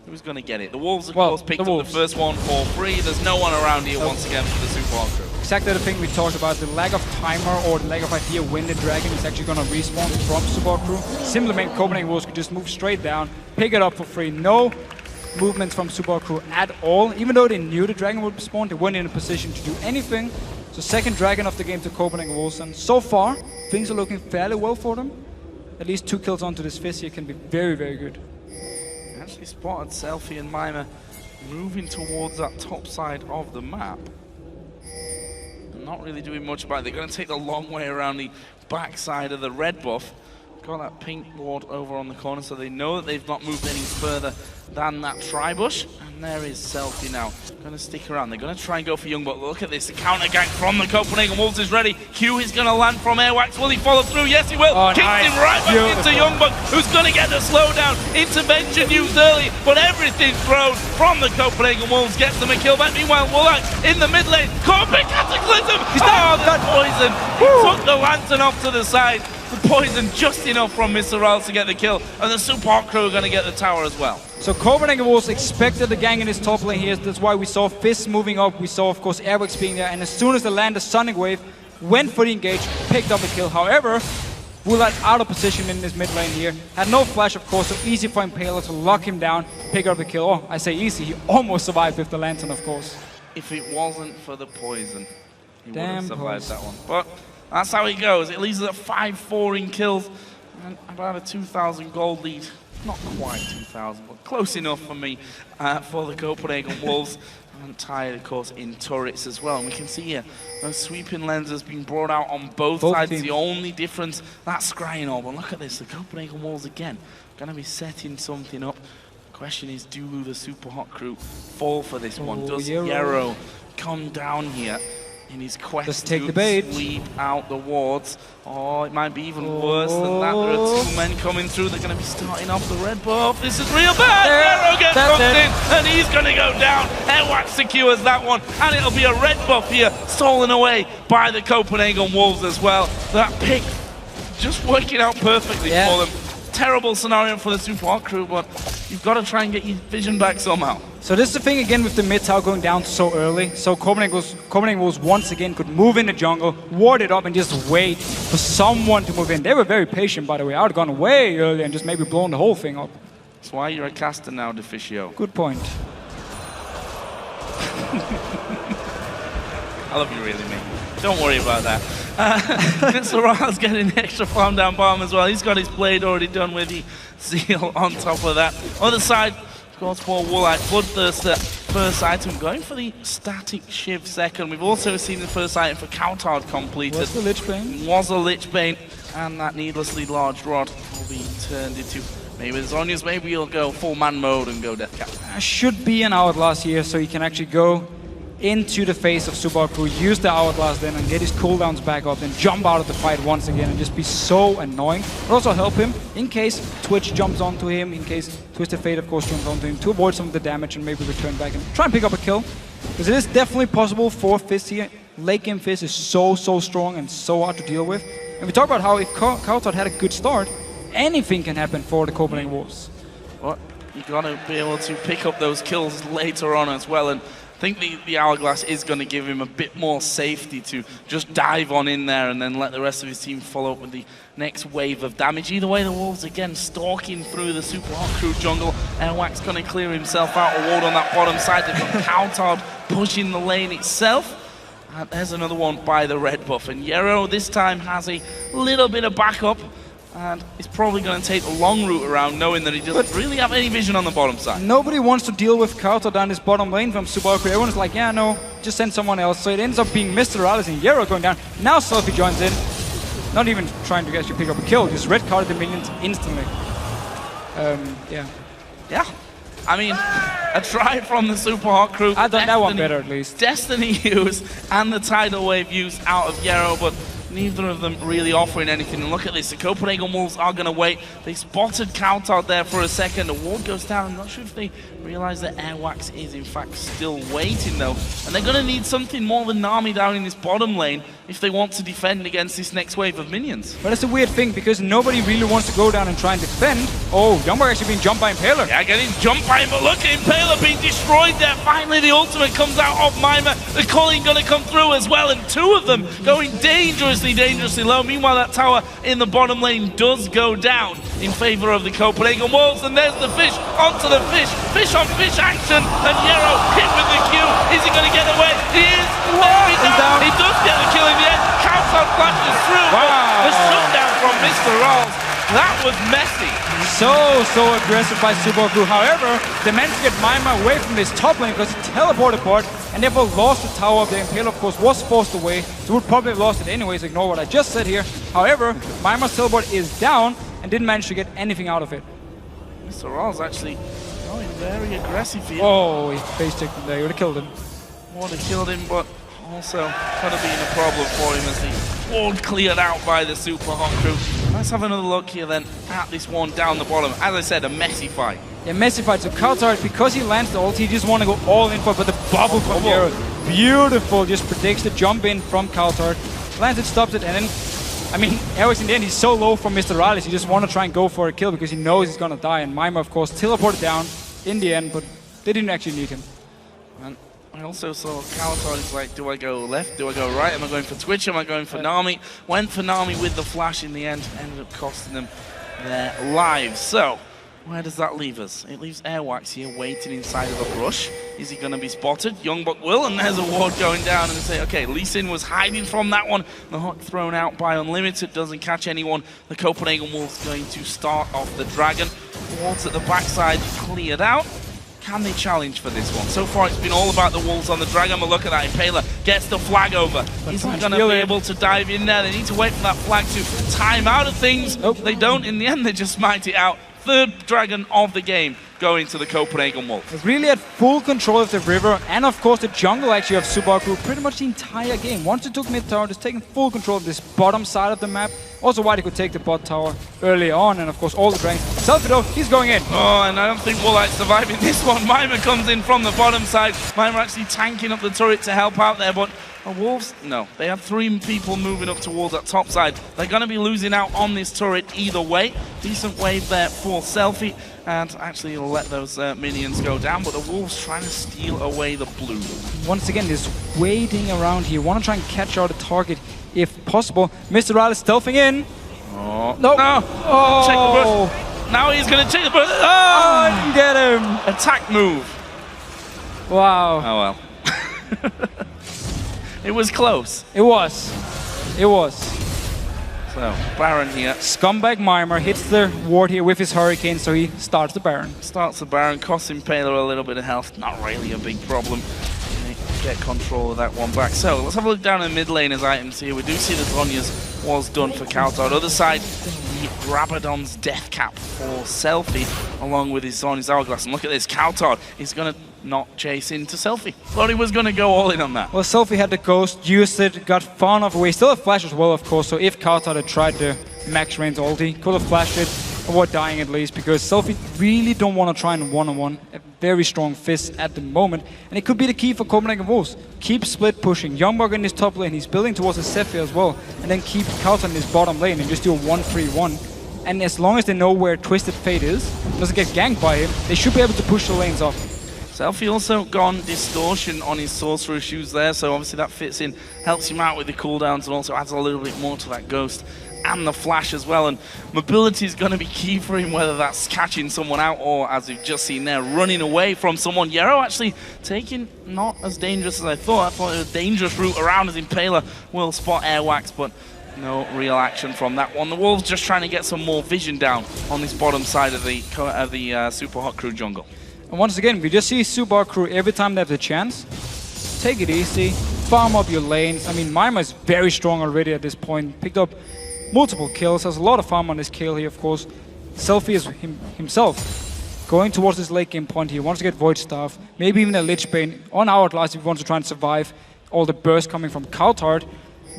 Who's going to get it? The Wolves, of course, picked up the first one for free. There's no one around here once again for the Super Hawk Crew. Exactly the thing we talked about, the lack of timer or the lack of idea when the Dragon is actually going to respawn from Super Hawk Crew. Simply Copenhagen Wolves could just move straight down, pick it up for free. No movements from Super Hawk Crew at all. Even though they knew the Dragon would spawn, they weren't in a position to do anything. So second Dragon of the game to Copenhagen Wolves, and so far, things are looking fairly well for them. At least 2 kills onto this Fizz here can be very, very good. Actually spotted Selfie and Mima moving towards that top side of the map. Not really doing much about it. They're going to take the long way around the back side of the red buff. Got that pink ward over on the corner, so they know that they've not moved any further than that Tribush. And there is Selfie now. Going to stick around. They're going to try and go for Youngbuck. Look at this. The counter gank from the Copenhagen Wolves is ready. Q is going to land from Airwax. Will he follow through? Yes, he will. Kicks him right back into Youngbuck, who's going to get the slowdown. Intervention used early, but everything thrown from the Copenhagen Wolves gets them a kill back. Meanwhile, Woolite in the mid lane. Corbin Cataclysm! That poison! He took the lantern off to the side. The poison just enough from Mr. Riles to get the kill, and the Super Hawk Crew are going to get the tower as well. So Copenhagen Wolves expected the gang in his top lane here. That's why we saw Fizz moving up. We saw, of course, Airwax being there, and as soon as they land the Sonic Wave, went for the engage, picked up a kill. However, Woolite out of position in this mid lane here. Had no flash, of course, so easy for Impaler to lock him down, pick up a kill. Oh, I say easy, he almost survived with the lantern, of course. If it wasn't for the poison, he would have survived that one. But that's how it goes. It leaves us at 5-4 in kills and about a 2,000 gold lead. Not quite 2,000, but close enough for me for the Copenhagen Wolves. And tied, of course, in turrets as well. And we can see here, those sweeping lenses being brought out on both sides. teams. The only difference, that's scrying all. But look at this, the Copenhagen Wolves again, going to be setting something up. The question is, do the Super Hot Crew fall for this one? Does Yarrow come down here in his quest to sweep out the wards? Oh, it might be even worse than that. There are 2 men coming through. They're going to be starting off the red buff. This is real bad. Yarrow gets bumped in, and he's going to go down. Airwax secures that one, and it'll be a red buff here, stolen away by the Copenhagen Wolves as well. That pick just working out perfectly for them. Terrible scenario for the Super Hot Crew, but you've got to try and get your vision back somehow. So this is the thing again with the mid tower going down so early. So Copenhagen Wolves once again could move in the jungle, ward it up, and just wait for someone to move in. They were very patient, by the way. I would have gone way earlier and just maybe blown the whole thing up. That's why you're a caster now, Deficio. Good point. I love you really, mate. Don't worry about that. Soral's getting the extra farm down bottom as well. He's got his blade already done with the Zeal on top of that. Other side, of course, for Woolite. Bloodthirster, first item, going for the static shiv second. We've also seen the first item for Coutard completed. Was the Lichbane? Was a Lichbane, and that needlessly large rod will be turned into maybe the Zonias. Maybe he'll go full man mode and go Death Cap. Should be an Hourglass here, so he can actually go into the face of Super Hot Crew, use the Hourglass then and get his cooldowns back up, then jump out of the fight once again and just be so annoying. But also help him in case Twitch jumps onto him, in case Twisted Fate of course jumps onto him, to avoid some of the damage and maybe return back and try and pick up a kill. Because it is definitely possible for Fizz here. Late game Fizz is so strong and so hard to deal with. And we talk about how if Coutard had a good start, anything can happen for the Copenhagen Wolves. Well, you got to be able to pick up those kills later on as well. And I think the Hourglass is going to give him a bit more safety to just dive on in there and then let the rest of his team follow up with the next wave of damage. Either way, the Wolves again stalking through the Super Hot Crew jungle. Airwax going to clear himself out, a ward on that bottom side. They've got Coutard pushing the lane itself. And there's another one by the red buff. And Yarrow this time has a little bit of backup. And he's probably going to take the long route around, knowing that he doesn't really have any vision on the bottom side. Nobody wants to deal with Coutard down this bottom lane from Super Hot Crew. Everyone's like, yeah, no, just send someone else. So it ends up being Mr. Alice and Yarrow going down. Now Selfie joins in. Not even trying to actually pick up a kill, just red carded the minions instantly. Yeah. I mean, a try from the Super Hot Crew. I done that one better at least. Destiny use and the Tidal Wave use out of Yarrow, but neither of them really offering anything. And look at this, the Copenhagen Wolves are going to wait. They spotted Coutard there for a second. The ward goes down. I'm not sure if they realize that Airwax is in fact still waiting though. And they're going to need something more than Nami down in this bottom lane if they want to defend against this next wave of minions. But it's a weird thing because nobody really wants to go down and try and defend. Oh, Youngberg actually being jumped by Impaler. Yeah, getting jumped by him, but look at Impaler being destroyed there. Finally, the ultimate comes out of Mima. The calling going to come through as well, and two of them going dangerously low. Meanwhile, that tower in the bottom lane does go down in favor of the Copenhagen Wolves, and there's the fish onto the fish. Fish on fish action, and Yarrow hit with the Q. Is he going to get away? He is. He's down. He does get the kill in the end. Coutard flashes through. Wow. The shutdown from Mr. Rawls. That was messy. So aggressive by Super Crew. However, they managed to get Mima away from this top lane because he teleported apart and therefore lost the tower. The Impaler, of course, was forced away. So would probably have lost it anyways. Ignore what I just said here. However, Mima's teleport is down and didn't manage to get anything out of it. Mr. Rawls actually going very aggressive here. Oh, he face checked him there. He would have killed him. Would have killed him, but also could have been a problem for him as the ward cleared out by the Super Hot Crew. Let's have another look here then at this one down the bottom. As I said, a messy fight. Yeah, messy fight. So Coutard, because he lands the ult, he just want to go all in for it, but the bubble from Yarrow, beautiful, just predicts the jump in from Coutard. Lands it, stops it, and then, I mean, Airwax in the end, he's so low from Mr. Riley, he just want to try and go for a kill because he knows he's going to die. And Mima, of course, teleported down in the end, but they didn't actually need him. And I also saw Coutard is like, do I go left? Do I go right? Am I going for Twitch? Am I going for Nami? Went for Nami with the flash in the end. Ended up costing them their lives. So, where does that leave us? It leaves Airwax here waiting inside of a brush. Is he going to be spotted? Youngbuck will, and there's a ward going down. And they say, okay, Lee Sin was hiding from that one. The hook thrown out by Unlimited doesn't catch anyone. The Copenhagen Wolves going to start off the Dragon. Wards at the backside cleared out. Can they challenge for this one? So far, it's been all about the wolves on the dragon, but look at that. Impaler gets the flag over. Isn't going to be able to dive in there. They need to wait for that flag to time out of things. They don't. In the end, they just smite it out. Third dragon of the game going to the Copenhagen Wolves. Really had full control of the river, and of course the jungle actually of Subaru pretty much the entire game. Once it took mid tower, just taking full control of this bottom side of the map. Also why they could take the bot tower early on, and of course all the dragons. Selfie though, he's going in. Oh, and I don't think Woolite's surviving this one. Mima comes in from the bottom side. Mima actually tanking up the turret to help out there, but Wolves, no. They have 3 people moving up towards that top side. They're going to be losing out on this turret either way. Decent wave there for Selfie, and actually he'll let those minions go down, but the Wolves trying to steal away the blue. Once again, just waiting around here. Want to try and catch out a target if possible. Mr. Riley stealthing in. Oh. Nope. No. Oh. Check the burst. Now he's going to take the burst. Oh, I didn't get him. Attack move. Wow. Oh, well. It was close. It was. It was. So, Baron here. Scumbag Mimir hits the ward here with his Hurricane, so he starts the Baron. Starts the Baron, costs Impaler a little bit of health. Not really a big problem. They get control of that one back. So, let's have a look down in mid lane as items here. We do see the Zhonya's was done for Kautar. Other side, the Rabadon's Death Cap for Selfie, along with his Zhonya's Hourglass. And look at this, Kautar is going to not chase into Selfie. Thought he was going to go all in on that. Well, Selfie had the Ghost, used it, got far enough away. Still a flash as well, of course, so if Kautar had tried the max range ulti, could have flashed it, avoid dying at least, because Selfie really don't want to try and one-on-one. A very strong fist at the moment, and it could be the key for Copenhagen Wolves. Keep split pushing. Youngbug in his top lane, he's building towards the Sephi as well, and then keep Kautar in his bottom lane and just do a 1-3-1. And as long as they know where Twisted Fate is, doesn't get ganked by him, they should be able to push the lanes off. Selfie also gone Distortion on his Sorcerer shoes there, so obviously that fits in, helps him out with the cooldowns, and also adds a little bit more to that Ghost and the Flash as well. And mobility is going to be key for him, whether that's catching someone out or, as we've just seen there, running away from someone. Yarrow actually taking not as dangerous as I thought. I thought it was a dangerous route around, as Impaler will spot Airwax, but no real action from that one. The Wolves just trying to get some more vision down on this bottom side of the Super Hot Crew jungle. And once again, we just see Subaru Crew every time they have the chance. Take it easy, farm up your lanes. I mean, Mima is very strong already at this point. Picked up multiple kills, has a lot of farm on this kill here, of course. Selfie is himself going towards this late game point here. Wants to get Void Staff, maybe even a Lich Bane on Hourglass if he wants to try and survive all the bursts coming from Kautar.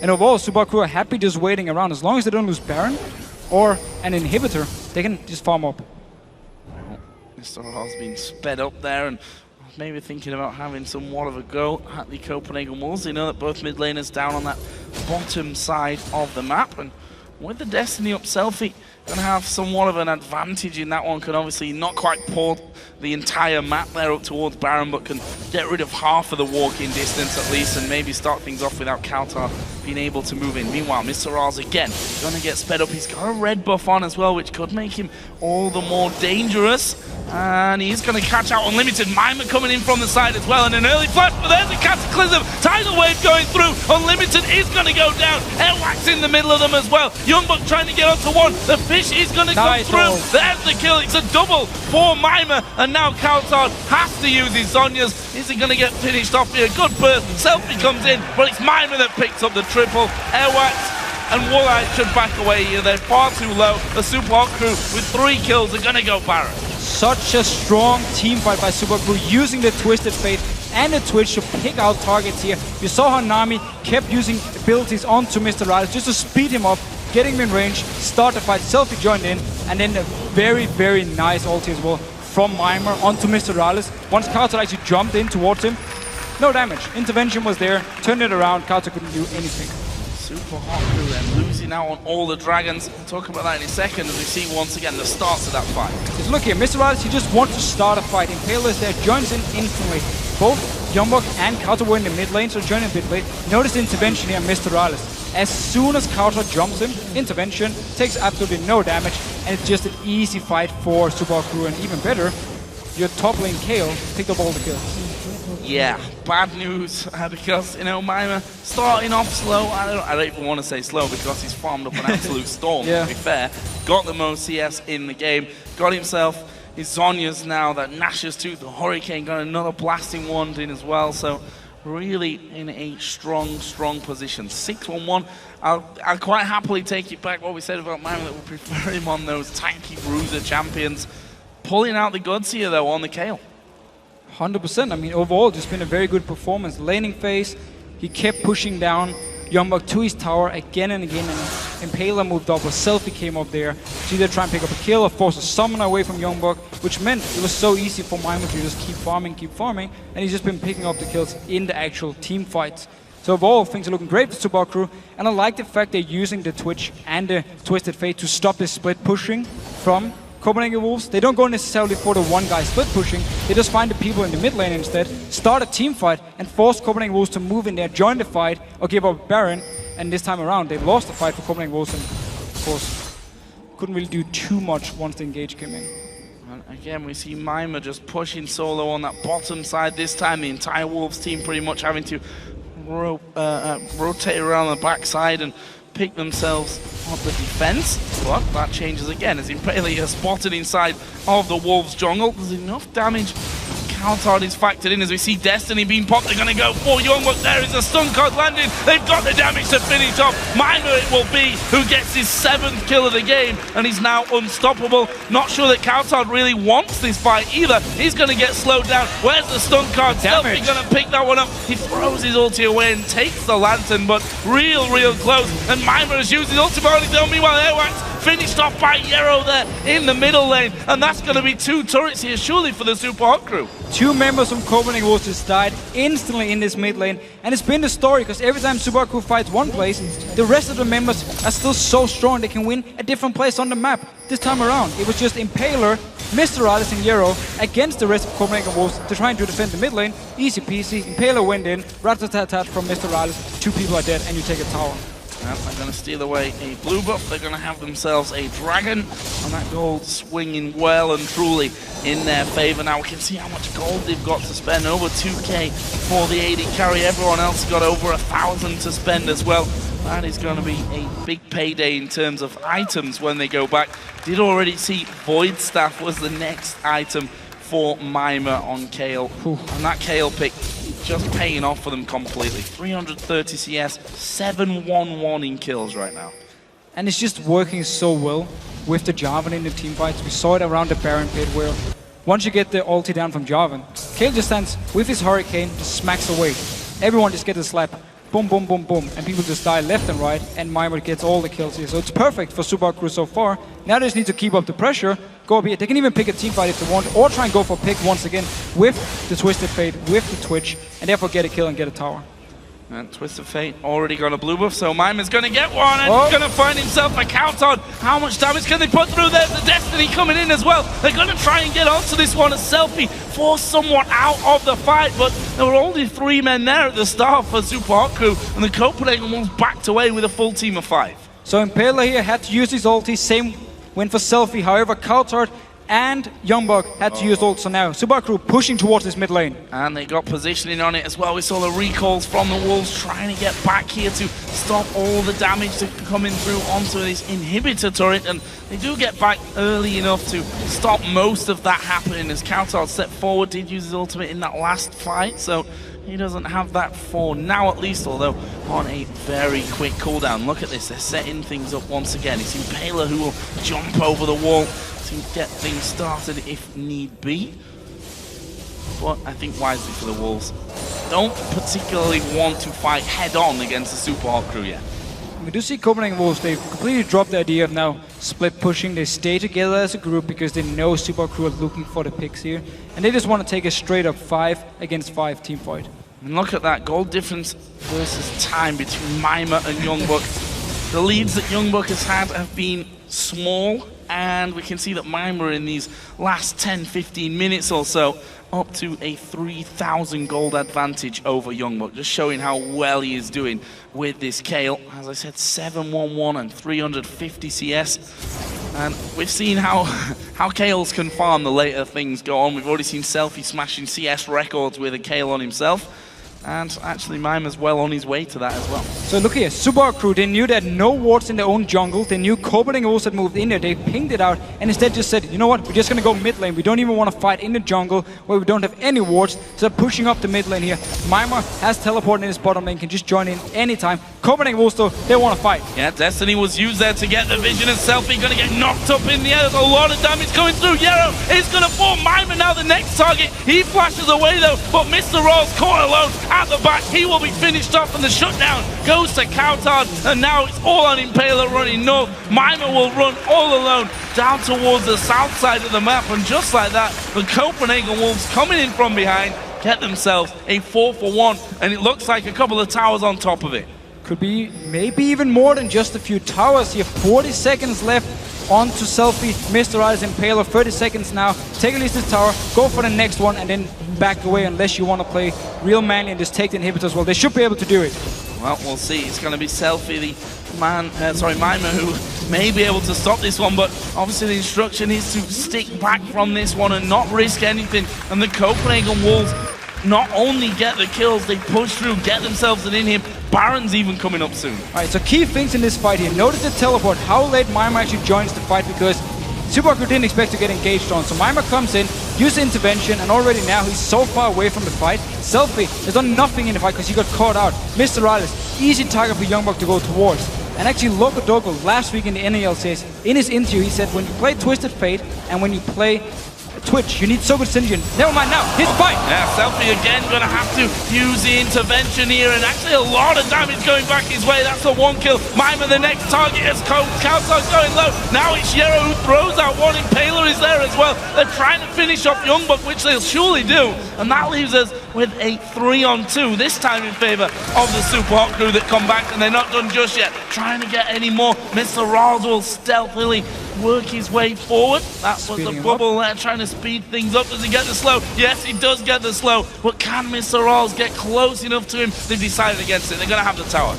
And overall, Subaru Crew are happy just waiting around. As long as they don't lose Baron or an inhibitor, they can just farm up. Mr. has been sped up there, and maybe thinking about having somewhat of a go at the Copenhagen Wolves. They know that both mid laners down on that bottom side of the map, and with the Destiny up, Selfie going to have somewhat of an advantage in that one. Can obviously not quite pull the entire map there up towards Baron, but can get rid of half of the walking distance at least, and maybe start things off without Kautar being able to move in. Meanwhile, Mr. Raz again going to get sped up. He's got a red buff on as well, which could make him all the more dangerous. And he's going to catch out Unlimited. Mima coming in from the side as well, and an early flash, but there's a Cataclysm. Tidal Wave going through. Unlimited is going to go down. Airwax in the middle of them as well. Youngbug trying to get onto one. The fish is going to come through. There's the kill. It's a double for Mima, and now Kautar has to use his Zhonya's. Is he going to get finished off here? Good burst. Selfie comes in, but it's Mima that picks up the triple. Airwax and Woolite should back away here. They're far too low. The Super Hot Crew with 3 kills are going to go Baron. Such a strong team fight by Super Crew, using the Twisted Fate and the Twitch to pick out targets here. You saw how Nami kept using abilities onto Mr. Riley just to speed him up, getting him in range, start the fight. Selfie joined in, and then a very, very nice ulti as well from Mimir onto Mr. Riley. Once Kautar actually jumped in towards him, no damage. Intervention was there, turned it around, Kautar couldn't do anything. Super Hot Crew then losing out on all the dragons. We'll talk about that in a second as we see once again the starts of that fight. Just look here, Mr. Riley, he just wants to start a fight. Impaler is there, joins in instantly. Both Youngbug and Kautar were in the mid lane, so joining a bit late. Notice the intervention here on Mr. Riley. As soon as Kautar jumps him, intervention, takes absolutely no damage, and it's just an easy fight for Super Crew, and even better, your top lane Kale picked up all the kills. Yeah, bad news because, you know, Mima starting off slow. I don't even want to say slow because he's farmed up an absolute storm, to be fair. Got the most CS in the game, got himself his Zhonya's now, that Nash's too, the Hurricane got another blasting wand in as well, so really in a strong, strong position. 6-1-1. I'll quite happily take it back what we said about Mima, that we prefer him on those tanky bruiser champions. Pulling out the goods here though on the Kayle. 100%. I mean, overall, just been a very good performance. Laning phase, he kept pushing down Youngbuck to his tower again and again, and Impaler moved up, or Selfie came up there to either try and pick up a kill or force a summon away from Youngbuck, which meant it was so easy for Mima to just keep farming, and he's just been picking up the kills in the actual team fights. So overall, things are looking great for Subaru, and I like the fact they're using the Twitch and the Twisted Fate to stop this split pushing from Copenhagen Wolves. They don't go necessarily for the one guy split pushing, they just find the people in the mid lane instead, start a team fight, and force Copenhagen Wolves to move in there, join the fight, or give up Baron. And this time around, they've lost the fight for Copenhagen Wolves, and of course, couldn't really do too much once the engage came in. And again, we see Mima just pushing solo on that bottom side this time. The entire Wolves team pretty much having to rotate around the backside and pick themselves up the defense. But that changes again as Impaler is spotted inside of the Wolves jungle. There's enough damage. Counter is factored in as we see Destiny being popped. They're going to go for Youngbuck. There is a stun card landing. They've got the damage to finish off. Mima it will be who gets his 7th kill of the game, and he's now unstoppable. Not sure that Counter really wants this fight either. He's going to get slowed down. Where's the stun card? Selfie going to pick that one up. He throws his ulti away and takes the lantern, but real close. And Mima has used his ulti, but only done. Meanwhile, Airwax finished off by Yero there in the middle lane, and that's going to be 2 turrets here surely for the Super Hot crew. 2 members from Copenhagen Wolves just died instantly in this mid lane, and it's been the story because every time Subaru fights one place, the rest of the members are still so strong they can win a different place on the map. This time around, it was just Impaler, Mr. Alice, and Yero against the rest of Copenhagen Wolves to try and to defend the mid lane. Easy peasy. Impaler went in, rat-a-tat-tat from Mr. Alice. 2 people are dead, and you take a tower. Well, they're going to steal away a blue buff. They're going to have themselves a dragon, and that gold swinging well and truly in their favor. Now we can see how much gold they've got to spend. Over 2k for the AD carry. Everyone else got over 1,000 to spend as well. That is going to be a big payday in terms of items when they go back. Did already see Void Staff was the next item for Mima on Kayle. And that Kayle pick just paying off for them completely. 330 CS, 7-1-1 in kills right now. And it's just working so well with the Jarvan in the team fights. We saw it around the Baron pit where once you get the ulti down from Jarvan, Kayle just stands with his Hurricane, just smacks away. Everyone just gets a slap. Boom, boom, boom, boom. And people just die left and right, and Mima gets all the kills here. So it's perfect for Subaru so far. Now they just need to keep up the pressure, go up here. They can even pick a team fight if they want, or try and go for a pick once again with the Twisted Fate, with the Twitch, and therefore get a kill and get a tower. And Twisted Fate already got a blue buff, so Mima's going to get one, and he's going to find himself a count on. How much damage can they put through? There's the Destiny coming in as well. They're going to try and get onto this one as Selfie forced someone out of the fight, but there were only 3 men there at the start for Super Hot crew, and the Copenhagen Wolves backed away with a full team of 5. So Impaler here had to use his ulti, same went for Selfie. However, Coulthard and Youngbuck had to use ult, so now Subaru pushing towards this mid lane. And they got positioning on it as well. We saw the recalls from the Wolves trying to get back here to stop all the damage to coming through onto this inhibitor turret, and they do get back early enough to stop most of that happening as Coulthard stepped forward, did use his ultimate in that last fight, so he doesn't have that for now at least, although on a very quick cooldown. Look at this, they're setting things up once again. It's Impaler who will jump over the wall to get things started if need be. But I think wisely for the Wolves, don't particularly want to fight head-on against the Super Hot crew yet. We do see Copenhagen Wolves, they've completely dropped the idea of now split pushing. They stay together as a group because they know Super crew are looking for the picks here. And they just want to take a straight up 5 against 5 team fight. And look at that gold difference versus time between Mima and Youngbuck. The leads that Youngbuck has had have been small, and we can see that Mima in these last 10-15 minutes or so up to a 3,000 gold advantage over Youngbuck, just showing how well he is doing with this Kayle. As I said, 7-1-1 and 350 CS. And we've seen how Kayles can farm the later things go on. We've already seen Selfie smashing CS records with a Kayle on himself. And actually, Mimer's well on his way to that as well. So look here, Super Crew, they knew they had no wards in their own jungle. They knew Copenhagen Wolves had moved in there. They pinged it out and instead just said, you know what, we're just going to go mid lane. We don't even want to fight in the jungle where we don't have any wards. So they're pushing up the mid lane here. Mimer has teleport in his bottom lane, can just join in anytime. Copenhagen Wolves, though, they want to fight. Yeah, Destiny was used there to get the vision, and Selfie going to get knocked up in the air. There's a lot of damage going through. Yarrow is going to fall. Mimer now the next target. He flashes away though, but Mr. Raw's caught alone at the back. He will be finished off, and the shutdown goes to Coutard, and now it's all on Impaler running north. Mimer will run all alone down towards the south side of the map, and just like that, the Copenhagen Wolves coming in from behind get themselves a 4-for-1, and it looks like a couple of towers on top of it. Could be maybe even more than just a few towers here. 40 seconds left on to Selfie, Mr. Rise, Impaler. 30 seconds now. Take at least this tower, go for the next one, and then back away unless you want to play real manly and just take the inhibitors. Well, they should be able to do it. Well, we'll see. It's going to be Selfie, the man, Mimer, who may be able to stop this one, but obviously the instruction is to stick back from this one and not risk anything. And the Copenhagen Wolves not only get the kills, they push through, get themselves an inhib. Baron's even coming up soon. Alright, so key things in this fight here. Notice the teleport, how late Mimer actually joins the fight, because Subaru didn't expect to get engaged on. So Mimer comes in, uses intervention, and already now he's so far away from the fight. Selfie has done nothing in the fight because he got caught out. Mr. Riles, easy target for Youngbuck to go towards. And actually, Loco Dogo last week in the NALCS, in his interview, he said when you play Twisted Fate and when you play Twitch, you need so good synergy. Never mind now, his fight! Yeah, Selfie again gonna have to use the intervention here, and actually a lot of damage going back his way. That's a 1 kill. Mimer the next target as Coutard's going low. Now it's Yero who throws out one. Impaler is there as well. They're trying to finish off Youngbuck, which they'll surely do. And that leaves us with a 3-on-2, this time in favor of the Super Hot Crew that come back, and they're not done just yet. Trying to get any more. Mr. Rawls will stealthily work his way forward. That was the bubble there, trying to speed things up. Does he get the slow? Yes, he does get the slow. But can Mr. Rawls get close enough to him? They've decided against it. They're going to have the tower.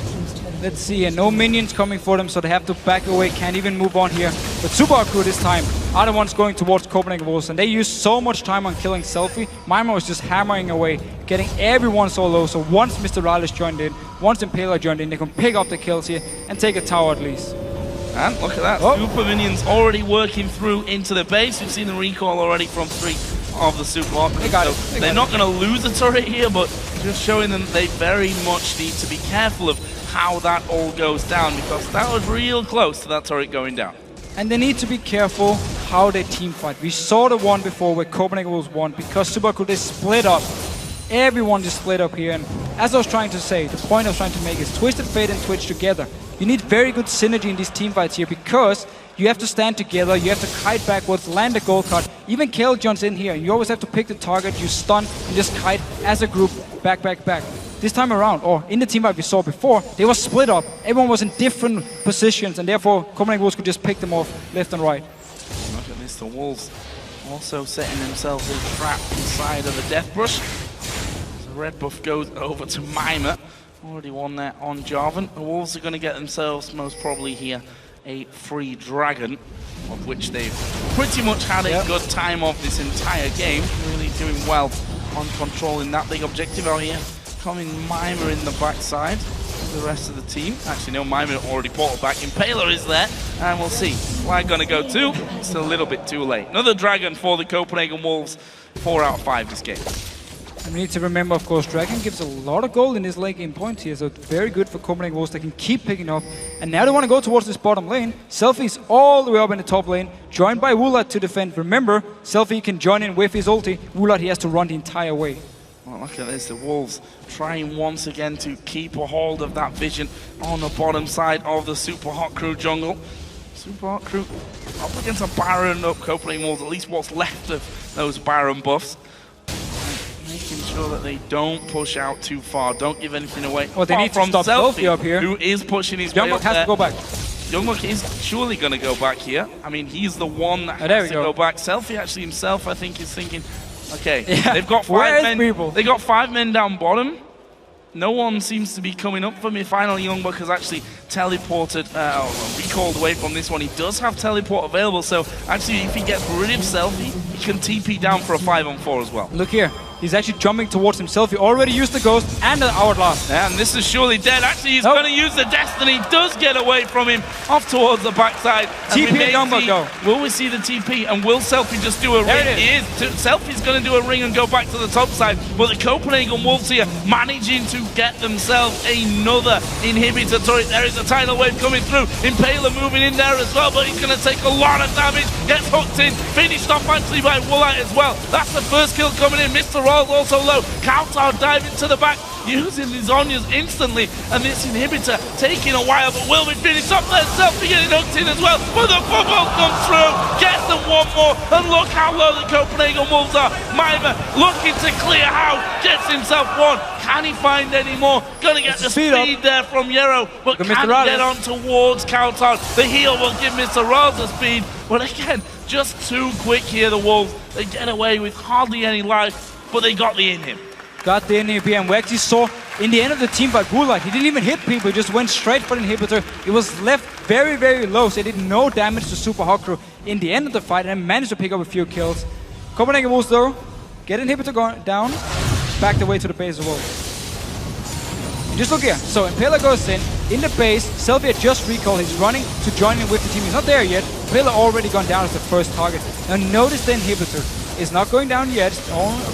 Let's see, and no minions coming for them, so they have to back away, can't even move on here. But Super Crew this time are the ones going towards Copenhagen Wolves, and they used so much time on killing Selfie. Mimer was just hammering away, getting everyone so low, so once Mr. Riles joined in, once Impaler joined in, they can pick up the kills here and take a tower at least. And look at that, Super Minions already working through into the base. We've seen the recall already from 3 of the Super Hot. They're not going to lose a turret here, but just showing them they very much need to be careful of how that all goes down, because that was real close to that turret going down. And they need to be careful how they team fight. We saw the one before where Copenhagen Wolves won because Subaru, they split up. Everyone just split up here, and as I was trying to say, the point I was trying to make is Twisted Fate and Twitch together. You need very good synergy in these team fights here because you have to stand together, you have to kite backwards, land a gold card, even Kale John's in here, and you always have to pick the target, you stun, and just kite as a group, back. This time around, or in the team fight we saw before, they were split up, everyone was in different positions, and therefore Copenhagen Wolves could just pick them off left and right. Look at this, the Wolves also setting themselves a trap inside of the Death Brush. The red buff goes over to Mimer. Already won there on Jarvan. The Wolves are going to get themselves, most probably here, a free dragon, of which they've pretty much had a good time of this entire game. Really doing well on controlling that big objective out here. Coming Mimer in the backside. The rest of the team. Actually, no, Mimer already portaled back. Impaler is there, and we'll see. Flag going to go too. It's a little bit too late. Another dragon for the Copenhagen Wolves. 4 out of 5 this game. And we need to remember, of course, Dragon gives a lot of gold in his late game points here, so it's very good for Copenhagen Wolves. They can keep picking up. And now they want to go towards this bottom lane. Selfie's all the way up in the top lane, joined by Wulat to defend. Remember, Selfie can join in with his ulti. Wulat, he has to run the entire way. Well, look at this, the Wolves trying once again to keep a hold of that vision on the bottom side of the Super Hot Crew jungle. Super Hot Crew up against a Baron up Copenhagen Wolves, at least what's left of those Baron buffs. Making sure that they don't push out too far, don't give anything away. Well, they need to stop Selfie up here. Who is pushing his way up has there. to go back. Youngbuck is surely going to go back here. I mean, he's the one that has to go back. Selfie actually himself, I think, is thinking, okay, they've got 5 men. They got 5 men down bottom. No one seems to be coming up for me. Finally, Youngbuck has actually teleported, recalled away from this one. He does have teleport available, so actually, if he gets rid of Selfie, he can TP down for a 5-on-4 as well. Look here, He's actually jumping towards himself. He already used the Ghost and the Hourglass. And this is surely dead. Actually, he's going to use the Destiny. Does get away from him off towards the backside. TP and Youngblood go. Will we see the TP? And will Selfie just do a ring? He is. Selfie's going to do a ring and go back to the top side. But the Copenhagen Wolves here managing to get themselves another inhibitor turret. There is a tidal wave coming through. Impaler moving in there as well, but he's going to take a lot of damage. Gets hooked in. Finished off actually by Woolite as well. That's the first kill coming in. Mr. Royals also low. Kautar diving to the back, using his Zhonya's instantly, and this inhibitor taking a while, but will be finished up there. Selfie getting hooked in as well, but the football comes through, gets them one more, and look how low the Copenhagen Wolves are. Maimer looking to clear out, gets himself one. Can he find any more? Gonna get the speed there from Yero, but can he get on towards Kautar? The heal will give Mr. Royals the speed, but again, just too quick here, the Wolves. They get away with hardly any life, but they got the in him. Got the inhibitor, and we actually saw in the end of the team fight, Woolite, he didn't even hit people, he just went straight for the inhibitor. It was left very, very low, so it did no damage to Super Hawk Crew in the end of the fight, and managed to pick up a few kills. Copenhagen Wolves though, get inhibitor going down, back the way to the base as well. And just look here, so Impaler goes in the base, Selfie just recalled, he's running to join in with the team, he's not there yet. Impaler already gone down as the first target. Now notice the inhibitor is not going down yet,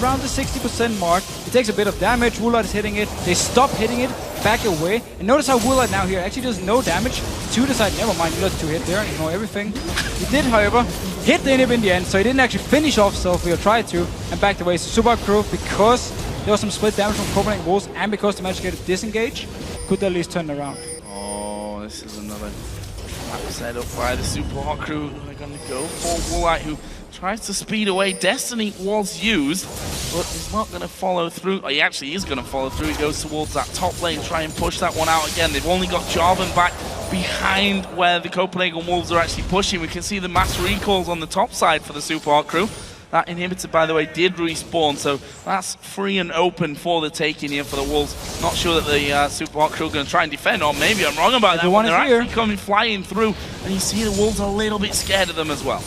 around the 60% mark. It takes a bit of damage, Woolite is hitting it, they stop hitting it, back away. And notice how Woolite now here actually does no damage to the side. Never mind, you let 2 hit there, ignore everything. He did, however, hit the inhib in the end, so he didn't actually finish off Selfie or try to, and backed away. So Super Crew, because there was some split damage from Copenhagen Wolves, and because they managed to get a disengage, could at least turn around. Oh, this is another trap set up by the Super Hawk Crew. They're going to go for Woolite, who tries to speed away. Destiny was used, but he's not going to follow through. Oh, he actually is going to follow through. He goes towards that top lane, try and push that one out again. They've only got Jarvan back behind where the Copenhagen Wolves are actually pushing. We can see the mass recalls on the top side for the Super Hawk Crew. That inhibitor, by the way, did respawn, so that's free and open for the taking here for the Wolves. Not sure that the Super Hawk Crew are going to try and defend, or maybe I'm wrong about that. They're actually coming flying through, and you see the Wolves are a little bit scared of them as well.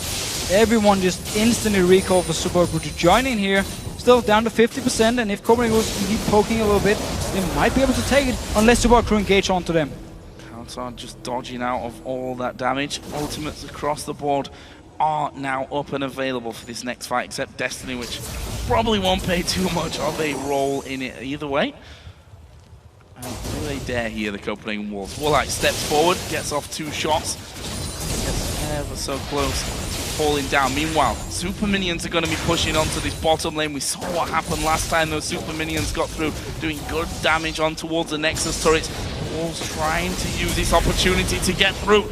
Everyone just instantly recall for Super Hawk Crew to join in here. Still down to 50%, and if Copenhagen Wolves can keep poking a little bit, they might be able to take it, unless Super Hawk Crew engage onto them. Kautar just dodging out of all that damage. Ultimates across the board are now up and available for this next fight, except Destiny, which probably won't pay too much of a role in it either way. And do they dare here, the Copenhagen Wolves? Woolite steps forward, gets off 2 shots, gets ever so close to falling down. Meanwhile, Super Minions are going to be pushing onto this bottom lane. We saw what happened last time those Super Minions got through, doing good damage on towards the Nexus turrets. Wolves trying to use this opportunity to get through.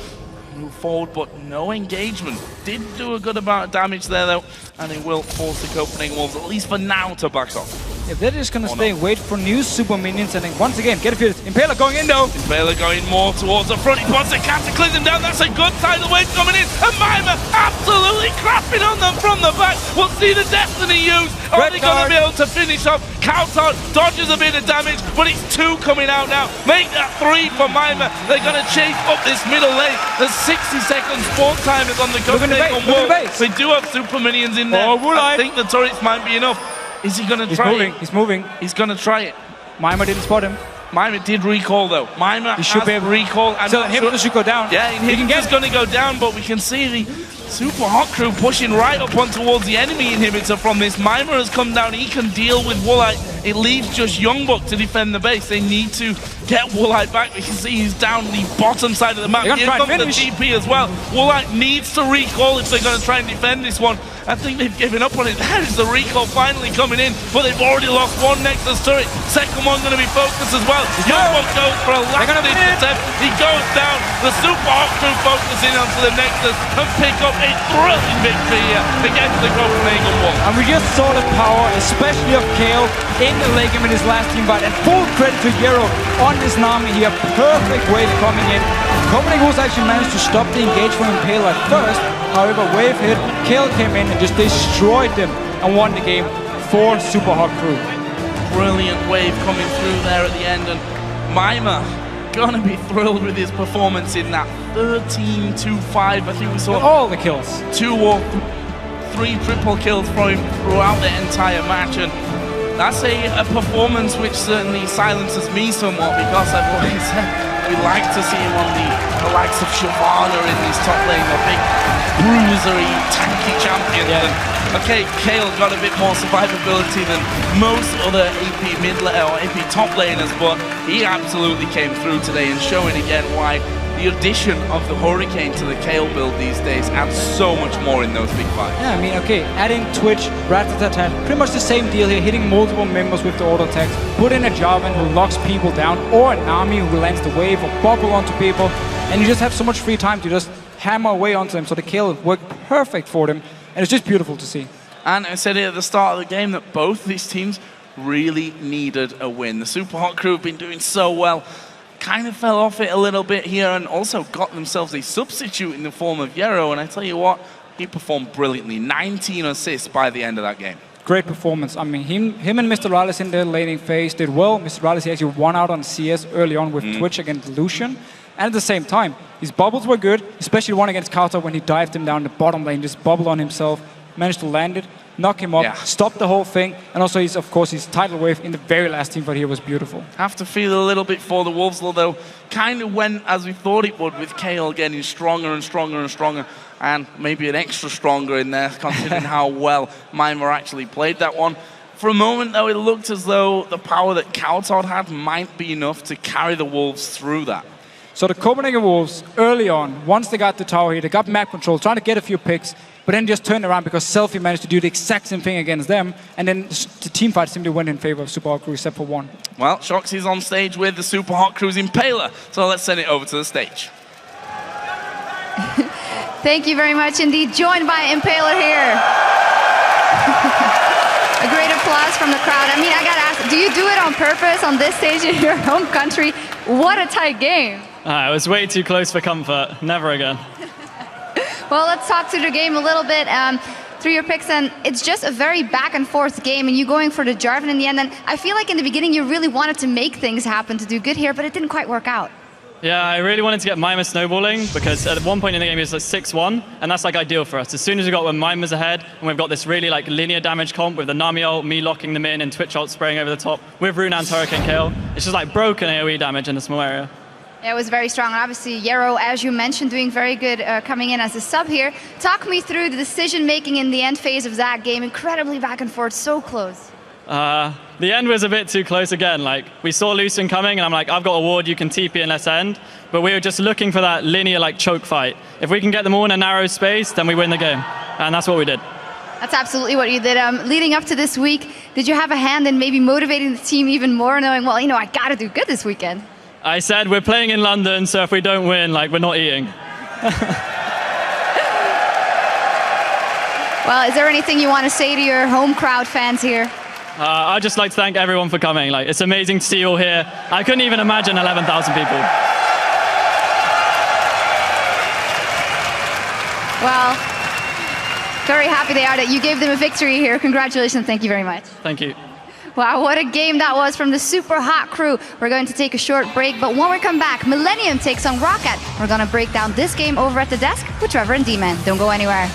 Move forward, but no engagement. Did do a good amount of damage there, though, and it will force the Copenhagen Wolves, at least for now, to back off. If they're just gonna stay, wait for new Super Minions, and then once again, get a feel. Impaler going in, though. Impaler going more towards the front. He wants a cataclysm down. That's a good tidal wave coming in. And Maimer absolutely crapping on them from the back. We'll see the Destiny use. Are they going to be able to finish off? Kautar dodges a bit of damage, but it's 2 coming out now. Make that 3 for Maimer. They're going to chase up this middle lane. There's 60 seconds spawn timers on the Copenhagen Wolves. They do have Super Minions in there. I think the turrets might be enough. Is he going to try it? He's moving. He's going to try it. Maimer didn't spot him. Maimer did recall, though. Maimer should be able to recall. So inhibitor should go down. Yeah, inhibitor's going to go down, but we can see the Super Hawk Crew pushing right up on towards the enemy inhibitor from this. Maimer has come down. He can deal with Woolite. It leaves just Youngbuck to defend the base. They need to get Woolite back. We can see he's down the bottom side of the map. Here comes the TP as well. Woolite needs to recall if they're going to try and defend this one. I think they've given up on it. There's the recall finally coming in, but they've already lost 1 Nexus turret. Second one going to be focused as well. Youngbuck goes for a last attempt. He goes down. The Super Hawk Crew focusing onto the Nexus and pick up a thrilling victory here against the Copenhagen Wolves. And we just saw the power, especially of Kale in the late game in his last team fight. And full credit to Yero on this Nami here. Perfect wave coming in. Copenhagen Wolves actually managed to stop the engage from Impaler at first. However, wave hit, Kale came in and just destroyed them and won the game for Super Hawk Crew. Brilliant wave coming through there at the end, and Maimer gonna be thrilled with his performance in that 13-2-5. I think we saw all the kills. 2 or 3 triple kills from him throughout the entire match, and that's a performance which certainly silences me somewhat, because I've always said we like to see him on the likes of Shyvana in his top lane, the big bruisery, tanky champions. And, okay, Kale got a bit more survivability than most other AP mid or AP top laners, but he absolutely came through today, and showing again why the addition of the Hurricane to the Kale build these days adds so much more in those big fights. Yeah, I mean, okay, adding Twitch, Rat-a-tat-tat, pretty much the same deal here, hitting multiple members with the auto attacks, put in a Jarvan who locks people down, or a Nami who lands the wave or bubble onto people, and you just have so much free time to just hammer away onto them, so the Kale worked perfect for them, and it's just beautiful to see. And I said it at the start of the game that both these teams really needed a win. The Super Hot crew have been doing so well, kind of fell off it a little bit here, and also got themselves a substitute in the form of Yero, and I tell you what, he performed brilliantly. 19 assists by the end of that game. Great performance. I mean, him and Mr. Rallis in their laning phase did well. Mr. Rallis actually won out on CS early on with Twitch against Lucian. And at the same time, his bubbles were good, especially one against Kata when he dived him down the bottom lane, just bubbled on himself, managed to land it, knock him up, stop the whole thing, and also of course his tidal wave in the very last team fight here was beautiful. Have to feel a little bit for the Wolves, although kind of went as we thought it would, with Kale getting stronger and stronger and stronger, and maybe an extra stronger in there, considering how well Mimir actually played that one. For a moment though, it looked as though the power that Cowtod had might be enough to carry the Wolves through that. So the Copenhagen Wolves, early on, once they got the tower here, they got map control, trying to get a few picks, but then just turned around because Selfie managed to do the exact same thing against them, and then the team fight simply went in favor of Super Hot Crew, except for one. Well, Shoxy's on stage with the Super Hot Crew's Impaler, so let's send it over to the stage. Thank you very much indeed. Joined by Impaler here. A great applause from the crowd. I mean, I gotta ask, do you do it on purpose on this stage in your home country? What a tight game. It was way too close for comfort. Never again. Well, let's talk through the game a little bit through your picks, and it's just a very back and forth game, and you going for the Jarvan in the end, and I feel like in the beginning you really wanted to make things happen to do good here, but it didn't quite work out. Yeah, I really wanted to get Mimir snowballing, because at one point in the game it was like 6-1, and that's like ideal for us. As soon as we got when Mimir's ahead, and we've got this really like linear damage comp with the Nami ult, me locking them in, and Twitch ult spraying over the top, with Runan's Hurricane Kale, it's just like broken AoE damage in a small area. Yeah, it was very strong. And obviously, Yero, as you mentioned, doing very good coming in as a sub here. Talk me through the decision-making in the end phase of that game. Incredibly back and forth, so close. The end was a bit too close again. Like, we saw Lucian coming, and I'm like, I've got a ward, you can TP and let's end. But we were just looking for that linear like choke fight. If we can get them all in a narrow space, then we win the game. And that's what we did. That's absolutely what you did. Leading up to this week, did you have a hand in maybe motivating the team even more, knowing, well, you know, I got to do good this weekend? I said we're playing in London, so if we don't win, like, we're not eating. Well, is there anything you want to say to your home crowd fans here? I'd just like to thank everyone for coming. Like, it's amazing to see you all here. I couldn't even imagine 11,000 people. Well, very happy they are that you gave them a victory here. Congratulations. Thank you very much. Thank you. Wow, what a game that was from the Super Hot Crew. We're going to take a short break, but when we come back, Millennium takes on Rocket. We're going to break down this game over at the desk with Trevor and D-Man. Don't go anywhere.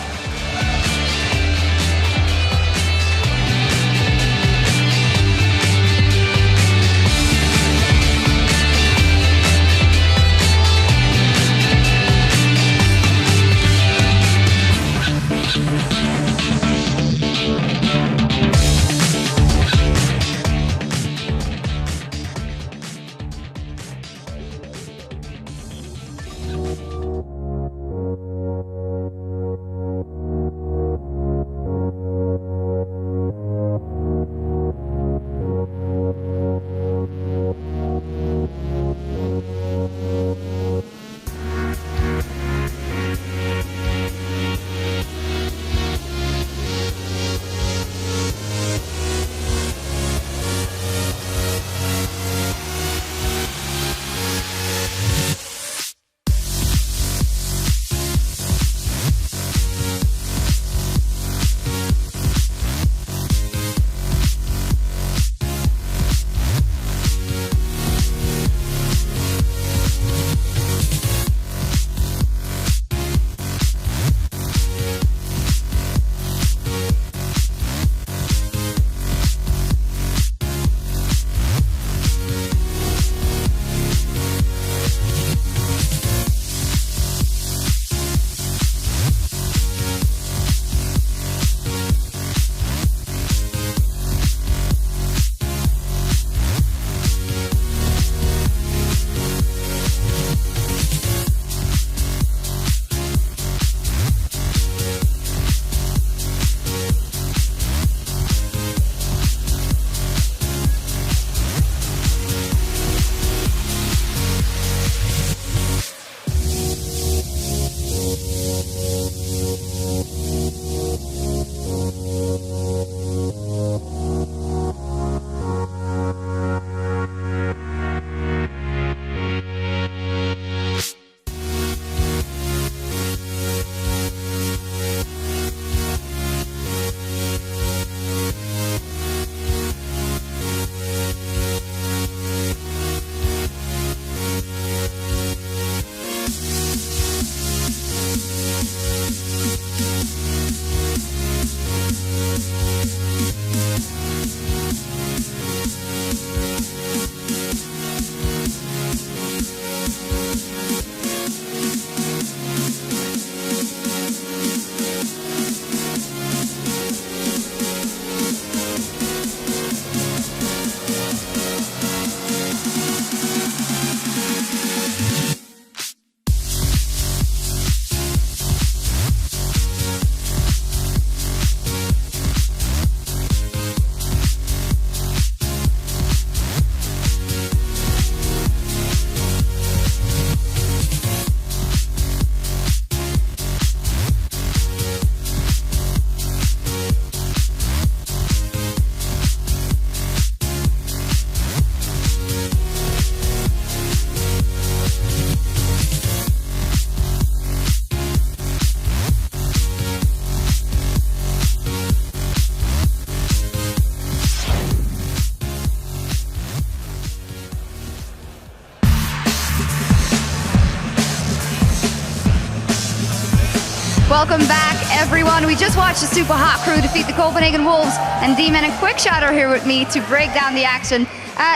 Welcome back, everyone. We just watched the Super Hot Crew defeat the Copenhagen Wolves, and D-Man and Quickshot are here with me to break down the action.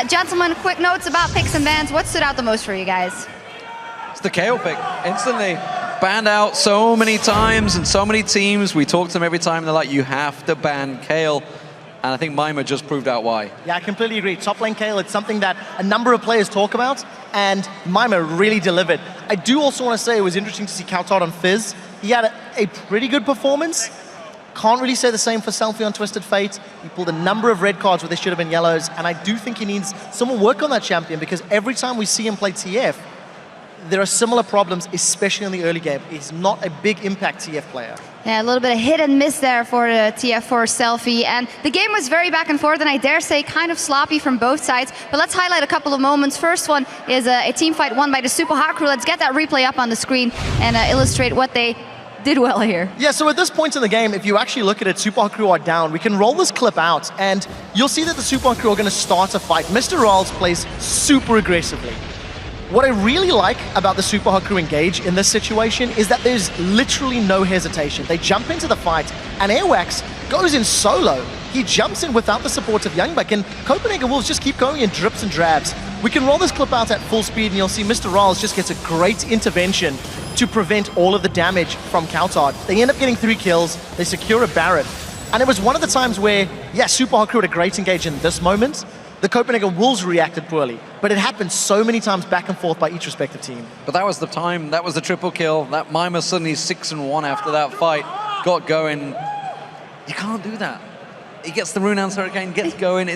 Gentlemen, quick notes about picks and bans. What stood out the most for you guys? It's the Kayle pick. Instantly banned out so many times and so many teams. We talk to them every time. They're like, you have to ban Kayle. And I think Mima just proved out why. Yeah, I completely agree. Top lane Kayle, it's something that a number of players talk about, and Mima really delivered. I do also want to say it was interesting to see Coutard on Fizz. He had a pretty good performance. Can't really say the same for Selfie on Twisted Fate. He pulled a number of red cards where they should have been yellows, and I do think he needs some more work on that champion, because every time we see him play TF, there are similar problems, especially in the early game. He's not a big impact TF player. Yeah, a little bit of hit and miss there for the TF4 Selfie. And the game was very back and forth, and I dare say kind of sloppy from both sides. But let's highlight a couple of moments. First one is a team fight won by the Super Hot Crew. Let's get that replay up on the screen and illustrate what they did well here. Yeah, so at this point in the game, if you actually look at it, Super Hot Crew are down. We can roll this clip out, and you'll see that the Super Hot Crew are going to start a fight. Mr. Rolls plays super aggressively. What I really like about the Super Hot Crew engage in this situation is that there's literally no hesitation. They jump into the fight, and Airwax goes in solo. He jumps in without the support of Youngbuck, and Copenhagen Wolves just keep going in drips and drabs. We can roll this clip out at full speed, and you'll see Mr. Rolls just gets a great intervention to prevent all of the damage from Coutard. They end up getting 3 kills, they secure a Baron. And it was one of the times where, yeah, Super Hot Crew had a great engage in this moment. The Copenhagen Wolves reacted poorly, but it happened so many times back and forth by each respective team. But that was the time, that was the triple kill. That Mima suddenly 6-1 after that fight, got going. You can't do that. He gets the Runehound's Hurricane, gets going,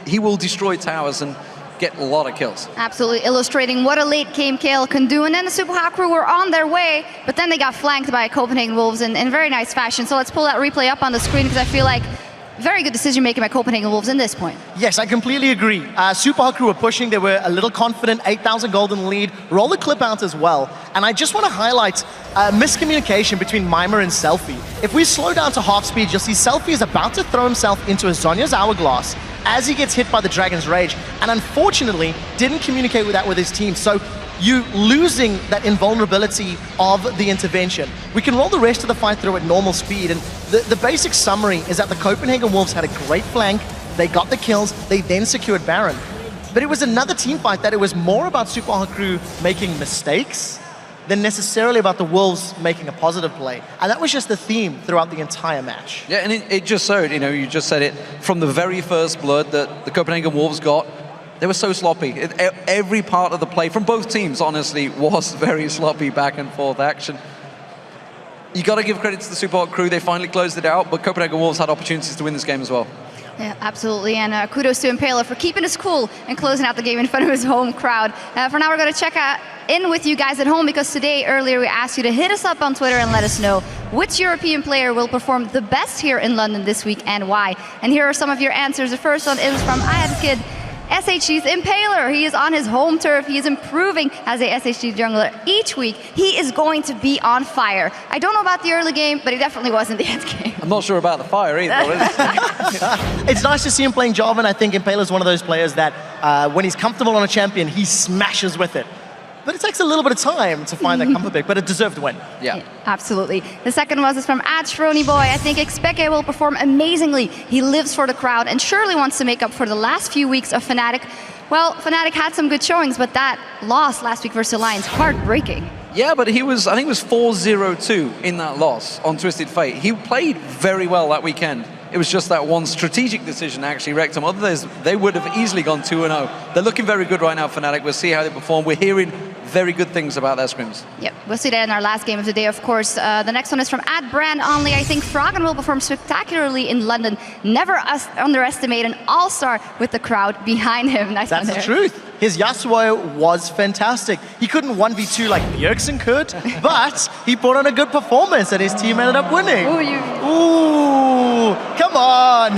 he will destroy towers and get a lot of kills. Absolutely illustrating what a late game Kayle can do. And then the Super Hot Crew were on their way, but then they got flanked by Copenhagen Wolves in very nice fashion. So let's pull that replay up on the screen, because I feel like very good decision making by Copenhagen Wolves in this point. Yes, I completely agree. Super Hot Crew were pushing, they were a little confident, 8,000 gold in the lead. Roll the clip out as well. And I just want to highlight miscommunication between Mima and Selfie. If we slow down to half speed, you'll see Selfie is about to throw himself into a Zonya's Hourglass as he gets hit by the Dragon's Rage, and unfortunately didn't communicate with that with his team. So you losing that invulnerability of the intervention. We can roll the rest of the fight through at normal speed, and the basic summary is that the Copenhagen Wolves had a great flank, they got the kills, they then secured Baron. But it was another team fight that it was more about Super Hot Crew making mistakes than necessarily about the Wolves making a positive play. And that was just the theme throughout the entire match. Yeah, and it just showed, you just said it, from the very first blood that the Copenhagen Wolves got, they were so sloppy. Every part of the play from both teams, honestly, was very sloppy back and forth action. You got to give credit to the Super Hot Crew. They finally closed it out, but Copenhagen Wolves had opportunities to win this game as well. Yeah, absolutely, and kudos to Impaler for keeping us cool and closing out the game in front of his home crowd. For now, we're going to check in with you guys at home, because earlier we asked you to hit us up on Twitter and let us know which European player will perform the best here in London this week and why. And here are some of your answers. The first one is from I Have a Kid. SHG's Impaler, he is on his home turf. He is improving as a SHG jungler each week. He is going to be on fire. I don't know about the early game, but he definitely was in the end game. I'm not sure about the fire either. It's nice to see him playing Java, and I think Impaler is one of those players that when he's comfortable on a champion, he smashes with it. But it takes a little bit of time to find that comfort pick, but a deserved win. Yeah, absolutely. The second was from Shrony Boy. I think Expeke will perform amazingly. He lives for the crowd and surely wants to make up for the last few weeks of Fnatic. Well, Fnatic had some good showings, but that loss last week versus Alliance, heartbreaking. Yeah, but I think it was 4-0-2 in that loss on Twisted Fate. He played very well that weekend. It was just that one strategic decision that actually wrecked them. Otherwise, they would have easily gone 2-0. They're looking very good right now, Fnatic. We'll see how they perform. We're hearing very good things about their scrims. Yep, we'll see that in our last game of the day, of course. The next one is from @BrandOnly. I think Froggen will perform spectacularly in London. Never underestimate an all-star with the crowd behind him. Nice. That's the truth. His Yasuo was fantastic. He couldn't 1v2 like Bjergsen could, but he put on a good performance and his team ended up winning. Ooh, come on.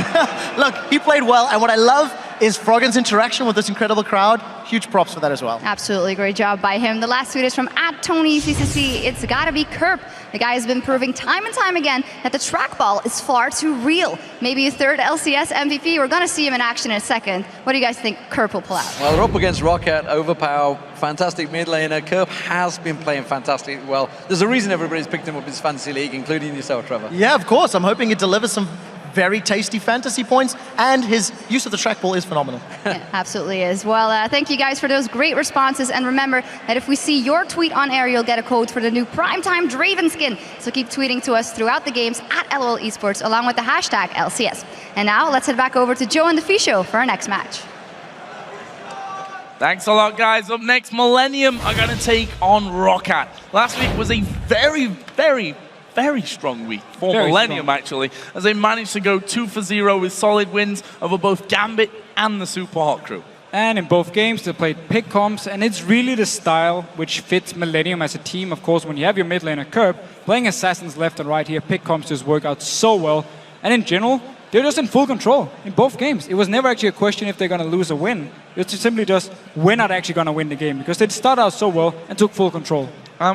Look, he played well, and what I love is Froggen's interaction with this incredible crowd. huge props for that as well. Absolutely, great job by him. The last tweet is from @TonyCCC. It's gotta be Kerp. The guy has been proving time and time again that the trackball is far too real. Maybe a third LCS MVP. We're gonna see him in action in a second. What do you guys think Kerp will pull out? Well, they're up against Rocket, Overpower, fantastic mid laner. Kerp has been playing fantastic well. There's a reason everybody's picked him up in his fantasy league, including yourself, Trevor. Yeah, of course. I'm hoping it delivers some very tasty fantasy points, and his use of the trackball is phenomenal. Yeah, absolutely is. Well, thank you guys for those great responses, and remember that if we see your tweet on air, you'll get a code for the new Primetime Draven skin. So keep tweeting to us throughout the games @LOL Esports, along with the hashtag LCS. And now let's head back over to Joe and the Fisho for our next match. Thanks a lot, guys. Up next, Millennium are going to take on Rocket. Last week was a very strong week for Millennium, actually, as they managed to go 2 for 0 with solid wins over both Gambit and the Super Hot crew. And in both games, they played pick comps, and it's really the style which fits Millennium as a team. Of course, when you have your mid laner Kerp, playing assassins left and right here, pick comps just work out so well. And in general, they're just in full control in both games. It was never actually a question if they're going to lose or win. It's simply just, we're not actually going to win the game, because they started out so well and took full control.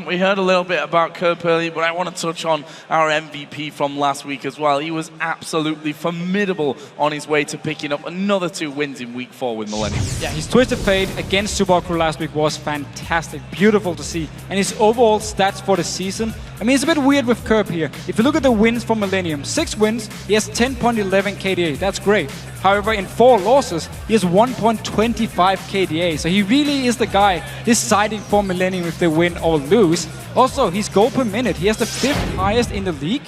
We heard a little bit about Kerp earlier, but I want to touch on our MVP from last week as well. He was absolutely formidable on his way to picking up another 2 wins in week 4 with Millennium. Yeah, his Twisted Fate against Super Crew last week was fantastic, beautiful to see. And his overall stats for the season, I mean, it's a bit weird with Kerp here. If you look at the wins for Millennium, 6 wins, he has 10.11 KDA, that's great. However, in 4 losses, he has 1.25 KDA. So he really is the guy deciding for Millennium if they win or lose. Also, his goal per minute, he has the 5th highest in the league,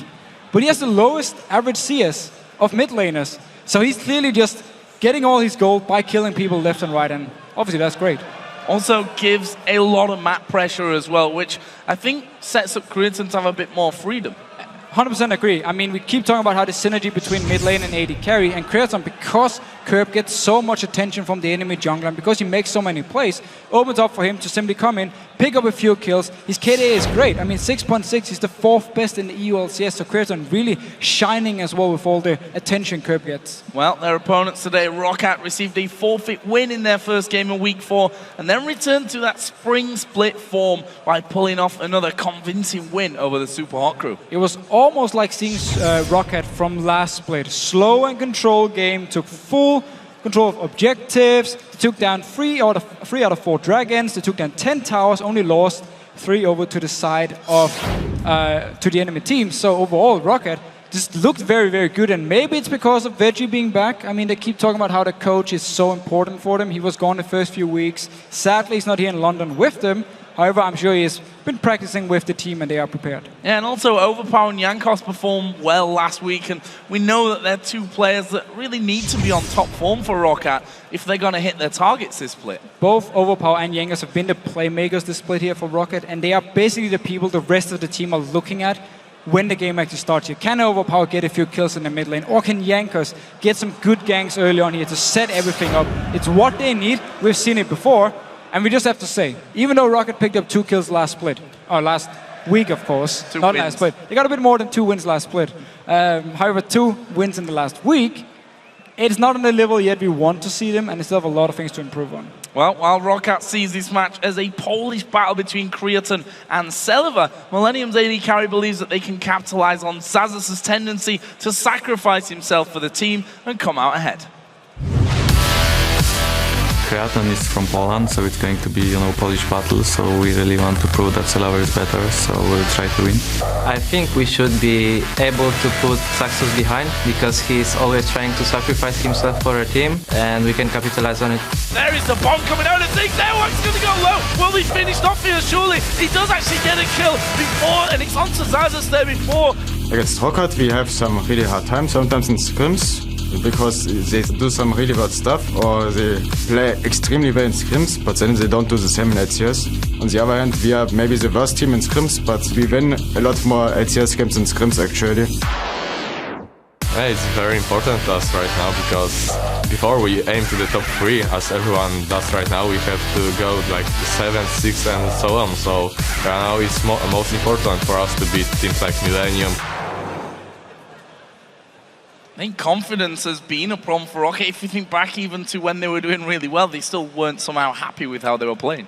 but he has the lowest average CS of mid laners. So he's clearly just getting all his gold by killing people left and right, and obviously that's great. Also gives a lot of map pressure as well, which I think sets up Creaton to have a bit more freedom. 100% agree. I mean, we keep talking about how the synergy between mid lane and AD carry, and Creaton, because Kerp gets so much attention from the enemy jungler, and because he makes so many plays, opens up for him to simply come in, pick up a few kills. His KDA is great. I mean, 6.6 is the 4th best in the EU LCS, so Creaton really shining as well with all the attention Kerp gets. Well, their opponents today, Rocket, received a forfeit win in their first game of week 4, and then returned to that spring split form by pulling off another convincing win over the Super Hot crew. It was almost like seeing Rocket from last split. Slow and controlled game, took full control of objectives, they took down 3 out of 4 dragons, they took down 10 towers, only lost 3 over to the side of to the enemy team. So overall, Rocket just looked very good, and maybe it's because of Veggie being back. I mean, they keep talking about how the coach is so important for them. He was gone the first few weeks. Sadly, he's not here in London with them. However, I'm sure he's been practicing with the team and they are prepared. Yeah, and also Overpower and Jankos performed well last week, and we know that they're 2 players that really need to be on top form for Rocket if they're going to hit their targets this split. Both Overpower and Jankos have been the playmakers this split here for Rocket, and they are basically the people the rest of the team are looking at when the game actually starts here. Can Overpower get a few kills in the mid lane, or can Jankos get some good ganks early on here to set everything up? It's what they need. We've seen it before. And we just have to say, even though Rocket picked up 2 kills last split, or last week, of course, not last split, they got a bit more than 2 wins last split. However, 2 wins in the last week, it's not on the level yet we want to see them, and they still have a lot of things to improve on. Well, while Rocket sees this match as a Polish battle between Creaton and Selva, Millennium's AD carry believes that they can capitalize on Zazas' tendency to sacrifice himself for the team and come out ahead. Creaton is from Poland, so it's going to be, Polish battle, so we really want to prove that Selava is better, so we'll try to win. I think we should be able to put Saxus behind, because he's always trying to sacrifice himself for a team, and we can capitalize on it. There is the bomb coming out of Ziggs. Airwalk's going to go low. Will he finish off here? Surely he does actually get a kill before, and it's onto Zazas there before. Against Rocket, we have some really hard time sometimes in scrims, because they do some really bad stuff, or they play extremely well in scrims, but then they don't do the same in LCS. On the other hand, we are maybe the worst team in scrims, but we win a lot more LCS games than scrims actually. Yeah, it's very important to us right now, because before we aim to the top 3, as everyone does right now, we have to go like 7, 6 and so on. So right now it's most important for us to beat teams like Millennium. think confidence has been a problem for Rocket. If you think back even to when they were doing really well, they still weren't somehow happy with how they were playing.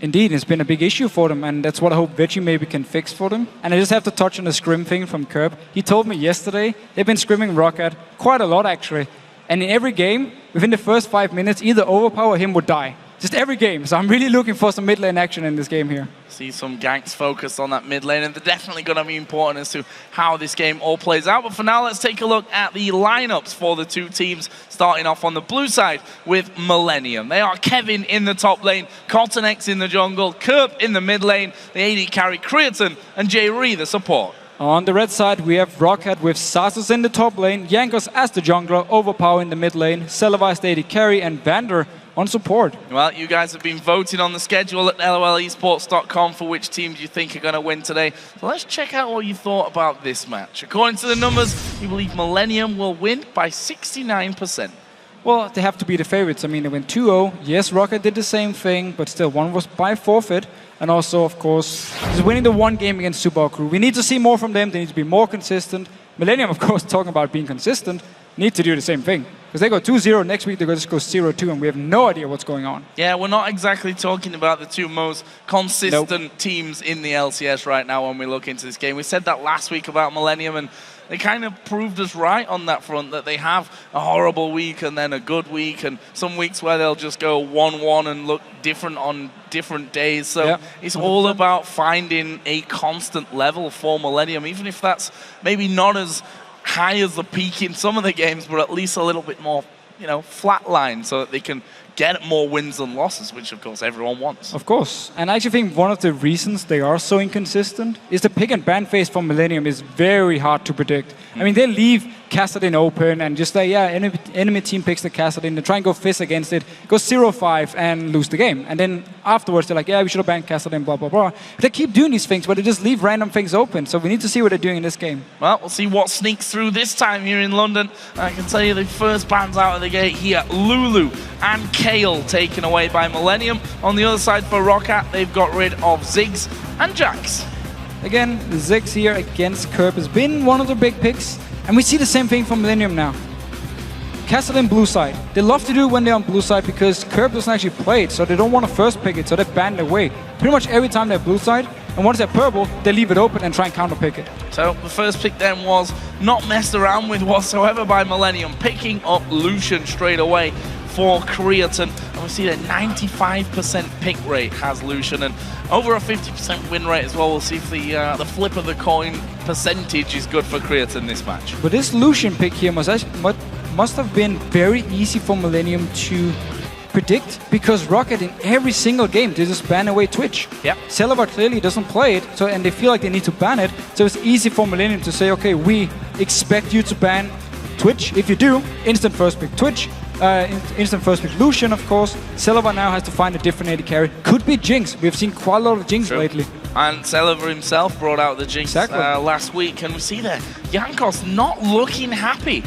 Indeed, it's been a big issue for them, and that's what I hope Veggie maybe can fix for them. And I just have to touch on the scrim thing from Curb. He told me yesterday they've been scrimming Rocket quite a lot, actually. And in every game, within the first 5 minutes, either Overpower or him would die. Just every game. So I'm really looking for some mid lane action in this game here. See some ganks focused on that mid lane, and they're definitely going to be important as to how this game all plays out. But for now, let's take a look at the lineups for the two teams, starting off on the blue side with Millennium. They are Kevin in the top lane, Cotton X in the jungle, Kerp in the mid lane, the AD carry Creaton, and J-Ree the support. On the red side, we have Rocket with Sasus in the top lane, Jankos as the jungler, Overpower in the mid lane, Celavice the AD carry, and Vander on support. Well, you guys have been voting on the schedule at lolesports.com for which teams you think are going to win today. So let's check out what you thought about this match. According to the numbers, you believe Millennium will win by 69%. Well, they have to be the favorites. I mean, they went 2-0. Yes, Rocket did the same thing, but still, one was by forfeit. And also, of course, is winning the one game against Super Crew. We need to see more from them. They need to be more consistent. Millennium, of course, talking about being consistent, need to do the same thing. Because they go 2-0 next week, they're going to just go 0-2, and we have no idea what's going on. Yeah, we're not exactly talking about the two most consistent teams in the LCS right now when we look into this game. We said that last week about Millennium, and they kind of proved us right on that front, that they have a horrible week and then a good week, and some weeks where they'll just go 1-1 and look different on different days. So it's all about finding a constant level for Millennium, even if that's maybe not as high as the peak in some of the games, but at least a little bit more, you know, flatline, so that they can get more wins than losses, which of course everyone wants. Of course. And I actually think one of the reasons they are so inconsistent is the pick and ban phase for Millennium is very hard to predict. I mean, they leave Kassadin open and just like, enemy team picks the Kassadin, they try and go Fizz against it, go 0-5 and lose the game. And then afterwards they're like, yeah, we should have banned Kassadin, blah, blah, blah. But they keep doing these things, but they just leave random things open. So we need to see what they're doing in this game. Well, we'll see what sneaks through this time here in London. I can tell you the first bans out of the gate here, Lulu and Kale taken away by Millennium. On the other side for Rocket, they've got rid of Ziggs and Jax. Again, Ziggs here against Kerp has been one of the big picks. And we see the same thing from Millennium now. Kassadin blue side. They love to do it when they're on blue side because Kerp doesn't actually play it, so they don't want to first pick it, so they ban it away. Pretty much every time they're blue side, and once they're purple, they leave it open and try and counter pick it. So the first pick then was not messed around with whatsoever by Millennium, picking up Lucian straight away for Creaton. And we see that 95% pick rate has Lucian, and over a 50% win rate as well. We'll see if the flip of the coin percentage is good for Creaton this match. But this Lucian pick here must have been very easy for Millennium to predict, because Rocket in every single game they just ban away Twitch. Yeah. Celavice clearly doesn't play it, so and they feel like they need to ban it. So it's easy for Millennium to say, okay, we expect you to ban Twitch. If you do, instant first pick Twitch. Instant first pick Lucian, of course. Celavice now has to find a different AD carry. Could be Jinx. We've seen quite a lot of Jinx lately. And Celavice himself brought out the Jinx last week, and we see there Jankos not looking happy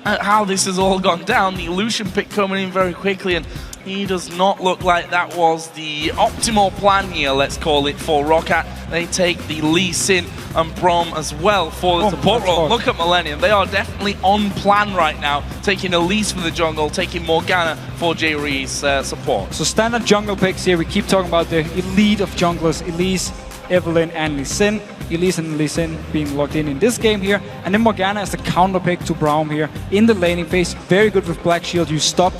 at how this has all gone down. The Lucian pick coming in very quickly, and he does not look like that was the optimal plan here, let's call it, for Rocket. They take the Lee Sin and Brom as well for the support role. Look at Millennium. They are definitely on plan right now, taking Elise for the jungle, taking Morgana for J-Ree's support. So standard jungle picks here. We keep talking about the elite of junglers, Elise, Evelynn, and Lee Sin. Elise and Lee Sin being locked in this game here. And then Morgana as the counter pick to Braum here in the laning phase. Very good with Black Shield. You stopped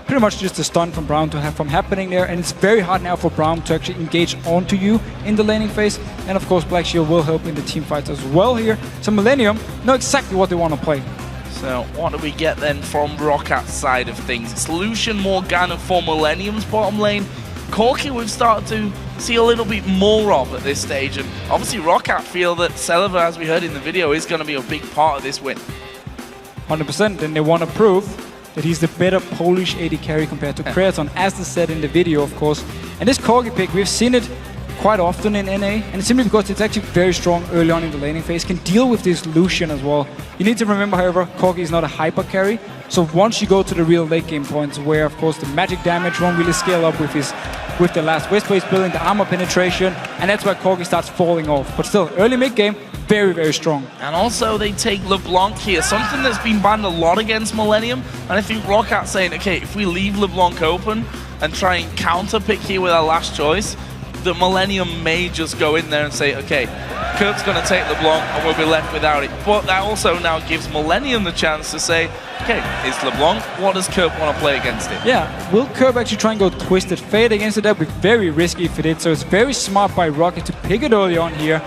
pretty much just a stun from Braum to have from happening there, and it's very hard now for Braum to actually engage onto you in the laning phase. And of course Black Shield will help in the team fights as well here. So Millennium know exactly what they want to play. So what do we get then from Rocket's side of things? It's Lucian, Morgana for Millennium's bottom lane. Corki we've started to see a little bit more of at this stage, and obviously Rocket feel that Celavice, as we heard in the video, is going to be a big part of this win. 100%, and they want to prove that he's the better Polish AD carry compared to Creaton, as they said in the video, of course. And this Corgi pick, we've seen it quite often in NA, and it's simply because it's actually very strong early on in the laning phase, can deal with this Lucian as well. You need to remember, however, Corgi is not a hyper carry, so once you go to the real late game points, where of course the magic damage won't really scale up with the last Wisp where he's building the armor penetration, and that's where Corgi starts falling off. But still, early mid game, very, very strong. And also they take LeBlanc here, something that's been banned a lot against Millennium. And I think Rockat's saying, okay, if we leave LeBlanc open and try and counter pick here with our last choice, the Millennium may just go in there and say, okay, Kurp's going to take LeBlanc and we'll be left without it. But that also now gives Millennium the chance to say, okay, it's LeBlanc, what does Kurp want to play against it? Yeah, will Kurp actually try and go Twisted Fate against it? That would be very risky if it did, so it's very smart by Rocket to pick it early on here.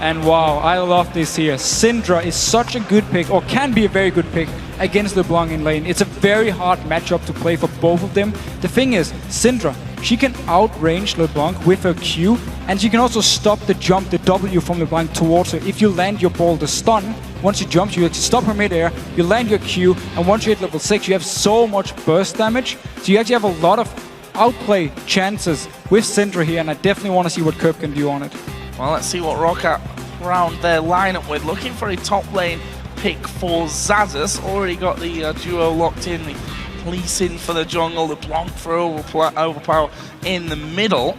And wow, I love this here. Syndra is such a good pick, or can be a very good pick, against LeBlanc in lane. It's a very hard matchup to play for both of them. The thing is, Syndra, she can outrange LeBlanc with her Q, and she can also stop the jump, the W from LeBlanc towards her. If you land your ball, the stun, once you jump, you actually stop her mid-air, you land your Q, and once you hit level 6, you have so much burst damage. So you actually have a lot of outplay chances with Syndra here, and I definitely want to see what Kurp can do on it. Well, let's see what Rocket round their lineup with. Looking for a top lane pick for Xazus. Already got the duo locked in. The Lee Sin for the jungle, the Blanc for overpower in the middle.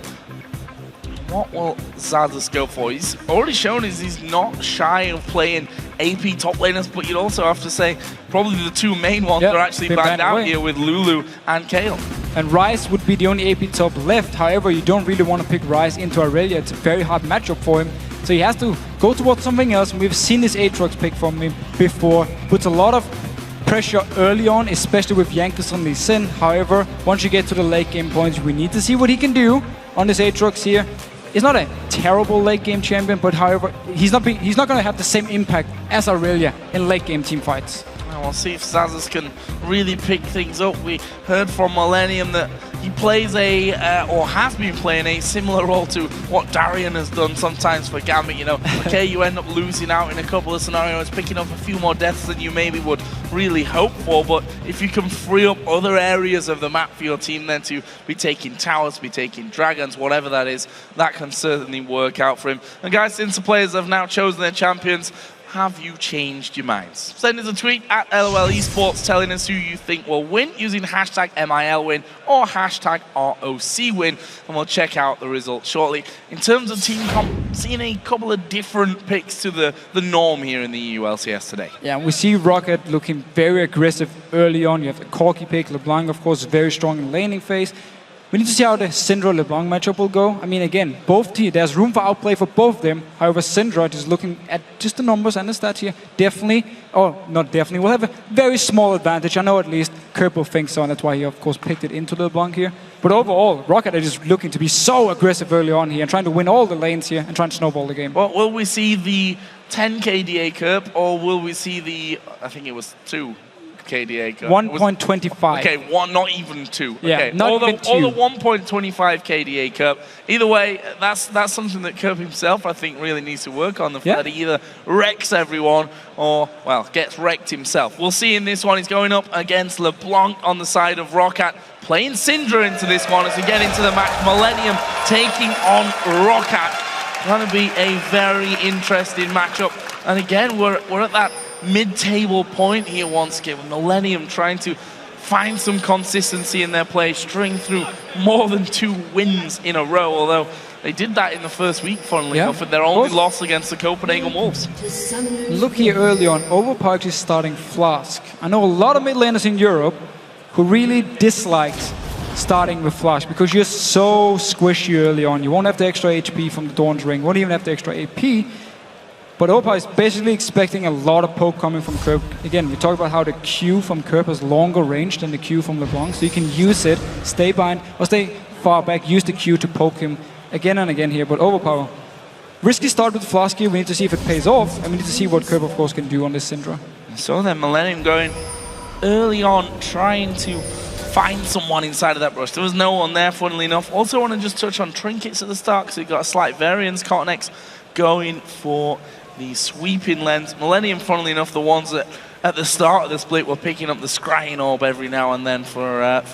What will Xazus go for? He's already shown he's not shy of playing AP top laners, but you'd also have to say probably the two main ones are actually banned out here with Lulu and Kayle. And Ryze would be the only AP top left. However, you don't really want to pick Ryze into Aurelia. It's a very hard matchup for him. So he has to go towards something else. We've seen this Aatrox pick from him before. Puts a lot of pressure early on, especially with Jankos and Lee Sin. However, once you get to the late game points, we need to see what he can do on this Aatrox here. He's not a terrible late game champion, but however, he's not going to have the same impact as Aurelia in late game team fights. We'll see if Xazus can really pick things up. We heard from Millennium that he plays or has been playing a similar role to what Darian has done sometimes for Gambit. You know, okay, you end up losing out in a couple of scenarios, picking up a few more deaths than you maybe would really hope for, but if you can free up other areas of the map for your team then to be taking towers, be taking dragons, whatever that is, that can certainly work out for him. And guys, since the players have now chosen their champions, have you changed your minds? Send us a tweet at LOL Esports telling us who you think will win using hashtag MILWin or hashtag ROCWin, and we'll check out the results shortly. In terms of team comp, seeing a couple of different picks to the norm here in the EU LCS today. Yeah, we see Rocket looking very aggressive early on. You have the Corki pick. LeBlanc, of course, is very strong in laning phase. We need to see how the Syndra-LeBlanc matchup will go. I mean, again, both teams, there's room for outplay for both of them. However, Syndra, just looking at just the numbers and the stats here, definitely, or not definitely, will have a very small advantage. I know at least Kurp will think so, and that's why he, of course, picked it into LeBlanc here. But overall, Rocket is just looking to be so aggressive early on here and trying to win all the lanes here and trying to snowball the game. Well, will we see the 10 KDA Kurp, or will we see the, I think it was 2 KDA Kurp? 1.25. Okay, not even 2. Yeah, okay, not all even the 1.25 KDA Kurp. Either way, that's something that Kurp himself, I think, really needs to work on. The fact that he either wrecks everyone or, well, gets wrecked himself. We'll see in this one. He's going up against LeBlanc on the side of Rocket, playing Syndra into this one as we get into the match. Millennium taking on Rocket. Going to be a very interesting matchup. And again, we're at that mid-table point here once again, with Millennium trying to find some consistency in their play, string through more than 2 wins in a row, although they did that in the first week, funnily enough, and their only loss against the Copenhagen Wolves. Look here early on, Overpark is starting Flask. I know a lot of mid laners in Europe who really disliked starting with Flash because you're so squishy early on. You won't have the extra HP from the Dawn's Ring, won't even have the extra AP. But Opa is basically expecting a lot of poke coming from Kurp. Again, we talk about how the Q from Kurp has longer range than the Q from LeBlanc, so you can use it, stay behind, or stay far back, use the Q to poke him again and again here, but overpower. Risky start with Flask here, we need to see if it pays off, and we need to see what Kurp, of course, can do on this Syndra. So then Millennium going early on, trying to find someone inside of that brush. There was no one there, funnily enough. Also want to just touch on trinkets at the start, because we've got a slight variance. Cottonex going for the sweeping lens. Millennium, funnily enough, the ones that at the start of the split were picking up the scrying orb every now and then for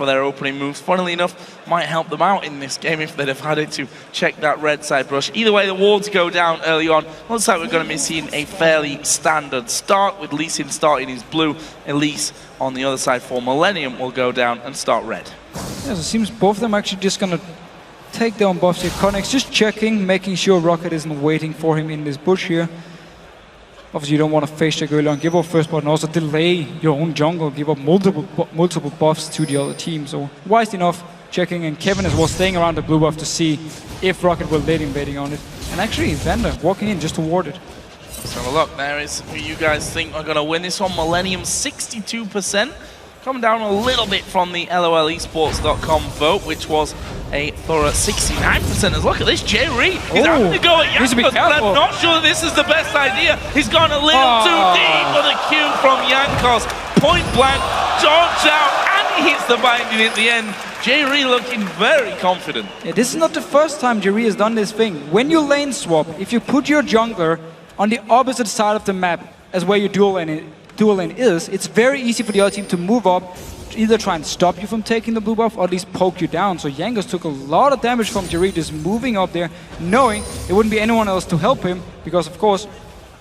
their opening moves. Funnily enough, might help them out in this game if they'd have had it to check that red side brush. Either way, the wards go down early on. Looks like we're going to be seeing a fairly standard start with Lee Sin starting his blue. Elise on the other side for Millennium will go down and start red. Yeah, so it seems both of them actually just going to take down buffs here. Cottonex just checking, making sure Rocket isn't waiting for him in this bush here. Obviously, you don't want to face check early on, give up first blood, and also delay your own jungle, give up multiple buffs to the other team. So wise enough checking, and Kevin as well staying around the blue buff to see if Rocket will let invading on it. And actually, Vander walking in just to ward it. Let's have a look. There is who you guys think are going to win this one. Millennium 62%. Coming down a little bit from the LOLesports.com vote, which was a thorough 69%. Look at this, Jerry. He's having to go at Jankos, but I'm not sure that this is the best idea. He's gone a little too deep for the Q from Jankos. Point blank, dodge out, and he hits the binding at the end. Jerry looking very confident. Yeah, this is not the first time Jerry has done this thing. When you lane swap, if you put your jungler on the opposite side of the map as where your dual lane is, it's very easy for the other team to move up, to either try and stop you from taking the blue buff or at least poke you down. So Jankos took a lot of damage from Jerry just moving up there, knowing there wouldn't be anyone else to help him, because of course,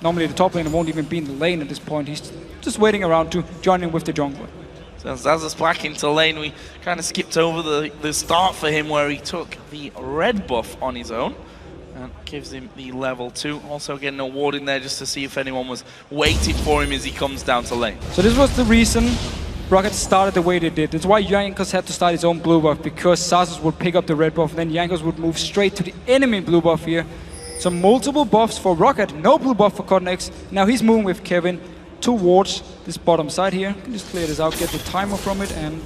normally the top laner won't even be in the lane at this point. He's just waiting around to join in with the jungler. So Zaz's back into lane. We kind of skipped over the start for him where he took the red buff on his own. And gives him the level 2. Also getting a ward in there just to see if anyone was waiting for him as he comes down to lane. So this was the reason Rocket started the way they did. That's why Jankos had to start his own blue buff, because Zazas would pick up the red buff, and then Jankos would move straight to the enemy blue buff here. So multiple buffs for Rocket, no blue buff for CottonX. Now he's moving with Kevin towards this bottom side here. You can just clear this out, get the timer from it, and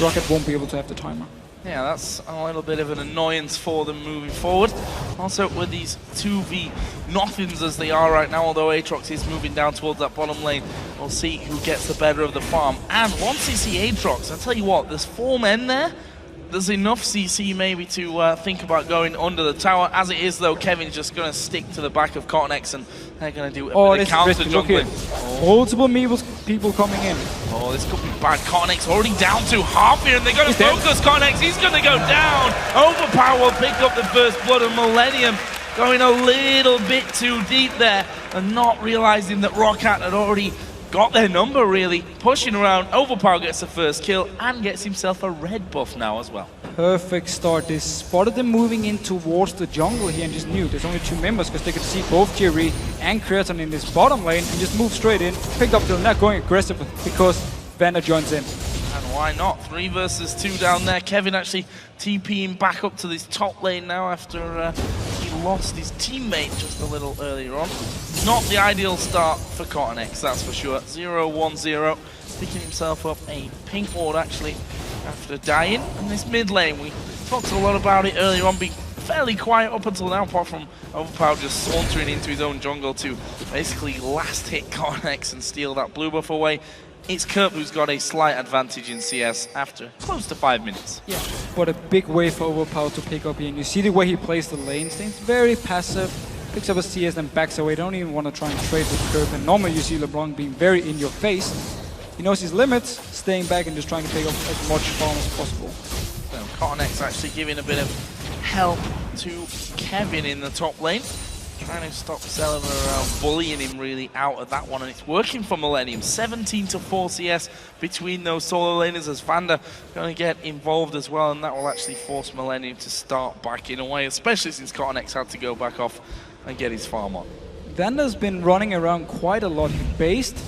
Rocket won't be able to have the timer. Yeah, that's a little bit of an annoyance for them moving forward. Also, with these 2v nothings as they are right now, although Aatrox is moving down towards that bottom lane, we'll see who gets the better of the farm. And once you see Aatrox, I'll tell you what, there's 4 men there. There's enough CC maybe to think about going under the tower. As it is, though, Kevin's just going to stick to the back of CottonX, and they're going to do a bit of counter jungling. Multiple people coming in. Oh, this could be bad. CottonX already down to half here, and they're going to focus CottonX. He's going to go down. Overpower will pick up the first blood of Millennium, going a little bit too deep there, and not realizing that Rocket had already got their number, really. Pushing around, Overpower gets the first kill and gets himself a red buff now as well. Perfect start. They spotted them moving in towards the jungle here and just knew there's only 2 members because they could see both Jerry and Creaton in this bottom lane and just move straight in, pick up the net, going aggressive because Vander joins in. And why not? 3 versus 2 down there. Kevin actually TPing back up to this top lane now after he lost his teammate just a little earlier on. Not the ideal start for CottonX, that's for sure. 0-1-0, picking himself up a pink ward actually after dying. And this mid lane, we talked a lot about it earlier on, being fairly quiet up until now, apart from Overpower just sauntering into his own jungle to basically last hit CottonX and steal that blue buff away. It's Kerp who's got a slight advantage in CS after close to 5 minutes. Yeah, but a big wave for Overpower to pick up here. And you see the way he plays the lane, stays very passive, picks up a CS and backs away. Don't even want to try and trade with Kerp. And normally you see LeBlanc being very in your face. He knows his limits, staying back and just trying to take up as much farm as possible. So CottonX actually giving a bit of help to Kevin in the top lane. Trying to stop Celeber bullying him really out of that one, and it's working for Millennium. 17-4 CS between those solo laners as Vander going to get involved as well, and that will actually force Millennium to start backing away, especially since CottonX had to go back off and get his farm on. Vander's been running around quite a lot. He based,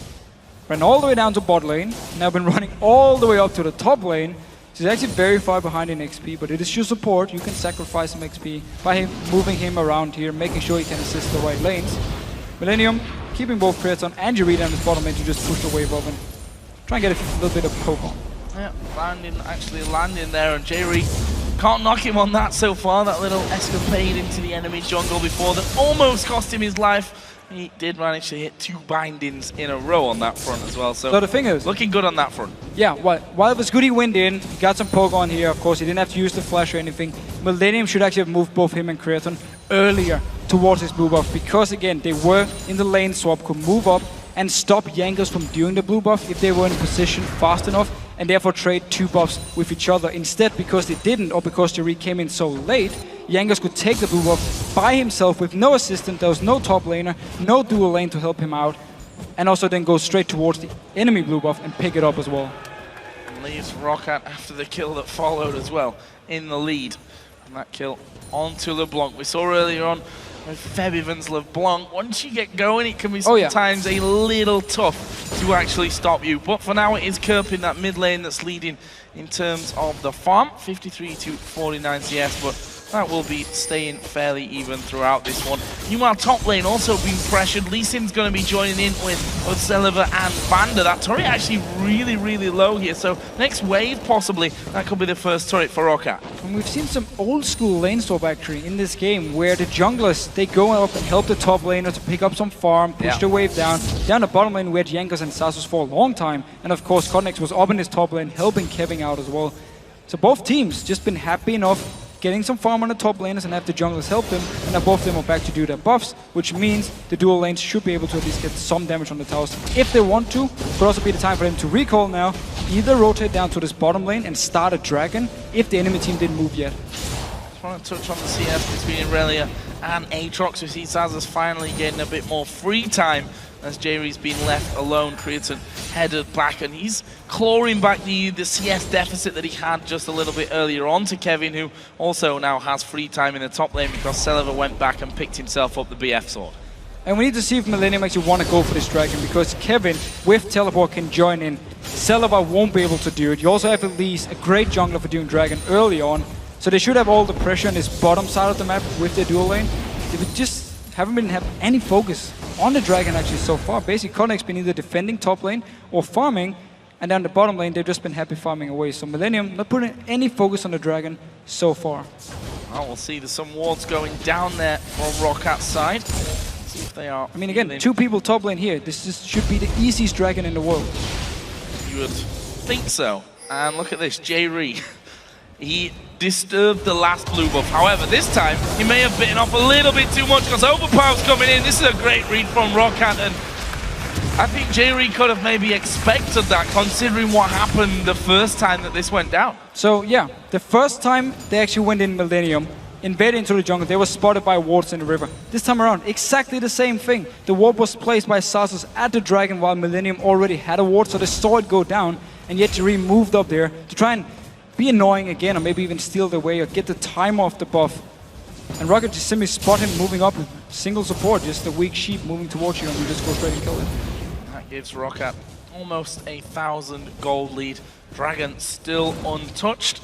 ran all the way down to bot lane, now been running all the way up to the top lane. He's actually very far behind in XP, but it is your support. You can sacrifice some XP by moving him around here, making sure he can assist the right lanes. Millennium keeping both Creaton and Jerry down his bottom lane to just push the wave up and try and get a little bit of poke on. Yeah, actually landing there, and Jerry can't knock him on that so far. That little escapade into the enemy jungle before that almost cost him his life. He did manage to hit 2 bindings in a row on that front as well. So the thing is, looking good on that front. Yeah, while it was good he went in, he got some poke on here. Of course, he didn't have to use the flash or anything. Millennium should actually have moved both him and Creaton earlier towards his blue buff, because again, they were in the lane swap, could move up and stop Jankos from doing the blue buff if they were in position fast enough, and therefore trade 2 buffs with each other. Instead, because they didn't, or because Jerry came in so late, Jankos could take the blue buff by himself with no assistant. There was no top laner, no dual lane to help him out, and also then go straight towards the enemy blue buff and pick it up as well. And leaves Rocket after the kill that followed as well in the lead. And that kill onto LeBlanc. We saw earlier on Febivans LeBlanc. Once you get going, it can be sometimes a little tough to actually stop you. But for now, it is Kerp in that mid lane that's leading in terms of the farm, 53 to 49 CS, but that will be staying fairly even throughout this one. Meanwhile, top lane also being pressured. Lee Sin's going to be joining in with Selliver and Vander. That turret actually really, really low here. So next wave, possibly, that could be the first turret for Roccat. And we've seen some old school lane swap actually in this game where the junglers, they go up and help the top laner to pick up some farm, push the wave down the bottom lane where Jankos and Sasus for a long time. And of course, Connex was up in his top lane, helping Kevin out as well. So both teams just been happy enough getting some farm on the top laners and have the junglers help them, and now both of them are back to do their buffs, which means the dual lanes should be able to at least get some damage on the towers if they want to. Could also be the time for them to recall now, either rotate down to this bottom lane and start a dragon if the enemy team didn't move yet. Just want to touch on the CS between Irelia and Aatrox. We see Zazza's finally getting a bit more free time as Jerry's been left alone. Creaton headed back, and he's clawing back the CS deficit that he had just a little bit earlier on to Kevin, who also now has free time in the top lane because Selliver went back and picked himself up the BF sword. And we need to see if Millennium actually want to go for this dragon, because Kevin with teleport can join in. Selliver won't be able to do it. You also have at least a great jungler for doing dragon early on, so they should have all the pressure on this bottom side of the map with their dual lane. They just haven't been have any focus on the dragon actually so far. Basically, Connex been either defending top lane or farming, and down the bottom lane they've just been happy farming away. So Millennium not putting any focus on the dragon so far. Well, we'll see there's some wards going down there from Rockat's side. See if they are. I mean, again, two people top lane here. This should be the easiest dragon in the world. You would think so. And look at this, J-Ree. He disturbed the last blue buff. However, this time, he may have bitten off a little bit too much because Overpower's coming in. This is a great read from Roccat, and I think J-Ree could have maybe expected that, considering what happened the first time that this went down. So, yeah, the first time they actually went in Millennium, invaded into the jungle, they were spotted by wards in the river. This time around, exactly the same thing. The ward was placed by Sasus at the dragon while Millennium already had a ward, so they saw it go down, and yet J-Ree moved up there to try and be annoying again, or maybe even steal the way or get the time off the buff. And Rocket just simply spot him moving up with single support, just a weak sheep moving towards you, and you just go straight and kill it. That gives Rocket almost 1,000 gold lead. Dragon still untouched.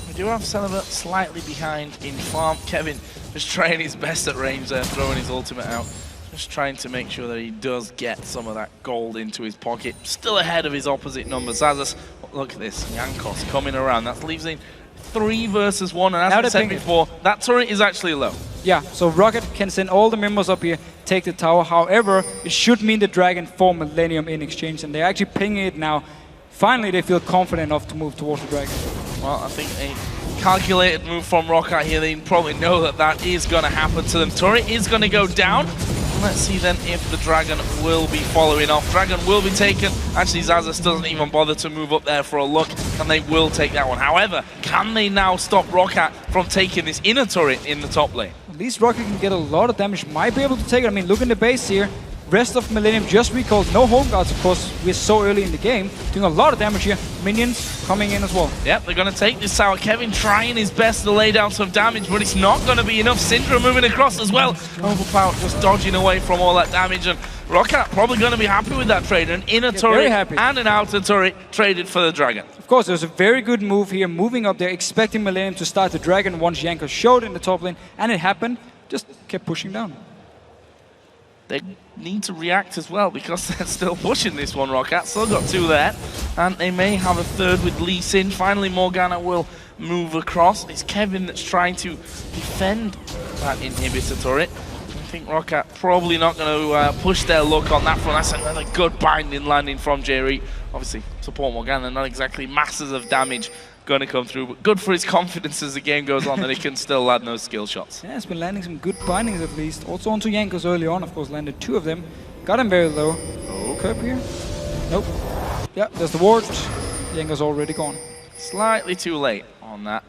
We do have Selliver slightly behind in farm. Kevin just trying his best at range there, throwing his ultimate out. Just trying to make sure that he does get some of that gold into his pocket. Still ahead of his opposite number, Zazas. Look at this, Jankos coming around. That leaves in 3 versus 1, and as I said before, that turret is actually low. Yeah, so Rocket can send all the members up here, take the tower. However, it should mean the dragon for Millennium in exchange, and they're actually pinging it now. Finally, they feel confident enough to move towards the dragon. Well, I think a calculated move from Rocket here. They probably know that that is going to happen to them. Turret is going to go down. Let's see then if the dragon will be following off. Dragon will be taken. Actually, Zazas doesn't even bother to move up there for a look, and they will take that one. However, can they now stop Roccat from taking this inner turret in the top lane? At least Rocket can get a lot of damage. Might be able to take it. I mean, look in the base here. Rest of Millennium just recalled. No home guards, of course. We're so early in the game. Doing a lot of damage here. Minions coming in as well. Yep, they're going to take this tower. Kevin trying his best to lay down some damage, but it's not going to be enough. Syndra moving across as well. Overpower just dodging away from all that damage. And Roccat probably going to be happy with that trade. An inner turret and an outer turret traded for the dragon. Of course, it was a very good move here. Moving up there, expecting Millennium to start the dragon once Jankos showed in the top lane. And it happened. Just kept pushing down. They need to react as well because they're still pushing this one, Roccat. Still got 2 there. And they may have a 3rd with Lee Sin. Finally, Morgana will move across. It's Kevin that's trying to defend that inhibitor turret. I think Roccat probably not going to push their luck on that front. That's another good binding landing from Jerry. Obviously, support Morgana, not exactly masses of damage going to come through, but good for his confidence as the game goes on that he can still land those skill shots. Yeah, he's been landing some good bindings at least. Also onto Jankos early on, of course, landed 2 of them. Got him very low. Oh, Kerp here? Nope. Yeah, there's the ward. Jankos already gone. Slightly too late on that.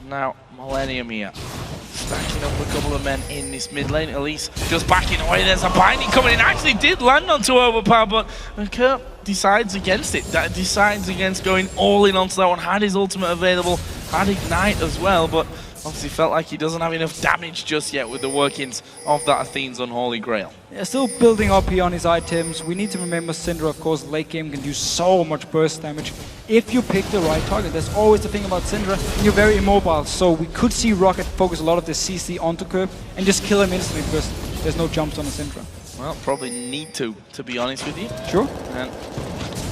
Now, Millennium here. Stacking up a couple of men in this mid lane. Elise just backing away. There's a binding coming in. Actually did land onto Overpower, but Kerp decides against it. That decides against going all in onto that one. Had his ultimate available, had Ignite as well, but obviously felt like he doesn't have enough damage just yet with the workings of that Athene's Unholy Grail. Yeah, still building up here on his items. We need to remember Syndra, of course, late game can do so much burst damage if you pick the right target. That's always the thing about Syndra. You're very immobile, so we could see Rocket focus a lot of the CC onto Curb and just kill him instantly because there's no jumps on a Syndra. Well, probably need to be honest with you. Sure. And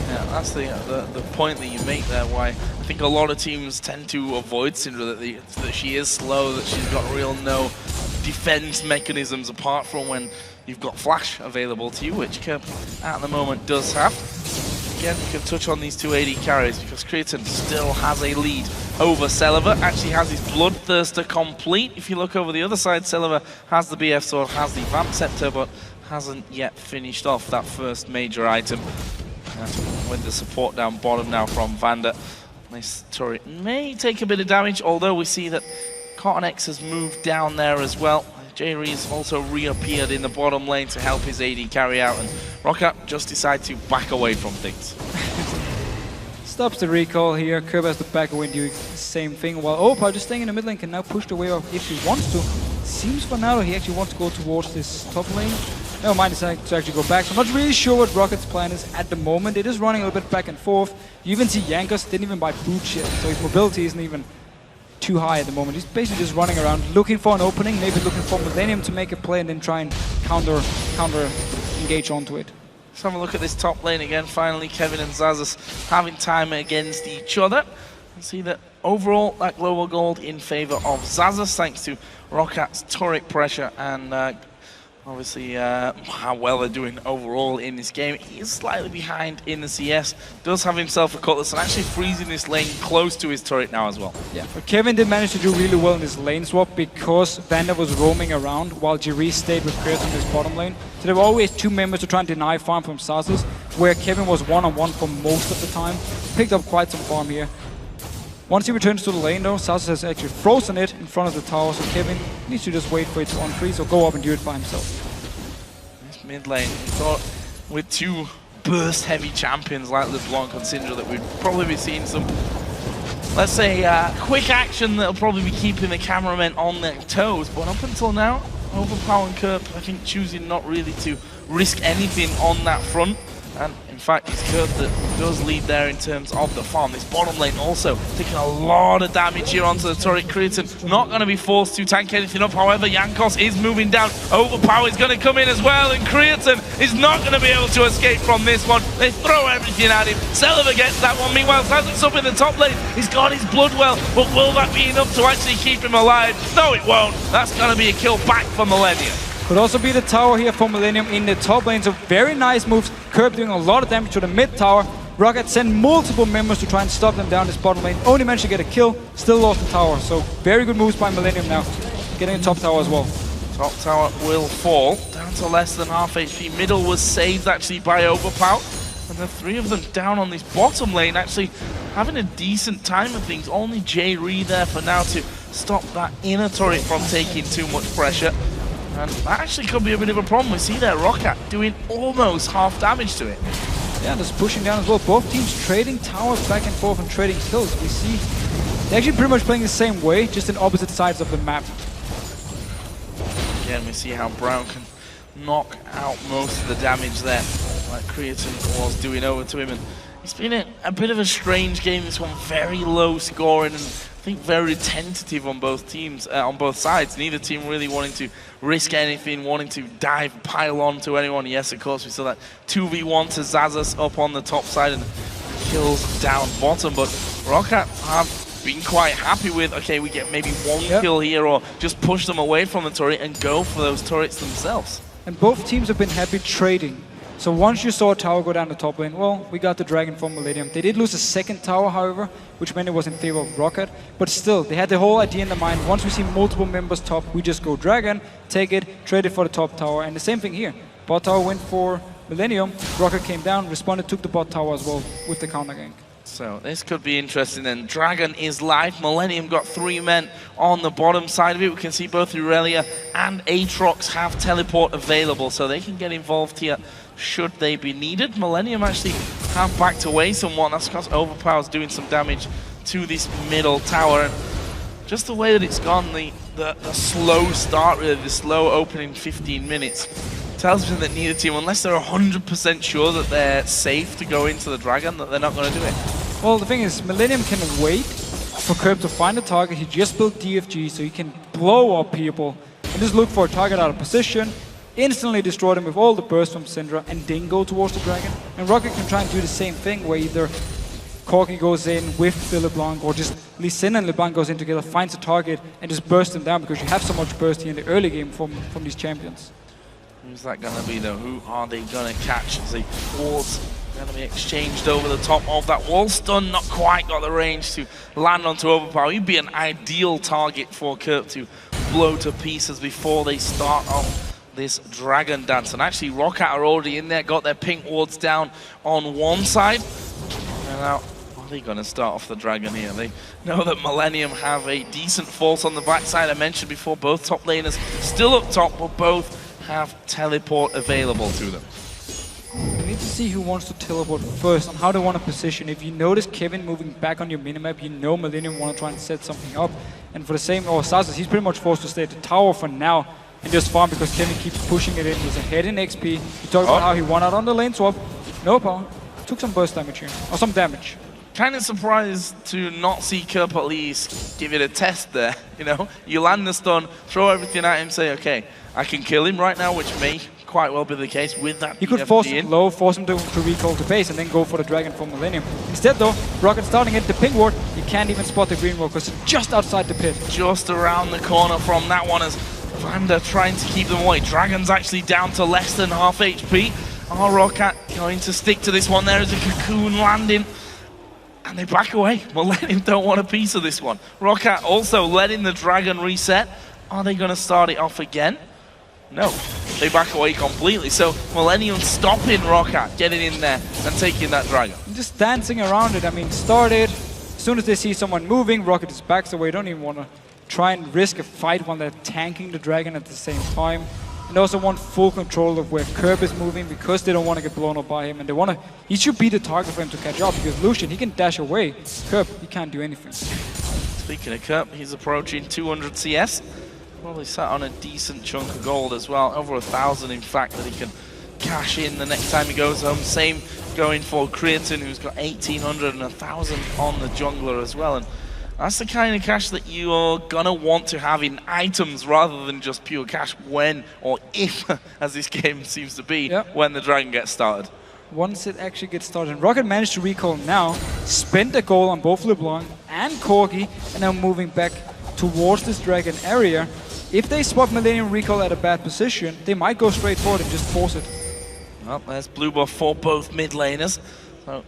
yeah, that's the point that you make there, why I think a lot of teams tend to avoid Syndra, that she is slow, that she's got real no defense mechanisms apart from when you've got Flash available to you, which Curb at the moment does have. Again, you can touch on these two AD carries because Creaton still has a lead over Celiva, actually has his Bloodthirster complete. If you look over the other side, Celiva has the BF Sword, has the Vamp Scepter, but hasn't yet finished off that first major item. With the support down bottom now from Vander. This turret may take a bit of damage, although we see that Cotton X has moved down there as well. J-Rees also reappeared in the bottom lane to help his AD carry out, and Rocket just decided to back away from things. Stops the recall here. Curb has to back away and do the same thing, while Overpower just staying in the mid lane can now push the way off if he wants to. Seems for now he actually wants to go towards this top lane. Never mind, deciding to actually go back. So I'm not really sure what Rocket's plan is at the moment. It is running a little bit back and forth. You even see Jankos didn't even buy boots yet, so his mobility isn't even too high at the moment. He's basically just running around, looking for an opening, maybe looking for Millennium to make a play and then try and counter engage onto it. Let's have a look at this top lane again. Finally, Kevin and Zazas having time against each other. You see that overall, that global gold in favor of Zazas, thanks to Rocket's turret pressure and obviously how well they're doing overall in this game. He is slightly behind in the CS, does have himself a cutlass and actually freezing this lane close to his turret now as well. Yeah, but Kevin did manage to do really well in this lane swap because Vander was roaming around while J-Rees stayed with Curse in this bottom lane. So there were always two members to try and deny farm from Zazas, where Kevin was one-on-one for most of the time. Picked up quite some farm here. Once he returns to the lane though, Zazas has actually frozen it in front of the tower, so Kevin needs to just wait for it to unfreeze or go up and do it by himself. This mid lane, we thought with two burst heavy champions like LeBlanc and Syndra that we'd probably be seeing some, let's say, quick action that'll probably be keeping the cameramen on their toes, but up until now, Overpower and Curb, I think, choosing not really to risk anything on that front. And in fact, it's Curb that does lead there in terms of the farm. This bottom lane also taking a lot of damage here onto the turret. Creaton not going to be forced to tank anything up. However, Jankos is moving down. Overpower is going to come in as well, and Creaton is not going to be able to escape from this one. They throw everything at him. Celiva gets that one. Meanwhile, Zazas up in the top lane. He's got his blood well, but will that be enough to actually keep him alive? No, it won't. That's going to be a kill back for Millennium. Could also be the tower here for Millennium in the top lane, so very nice moves. Curb doing a lot of damage to the mid tower. Rocket sent multiple members to try and stop them down this bottom lane. Only managed to get a kill, still lost the tower. So very good moves by Millennium now, getting a top tower as well. Top tower will fall, down to less than half HP. Middle was saved actually by Overpower. And the three of them down on this bottom lane actually having a decent time of things. Only J-Ree there for now to stop that inner turret from taking too much pressure. And that actually could be a bit of a problem. We see there Rocket doing almost half damage to it. Yeah, just pushing down as well. Both teams trading towers back and forth and trading kills. We see they're actually pretty much playing the same way, just in opposite sides of the map. Again, we see how Brown can knock out most of the damage there, like Creaton was doing over to him. And it's been a bit of a strange game, this one. Very low scoring and I think very tentative on both teams, on both sides. Neither team really wanting to risk anything, wanting to pile on to anyone. Yes, of course, we saw that 2v1 to Zazas up on the top side and kills down bottom. But Rocket have been quite happy with, okay, we get maybe one kill here or just push them away from the turret and go for those turrets themselves. And both teams have been happy trading. So once you saw a tower go down the top lane, well, we got the Dragon from Millennium. They did lose a second tower, however, which meant it was in favor of Rocket. But still, they had the whole idea in their mind. Once we see multiple members top, we just go Dragon, take it, trade it for the top tower. And the same thing here. Bot tower went for Millennium. Rocket came down, responded, took the bot tower as well with the counter gank. So this could be interesting then. Dragon is live. Millennium got 3 men on the bottom side of it. We can see both Aurelia and Aatrox have teleport available, so they can get involved here should they be needed. Millennium actually have backed away somewhat. That's because Overpower's doing some damage to this middle tower. And just the way that it's gone, the slow start, really, the slow opening 15 minutes, tells me that neither team, unless they're 100% sure that they're safe to go into the Dragon, that they're not going to do it. Well, the thing is, Millennium can wait for Curb to find a target. He just built DFG, so he can blow up people and just look for a target out of position, instantly destroy them with all the burst from Syndra, and then go towards the Dragon. And Rocket can try and do the same thing, where either Corki goes in with LeBlanc, or just Lee Sin and LeBlanc goes in together, finds a target, and just bursts them down, because you have so much burst here in the early game from these champions. Who's that going to be, though? Who are they going to catch? As the walls going to be exchanged over the top of that wall stun. Not quite got the range to land onto Overpower. He'd be an ideal target for Kurt to blow to pieces before they start off this Dragon Dance. And actually, Roccat are already in there, got their pink wards down on one side. And now, are they going to start off the Dragon here? They know that Millennium have a decent force on the backside. I mentioned before, both top laners still up top, but both have teleport available to them. We need to see who wants to teleport first and how they want to position. If you notice Kevin moving back on your minimap, you know Millennium want to try and set something up. And for the same, Sazas, he's pretty much forced to stay at the tower for now and just farm, because Kevin keeps pushing it in. He's ahead in XP. He talked about how he won out on the lane swap. No power. Took some burst damage here, or some damage. Kind of surprised to not see Kerp at least give it a test there, you know? You land the stun, throw everything at him, say, okay, I can kill him right now, which may quite well be the case with that. You could force him low, force him to recall to base, and then go for the Dragon from Millennium. Instead, though, Rocket starting at the ping ward. He can't even spot the green ward because it's just outside the pit. Just around the corner from that one, as Vanda trying to keep them away. Dragon's actually down to less than half HP. Are Roccat going to stick to this one? There is a cocoon landing, and they back away. Millennium don't want a piece of this one. Roccat also letting the Dragon reset. Are they going to start it off again? No, they back away completely. So Millennium stopping Roccat, getting in there and taking that Dragon. Just dancing around it. I mean, started. As soon as they see someone moving, Rocket just backs away. Don't even want to try and risk a fight when they're tanking the Dragon at the same time. And they also want full control of where Kerb is moving, because they don't want to get blown up by him. And they want to. He should be the target for him to catch up, because Lucian, he can dash away. Kerb, he can't do anything. Speaking of Kerb, he's approaching 200 CS. Probably sat on a decent chunk of gold as well, over 1,000 in fact, that he can cash in the next time he goes home. Same going for Creaton, who's got 1,800 and 1,000 on the jungler as well. And that's the kind of cash that you're gonna want to have in items rather than just pure cash when, or if, as this game seems to be, when the Dragon gets started. Once it actually gets started, and Rocket managed to recall now, spent a goal on both LeBlanc and Corki, and now moving back towards this Dragon area. If they spot Millennium recall at a bad position, they might go straight forward and just force it. Well, there's blue buff for both mid laners, so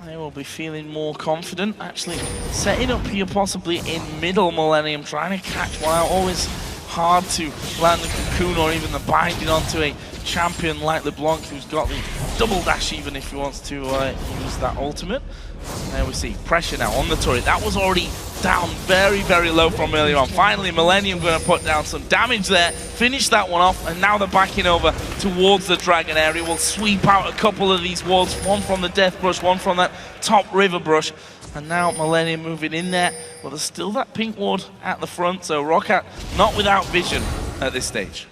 they will be feeling more confident. Actually, setting up here possibly in middle. Millennium trying to catch one out. Always hard to land the cocoon or even the binding onto a champion like LeBlanc, who's got the double dash even if he wants to use that ultimate. And there we see pressure now on the turret. That was already down very, very low from earlier on. Finally, Millennium going to put down some damage there, finish that one off, and now they're backing over towards the Dragon area. We'll sweep out a couple of these wards, one from the Death Brush, one from that top River Brush. And now Millennium moving in there, but there's still that pink ward at the front, so Roccat not without vision at this stage.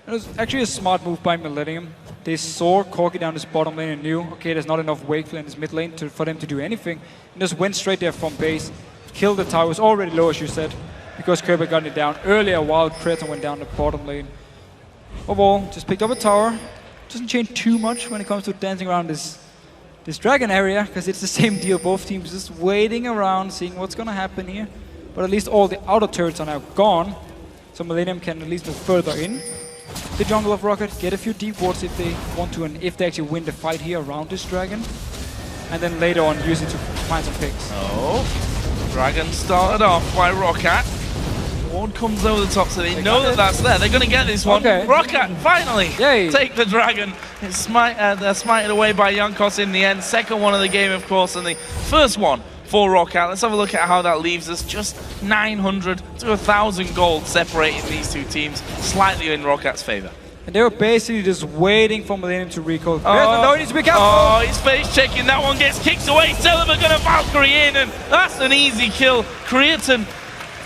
It was actually a smart move by Millennium. They saw Corki down his bottom lane and knew, okay, there's not enough Wakeful in his mid lane for them to do anything. And just went straight there from base, killed the tower. It was already low, as you said, because Kerber got it down earlier while Creaton went down the bottom lane. Overall, just picked up a tower. Doesn't change too much when it comes to dancing around this Dragon area, because it's the same deal. Both teams just waiting around, seeing what's going to happen here. But at least all the outer turrets are now gone, so Millennium can at least move further in the jungle of Rocket, get a few deep wards if they want to, and if they actually win the fight here around this Dragon, and then later on use it to find some picks. Oh, Dragon started off by Roccat. Ward comes over the top, so they know that that's there. They're going to get this one. Okay. Roccat finally take the Dragon. It's they're smited away by Jankos in the end. Second one of the game, of course, and the first one for Roccat. Let's have a look at how that leaves us. Just 900 to 1,000 gold separating these two teams, slightly in Rockat's favor. And they were basically just waiting for Millennium to recall. No, he needs to be careful. Oh, he's face checking. That one gets kicked away. Celeber going to Valkyrie in, and that's an easy kill. Creaton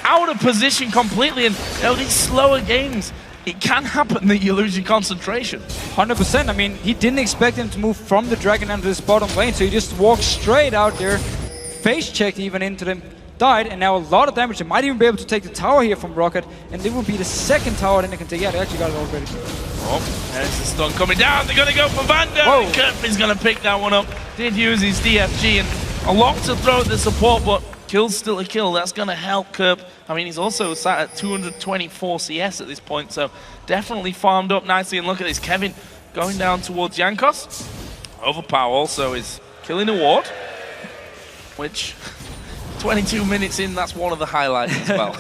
out of position completely. And these slower games, it can happen that you lose your concentration. 100%. I mean, he didn't expect him to move from the Dragon into this bottom lane, so he just walked straight out there, face checked even into them, died, and now a lot of damage. They might even be able to take the tower here from Rocket, and it will be the second tower then they can take. Yeah, they actually got it already. Oh, there's the stun coming down. They're going to go for Vander. Kerp is going to pick that one up. Did use his DFG, and a lot to throw at the support, but kill's still a kill. That's going to help Kerp. I mean, he's also sat at 224 CS at this point, so definitely farmed up nicely. And look at this, Kevin going down towards Jankos. Overpower also is killing a ward, which 22 minutes in, that's one of the highlights as well.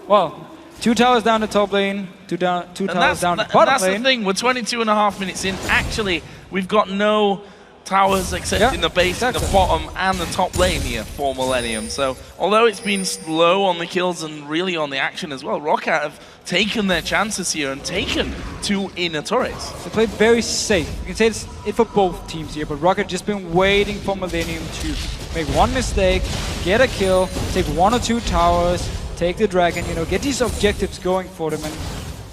Well, 2 towers down the top lane, 2 towers down the bottom lane. That's the thing, we're 22.5 minutes in. Actually, we've got no towers except in the base, the bottom, and the top lane here for Millennium. So, although it's been slow on the kills and really on the action as well, Rocket have taken their chances here and taken 2 inner turrets. They played very safe. You can say it's for both teams here, but Rocket just been waiting for Millennium to make one mistake, get a kill, take 1 or 2 towers, take the Dragon, you know, get these objectives going for them. And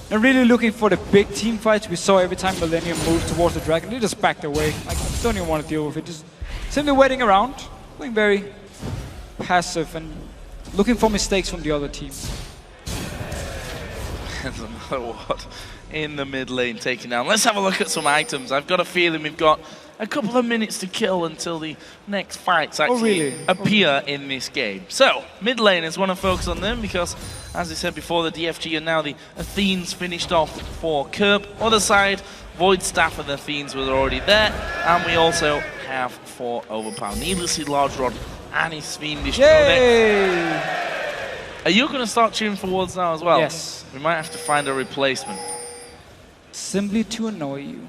they're really looking for the big team fights we saw every time Millennium moved towards the Dragon. They just backed away. Like, don't even want to deal with it. Just simply waiting around, playing very passive and looking for mistakes from the other team. There's another ward in the mid lane taken down. Let's have a look at some items. I've got a feeling we've got a couple of minutes to kill until the next fights actually appear in this game. So, mid laners want to focus on them because, as I said before, the DFG and now the Athenes finished off for Kerp. Other side, Void Staff and the Athenes were already there. And we also have for Overpower needlessly large rod and his Fiendish Codex. Are you going to start cheering for wards now as well? Yes. We might have to find a replacement. Simply to annoy you.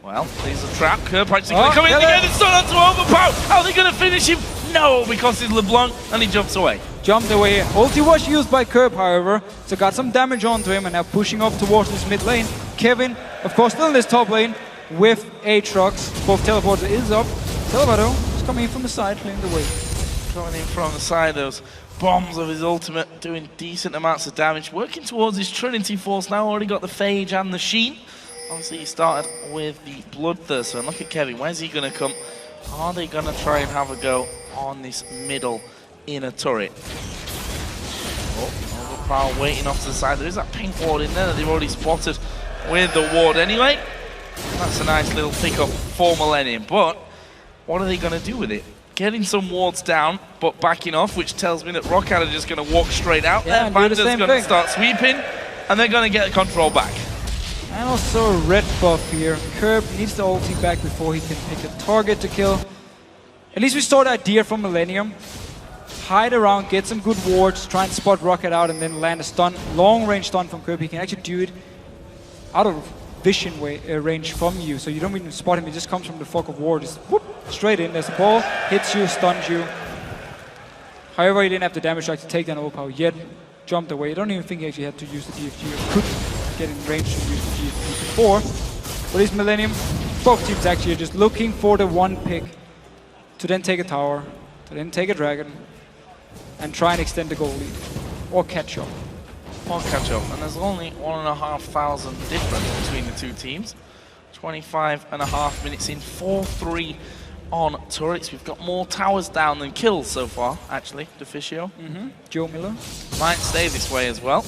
Well, there's a trap. Kerp actually going to come in again and start on to Overpower. How are they going to finish him? No, because he's LeBlanc and he jumps away. Jumped away. Ulti was used by Kerp, however, so got some damage onto him and now pushing up towards this mid lane. Kevin, of course, still in this top lane with Aatrox. Both teleports is up. Televato is coming in from the side, clearing the way. Coming in from the side, those bombs of his ultimate doing decent amounts of damage. Working towards his Trinity Force now, already got the Phage and the Sheen. Obviously, he started with the Bloodthirster. And look at Kevin, where's he going to come? Are they going to try and have a go on this middle inner turret? Oh, Overpower waiting off to the side. There is that pink ward in there that they've already spotted with the ward anyway. That's a nice little pickup for Millennium. But what are they going to do with it? Getting some wards down, but backing off, which tells me that Rocket are just going to walk straight out there. Vander's going to start sweeping, and they're going to get the control back. And also a red buff here. Kerp needs the ulti back before he can pick a target to kill. At least we saw the idea from Millennium. Hide around, get some good wards, try and spot Rocket out, and then land a stun. Long range stun from Kerp. He can actually do it out of vision range from you, so you don't even spot him. He just comes from the fog of war, just whoop, straight in. There's the ball, hits you, stuns you. However, he didn't have the damage to take down Overpower yet. Jumped away. I don't even think he actually had to use the DFG, or could get in range to use the DFG before. But this Millennium, both teams actually are just looking for the one pick to then take a tower, to then take a dragon, and try and extend the goal lead, or catch up. Or catch up, and there's only 1,500 difference between the two teams. 25.5 minutes in, 4-3 on turrets. We've got more towers down than kills so far, actually, Deficio. Joe Miller. Might stay this way as well.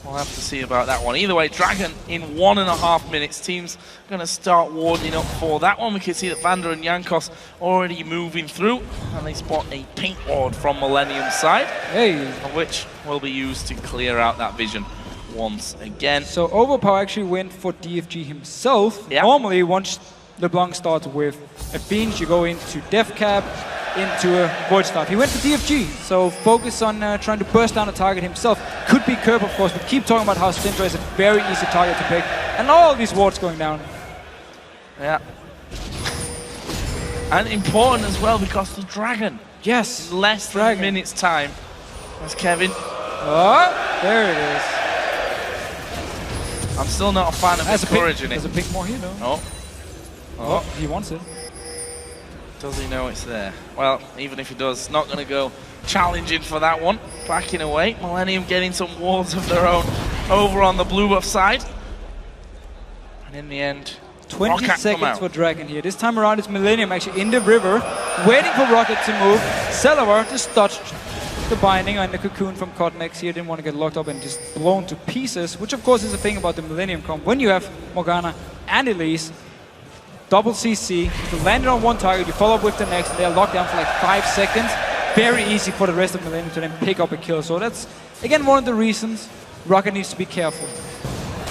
We'll have to see about that one. Either way, Dragon in 1.5 minutes. Team's going to start warding up for that one. We can see that Vander and Jankos already moving through, and they spot a pink ward from Millennium's side, which will be used to clear out that vision once again. So Overpower actually went for DFG himself. Normally, once LeBlanc starts with a Fiend, you go into Death Cap, into a Void Staff. He went for DFG, so focus on trying to burst down a target himself. Could be Kerp, of course, but keep talking about how Syndra is a very easy target to pick. And all these wards going down. Yeah. And important as well because the Dragon. Yes. Less than a minute's time. That's Kevin. Oh, there it is. I'm still not a fan of encouraging it. There's a pick more here, though. Oh. Oh, he wants it. Does he know it's there? Well, even if he does, not going to go challenging for that one. Backing away. Millennium getting some wards of their own over on the blue buff side. And in the end, 20 Rocket seconds for Dragon here. This time around, it's Millennium actually in the river, waiting for Rocket to move. Celavar just dodged the binding and the cocoon from Cotnex here. Didn't want to get locked up and just blown to pieces, which of course is the thing about the Millennium comp. When you have Morgana and Elise, double CC, if you land it on one target, you follow up with the next, and they're locked down for like 5 seconds. Very easy for the rest of Millennium to then pick up a kill. So that's, again, one of the reasons Rocket needs to be careful.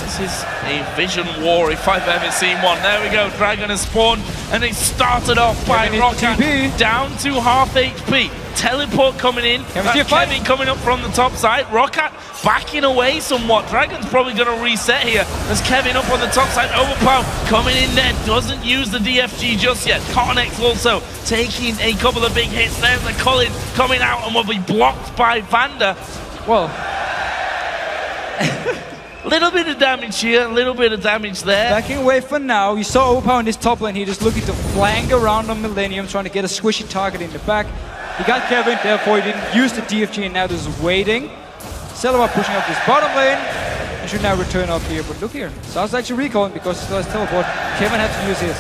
This is a vision war if I've ever seen one. There we go, Dragon has spawned, and they started off by Rocket down to half HP. Teleport coming in, Kevin coming up from the top side. Rocket backing away somewhat. Dragon's probably going to reset here as Kevin up on the top side. Overpower coming in there, doesn't use the DFG just yet. Cotnex also taking a couple of big hits. There's the Colin coming out and will be blocked by Vander. Well, little bit of damage here, a little bit of damage there. Backing away for now. You saw Overpower in this top lane here, just looking to flank around on Millennium, trying to get a squishy target in the back. He got Kevin, therefore he didn't use the DFG, and now just waiting. Celavar pushing up this bottom lane, and should now return up here. But look here, Sal's actually recalling because he still has teleport. Kevin had to use his.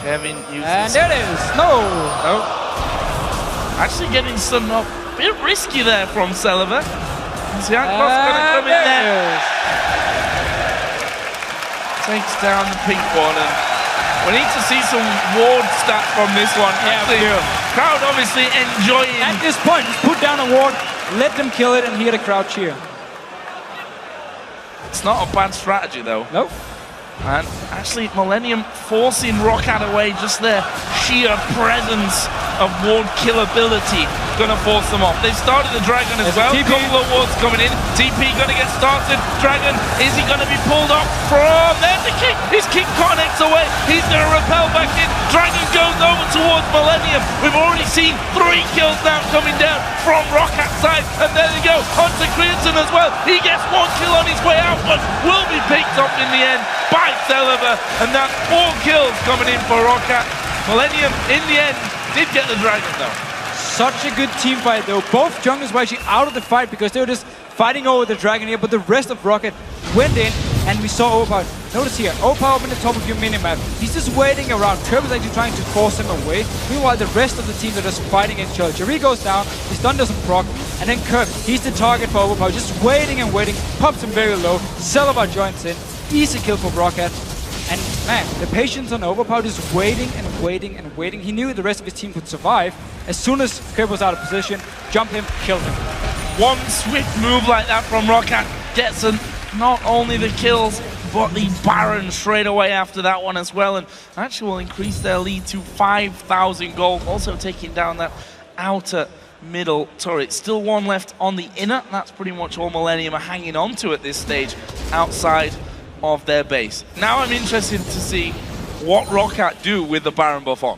Kevin uses. And there it is. No. Actually getting some up. Bit risky there from Celavar. Ziankos gonna come in there. Takes down the pink one, and we need to see some ward stats from this one. Yeah, we do. Crowd obviously enjoying. At this point, just put down a ward, let them kill it, and hear the crowd cheer. It's not a bad strategy though. Nope. And actually, Millennium forcing Rocket away, just their sheer presence of ward killability gonna force them off. They've started the Dragon as well. A couple of wards coming in. TP gonna get started. Dragon, is he gonna be pulled off from? There's the kick. He's kicked Cotnex away. He's gonna repel back in. Dragon goes over towards Millennium. We've already seen 3 kills now coming down from Rocket's side. And there they go. Onto Crimson as well. He gets 1 kill on his way out, but will be picked up in the end by Celavar, and that's 4 kills coming in for Rocket. Millennium, in the end, did get the Dragon though. Such a good team fight though. Both junglers were actually out of the fight because they were just fighting over the Dragon here, but the rest of Rocket went in, and we saw Overpower. Notice here, Overpower up in the top of your minimap. He's just waiting around. Kirby's actually trying to force him away. Meanwhile, the rest of the team are just fighting each other. Jerry goes down, his stun doesn't proc, and then Kirby, he's the target for Overpower, just waiting and waiting, pops him very low. Celavar joins in. Easy kill for Rocket. And man, the patience on Overpower, just waiting and waiting and waiting. He knew the rest of his team could survive. As soon as Kirby was out of position, jump him, kill him. One swift move like that from Rocket gets them not only the kills, but the Baron straight away after that one as well. And actually will increase their lead to 5,000 gold. Also taking down that outer middle turret. Still one left on the inner. That's pretty much all Millennium are hanging on to at this stage outside of their base. Now I'm interested to see what Rocket do with the Baron buff on.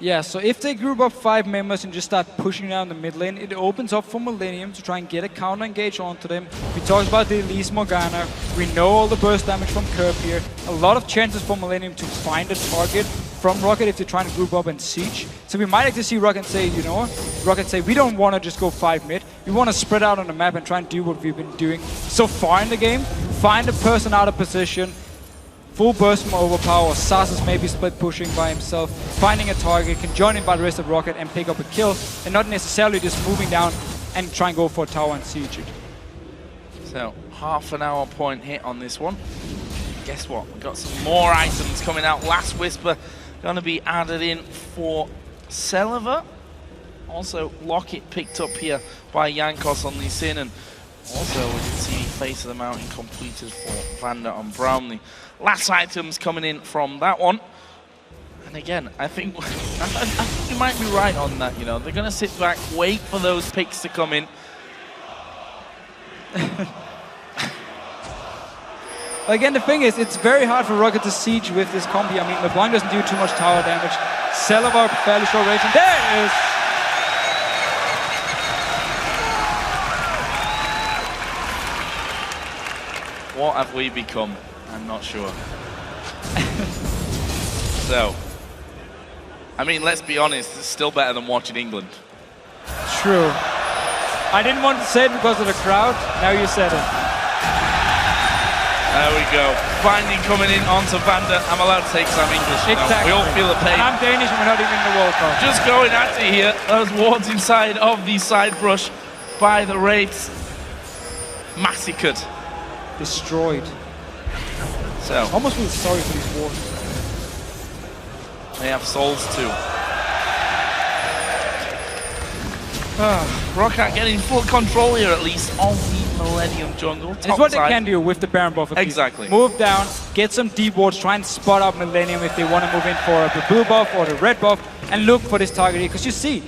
Yeah, so if they group up 5 members and just start pushing down the mid lane, it opens up for Millennium to try and get a counter engage onto them. We talked about the Elise Morgana. We know all the burst damage from Curb here. A lot of chances for Millennium to find a target from Rocket if they're trying to group up and siege. So we might actually see Rocket say, you know what? Rocket say, we don't want to just go 5 mid. We want to spread out on the map and try and do what we've been doing so far in the game. Find a person out of position. Full burst from Overpower. Sas is maybe split pushing by himself. Finding a target, can join in by the rest of Rocket and pick up a kill. And not necessarily just moving down and try and go for a tower and siege it. So, half an hour point hit on this one. Guess what? We've got some more items coming out. Last Whisper going to be added in for Celavar. Also, Locket picked up here by Ziankos on the Sin. And also, we can see Face of the Mountain completed for Vander and Brownlee. Last items coming in from that one. And again, I think you might be right on that, you know. They're going to sit back, wait for those picks to come in. Again, the thing is, it's very hard for Rocket to siege with this combi. I mean, LeBlanc doesn't do too much tower damage. Celavar, fairly short range, and there it is! What have we become? I'm not sure. So, I mean, let's be honest, it's still better than watching England. True. I didn't want to say it because of the crowd. Now you said it. There we go. Finally coming in onto Vander. I'm allowed to take some English now. Exactly. We all feel the pain. And I'm Danish and we're not even in the World Cup. Just going at it here. Those wards inside of the side brush by the Wraiths. Massacred. Destroyed. So. Almost feel sorry for these wards. They have souls too. Roccat getting full control here at least of the Millennium jungle. It's what they can do with the Baron buff. Exactly. Move down, get some deep wards, try and spot out Millennium if they want to move in for the blue buff or the red buff, and look for this target here. Because you see,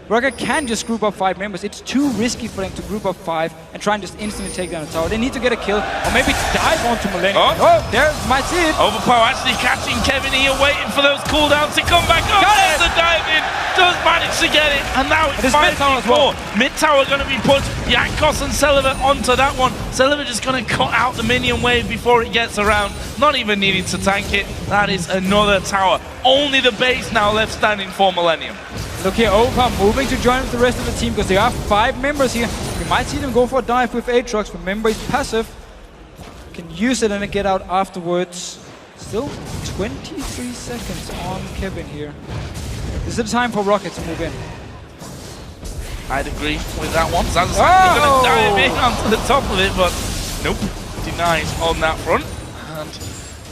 Roccat can just group up 5 members. It's too risky for them to group up 5 and try and just instantly take down the tower. They need to get a kill, or maybe dive onto Millennium. Oh, there, might see it. Overpower actually catching Kevin here, waiting for those cooldowns to come back up. There's the dive in, does manage to get it, and now it's 5v4. Mid tower going to be pushed. Yankos and Celiver onto that one. Celiver just going to cut out the minion wave before it gets around, not even needing to tank it. That is another tower. Only the base now left standing for Millennium. Look here, Overpower moving to join with the rest of the team because there are 5 members here. You might see them go for a dive with Aatrox. Remember, he's passive. Can use it and then get out afterwards. Still 23 seconds on Kevin here. This is the time for Rocket to move in. I'd agree with that one. Zan's actually going to dive in onto the top of it, but nope, denied on that front. And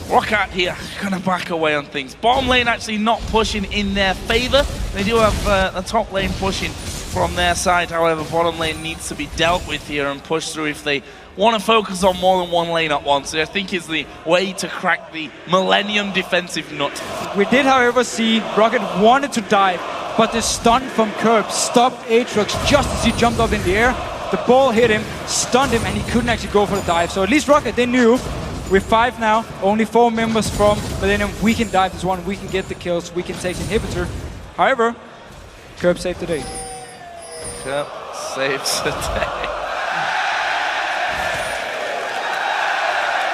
Roccat here going to back away on things. Bottom lane actually not pushing in their favor. They do have the top lane pushing from their side. However, bottom lane needs to be dealt with here and pushed through if they want to focus on more than one lane at once. So I think is the way to crack the Millennium defensive nut. We did, however, see Rocket wanted to dive, but the stun from Curb stopped Aatrox just as he jumped up in the air. The ball hit him, stunned him, and he couldn't actually go for the dive. So at least Rocket, they knew. We're 5 now, only 4 members from Millennium. We can dive this one, we can get the kills, we can take the inhibitor. However, Curb saved the day. Curb saves the day.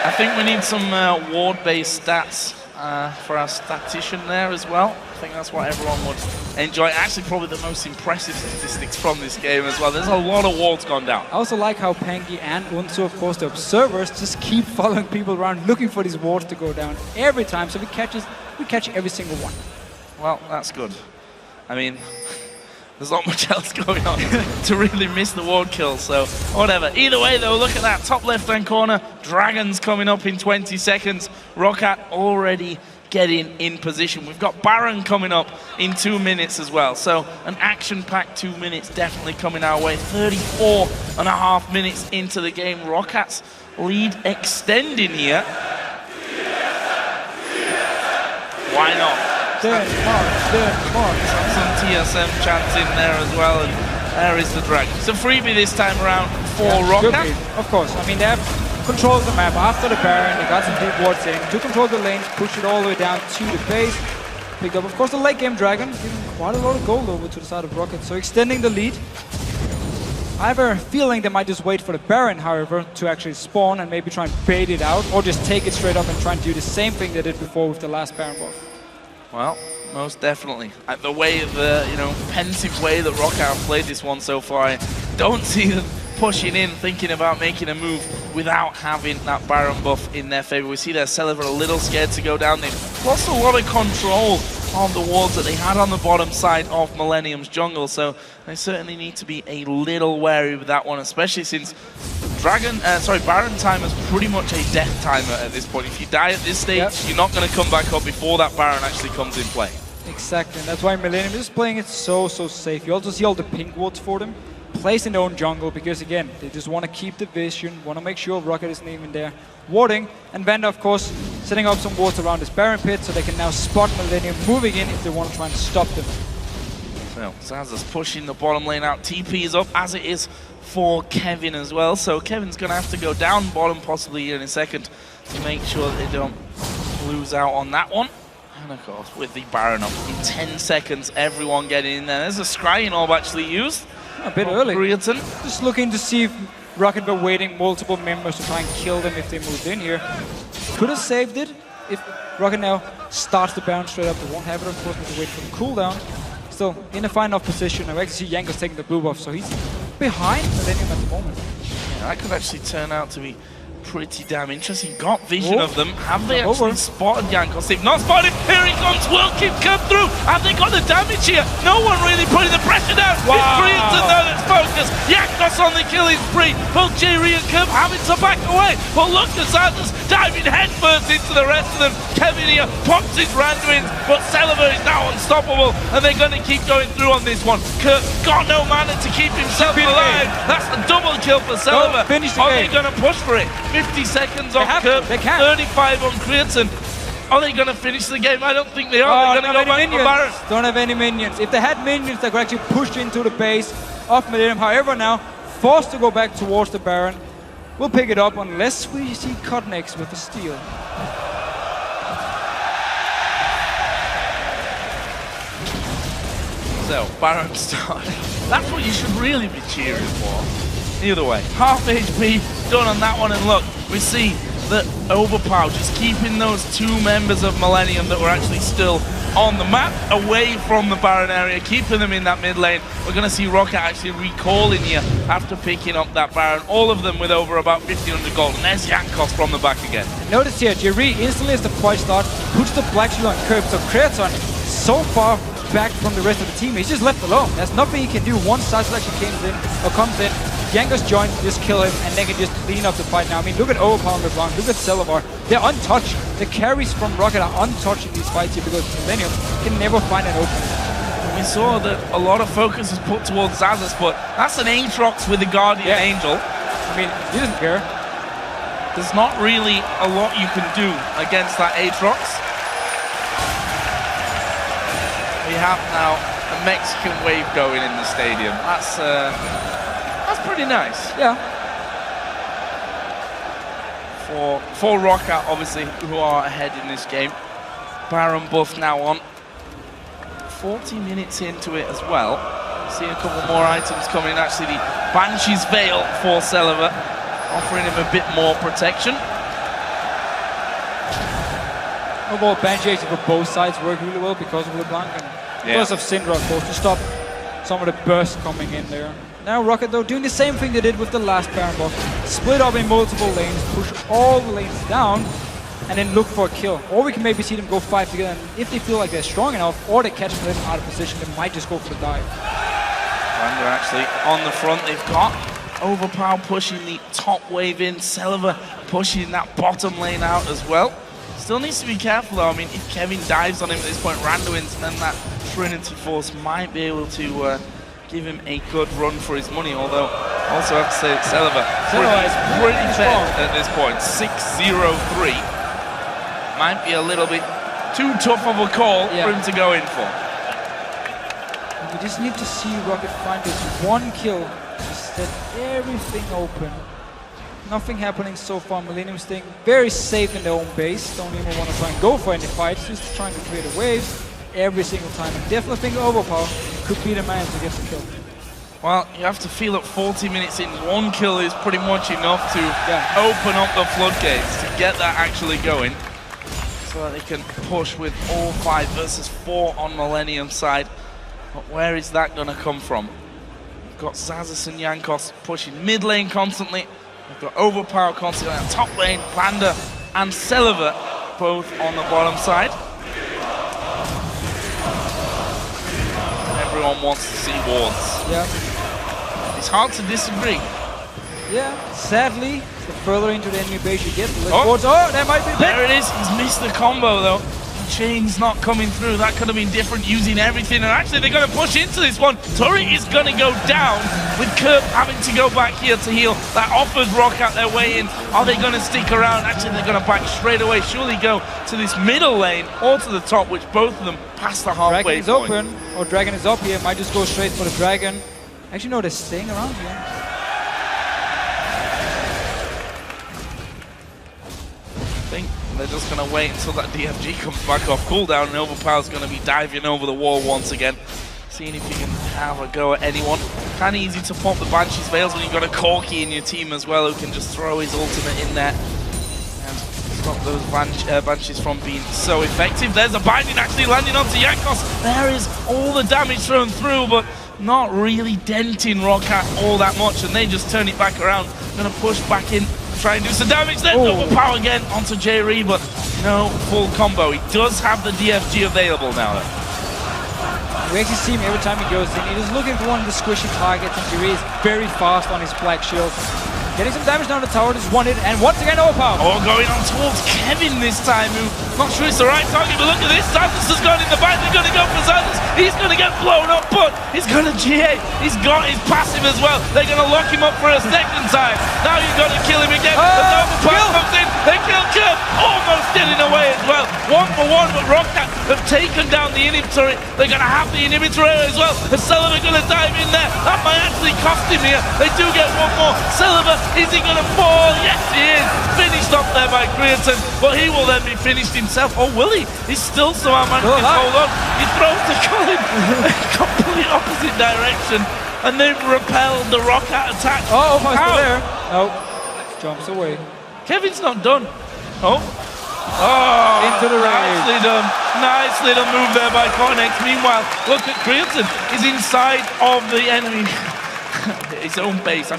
I think we need some ward-based stats for our statistician there as well. I think that's what everyone would enjoy. Actually, probably the most impressive statistics from this game as well. There's a lot of wards gone down. I also like how Panky and Unsu, of course, the observers, just keep following people around, looking for these wards to go down every time. So we catch every single one. Well, that's good. I mean, there's not much else going on to really miss the ward kill, so whatever. Either way, though, look at that top left-hand corner. Dragons coming up in 20 seconds. Roccat already getting in position. We've got Baron coming up in 2 minutes as well, so an action-packed 2 minutes definitely coming our way. 34.5 minutes into the game. Rockat's lead extending here. Why not? Denmark. Some TSM chants in there as well, and there is the Dragon. So freebie this time around for Roccat. Of course, I mean, they have control of the map after the Baron. They got some deep wards in, took control of the lanes, pushed it all the way down to the base. Picked up, of course, the late game Dragon, giving quite a lot of gold over to the side of Roccat, so extending the lead. I have a feeling they might just wait for the Baron, however, to actually spawn and maybe try and bait it out, or just take it straight up and try and do the same thing they did before with the last Baron buff. Well, most definitely. The way of the, pensive way that Roccat have played this one so far, I don't see them pushing in, thinking about making a move without having that Baron buff in their favor. We see their Celiver a little scared to go down. They've lost a lot of control of the wards that they had on the bottom side of Millennium's jungle, so they certainly need to be a little wary with that one, especially since Baron timer is pretty much a death timer at this point. If you die at this stage, you're not going to come back up before that Baron actually comes in play. Exactly, and that's why Millennium is playing it so safe. You also see all the pink wards for them, placed in their own jungle, because again, they just want to keep the vision, want to make sure Roccat isn't even there warding, and Vander, of course, setting up some wards around this Baron pit so they can now spot Millennium moving in if they want to try and stop them. So, Zaza's pushing the bottom lane out. TP is up, as it is for Kevin as well. So Kevin's going to have to go down bottom possibly here in a second to make sure that they don't lose out on that one. And of course, with the Baron up in 10 seconds, everyone getting in there. There's a Scrying Orb actually used. A bit early. Brereton. Just looking to see if Roccat were waiting multiple members to try and kill them if they moved in here. Could have saved it, if Rocket now starts the Baron straight up, they won't have it, of course, but they wait for the cooldown. Still in a fine enough position. I actually see Jankos taking the blue buff, so he's behind Millennium at the moment. Yeah, that could actually turn out to be pretty damn interesting. Got vision of them. Have they actually spotted Jankos? They've not spotted. Here he comes. Will Kid come through. Have they got the damage here? No one really putting the pressure down. It's Kriensen though that's focused. Jankos on the killing spree. Both Jerry and Kub having to back away. But look at Santos diving headfirst into the rest of them. Kevin here pops his Randuins, but Celeber is now unstoppable, and they're going to keep going through on this one. Kurt got no mana to keep himself alive. That's a double kill for Celeber. Are they going to push for it? 50 seconds on Kurt, 35 on Kriensen. Are they going to finish the game? I don't think they are. They're going to go back for Baron. Don't have any minions. If they had minions, they could actually push into the base of Millennium. However, now forced to go back towards the Baron. We'll pick it up unless we see Cotnex with the steal. So, Baron started. That's what you should really be cheering for. Either way, half HP done on that one, and look, we see that Overpower just keeping those two members of Millennium that were actually still on the map away from the Baron area, keeping them in that mid lane. We're going to see Rocket actually recalling here after picking up that Baron, all of them with over about 1500 gold, and there's Jankos from the back again. Notice here, Jerry instantly as the fight starts, puts the Black Shield on Curb, so Kreaton so far back from the rest of the team. He's just left alone. There's nothing he can do once Sazal actually comes in. Jankos joins, just kill him, and they can just clean up the fight now. I mean, look at Overpower and LeBlanc, look at Celebar. They're untouched. The carries from Rocket are untouched in these fights here because Millennium can never find an opening. We saw that a lot of focus is put towards Zazas, but that's an Aatrox with a Guardian Angel. I mean, he doesn't care. There's not really a lot you can do against that Aatrox. We have now a Mexican wave going in the stadium. That's pretty nice. Yeah. For Rocket, obviously, who are ahead in this game. Baron buff now on. 40 minutes into it as well. See a couple more items coming. Actually, the Banshee's Veil for Celeber, offering him a bit more protection. Overall, Banshee actually for both sides work really well because of LeBlanc and because of Syndra, of course, to stop some of the bursts coming in there. Now Rocket, though, doing the same thing they did with the last Baron buff. Split up in multiple lanes, push all the lanes down, and then look for a kill. Or we can maybe see them go fight together, and if they feel like they're strong enough, or they catch them out of position, they might just go for the dive. Rander actually on the front. They've got Overpower pushing the top wave in, Celeber pushing that bottom lane out as well. Still needs to be careful though. I mean, if Kevin dives on him at this point, Randuin's and that Trinity Force might be able to give him a good run for his money, although also have to say Celeber pretty fair at this point. 6-0-3. Might be a little bit too tough of a call for him to go in for. We just need to see Rocket find this one kill to set everything open. Nothing happening so far. Millennium staying very safe in their own base. Don't even want to try and go for any fights. Just trying to create a wave every single time. And definitely think Overpower could be the man to get the kill. Well, you have to feel at 40 minutes in, one kill is pretty much enough to open up the floodgates to get that actually going. So that they can push with all 5 versus 4 on Millennium side. But where is that going to come from? We've got Zazas and Jankos pushing mid lane constantly. We've got Overpower constantly on top lane, Vander and Celeber both on the bottom side. Everyone wants to see wards. Yeah. It's hard to disagree. Yeah, sadly, the further into the enemy base you get, the less wards. Oh, that might be there it is. He's missed the combo though. Chain's not coming through. That could have been different using everything. And actually, they're going to push into this one. Turret is going to go down with Kurt having to go back here to heal. That offers Rocket their way in. Are they going to stick around? Actually, they're going to back straight away. Surely go to this middle lane or to the top, which both of them pass the halfway point. Dragon is open, or Dragon is up here. Might just go straight for the Dragon. Actually, no, they're staying around here. They're just going to wait until that DFG comes back off cooldown, and Overpower's going to be diving over the wall once again, seeing if he can have a go at anyone. Kind of easy to pop the Banshee's Veils when you've got a Corki in your team as well, who can just throw his ultimate in there and stop those Banshees from being so effective. There's a binding actually landing onto Jankos. There is all the damage thrown through, but not really denting Roccat all that much, and they just turn it back around. Gonna push back in, try and do some damage. Then overpower again onto Jerry, but no full combo. He does have the DFG available now, though. We actually see him every time he goes in. He's looking for one of the squishy targets, and Jerry is very fast on his black shield. Getting some damage down the tower, just one hit, and once again overpower. Oh, going on towards Kevin this time, who not sure it's the right target, but look at this. Zazas has gone in the back. They're going to go for Zazas. He's going to get blown up, but he's going to GA. He's got his passive as well. They're going to lock him up for a second time. Now you've got to kill him again. The overpower comes in. They kill Curve, almost getting away as well. 1 for 1, but Roccat have taken down the inhibitor. They're going to have the inhibitor as well. And Sullivan going to dive in there. That might actually cost him here. They do get one more. Sullivan, is he going to fall? Yes, he is. Finished off there by Creaton, but he will then be finished himself. Oh, will he? He's still somehow managed to hold on. He throws to Colin in complete opposite direction, and they've repelled the Roccat attack. Oh, almost there. Nope. Jumps away. Kevin's not done. Oh. Into the range. Nicely done. Nice little move there by Cornex. Meanwhile, look at Creaton. He's inside of the enemy. His own base. I'm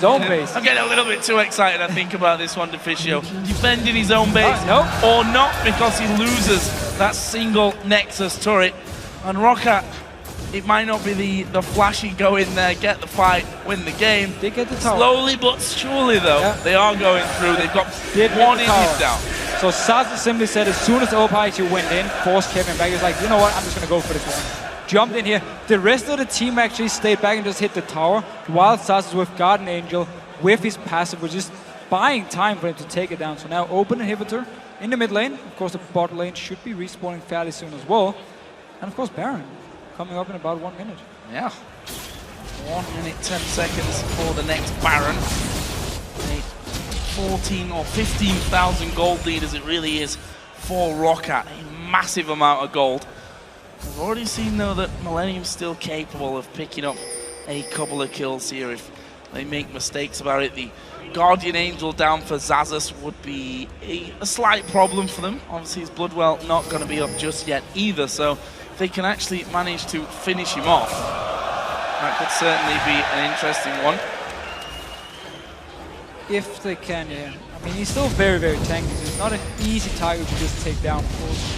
getting a little bit too excited, I think, about this one, Deficio. Defending his own base. Or not, because he loses that single Nexus turret. And Roccat, it might not be the flashy go in there, get the fight, win the game. They get the tower. Slowly but surely, though, they are going through. They've got one hit down. So Saz simply said as soon as OP actually went in, forced Kevin back, he was like, you know what, I'm just going to go for this one. Jumped in here. The rest of the team actually stayed back and just hit the tower, while Saz is with Guardian Angel, with his passive, was just buying time for him to take it down. So now open inhibitor in the mid lane. Of course, the bot lane should be respawning fairly soon as well. And of course, Baron coming up in about 1 minute. Yeah. 1 minute, 10 seconds for the next Baron. 14 or 15,000 gold lead as it really is for Roccat. A massive amount of gold. We've already seen, though, that Millennium's still capable of picking up a couple of kills here if they make mistakes about it. The Guardian Angel down for Zazas would be a slight problem for them. Obviously, his Bloodwell not going to be up just yet either, so if they can actually manage to finish him off, that could certainly be an interesting one. If they can, yeah. I mean, he's still very, very tanky. He's not an easy target to just take down, of course.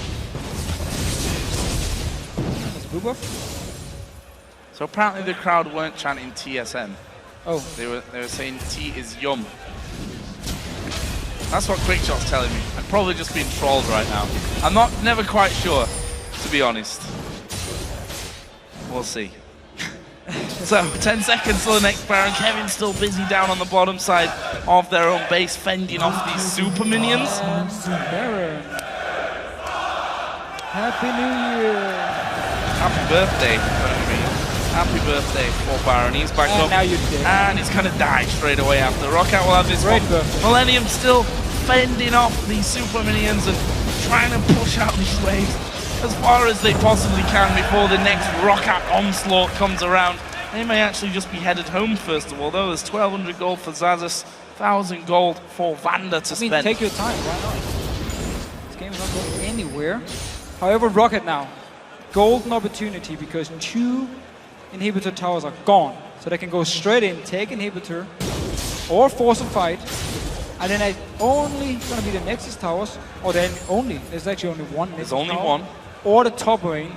Blue buff. So apparently the crowd weren't chanting TSM. Oh. They were saying T is yum. That's what Quickshot's telling me. I'm probably just being trolled right now. I'm never quite sure, to be honest. We'll see. So 10 seconds till the next Baron. Kevin's still busy down on the bottom side of their own base, fending off these super minions. Baron. Happy New Year. Happy birthday, happy birthday for Baron. He's back up. Now you're dead. And he's going to die straight away after. Roccat will have this one. Millennium still fending off these super minions and trying to push out these waves as far as they possibly can before the next Roccat onslaught comes around. They may actually just be headed home first of all, though. There's 1,200 gold for Zazas, 1,000 gold for Vanda to spend. Take your time, why not? This game is not going anywhere. However, Roccat now. Golden opportunity because 2 inhibitor towers are gone. So they can go straight in, take inhibitor, or force a fight. And then it's only going to be the Nexus towers, or then only, there's actually only one Nexus There's only tower, one. Or the top lane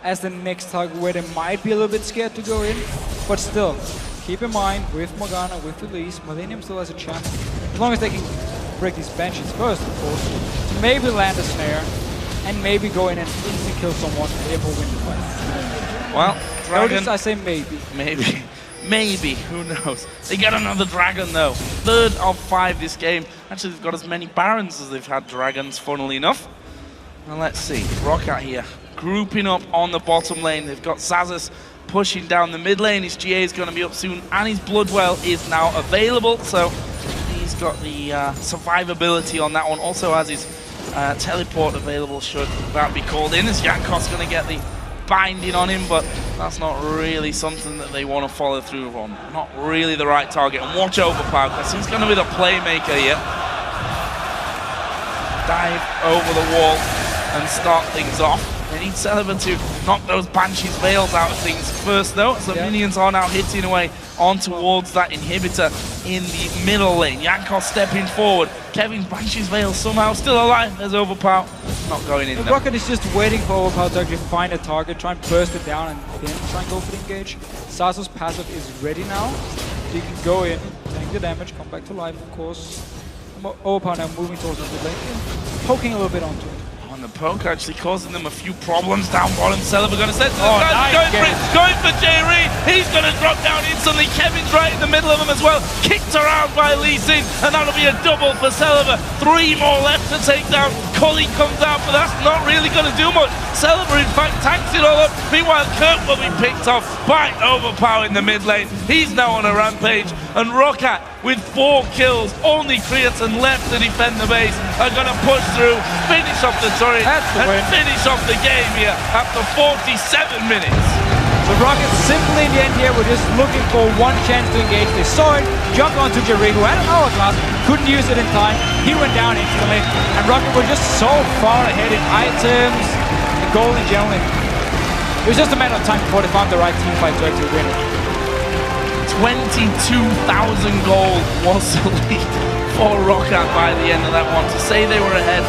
as the next target where they might be a little bit scared to go in. But still, keep in mind, with Morgana, with Elise, Millennium still has a chance. As long as they can break these benches first, of course, to maybe land a snare, and maybe go in and instantly kill someone and therefore win the fight. Well, Dragon... Notice I say maybe. Maybe. Maybe. Who knows? They get another Dragon, though. 3rd of 5 this game. Actually, they've got as many Barons as they've had Dragons, funnily enough. Now, let's see. Roccat here. Grouping up on the bottom lane. They've got Zazas pushing down the mid lane. His GA is going to be up soon. And his Bloodwell is now available. So, he's got the survivability on that one. Also has his... teleport available should that be called in, as Jankos going to get the binding on him, but that's not really something that they want to follow through on. Not really the right target. And watch overpower, because he's going to be the playmaker here. dive over the wall and start things off. They need Celeber to knock those Banshee's Veils out of things first, though. So minions are now hitting away on towards that inhibitor in the middle lane. Yankos stepping forward. Kevin's Banshee's Veil somehow still alive. There's Overpower not going in there. Rocket is just waiting for Overpower to actually find a target, try and burst it down, and then try and go for the engage. Saso's passive is ready now. He can go in, tank the damage, come back to life, of course. Overpower now moving towards the mid lane, poking a little bit onto it. And the poke actually causing them a few problems down bottom. Celeber going to set to the nice going for Jay Reed. He's going to drop down instantly. Kevin's right in the middle of him as well. Kicked around by Lee Sin, and that'll be a double for Celeber. 3 more left to take down. Cully comes out, but that's not really going to do much. Celeber, in fact, tanks it all up. Meanwhile, Kirk will be picked off by Overpower in the mid lane. He's now on a rampage, and Roccat, with 4 kills, only Creatine left to defend the base, are going to push through, finish off the turret, and finish off the game here after 47 minutes. So Rocket simply in the end here were just looking for one chance to engage. They saw it, jumped onto Jerry, who had an hourglass, couldn't use it in time. He went down instantly, and Rocket were just so far ahead in items, and gold in general. It was just a matter of time before they found the right team fight to actually win it. 22,000 gold was the lead for Roccat by the end of that one. To say they were ahead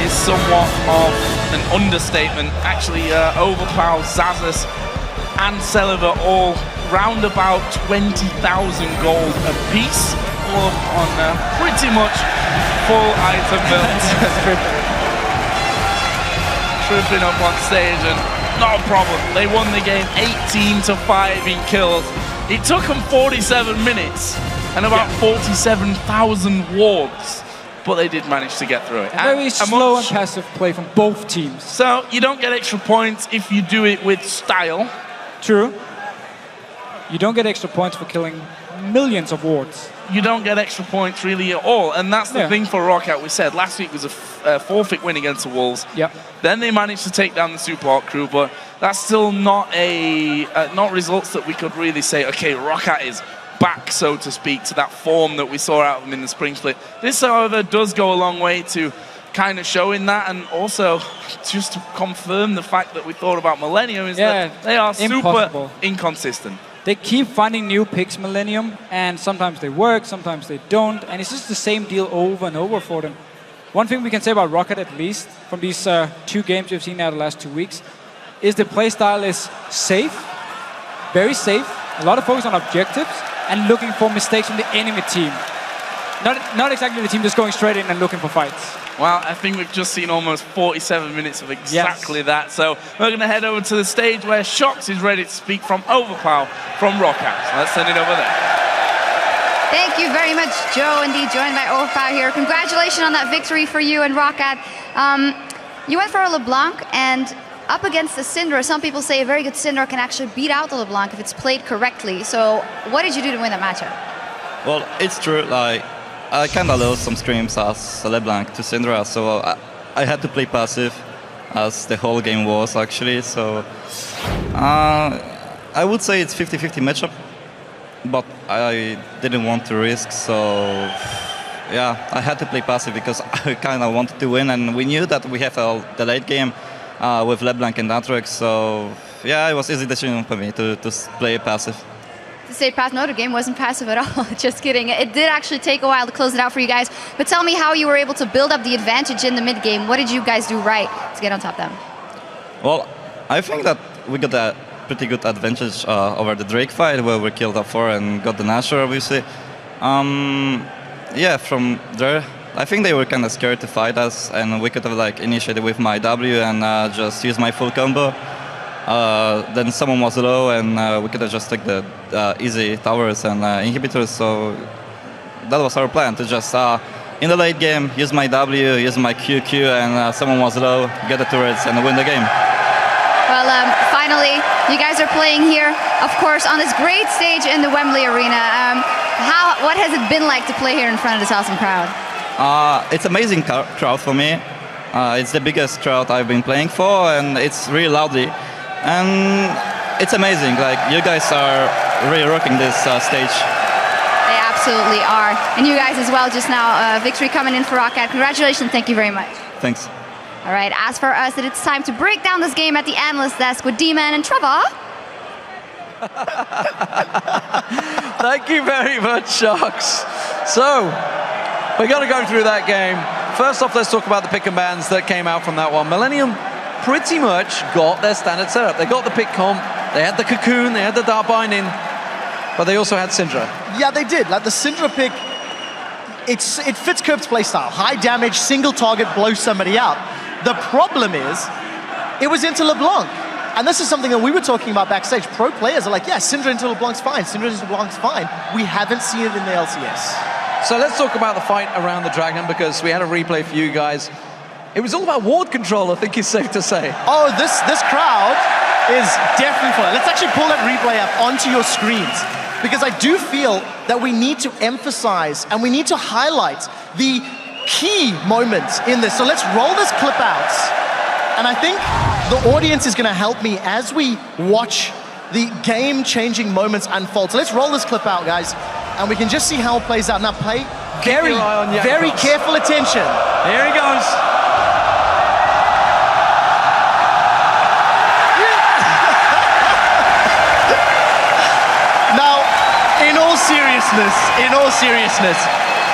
is somewhat of an understatement. Actually, Overpower, Zazas, and Celeber all round about 20,000 gold apiece, all on pretty much full item builds. Tripping up on stage, and not a problem. They won the game 18-5 in kills. It took them 47 minutes and about 47,000 wards, but they did manage to get through it. Very slow and passive play from both teams. So you don't get extra points if you do it with style. True. You don't get extra points for killing millions of wards. You don't get extra points really at all, and that's the thing for Roccat. We said last week was a forfeit win against the Wolves. Yep. Then they managed to take down the Super Hot crew, but that's still not not results that we could really say, okay, Roccat is back, so to speak, to that form that we saw out of them in the spring split. This, however, does go a long way to kind of showing that, and also just to confirm the fact that we thought about Millennium is that they are super inconsistent. They keep finding new picks, Millennium, and sometimes they work, sometimes they don't, and it's just the same deal over and over for them. One thing we can say about Roccat, at least, from these 2 games we've seen now the last 2 weeks, is the playstyle is safe, very safe, a lot of focus on objectives, and looking for mistakes from the enemy team. Not exactly the team just going straight in and looking for fights. Well, I think we've just seen almost 47 minutes of exactly that. So we're going to head over to the stage where Shox is ready to speak from Overpower from Roccat. So let's send it over there. Thank you very much, Joe. Indeed, joined by Overpower here. Congratulations on that victory for you and Roccat. You went for a LeBlanc, and up against the Syndra, some people say a very good Syndra can actually beat out the LeBlanc if it's played correctly. So what did you do to win that matchup? Well, it's true. Like, I kind of lost some scrims as LeBlanc to Syndra, so I had to play passive, as the whole game was actually. So I would say it's 50-50 matchup, but I didn't want to risk. So yeah, I had to play passive because I kind of wanted to win, and we knew that we have the late game with LeBlanc and Atrox. So yeah, it was easy decision for me to play passive. To say passive, no, the game wasn't passive at all. Just kidding. It did actually take a while to close it out for you guys. But tell me how you were able to build up the advantage in the mid game. What did you guys do right to get on top of them? Well, I think that we got a pretty good advantage over the Drake fight, where we killed up 4 and got the Nashor, obviously. Yeah, from there, I think they were kind of scared to fight us, and we could have like initiated with my W and just use my full combo. Then someone was low, and we could have just take the easy towers and inhibitors. So that was our plan, to just in the late game use my W, use my QQ, and someone was low, get the turrets, and win the game. Well, finally, you guys are playing here, of course, on this great stage in the Wembley Arena. What has it been like to play here in front of this awesome crowd? It's amazing crowd for me. It's the biggest crowd I've been playing for, and it's really loudly. And it's amazing. Like, you guys are really rocking this stage. They absolutely are. And you guys as well just now. Victory coming in for Rocket. Congratulations. Thank you very much. Thanks. All right, as for us, it's time to break down this game at the analyst desk with D-Man and Trevor. Thank you very much, Sharks. So, we got to go through that game. First off, let's talk about the pick and bans that came out from that one. Millennium pretty much got their standard setup. They got the pick comp, they had the cocoon, they had the dart binding, but they also had Syndra. Yeah, they did. Like the Syndra pick, it fits Curv's playstyle. High damage, single target, blow somebody up. The problem is, it was into LeBlanc. And this is something that we were talking about backstage. Pro players are like, yeah, Syndra into LeBlanc's fine, Syndra into LeBlanc's fine. We haven't seen it in the LCS. So let's talk about the fight around the Dragon, because we had a replay for you guys. It was all about ward control, I think it's safe to say. Oh, this crowd is definitely fun. Let's actually pull that replay up onto your screens, because I do feel that we need to emphasize and we need to highlight the key moments in this. So let's roll this clip out. And I think the audience is going to help me as we watch the game-changing moments unfold. So let's roll this clip out, guys, and we can just see how it plays out. Now pay very careful attention. Here he goes. Now, in all seriousness,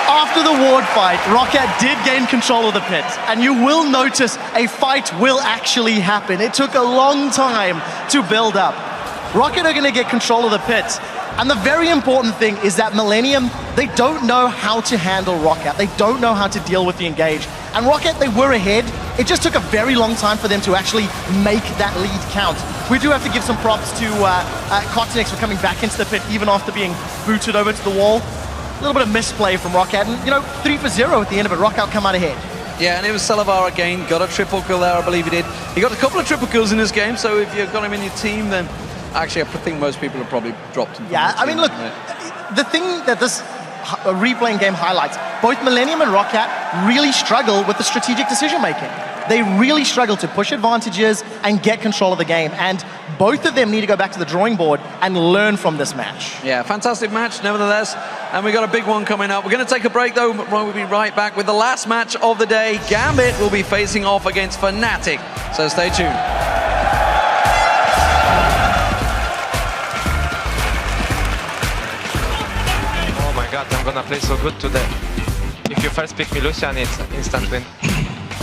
after the ward fight, Rocket did gain control of the pit, and you will notice a fight will actually happen. It took a long time to build up. Rocket are going to get control of the pit, and the very important thing is that Millennium, they don't know how to handle Rocket. They don't know how to deal with the engage. And Rocket, they were ahead. It just took a very long time for them to actually make that lead count. We do have to give some props to Cottinex for coming back into the pit even after being booted over to the wall. A little bit of misplay from Rocket, and 3 for 0 at the end of it. Rocket come out ahead. Yeah, and it was Selavar again, got a triple kill there, I believe he did. He got a couple of triple kills in this game, so if you've got him in your team, then actually I think most people have probably dropped him. Yeah, I mean, look, the thing that this replaying game highlights, both Millennium and Rocket really struggle with the strategic decision making. They really struggle to push advantages and get control of the game, and both of them need to go back to the drawing board and learn from this match. Yeah, fantastic match nevertheless, and we got a big one coming up. We're going to take a break though, we'll be right back with the last match of the day. Gambit will be facing off against Fnatic, so stay tuned. Oh my god, I'm gonna play so good today. If you first pick me Lucian, it's instant win.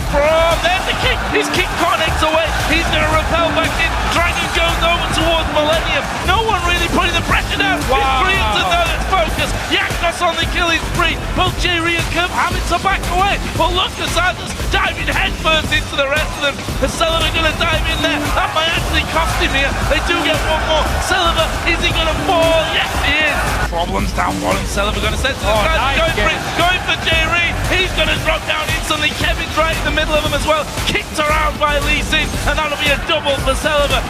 There's the kick. His kick connects away. He's going to repel back in. Dragon goes over towards Millennium. No one really putting the pressure down. Wow. It's brilliant to know it's focused. Yakos on the killing spree. Both Jerry and Kub having to back away. But look, Casadas diving headfirst into the rest of them. Is Sullivan going to dive in there? That might actually cost him here. They do get one more. Sullivan, is he going to fall? Yes, he is. Problems down bottom. Sullivan going to send to the side. Nice going for Jerry. He's going to drop down instantly. Kevin's right in the middle of them as well. Kicked around by Lee Sin, and that'll be a double for Sullivan.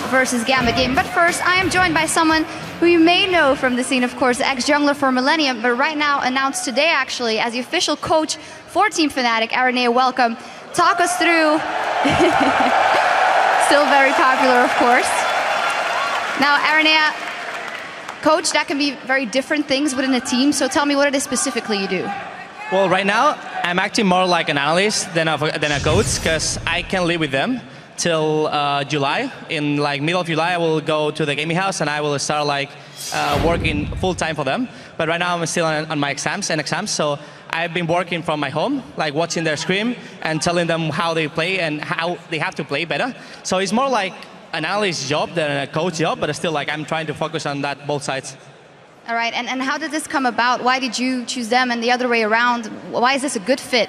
versus Gambit game. But first, I am joined by someone who you may know from the scene, of course, ex-jungler for Millennium, but right now announced today, actually, as the official coach for Team Fnatic. Aranea, welcome. Talk us through... Still very popular, of course. Now, Aranea, coach, that can be very different things within a team, so tell me what it is specifically you do. Well, right now, I'm acting more like an analyst than a coach, because I can live with them till July. In like middle of July, I will go to the gaming house and I will start like working full time for them. But right now, I'm still on my exams, so I've been working from my home, like watching their scrim and telling them how they play and how they have to play better. So it's more like an analyst job than a coach job, but still like I'm trying to focus on that both sides. All right, and how did this come about? Why did you choose them and the other way around? Why is this a good fit?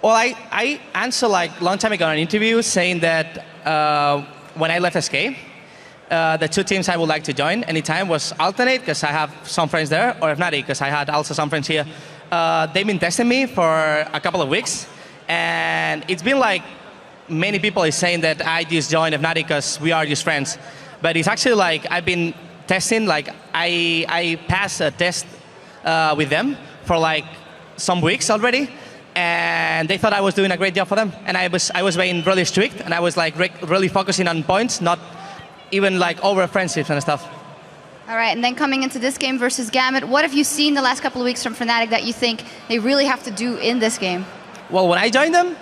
Well, I answered like a long time ago in an interview saying that when I left SK, the two teams I would like to join anytime was Alternate, because I have some friends there, or Fnatic, because I had also some friends here. They've been testing me for a couple of weeks, and it's been like many people is saying that I just joined Fnatic because we are just friends. But it's actually like I've been testing, like I passed a test with them for like some weeks already, and they thought I was doing a great job for them. And I was being really strict, and I was like really focusing on points, not even like over friendships and stuff. All right, and then coming into this game versus Gambit, what have you seen the last couple of weeks from Fnatic that you think they really have to do in this game? Well, when I joined them,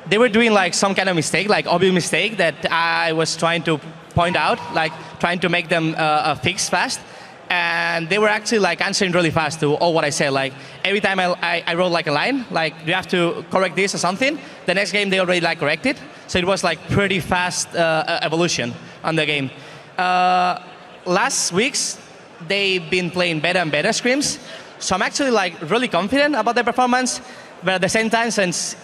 they were doing like some kind of mistake, like obvious mistake that I was trying to point out, like trying to make them fix fast. And they were actually like answering really fast to all what I said. Like every time I wrote like a line, like you have to correct this or something, the next game they already like corrected. So it was like pretty fast evolution on the game. Last weeks, they've been playing better and better scrims. So I'm actually like really confident about their performance. But at the same time, since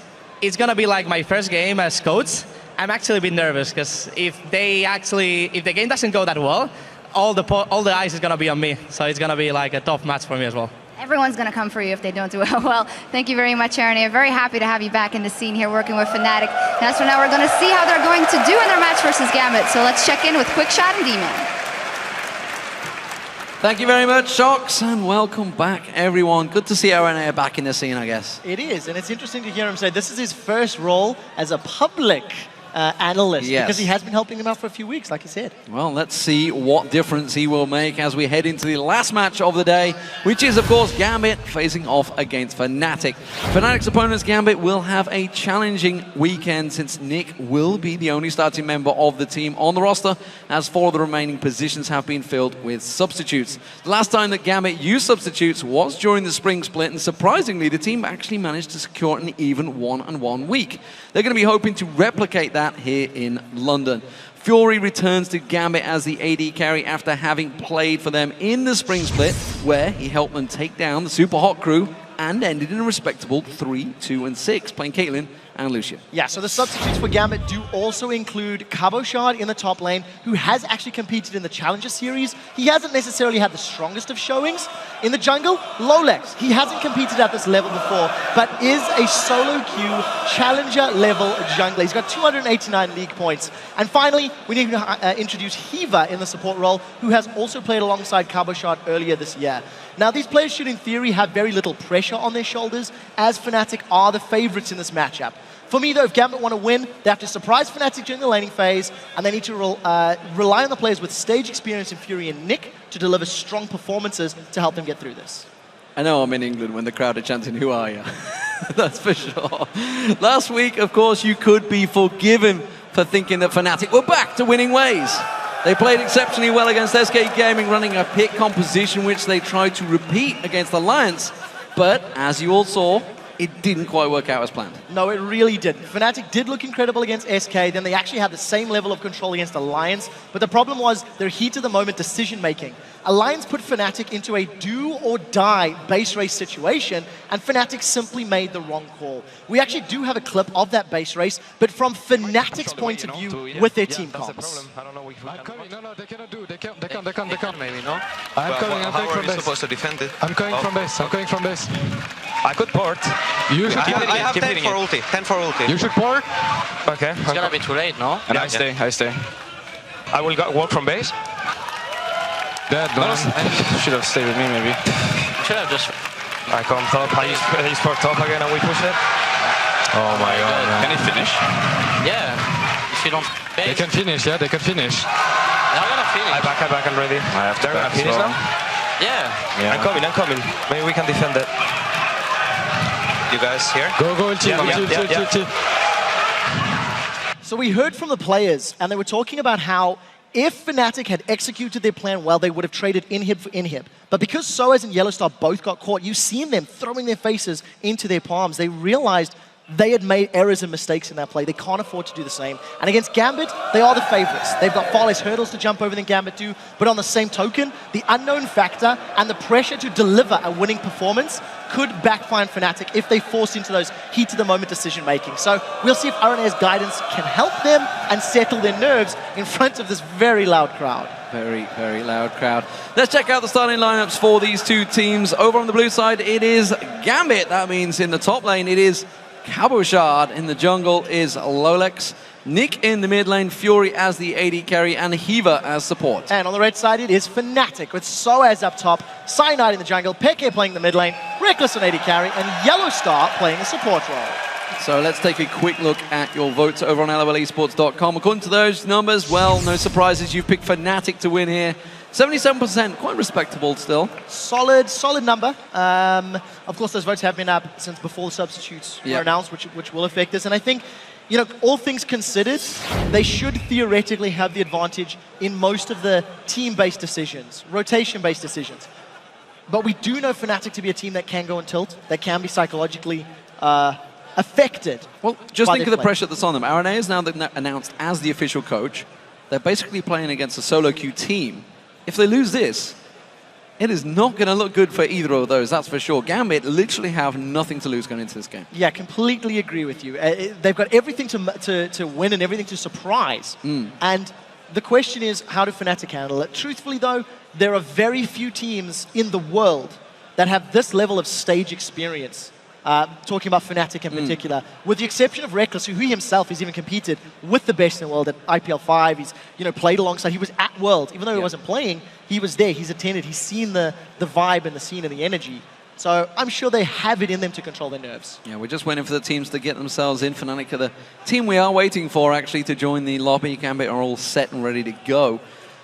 it's gonna be like my first game as coach, I'm actually a bit nervous because if the game doesn't go that well, all the eyes is gonna be on me. So it's gonna be like a tough match for me as well. Everyone's going to come for you if they don't do well. Well, thank you very much, Aranea. Very happy to have you back in the scene here working with Fnatic. And as for now, we're going to see how they're going to do in their match versus Gambit. So let's check in with Quickshot and D-Man. Thank you very much, Shox, and welcome back, everyone. Good to see Aranea back in the scene, I guess. It is, and it's interesting to hear him say this is his first role as a public analyst, because he has been helping them out for a few weeks, like he said. Well, let's see what difference he will make as we head into the last match of the day, which is, of course, Gambit facing off against Fnatic. Fnatic's opponents, Gambit, will have a challenging weekend since Nick will be the only starting member of the team on the roster, as 4 of the remaining positions have been filled with substitutes. The last time that Gambit used substitutes was during the spring split, and surprisingly, the team actually managed to secure an even 1-on-1 week. They're going to be hoping to replicate that here in London. Fury returns to Gambit as the AD carry after having played for them in the spring split, where he helped them take down the Super Hot crew and ended in a respectable 3-2-6, playing Caitlyn and Lucia. Yeah, so the substitutes for Gambit do also include Cabochard in the top lane, who has actually competed in the Challenger Series. He hasn't necessarily had the strongest of showings. In the jungle, Lolex. He hasn't competed at this level before, but is a solo queue Challenger level jungler. He's got 289 league points. And finally, we need to introduce Hiva in the support role, who has also played alongside Cabochard earlier this year. Now, these players should, in theory, have very little pressure on their shoulders, as Fnatic are the favorites in this matchup. For me, though, if Gambit want to win, they have to surprise Fnatic during the laning phase, and they need to rely on the players with stage experience in Fury and Nick to deliver strong performances to help them get through this. I know I'm in England when the crowd are chanting, "Who are you?" That's for sure. Last week, of course, you could be forgiven for thinking that Fnatic were back to winning ways. They played exceptionally well against SK Gaming, running a pick composition which they tried to repeat against Alliance. But, as you all saw, it didn't quite work out as planned. No, it really didn't. Fnatic did look incredible against SK, then they actually had the same level of control against Alliance, but the problem was their heat-of-the-moment decision-making. Alliance put Fnatic into a do-or-die base race situation, and Fnatic simply made the wrong call. We actually do have a clip of that base race, but from Fnatic's point of view with their team comps. I don't know if we can. No, they cannot do. They can't. Maybe, no? I'm coming from base. Supposed to defend it? I'm coming from base. I'm coming from base. I could port. You should I have 10 for ulti. 10 for ulti. You should port. Okay. It's gonna be too late, no? And I stay. I will walk from base. Dead, man. Should have stayed with me, maybe. Should have just... I come top, I use for top again, and we push it. Oh my god, man. Can he finish? Yeah. If you don't... They can finish, yeah, they can finish. They're gonna finish. I back, I'm ready. They're gonna finish now? Yeah. I'm coming. Maybe we can defend it. You guys here? Go, chill. So we heard from the players, and they were talking about how if Fnatic had executed their plan well, they would have traded inhib for inhib. But because Soaz and Yellowstar both got caught, you've seen them throwing their faces into their palms. They realized they had made errors and mistakes in that play. They can't afford to do the same. And against Gambit, they are the favorites. They've got far less hurdles to jump over than Gambit do. But on the same token, the unknown factor and the pressure to deliver a winning performance could backfire on Fnatic if they force into those heat-of-the-moment decision-making. So we'll see if RNA's guidance can help them and settle their nerves in front of this very loud crowd. Very, very loud crowd. Let's check out the starting lineups for these two teams. Over on the blue side, it is Gambit. That means in the top lane, it is Cabochard. In the jungle is Lolex. Nick in the mid lane, Fury as the AD carry, and Hiva as support. And on the red side, it is Fnatic with Soaz up top, Cyanide in the jungle, Peke playing the mid lane, Reckless on AD carry, and Yellowstar playing a support role. So let's take a quick look at your votes over on lolesports.com. According to those numbers, well, no surprises. You've picked Fnatic to win here. 77%, quite respectable still. Solid number. Of course, those votes have been up since before the substitutes were announced, which will affect us. And I think, you know, all things considered, they should theoretically have the advantage in most of the team-based decisions, rotation-based decisions. But we do know Fnatic to be a team that can go on tilt, that can be psychologically affected. Well, just think of the pressure that's on them. RNA is now announced as the official coach. They're basically playing against a solo queue team. If they lose this, it is not going to look good for either of those, that's for sure. Gambit literally have nothing to lose going into this game. Yeah, completely agree with you. They've got everything to win and everything to surprise. And the question is, how do Fnatic handle it? Truthfully, though, there are very few teams in the world that have this level of stage experience. Talking about Fnatic in particular, with the exception of Reckless, who he himself has even competed with the best in the world at IPL 5. He's played alongside. He was at Worlds, even though he wasn't playing. He was there. He's attended. He's seen the vibe and the scene and the energy. So I'm sure they have it in them to control their nerves. Yeah, we're just waiting for the teams to get themselves in. Fnatic are the team we are waiting for actually to join the lobby. Gambit are all set and ready to go.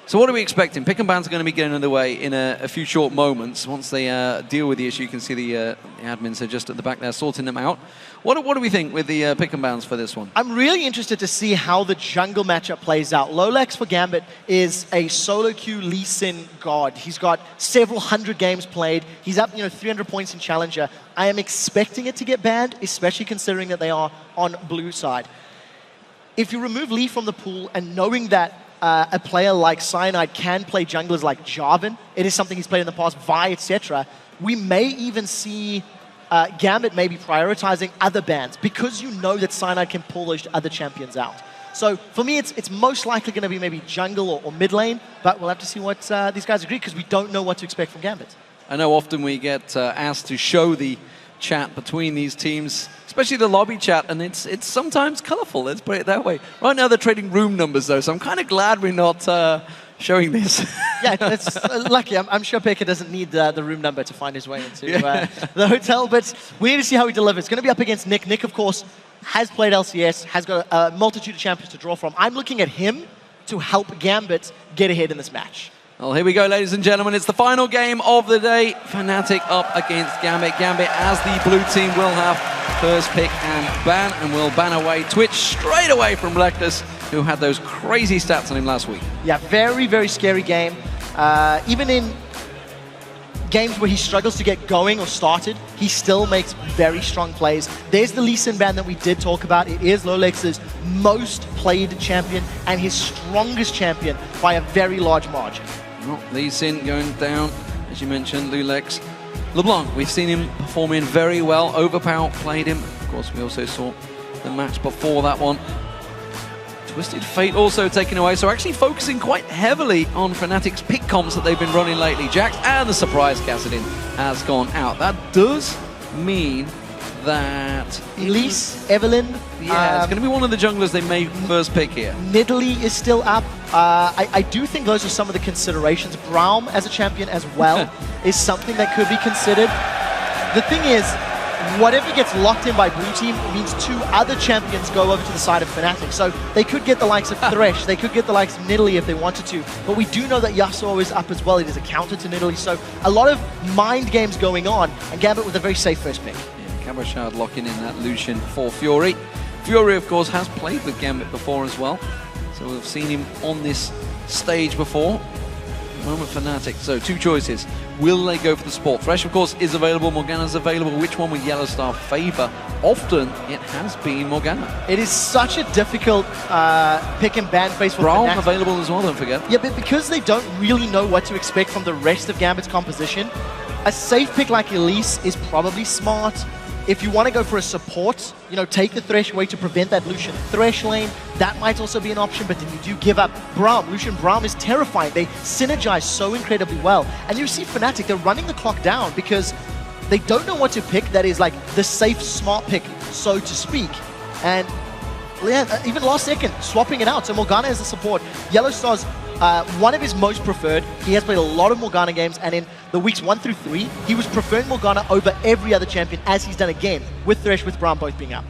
So what are we expecting? Pick and bans are going to be getting underway in a few short moments. Once they deal with the issue, you can see the admins are just at the back there sorting them out. What do we think with the pick and bans for this one? I'm really interested to see how the jungle matchup plays out. Lolex for Gambit is a solo queue Lee Sin god. He's got several hundred games played. He's up 300 points in Challenger. I am expecting it to get banned, especially considering that they are on blue side. If you remove Lee from the pool and knowing that a player like Cyanide can play junglers like Jarvan, it is something he's played in the past, Vi, etc. We may even see Gambit maybe prioritizing other bans because you know that Cyanide can pull those other champions out. So for me, it's most likely going to be maybe jungle or mid lane, but we'll have to see what these guys agree because we don't know what to expect from Gambit. I know often we get asked to show the chat between these teams, especially the lobby chat, and it's sometimes colorful, let's put it that way. Right now they're trading room numbers though, so I'm kind of glad we're not showing this. Yeah, it's lucky. I'm sure Pekka doesn't need the room number to find his way into the hotel, but we need to see how he delivers. It's going to be up against Nick. Nick, of course, has played LCS, has got a multitude of champions to draw from. I'm looking at him to help Gambit get ahead in this match. Well, here we go, ladies and gentlemen. It's the final game of the day. Fnatic up against Gambit. Gambit, as the blue team, will have first pick and ban, and will ban away Twitch straight away from Reckless, who had those crazy stats on him last week. Yeah, very, very scary game. Even in games where he struggles to get going or started, he still makes very strong plays. There's the Lee Sin ban that we did talk about. It is Lolex's most played champion and his strongest champion by a very large margin. Well, Lee Sin going down, as you mentioned, Lulex. LeBlanc, we've seen him performing very well. Overpower played him. Of course, we also saw the match before that one. Twisted Fate also taken away, so actually focusing quite heavily on Fnatic's pick comps that they've been running lately. Jax and the surprise Kassadin has gone out. That does mean that Elise, Evelyn. Yeah, it's going to be one of the junglers they may first pick here. Nidalee is still up. I do think those are some of the considerations. Braum as a champion as well is something that could be considered. The thing is, whatever gets locked in by blue team means two other champions go over to the side of Fnatic. So they could get the likes of Thresh, they could get the likes of Nidalee if they wanted to. But we do know that Yasuo is up as well. It is a counter to Nidalee. So a lot of mind games going on, and Gambit with a very safe first pick. Yeah, Cabochard locking in that Lucian for Fury. Fury, of course, has played with Gambit before as well. So we've seen him on this stage before. Moment Fnatic. So two choices. Will they go for the support? Thresh, of course, is available. Morgana's available. Which one will Yellowstar favor? Often, it has been Morgana. It is such a difficult pick and ban phase for Braum Fnatic. available as well, don't forget. Yeah, but because they don't really know what to expect from the rest of Gambit's composition, a safe pick like Elise is probably smart. If you want to go for a support, you know, take the Thresh away to prevent that Lucian Thresh lane. That might also be an option, but then you do give up Braum. Lucian Braum is terrifying. They synergize so incredibly well. And you see Fnatic, they're running the clock down because they don't know what to pick that is like the safe, smart pick, so to speak. And yeah, even last second, swapping it out. So Morgana as a support. Yellowstar's one of his most preferred. He has played a lot of Morgana games, and in the weeks 1 through 3, he was preferring Morgana over every other champion, as he's done again, with Thresh, with Braum both being up.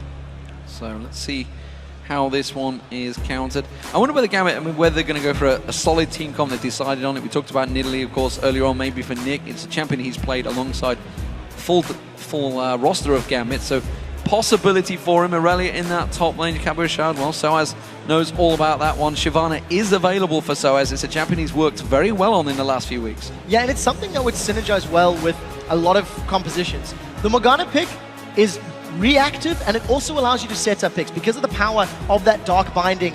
So let's see how this one is countered. I wonder whether Gambit, whether they're going to go for a solid team comp. They decided on it. We talked about Nidalee, of course, earlier on, maybe for Nick. It's a champion he's played alongside full roster of Gambit, so possibility for him. Aurelia in that top lane, Cabochard. Well, Soaz knows all about that one. Shyvana is available for Soaz. It's a champion he's worked very well on in the last few weeks. Yeah, and it's something that would synergize well with a lot of compositions. The Morgana pick is reactive, and it also allows you to set up picks because of the power of that Dark Binding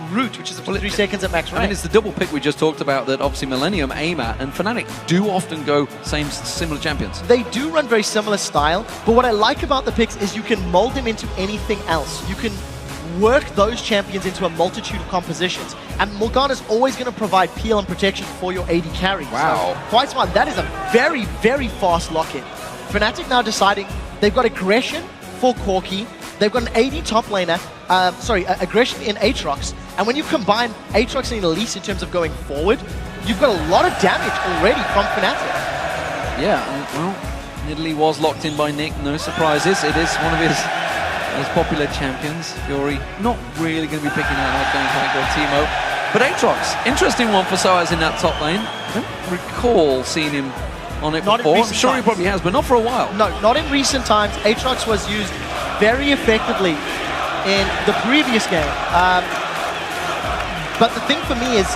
route, which is 3 seconds at max range. I mean, it's the double pick we just talked about that obviously Millennium aim at, and Fnatic do often go similar champions. They do run very similar style, but what I like about the picks is you can mold them into anything else. You can work those champions into a multitude of compositions, and Morgana's always going to provide peel and protection for your AD carry. Wow. So, quite smart. That is a very, very fast lock-in. Fnatic now deciding they've got aggression for Corki, they've got an AD top laner, aggression in Aatrox, and when you combine Aatrox and Elise in terms of going forward, you've got a lot of damage already from Fnatic. Yeah, well, Nidalee was locked in by Nick, no surprises. It is one of his most popular champions. Fury not really going to be picking out that going for Timo. But Aatrox, interesting one for Soaz in that top lane. I don't recall seeing him on it before. I'm sure he probably has, but not for a while. No, not in recent times. Aatrox was used very effectively in the previous game. But the thing for me is,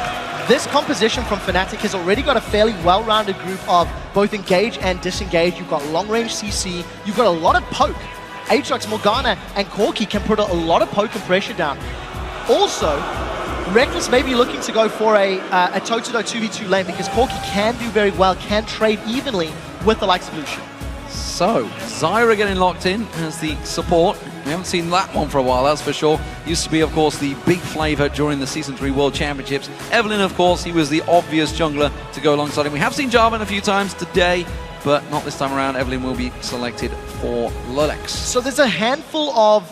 this composition from Fnatic has already got a fairly well-rounded group of both engage and disengage. You've got long-range CC. You've got a lot of poke. Aatrox, Morgana, and Corki can put a lot of poke and pressure down. Also, Reckless may be looking to go for a toe-to-toe 2v2 lane because Corki can do very well, can trade evenly with the likes of Lucian. So, Zyra getting locked in as the support. We haven't seen that one for a while, that's for sure. Used to be, of course, the big flavor during the Season 3 World Championships. Evelyn, of course, he was the obvious jungler to go alongside him. We have seen Jarvan a few times today, but not this time around. Evelyn will be selected for Lulex. So there's a handful of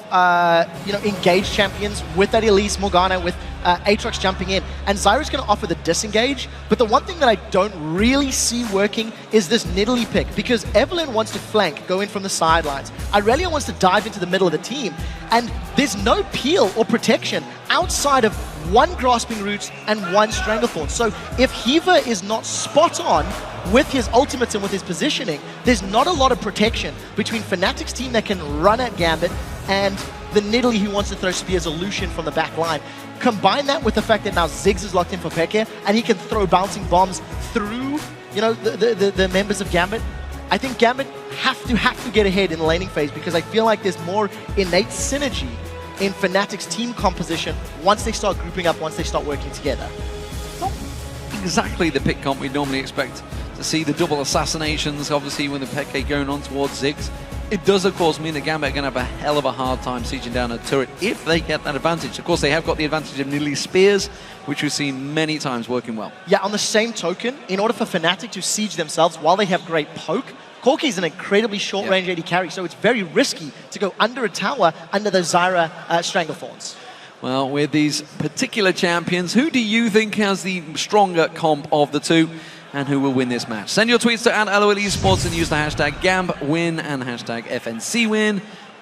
engaged champions with that Elise, Morgana, with Aatrox jumping in, and Zyra's going to offer the disengage, but the one thing that I don't really see working is this Nidalee pick, because Evelyn wants to flank, go in from the sidelines. Aurelia wants to dive into the middle of the team, and there's no peel or protection outside of one Grasping Roots and one Stranglethorn. So if Hiva is not spot on with his ultimates and with his positioning, there's not a lot of protection between Fnatic's team that can run at Gambit and the Nidalee who wants to throw Spears or Lucian from the back line. Combine that with the fact that now Ziggs is locked in for Pekka, and he can throw bouncing bombs through, the members of Gambit. I think Gambit have to get ahead in the laning phase because I feel like there's more innate synergy in Fnatic's team composition once they start grouping up, once they start working together. Not exactly the pick comp we'd normally expect to see. The double assassinations, obviously, when the Pekka going on towards Ziggs. It does, of course, mean that Gambit are going to have a hell of a hard time sieging down a turret if they get that advantage. Of course, they have got the advantage of Nidalee's spears, which we've seen many times working well. Yeah, on the same token, in order for Fnatic to siege themselves while they have great poke, Corki is an incredibly short-range AD carry, so it's very risky to go under a tower under those Zyra Stranglethorns. Well, with these particular champions, who do you think has the stronger comp of the two? And who will win this match? Send your tweets to @LOL Esports and use the hashtag GAMBWin and hashtag FNCWin,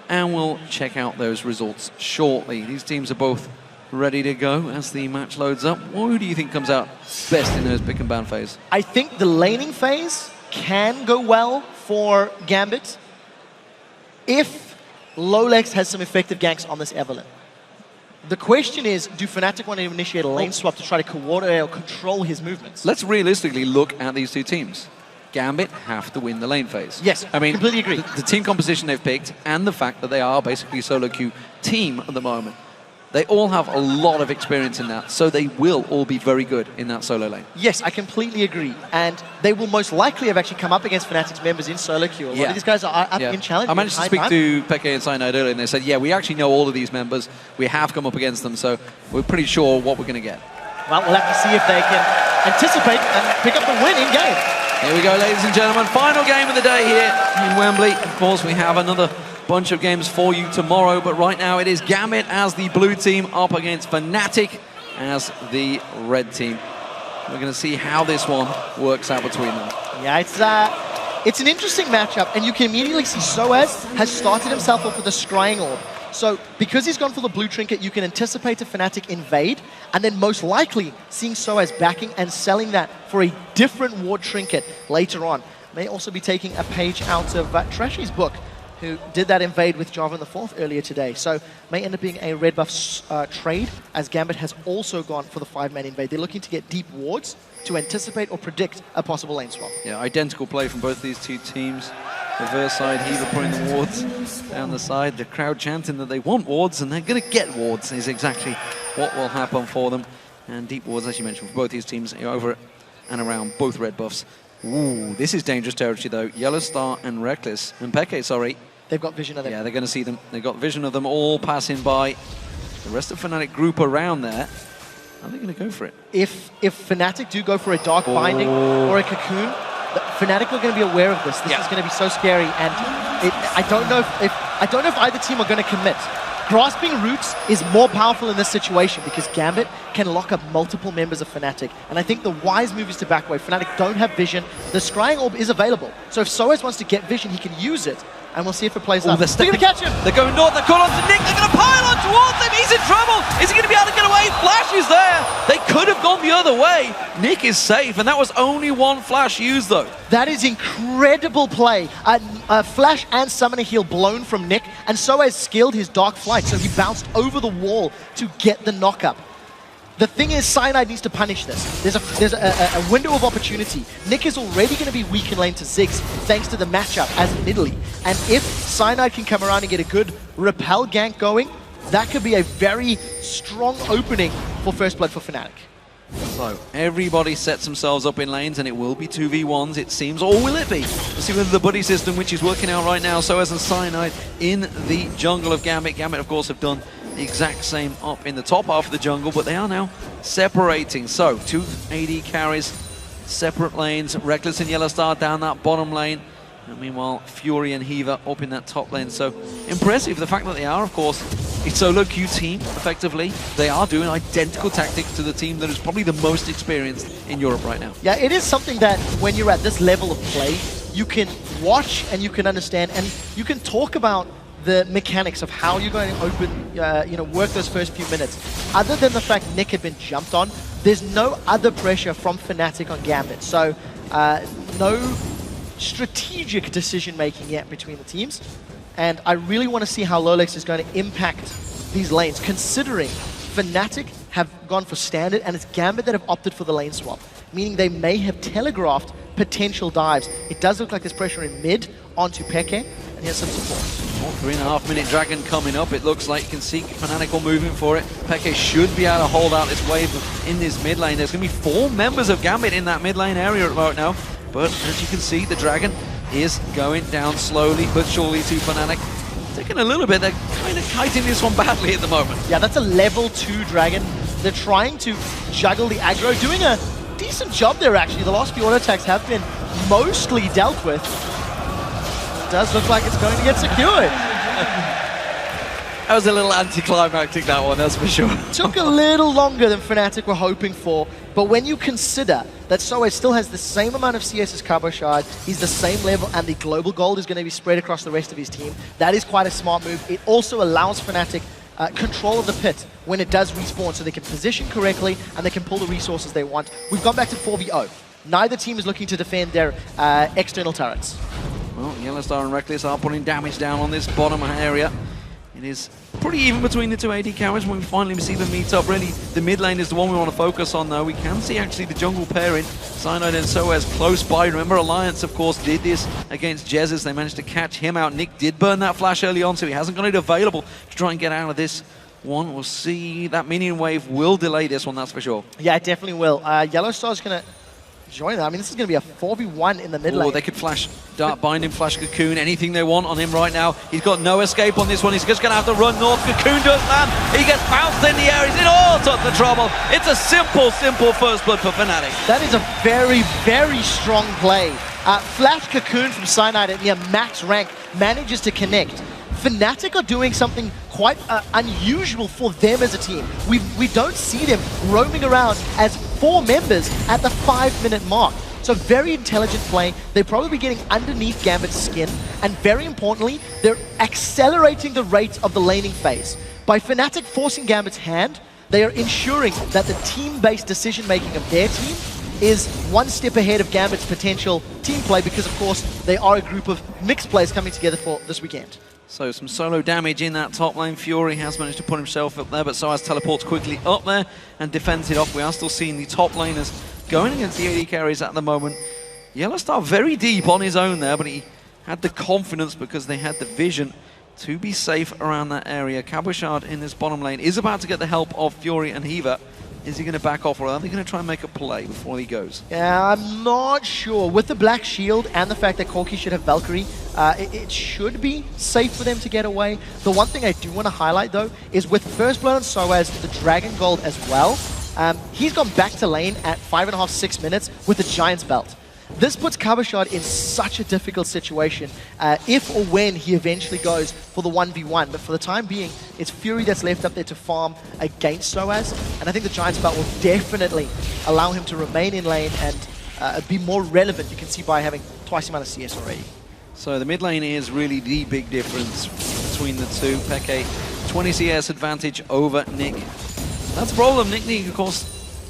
and we'll check out those results shortly. These teams are both ready to go as the match loads up. Who do you think comes out best in those pick and ban phase? I think the laning phase can go well for Gambit if Lolex has some effective ganks on this Evelynn. The question is, do Fnatic want to initiate a lane swap to try to coordinate or control his movements? Let's realistically look at these two teams. Gambit have to win the lane phase. Yes, I mean, completely agree. The team composition they've picked and the fact that they are basically a solo queue team at the moment. They all have a lot of experience in that, so they will all be very good in that solo lane. Yes, I completely agree. And they will most likely have actually come up against Fnatic's members in solo queue. A lot of these guys are up in challenge. I managed to speak to Peke and Cyanide earlier, and they said, yeah, we actually know all of these members. We have come up against them, so we're pretty sure what we're going to get. Well, we'll have to see if they can anticipate and pick up the win in game. Here we go, ladies and gentlemen. Final game of the day here in Wembley. Of course, we have another bunch of games for you tomorrow, but right now it is Gambit as the blue team up against Fnatic as the red team. We're going to see how this one works out between them. Yeah, it's an interesting matchup, and you can immediately see Soaz has started himself off with a Scrying Orb. So because he's gone for the blue trinket, you can anticipate a Fnatic invade, and then most likely seeing Soaz backing and selling that for a different ward trinket later on. May also be taking a page out of Trashy's book, who did that invade with Jarvan IV earlier today. So may end up being a red buff trade, as Gambit has also gone for the 5-man invade. They're looking to get deep wards to anticipate or predict a possible lane swap. Yeah, identical play from both these two teams. Reverse side, Heaver putting the wards down the side. The crowd chanting that they want wards, and they're going to get wards is exactly what will happen for them. And deep wards, as you mentioned, for both these teams over and around both red buffs. Ooh, this is dangerous territory, though. Yellow Star and Reckless, and Peke, sorry. They've got vision of them. Yeah, they're going to see them. They've got vision of them all passing by. The rest of Fnatic group around there. Are they going to go for it? If Fnatic do go for a Dark Binding or a Cocoon, Fnatic are going to be aware of this. This is going to be so scary, and I don't know if either team are going to commit. Grasping Roots is more powerful in this situation because Gambit can lock up multiple members of Fnatic. And I think the wise move is to back away. Fnatic don't have vision. The Scrying Orb is available. So if Soaz wants to get vision, he can use it. And we'll see if it plays out. They're going to catch him. They're going north. They're calling on to Nick. They're going to pile on towards him. He's in trouble. Is he going to be able to get away? Flash is there. They could have gone the other way. Nick is safe, and that was only one flash used, though. That is incredible play. Flash and Summoner Heal blown from Nick, and Soaz skilled his Dark Flight, so he bounced over the wall to get the knock-up. The thing is, Cyanide needs to punish this. There's a window of opportunity. Nick is already going to be weak in lane to Ziggs, thanks to the matchup as in Italy. And if Cyanide can come around and get a good repel gank going, that could be a very strong opening for First Blood for Fnatic. So, everybody sets themselves up in lanes, and it will be 2v1s, it seems. Or will it be? Let's see whether the buddy system, which is working out right now, Soaz and Cyanide in the jungle of Gambit. Gambit, of course, have done the exact same up in the top half of the jungle, but they are now separating. So, 2 AD carries, separate lanes. Reckless and Yellow Star down that bottom lane. And meanwhile, Fury and Heaver up in that top lane. So, impressive, the fact that they are, of course, a solo queue team, effectively. They are doing identical tactics to the team that is probably the most experienced in Europe right now. Yeah, it is something that when you're at this level of play, you can watch and you can understand and you can talk about the mechanics of how you're going to open, work those first few minutes. Other than the fact Nick had been jumped on, there's no other pressure from Fnatic on Gambit. So, no strategic decision-making yet between the teams. And I really want to see how Lolex is going to impact these lanes, considering Fnatic have gone for standard and it's Gambit that have opted for the lane swap, meaning they may have telegraphed potential dives. It does look like there's pressure in mid onto Peke, and here's some support. 3.5-minute Dragon coming up. It looks like you can see Fnatic all moving for it. Peke should be able to hold out this wave in this mid lane. There's going to be 4 members of Gambit in that mid lane area right now. But as you can see, the Dragon is going down slowly but surely to Fnatic. Taking a little bit, they're kind of kiting this one badly at the moment. Yeah, that's a level 2 Dragon. They're trying to juggle the aggro, doing a decent job there actually. The last few auto attacks have been mostly dealt with. It does look like it's going to get secured. That was a little anticlimactic, that one, that's for sure. Took a little longer than Fnatic were hoping for, but when you consider that Soaz still has the same amount of CS as Cabochard, he's the same level, and the global gold is going to be spread across the rest of his team, that is quite a smart move. It also allows Fnatic control of the pit when it does respawn, so they can position correctly and they can pull the resources they want. We've gone back to 4v0. Neither team is looking to defend their external turrets. Well, Yellowstar and Reckless are putting damage down on this bottom area. It is pretty even between the two AD carries when we finally see them meet up. Really, the mid lane is the one we want to focus on, though. We can see actually the jungle pairing, Cyanide and Soaz, close by. Remember, Alliance, of course, did this against Jesus. They managed to catch him out. Nick did burn that flash early on, so he hasn't got it available to try and get out of this one. We'll see. That minion wave will delay this one, that's for sure. Yeah, it definitely will. Yellowstar's going to join that. I mean, this is going to be a 4v1 in the mid lane. They could flash Dark Binding, flash Cocoon, anything they want on him right now. He's got no escape on this one. He's just going to have to run north. Cocoon does land. He gets bounced in the air. He's in all sorts of trouble. It's a simple first blood for Fnatic. That is a very, very strong play. Flash Cocoon from Cyanide at near max rank manages to connect. Fnatic are doing something quite unusual for them as a team. We don't see them roaming around as 4 members at the 5-minute mark. So very intelligent play. They're probably getting underneath Gambit's skin, and very importantly, they're accelerating the rate of the laning phase. By Fnatic forcing Gambit's hand, they are ensuring that the team-based decision-making of their team is one step ahead of Gambit's potential team play, because of course they are a group of mixed players coming together for this weekend. So some solo damage in that top lane. Fury has managed to put himself up there, but Soaz teleports quickly up there and defends it off. We are still seeing the top laners going against the AD carries at the moment. Yellowstar very deep on his own there, but he had the confidence because they had the vision to be safe around that area. Cabochard in this bottom lane is about to get the help of Fury and Hiva. Is he going to back off, or are they going to try and make a play before he goes? Yeah, I'm not sure. With the Black Shield and the fact that Corki should have Valkyrie, it should be safe for them to get away. The one thing I do want to highlight, though, is with First Blood on Soaz, the Dragon Gold as well, he's gone back to lane at 5.5, 6 minutes with the Giant's Belt. This puts Cabochard in such a difficult situation if or when he eventually goes for the 1v1. But for the time being, it's Fury that's left up there to farm against Soaz. And I think the Giant's Belt will definitely allow him to remain in lane and be more relevant. You can see by having twice the amount of CS already. So the mid lane is really the big difference between the two. Peke, 20 CS advantage over Nick. That's a problem. Nick, of course,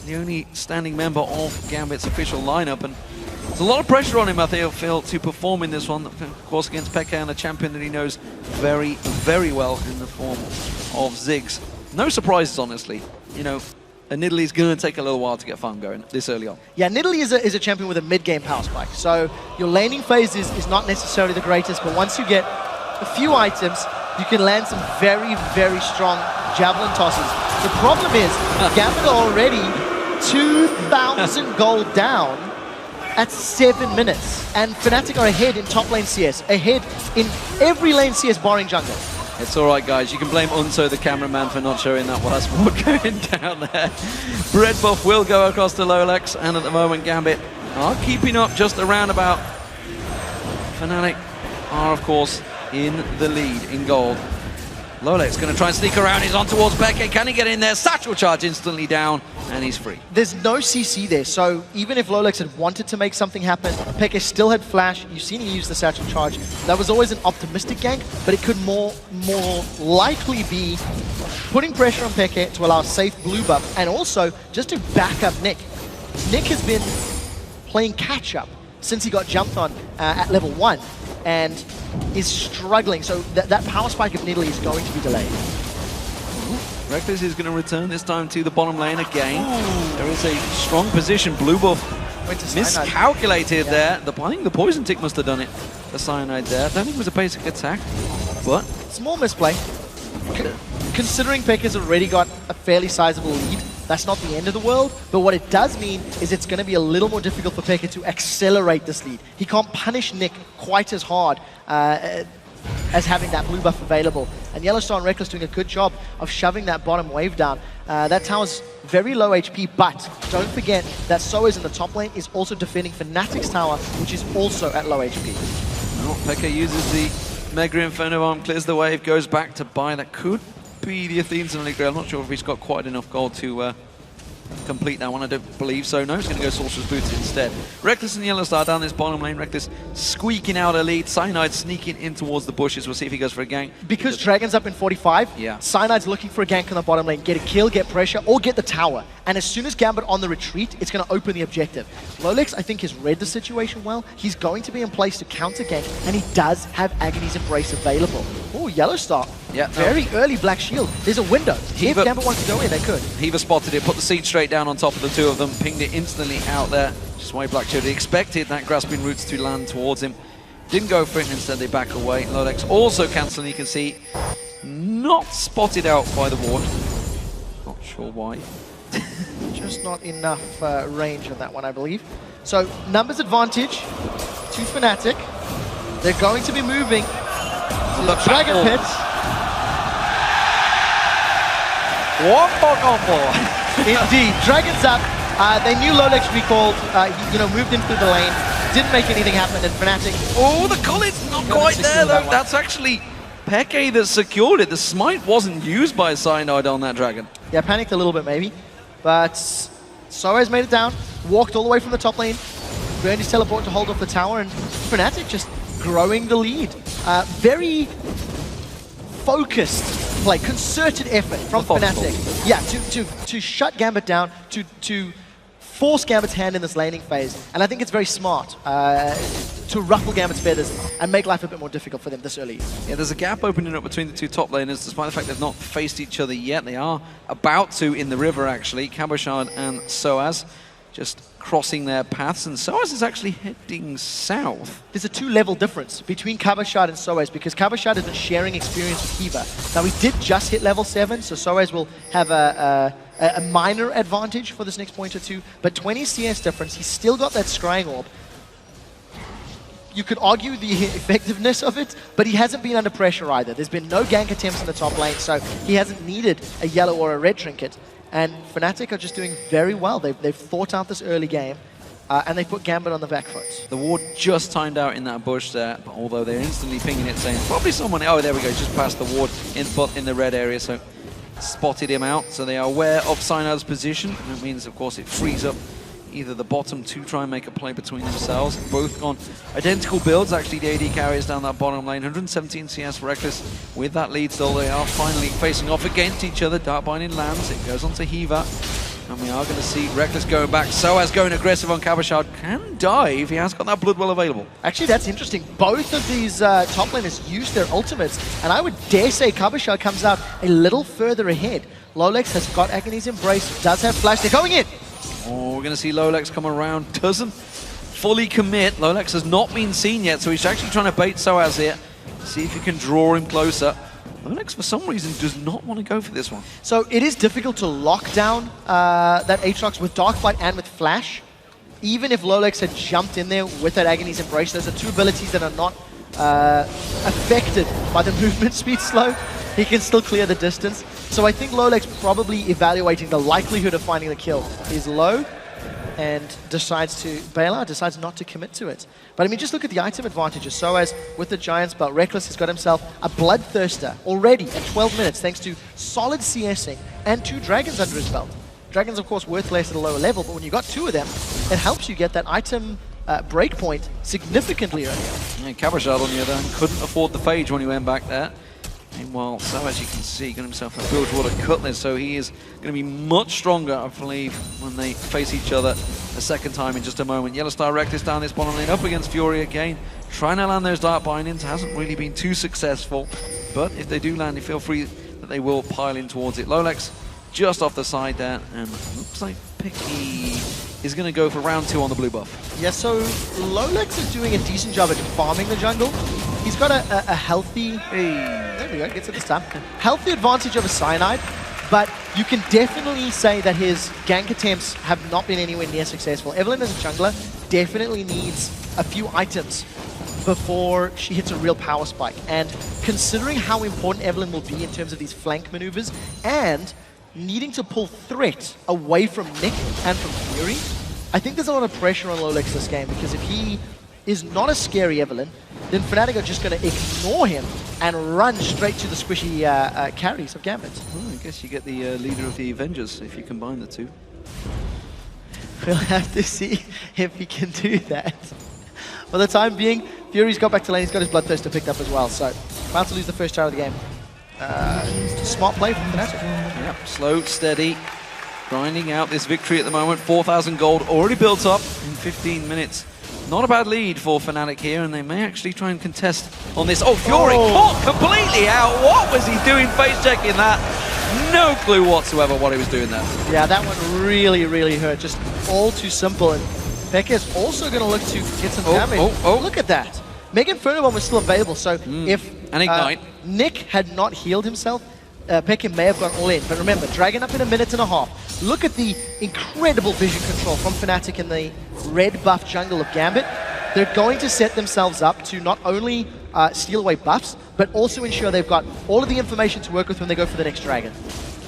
the only standing member of Gambit's official lineup, and there's a lot of pressure on him, I feel, to perform in this one. Of course, against Peke and a champion that he knows very, very well in the form of Ziggs. No surprises, honestly. You know, Nidalee going to take a little while to get farm going this early on. Yeah, Nidalee is a champion with a mid-game power spike. So your laning phase is not necessarily the greatest, but once you get a few items, you can land some very, very strong javelin tosses. The problem is, Gambit are already 2,000 gold down at 7 minutes. And Fnatic are ahead in top lane CS, ahead in every lane CS barring jungle. It's all right, guys. You can blame Unso, the cameraman, for not showing that last sport going down there. Bread buff will go across to Lolex, and at the moment, Gambit are keeping up just around about. Fnatic are, of course, in the lead in gold. Lolex going to try and sneak around. He's on towards Peke. Can he get in there? Satchel charge instantly down, and he's free. There's no CC there, so even if Lolex had wanted to make something happen, Peke still had flash. You've seen him use the Satchel charge. That was always an optimistic gank, but it could more likely be putting pressure on Peke to allow a safe blue buff, and also just to back up Nick. Nick has been playing catch-up since he got jumped on at level 1, and is struggling, so that power spike of Nidalee is going to be delayed. Reckless is going to return this time to the bottom lane again. Ooh. There is a strong position. Blue buff miscalculated there. I think the poison tick must have done it. The Cyanide there. I don't think it was a basic attack, but small misplay. Considering Peke's already got a fairly sizable lead, that's not the end of the world, but what it does mean is it's going to be a little more difficult for Peke to accelerate this lead. He can't punish Nick quite as hard as having that blue buff available. And Yellowstar and Reckless doing a good job of shoving that bottom wave down. That tower's very low HP, but don't forget that Soaz in the top lane is also defending Fnatic's tower, which is also at low HP. Well, Peke uses the Mega Inferno Arm clears the wave, goes back to buy. That could be the Athene's and I'm not sure if he's got quite enough gold to complete that one. I don't believe so. No, he's going to go Sorcerer's Boots instead. Reckless and Yellow Star down this bottom lane. Reckless squeaking out a lead. Cyanide sneaking in towards the bushes. We'll see if he goes for a gank. Because Dragon's up in 45, yeah. Cyanide's looking for a gank on the bottom lane. Get a kill, get pressure, or get the tower. And as soon as Gambit on the retreat, it's going to open the objective. Lolex, I think, has read the situation well. He's going to be in place to counter gank, and he does have Agony's Embrace available. Oh, Yellow Star. Yeah, very early Black Shield. There's a window. If Gambit wants to go in, they could. Heaver spotted it, put the seed straight down on top of the two of them, pinged it instantly out there. Just why Black Shield expected that grasping roots to land towards him. Didn't go for it, and instead they back away. Lolex also cancelling, you can see, not spotted out by the ward. Not sure why. Just not enough range on that one, I believe. So, numbers advantage to Fnatic. They're going to be moving to the Dragon Pit. Wombo combo. Indeed, Dragon's up. They knew Lolex recalled. He, moved in through the lane. Didn't make anything happen, and Fnatic. Oh, the Collins not quite there though. That's actually Peke that secured it. The smite wasn't used by Cyanide on that dragon. Yeah, panicked a little bit maybe, but Soaz made it down. Walked all the way from the top lane. Burned his teleport to hold off the tower, and Fnatic just growing the lead. Very focused play, concerted effort from Fnatic. Yeah, to shut Gambit down, to force Gambit's hand in this laning phase. And I think it's very smart to ruffle Gambit's feathers and make life a bit more difficult for them this early. Yeah, there's a gap opening up between the two top laners, despite the fact they've not faced each other yet. They are about to in the river, actually. Cabochard and Soaz just crossing their paths, and Soaz is actually heading south. There's a 2-level difference between Cabochard and Soaz because Cabochard has been sharing experience with Heaver. Now, we did just hit level 7, so Soaz will have a minor advantage for this next point or two, but 20 CS difference. He's still got that Scrying Orb. You could argue the effectiveness of it, but he hasn't been under pressure either. There's been no gank attempts in the top lane, so he hasn't needed a yellow or a red trinket. And Fnatic are just doing very well. They've thought out this early game, and they put Gambit on the back foot. The ward just timed out in that bush there, but although they're instantly pinging it, saying probably someone. Oh, there we go, just past the ward in the red area, so spotted him out. So they are aware of Cyanide's position. And that means, of course, it frees up either the bottom to try and make a play between themselves. Both on identical builds, actually. The AD carries down that bottom lane. 117 CS for Reckless with that lead still. They are finally facing off against each other. Dark Binding lands. It goes on to Heaver. And we are going to see Reckless going back. Soaz going aggressive on Cabochard. Can dive. He has got that Bloodwell available. Actually, that's interesting. Both of these top laners use their ultimates. And I would dare say Cabochard comes out a little further ahead. Lolex has got Agony's Embrace. Does have Flash. They're going in. Oh, we're going to see Lolex come around. Doesn't fully commit. Lolex has not been seen yet, so he's actually trying to bait Soaz here. See if he can draw him closer. Lolex, for some reason, does not want to go for this one. So it is difficult to lock down that Aatrox with Dark Flight and with Flash. Even if Lolex had jumped in there with that Agony's Embrace, those are two abilities that are not affected by the movement speed slow. He can still clear the distance. So I think Lolex probably evaluating the likelihood of finding the kill is low and decides not to commit to it. But I mean, just look at the item advantages. So as with the Giant's Belt, Reckless has got himself a Bloodthirster already at 12 minutes thanks to solid CSing and 2 Dragons under his belt. Dragons, of course, worth less at a lower level, but when you got 2 of them, it helps you get that item breakpoint significantly earlier. Yeah, Cabochard, on the other hand, couldn't afford the Phage when he went back there. Meanwhile, so as you can see, got himself a Bilgewater Cutlass, so he is going to be much stronger, I believe, when they face each other a second time in just a moment. Yellow Star Reckless down this bottom lane, up against Fury again. Trying to land those Dark Bindings, hasn't really been too successful. But if they do land, you feel free that they will pile in towards it. Lolex just off the side there, and looks like Picky is going to go for round 2 on the blue buff. Yeah, so Lolex is doing a decent job at farming the jungle. He's got a healthy... there we go, gets it this time. Healthy advantage over Cyanide, but you can definitely say that his gank attempts have not been anywhere near successful. Evelynn as a jungler definitely needs a few items before she hits a real power spike. And considering how important Evelynn will be in terms of these flank maneuvers and needing to pull threat away from Nick and from Fury, I think there's a lot of pressure on Lolex this game, because if is not as scary, Evelyn, then Fnatic are just going to ignore him and run straight to the squishy carries of Gambit. Well, I guess you get the leader of the Avengers if you combine the two. We'll have to see if he can do that. For the time being, Fury's got back to lane. He's got his Bloodthirster picked up as well. So, about to lose the first tower of the game. Smart play from Fnatic. Yep, slow, steady, grinding out this victory at the moment. 4,000 gold already built up in 15 minutes. Not a bad lead for Fnatic here, and they may actually try and contest on this. Oh, Fury caught completely out. What was he doing face checking that? No clue whatsoever what he was doing there. Yeah, that one really, really hurt. Just all too simple. And Pekka is also going to look to get some damage. Look at that. Mega Inferno Bomb was still available, so if and Ignite. Nick had not healed himself, Pekka may have gone all in. But remember, Dragon up in a minute and a half. Look at the incredible vision control from Fnatic in the red buff jungle of Gambit. They're going to set themselves up to not only steal away buffs, but also ensure they've got all of the information to work with when they go for the next Dragon.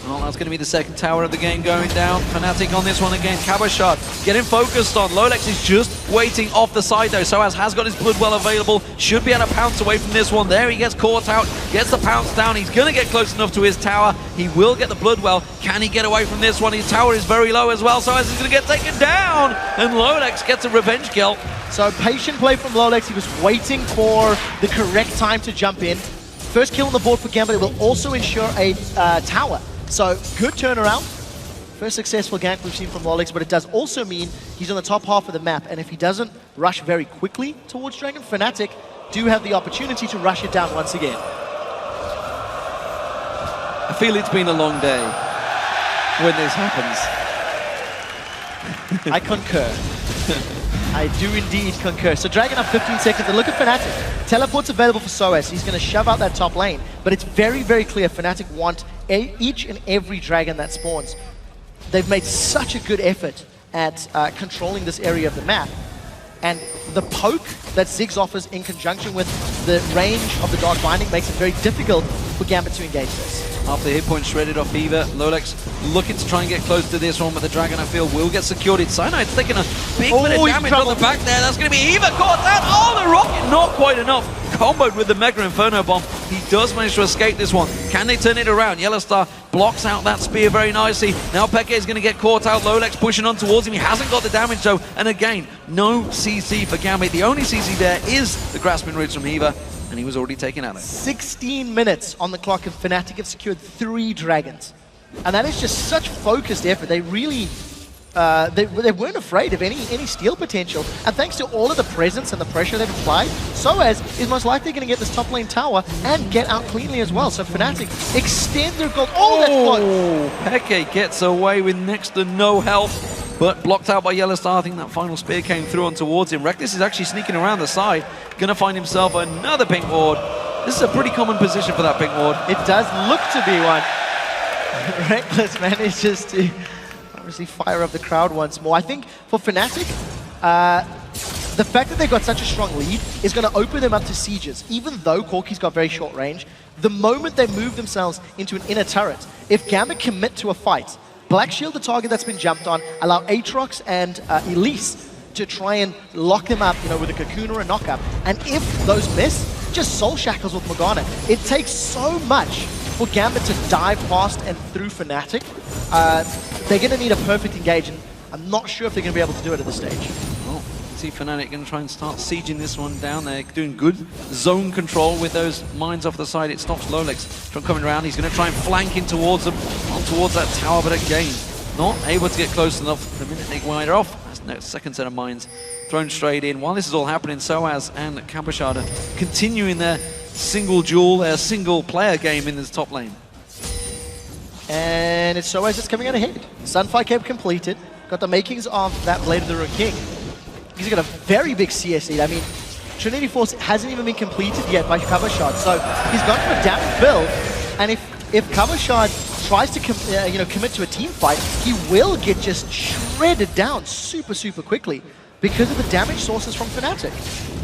Well, that's going to be the second tower of the game going down. Fnatic on this one again. Cabochard getting focused on. Lolex is just waiting off the side though. Soaz has got his blood well available. Should be able to pounce away from this one. There he gets caught out. Gets the pounce down. He's going to get close enough to his tower. He will get the blood well. Can he get away from this one? His tower is very low as well. Soaz is going to get taken down. And Lolex gets a revenge kill. So patient play from Lolex. He was waiting for the correct time to jump in. First kill on the board for Gambit. It will also ensure a tower. So, good turnaround. First successful gank we've seen from Lolex, but it does also mean he's on the top half of the map, and if he doesn't rush very quickly towards Dragon, Fnatic do have the opportunity to rush it down once again. I feel it's been a long day when this happens. I concur. I do indeed concur. So Dragon up 15 seconds, and look at Fnatic. Teleport's available for Soaz. He's going to shove out that top lane, but it's very, very clear Fnatic want each and every Dragon that spawns. They've made such a good effort at controlling this area of the map, and the poke that Ziggs offers in conjunction with the range of the Dark Binding makes it very difficult for Gambit to engage this. After the hit point shredded off Eva, Lolex looking to try and get close to this one, but the Dragon I feel will get secured. It's Cyanide's taking a big bit of damage on the back there. That's going to be Eva caught out. Oh, the rocket, not quite enough. Comboed with the Mega Inferno Bomb. He does manage to escape this one. Can they turn it around? Yellowstar blocks out that spear very nicely. Now Pekka is going to get caught out. Lolex pushing on towards him. He hasn't got the damage though. And again, no CC for Gambit. The only CC there is the Grasping Roots from Eva. And he was already taken out of it. 16 minutes on the clock, and Fnatic have secured 3 Dragons. And that is just such focused effort. They really, they weren't afraid of any steal potential. And thanks to all of the presence and the pressure they've applied, Soaz is most likely going to get this top lane tower and get out cleanly as well. So Fnatic extend their gold. Oh, that's Peke gets away with next to no health. But blocked out by Yellowstar. I think that final spear came through on towards him. Reckless is actually sneaking around the side. Gonna find himself another pink ward. This is a pretty common position for that pink ward. It does look to be one. Reckless manages to obviously fire up the crowd once more. I think for Fnatic, the fact that they've got such a strong lead is going to open them up to sieges. Even though Corki's got very short range, the moment they move themselves into an inner turret, if Gambit commit to a fight, Black Shield, the target that's been jumped on, allow Aatrox and Elise to try and lock them up, with a Cocoon or a Knockup. And if those miss, just Soul Shackles with Morgana. It takes so much for Gambit to dive past and through Fnatic. They're going to need a perfect engage, and I'm not sure if they're going to be able to do it at this stage. Well, see Fnatic going to try and start sieging this one down. They're doing good zone control with those mines off the side. It stops Lolex from coming around. He's going to try and flank in towards them, on towards that tower, but again, not able to get close enough. The minute they wind off, that's the second set of mines thrown straight in. While this is all happening, Soaz and Cabochard are continuing their single duel, their single player game in this top lane. And it's Soaz that's coming out ahead. Sunfire Cape completed. Got the makings of that Blade of the Rune King. He's got a very big CS lead. I mean, Trinity Force hasn't even been completed yet by Cabochard, so he's gone for a damage build. And if Cabochard tries to commit to a team fight, he will get just shredded down super, super quickly because of the damage sources from Fnatic.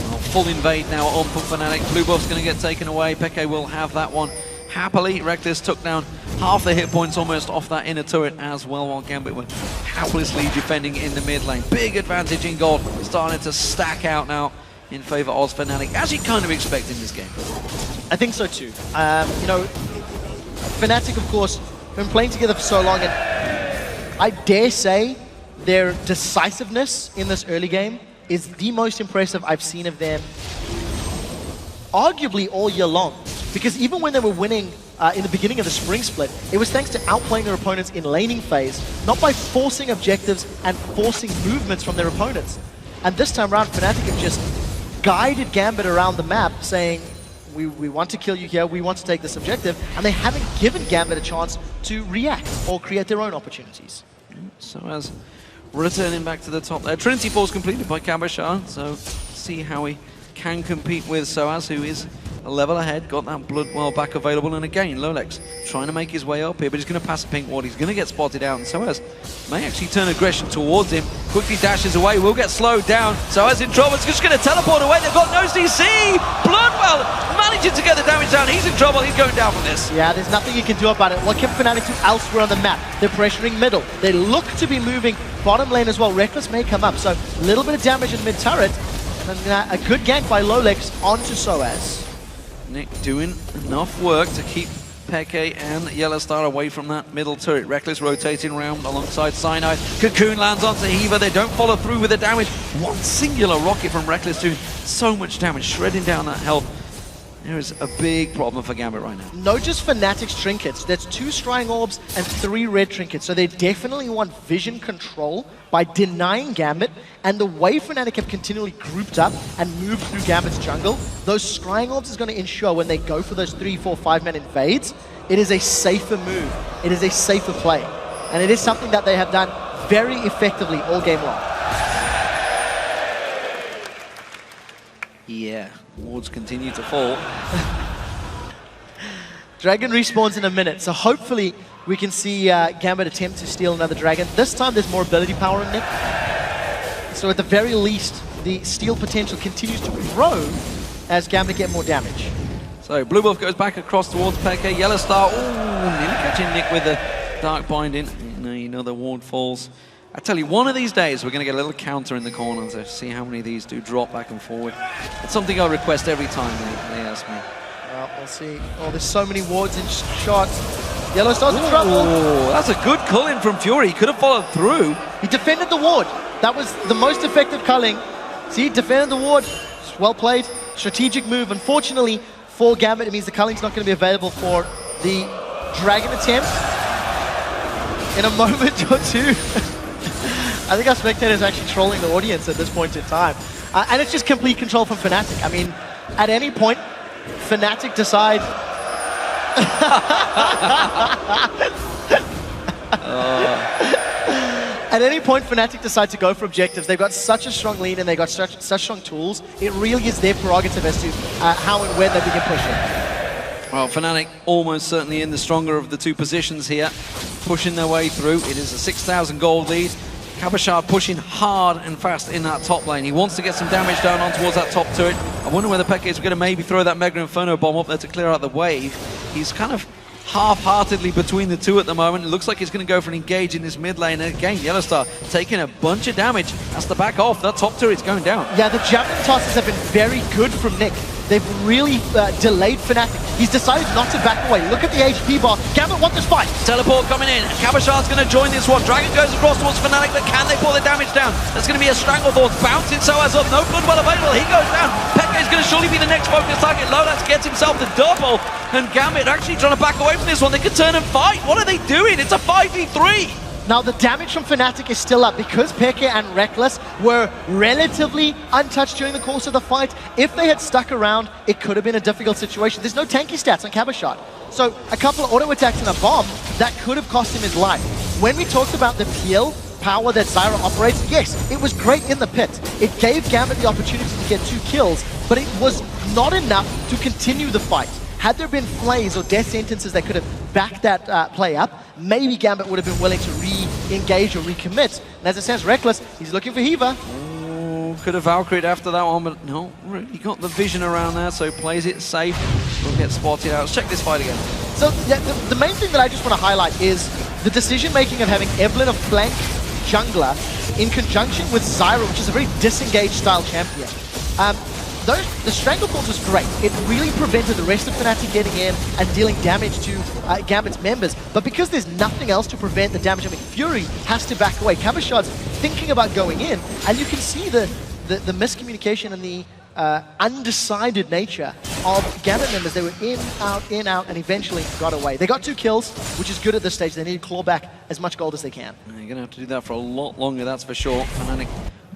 Well, full invade now on for Fnatic. Blue buff's going to get taken away. Peke will have that one happily. Reckless took down half the hit points almost off that inner turret as well, while Gambit were haplessly defending in the mid lane. Big advantage in gold, starting to stack out now in favor of Fnatic, as you kind of expect in this game. I think so too. You know, Fnatic, of course, been playing together for so long, and I dare say their decisiveness in this early game is the most impressive I've seen of them arguably all year long. Because even when they were winning in the beginning of the spring split, it was thanks to outplaying their opponents in laning phase, not by forcing objectives and forcing movements from their opponents. And this time around, Fnatic have just guided Gambit around the map, saying, we want to kill you here, we want to take this objective, and they haven't given Gambit a chance to react or create their own opportunities. So as returning back to the top there, Trinity Force completed by Kabashar, so see how he can compete with Soaz, who is a level ahead, got that Blood Well back available, and again, Lolex trying to make his way up here, but he's going to pass the pink ward, he's going to get spotted out, and Soaz may actually turn aggression towards him, quickly dashes away, will get slowed down, Soaz in trouble, it's just going to teleport away, they've got no CC, Bloodwell managing to get the damage down, he's in trouble, he's going down from this. Yeah, there's nothing you can do about it. What can Fnatic do elsewhere on the map? They're pressuring middle, they look to be moving bottom lane as well, Reckless may come up, so a little bit of damage in mid-turret, and a good gank by Lolex onto Soaz. Nick doing enough work to keep Peke and Yellowstar away from that middle turret. Reckless rotating around alongside Cyanide. Cocoon lands onto Hiva. They don't follow through with the damage. One singular rocket from Reckless doing so much damage, shredding down that health. There is a big problem for Gambit right now. Not just Fnatic's trinkets. There's 2 Scrying Orbs and 3 red trinkets. So they definitely want vision control by denying Gambit. And the way Fnatic have continually grouped up and moved through Gambit's jungle, those Scrying Orbs is going to ensure when they go for those 3, 4, 5-man invades, it is a safer move. It is a safer play. And it is something that they have done very effectively all game long. Yeah, wards continue to fall. Dragon respawns in a minute, so hopefully we can see Gambit attempt to steal another dragon. This time there's more ability power in Nick. So at the very least, the steal potential continues to grow as Gambit get more damage. So Blue Wolf goes back across towards Peke. Yellowstar, ooh, nearly catching Nick with the Dark Binding. You know the ward falls. I tell you, one of these days we're going to get a little counter in the corner to see how many of these do drop back and forward. It's something I request every time they ask me. Well, we'll see. Oh, there's so many wards and shots. Yellowstar's in trouble. Oh, that's a good cull-in from Fury. He could have followed through. He defended the ward. That was the most effective culling. See, defended the ward. Well played. Strategic move. Unfortunately, for Gambit, it means the culling's not going to be available for the dragon attempt in a moment or two. I think our spectators are actually trolling the audience at this point in time. And it's just complete control from Fnatic. I mean, at any point, Fnatic decide... At any point, Fnatic decide to go for objectives. They've got such a strong lead and they've got such strong tools. It really is their prerogative as to how and when they begin pushing. Well, Fnatic almost certainly in the stronger of the 2 positions here, pushing their way through. It is a 6,000 gold lead. Kabashar pushing hard and fast in that top lane. He wants to get some damage down on towards that top turret. I wonder whether Peke is going to maybe throw that Mega Inferno bomb up there to clear out the wave. He's kind of half-heartedly between the 2 at the moment. It looks like he's going to go for an engage in this mid lane. And again, Yellowstar taking a bunch of damage. Has to back off. That top turret's going down. Yeah, the javelin tosses have been very good from Nick. They've really delayed Fnatic. He's decided not to back away. Look at the HP bar. Gambit want this fight. Teleport coming in. Kabashar's going to join this one. Dragon goes across towards Fnatic, but can they pull the damage down? There's going to be a Stranglethorn bouncing Soaz up. No Bloodwell available. He goes down. Peke is going to surely be the next focus target. Lolas gets himself the double. And Gambit actually trying to back away from this one. They could turn and fight. What are they doing? It's a 5v3. Now the damage from Fnatic is still up because Peke and Reckless were relatively untouched during the course of the fight. If they had stuck around, it could have been a difficult situation. There's no tanky stats on Kabashar. So a couple of auto attacks and a bomb, that could have cost him his life. When we talked about the PL power that Zyra operates, yes, it was great in the pit. It gave Gambit the opportunity to get 2 kills, but it was not enough to continue the fight. Had there been flays or death sentences that could have backed that play up, maybe Gambit would have been willing to re-engage or recommit. And as it says, Reckless, he's looking for Hiva. Oh, could have Valkyried after that one, but no, really got the vision around there, so plays it safe. Will get spotted out. Let's check this fight again. So yeah, the main thing that I just want to highlight is the decision-making of having Evelyn a flank jungler in conjunction with Zyra, which is a very disengaged style champion. The Strangleforce was great. It really prevented the rest of Fnatic getting in and dealing damage to Gambit's members. But because there's nothing else to prevent the damage, I mean, Fury has to back away. Cabochard's thinking about going in, and you can see the miscommunication and the undecided nature of Gambit members. They were in, out, and eventually got away. They got 2 kills, which is good at this stage. They need to claw back as much gold as they can. You're going to have to do that for a lot longer, that's for sure. Fnatic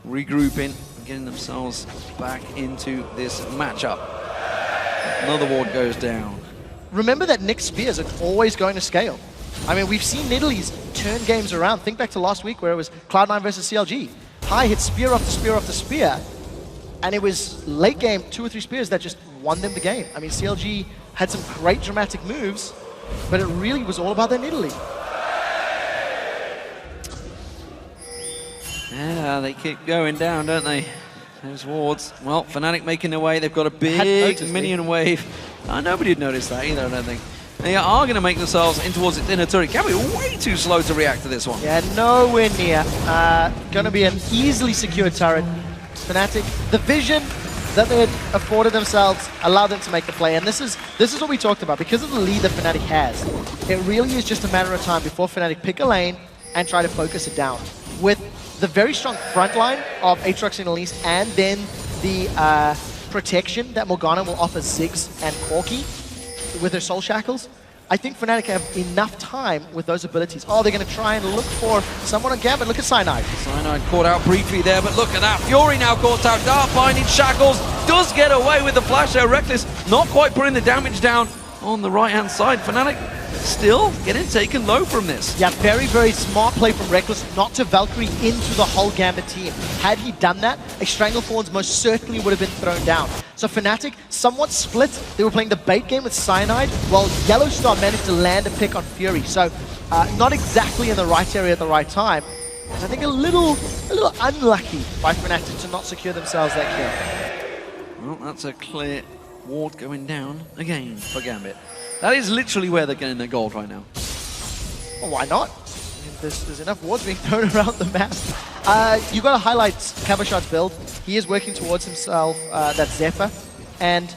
regrouping, getting themselves back into this matchup. Another ward goes down. Remember that Nick's spears are always going to scale. I mean, we've seen Nidalee's turn games around. Think back to last week where it was Cloud9 versus CLG. High hit spear after spear after spear, and it was late game 2 or 3 spears that just won them the game. I mean, CLG had some great dramatic moves, but it really was all about their Nidalee. Yeah, they keep going down, don't they? Those wards. Well, Fnatic making their way. They've got a big minion wave. Nobody would notice that either, I don't think. They are going to make themselves in towards its inner turret. Gambit way too slow to react to this one. Yeah, nowhere near. Going to be an easily secured turret. Fnatic, the vision that they had afforded themselves allowed them to make the play. And this is what we talked about. Because of the lead that Fnatic has, it really is just a matter of time before Fnatic pick a lane and try to focus it down. With the very strong front line of Aatrox and Elise, and then the protection that Morgana will offer Ziggs and Corki with her Soul Shackles, I think Fnatic have enough time with those abilities. Oh, they're going to try and look for someone on Gambit. Look at Cyanide. Cyanide caught out briefly there, but look at that. Fury now caught out. Dark Binding Shackles does get away with the flash there. Reckless not quite putting the damage down on the right-hand side. Fnatic still getting taken low from this. Yeah, very, very smart play from Reckless not to Valkyrie into the whole Gambit team. Had he done that, a Stranglethorns most certainly would have been thrown down. So Fnatic, somewhat split. They were playing the bait game with Cyanide, while Yellowstar managed to land a pick on Fury. So not exactly in the right area at the right time. And I think a little unlucky by Fnatic to not secure themselves that kill. Well, that's a clear ward going down again for Gambit. That is literally where they're getting their gold right now. Well, why not? I mean, there's enough wards being thrown around the map. You got to highlight Cabochard's build. He is working towards himself that Zephyr, and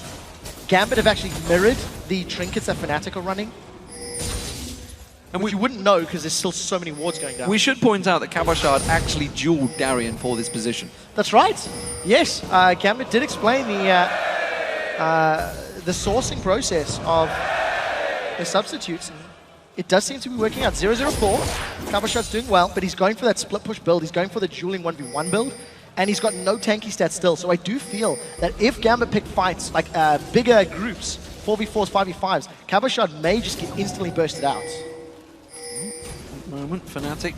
Gambit have actually mirrored the trinkets that Fnatic are running. And which you wouldn't know because there's still so many wards going down. We should point out that Cabochard actually dueled Darien for this position. That's right. Yes, Gambit did explain the sourcing process of the substitutes. It does seem to be working out. 0-0-4. Cabochard's doing well, but he's going for that split push build. He's going for the dueling 1v1 build, and he's got no tanky stats still. So I do feel that if Gambit pick fights, like bigger groups, 4v4s, 5v5s, Cabochard may just get instantly bursted out. At the moment, Fnatic,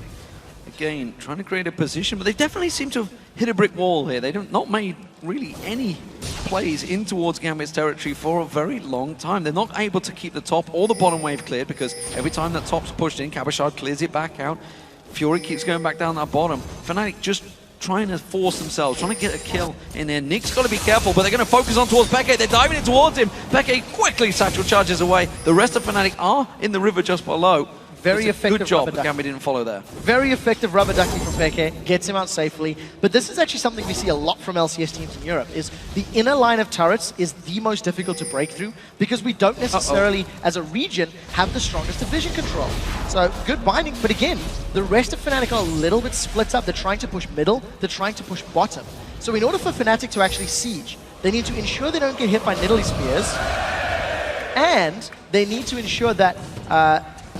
again, trying to create a position, but they definitely seem to have hit a brick wall here. They've not made really any plays in towards Gambit's territory for a very long time. They're not able to keep the top or the bottom wave cleared because every time that top's pushed in, Cabochard clears it back out. Fury keeps going back down that bottom. Fnatic just trying to force themselves, trying to get a kill in there. Nick's got to be careful, but they're going to focus on towards Peke. They're diving in towards him. Peke quickly satchel charges away. The rest of Fnatic are in the river just below. Very effective. Good job, but Gambit didn't follow there. Very effective rubber ducking from Peke, gets him out safely. But this is actually something we see a lot from LCS teams in Europe, is the inner line of turrets is the most difficult to break through because we don't necessarily, as a region, have the strongest division control. So good binding, but again, the rest of Fnatic are a little bit split up. They're trying to push middle, they're trying to push bottom. So in order for Fnatic to actually siege, they need to ensure they don't get hit by Nidalee spears, and they need to ensure that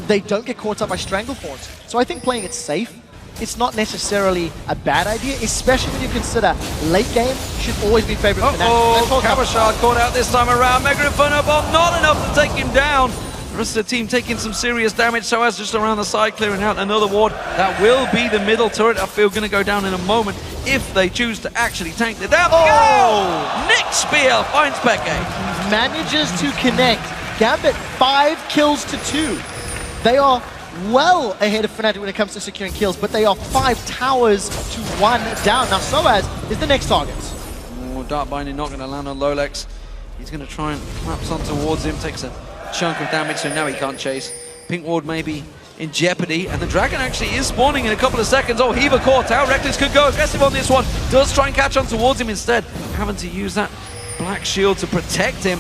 they don't get caught up by Stranglethorns. So I think playing it safe, it's not necessarily a bad idea, especially when you consider late game should always be favored for Fnatic. Cabochard caught out this time around. Mega Inferno Bomb, not enough to take him down. The rest of the team taking some serious damage, so as just around the side, clearing out another ward. That will be the middle turret, I feel, going to go down in a moment if they choose to actually tank the down. Oh! Nick Spear finds Peke. Manages to connect. Gambit 5 kills to 2. They are well ahead of Fnatic when it comes to securing kills, but they are 5 towers to 1 down. Now Soaz is the next target. Oh, Dark Binding not going to land on Lolex. He's going to try and collapse on towards him, takes a chunk of damage, so now he can't chase. Pink Ward maybe in jeopardy, and the Dragon actually is spawning in a couple of seconds. Oh, Heaver caught out. Reckless could go aggressive on this one. Does try and catch on towards him instead, having to use that black shield to protect him.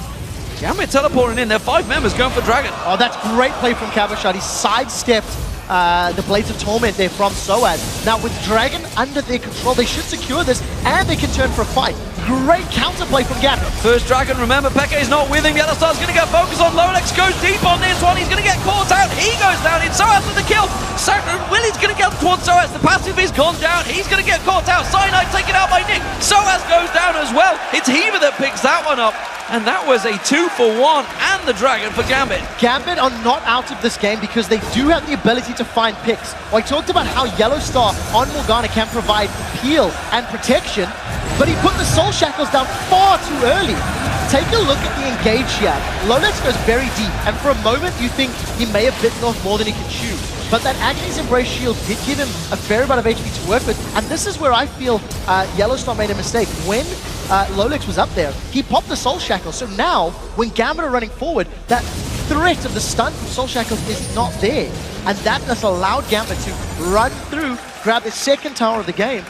Gambit teleporting in. There are 5 members going for Dragon. Oh, that's great play from Cabochard. He sidestepped the Blades of Torment there from Soaz. Now with Dragon under their control, they should secure this and they can turn for a fight. Great counterplay from Gambit. First Dragon, remember, Peke is not with him. Yellowstar's going to get focused on Lolex, goes deep on this one. He's going to get caught out. He goes down. It's Soaz with the kill. Willie's going to get towards Soaz. The passive is gone down. He's going to get caught out. Cyanide taken out by Nick. Soaz goes down as well. It's Heaver that picks that one up. And that was a 2-for-1 and the Dragon for Gambit. Gambit are not out of this game because they do have the ability to find picks. Well, I talked about how Yellowstar on Morgana can provide appeal and protection, but he put the Soul Shackles down far too early. Take a look at the engage here. Lolex goes very deep, and for a moment you think he may have bitten off more than he can chew. But that Agony's Embrace shield did give him a fair amount of HP to work with, and this is where I feel Yellowstar made a mistake. When Lolex was up there, he popped the Soul Shackle, so now, when Gambit are running forward, that threat of the stun from Soul Shackles is not there. And that has allowed Gambit to run through, grab the second tower of the game,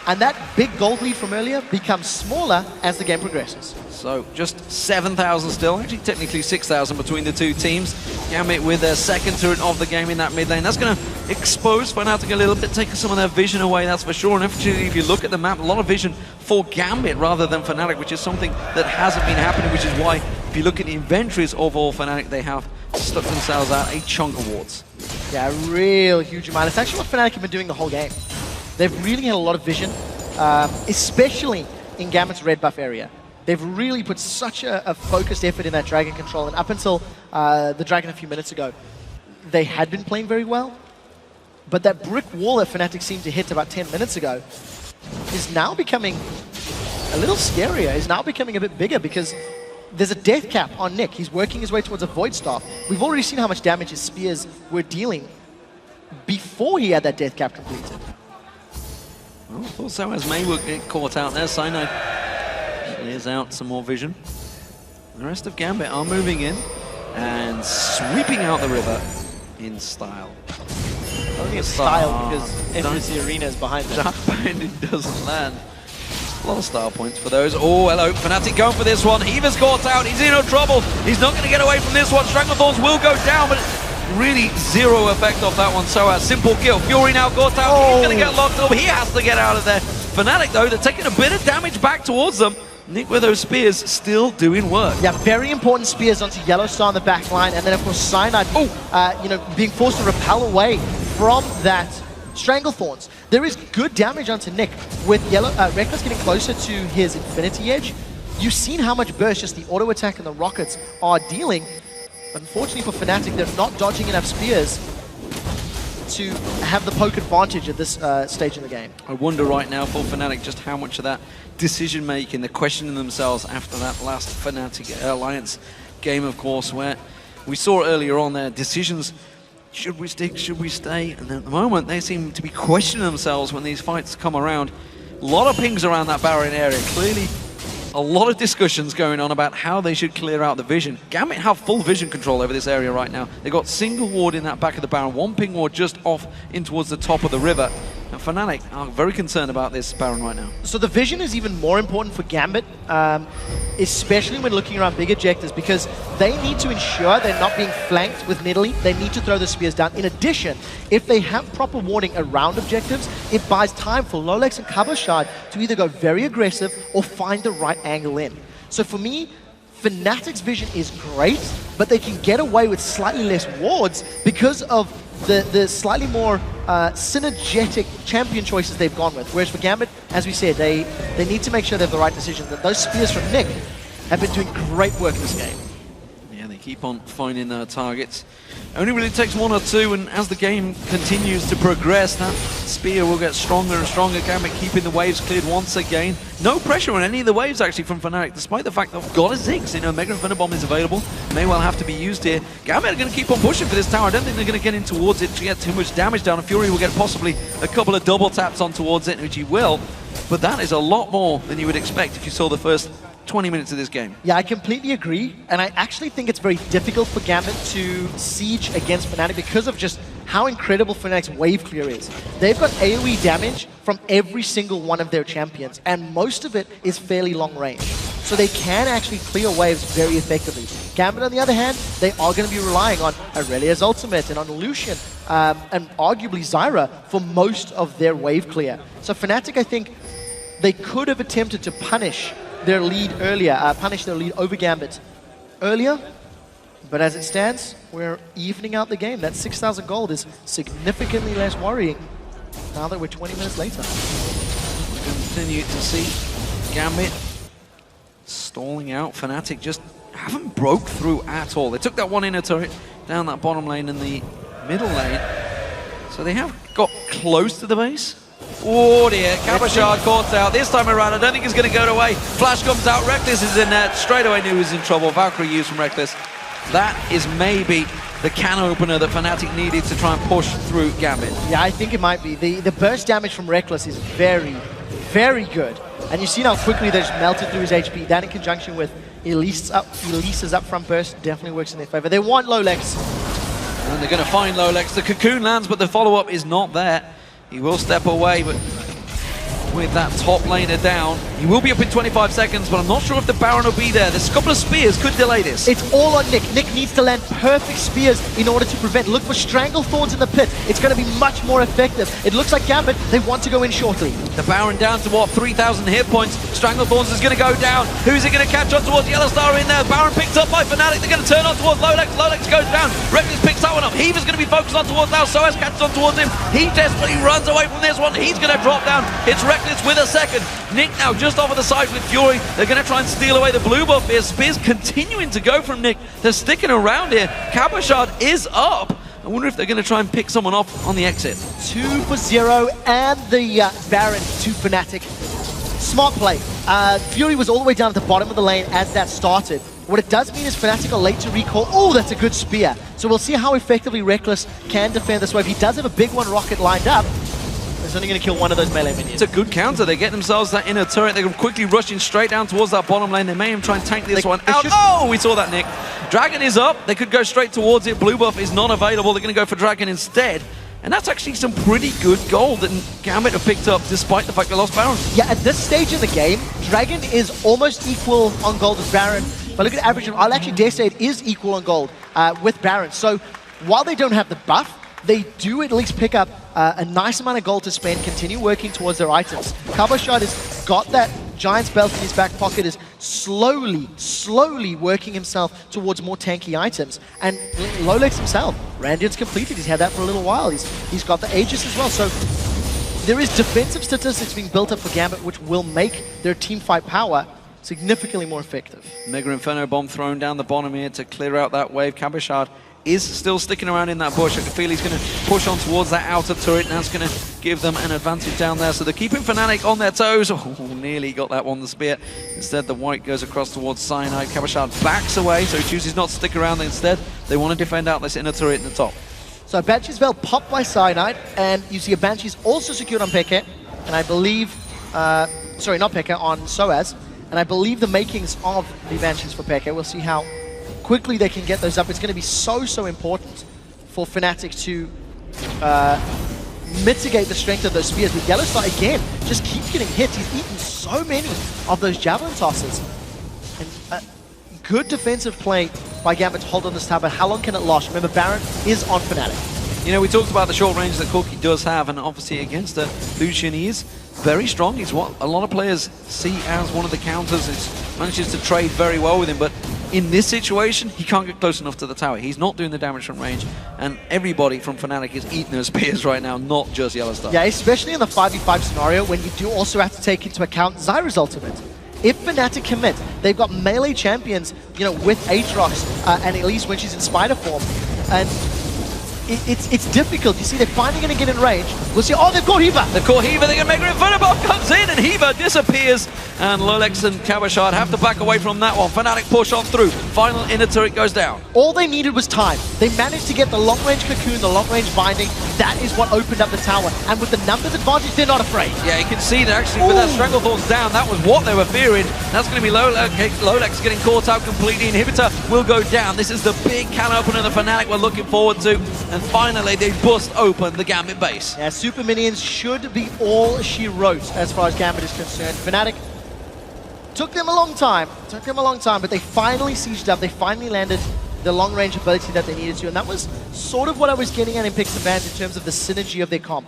and that big gold lead from earlier becomes smaller as the game progresses. So just 7,000 still, actually technically 6,000 between the two teams. Gambit with their second turret of the game in that mid lane. That's going to expose Fnatic a little bit, take some of their vision away, that's for sure. And actually, if you look at the map, a lot of vision for Gambit rather than Fnatic, which is something that hasn't been happening, which is why, if you look at the inventories of all Fnatic, they have stuck themselves out a chunk of wards. Yeah, a real huge amount. It's actually what Fnatic have been doing the whole game. They've really had a lot of vision, especially in Gambit's red buff area. They've really put such a focused effort in that Dragon control, and up until the Dragon a few minutes ago, they had been playing very well. But that brick wall that Fnatic seemed to hit about 10 minutes ago is now becoming a little scarier, is now becoming a bit bigger because there's a death cap on Nick. He's working his way towards a Void Staff. We've already seen how much damage his spears were dealing before he had that death cap completed. Well, I thought Soaz may get caught out there. Cyanide clears out some more vision. The rest of Gambit are moving in and sweeping out the river in style. Only in style because Embassy Arena is behind them. Dark Bandit doesn't land. A lot of style points for those. Oh, hello. Fnatic going for this one. Heaver's caught out. He's in no trouble. He's not going to get away from this one. Stranglethorns will go down, but really zero effect off that one. So a simple kill. Fury now caught out. Oh. He's going to get locked up. He has to get out of there. Fnatic, though, they're taking a bit of damage back towards them. Nick with those spears still doing work. Yeah, very important spears onto Yellowstar on the back line, and then of course Cyanide, being forced to repel away from that Stranglethorns. There is good damage onto Nick with Reckless getting closer to his Infinity Edge. You've seen how much burst just the auto attack and the rockets are dealing. Unfortunately for Fnatic, they're not dodging enough spears to have the poke advantage at this stage in the game. I wonder right now for Fnatic just how much of that decision making, they're questioning themselves after that last Fnatic Alliance game, of course, where we saw earlier on their decisions. Should we stick? Should we stay? And at the moment, they seem to be questioning themselves when these fights come around. A lot of pings around that Baron area. Clearly, a lot of discussions going on about how they should clear out the vision. Gambit have full vision control over this area right now. They've got single ward in that back of the Baron, one ping ward just off in towards the top of the river. And Fnatic are very concerned about this Baron right now. So the vision is even more important for Gambit, especially when looking around big objectives, because they need to ensure they're not being flanked with Nidalee. They need to throw the spears down. In addition, if they have proper warding around objectives, it buys time for Lolex and Cabochard to either go very aggressive or find the right angle in. So for me, Fnatic's vision is great, but they can get away with slightly less wards because of the slightly more synergetic champion choices they've gone with. Whereas for Gambit, as we said, they need to make sure they have the right decision. That those spears from Nick have been doing great work this game. Yeah, they keep on finding their targets. Only really takes one or two, and as the game continues to progress, that spear will get stronger and stronger. Gambit keeping the waves cleared once again. No pressure on any of the waves, actually, from Fnatic, despite the fact that they've got a Ziggs. Mega Infinite Bomb is available. May well have to be used here. Gambit are going to keep on pushing for this tower. I don't think they're going to get in towards it to get too much damage down. And Fury will get possibly a couple of double taps on towards it, which he will. But that is a lot more than you would expect if you saw the first 20 minutes of this game. Yeah, I completely agree, and I actually think it's very difficult for Gambit to siege against Fnatic because of just how incredible Fnatic's wave clear is. They've got AoE damage from every single one of their champions, and most of it is fairly long range. So they can actually clear waves very effectively. Gambit, on the other hand, they are going to be relying on Aurelia's ultimate and on Lucian and arguably Zyra for most of their wave clear. So Fnatic, I think, they could have attempted to punish their lead earlier, punish their lead over Gambit earlier, but as it stands, we're evening out the game. That 6,000 gold is significantly less worrying now that we're 20 minutes later. Continue to see Gambit stalling out. Fnatic just haven't broke through at all. They took that one inner turret down that bottom lane and the middle lane. So they have got close to the base. Oh dear, Cabochard caught out. This time around, I don't think he's going to go away. Flash comes out, Reckless is in there. Straight away knew he was in trouble. Valkyrie used from Reckless. That is maybe the can opener that Fnatic needed to try and push through Gambit. Yeah, I think it might be. The burst damage from Reckless is very, very good. And you see how quickly they just melted through his HP. That in conjunction with Elise's upfront burst definitely works in their favor. They want Lolex. And they're going to find Lolex. The cocoon lands, but the follow-up is not there. He will step away, but with that top laner down, he will be up in 25 seconds, but I'm not sure if the Baron will be there. There's a couple of spears, could delay this. It's all on Nick. Nick needs to land perfect spears in order to prevent. Look for Strangle Thorns in the pit. It's going to be much more effective. It looks like Gambit, they want to go in shortly. The Baron down to what, 3,000 hit points. Strangle Thorns is going to go down. Who's it going to catch on towards Yellowstar in there? Baron picked up by Fnatic. They're going to turn on towards Lolex. Lolex goes down. Reckless picks that one up. Heaver's going to be focused on towards now. Soaz catches on towards him. He desperately runs away from this one. He's going to drop down. It's Reckless with a second. Nick now just off of the side with Fury. They're going to try and steal away the blue buff here. Spears continuing to go from Nick. They're sticking around here. Cabochard is up. I wonder if they're going to try and pick someone off on the exit. 2 for 0 and the Baron to Fnatic. Smart play. Fury was all the way down at the bottom of the lane as that started. What it does mean is Fnatic are late to recall. Oh, that's a good spear. So we'll see how effectively Reckless can defend this wave. He does have a big one rocket lined up. He's only going to kill one of those melee minions. It's a good counter. They get themselves that inner turret. They're quickly rushing straight down towards that bottom lane. They may even try and tank this one out. Oh, we saw that, Nick. Dragon is up. They could go straight towards it. Blue buff is not available. They're going to go for Dragon instead. And that's actually some pretty good gold that Gambit have picked up despite the fact they lost Baron. Yeah, at this stage in the game, Dragon is almost equal on gold as Baron. But look at the average. I'll actually dare say it is equal on gold with Baron. So while they don't have the buff, they do at least pick up a nice amount of gold to spend, continue working towards their items. Cabochard has got that Giant's belt in his back pocket, is slowly working himself towards more tanky items. And Lolex himself, Radiant's completed. He's had that for a little while. He's got the Aegis as well. So there is defensive statistics being built up for Gambit, which will make their team fight power significantly more effective. Mega Inferno bomb thrown down the bottom here to clear out that wave. Cabochard is still sticking around in that bush. I can feel he's going to push on towards that outer turret, and that's going to give them an advantage down there. So they're keeping Fnatic on their toes. Oh, nearly got that one, the spear. Instead, the white goes across towards Cyanide. Cabochard backs away, so he chooses not to stick around. Instead, they want to defend out this inner turret in the top. So Banshee's Veil popped by Cyanide, and you see a Banshee's also secured on Peke, and I believe, sorry, not Peke, on Soaz, and I believe the makings of the Banshees for Peke. We'll see how quickly they can get those up. It's going to be so important for Fnatic to mitigate the strength of those spears. With Yellowstar, again, just keeps getting hits. He's eaten so many of those javelin tosses. And good defensive play by Gambit to hold on this tower, but how long can it last? Remember, Baron is on Fnatic. You know, we talked about the short range that Corki does have, and obviously against Lucian, he is very strong. He's what a lot of players see as one of the counters. He manages to trade very well with him, but in this situation, he can't get close enough to the tower. He's not doing the damage from range, and everybody from Fnatic is eating those spears right now, not just Yellowstar. Yeah, especially in the 5v5 scenario, when you do also have to take into account Zyra's ultimate. If Fnatic commit, they've got melee champions, you know, with Aatrox and Elise when she's in spider form, and it's difficult. You see, they're finally going to get in range. We'll see. Oh, they've caught Heaver. They've caught Heaver. They're going to make her Inferno Bomb comes in, and Heaver disappears. and Lolex and Kabashard have to back away from that one. Fnatic push on through. Final inner turret goes down. All they needed was time. They managed to get the long-range cocoon, the long-range binding. That is what opened up the tower. And with the numbers advantage, they're not afraid. Yeah, you can see that actually with that Stranglethorns down, that was what they were fearing. That's going to be Lolex getting caught out completely. Inhibitor will go down. This is the big can opener the Fnatic were looking forward to. And finally, they bust open the Gambit base. Yeah, Super Minions should be all she wrote as far as Gambit is concerned. Fnatic took them a long time, but they finally sieged up. They finally landed the long-range ability that they needed to. And that was sort of what I was getting at in Picks and Bans in terms of the synergy of their comp.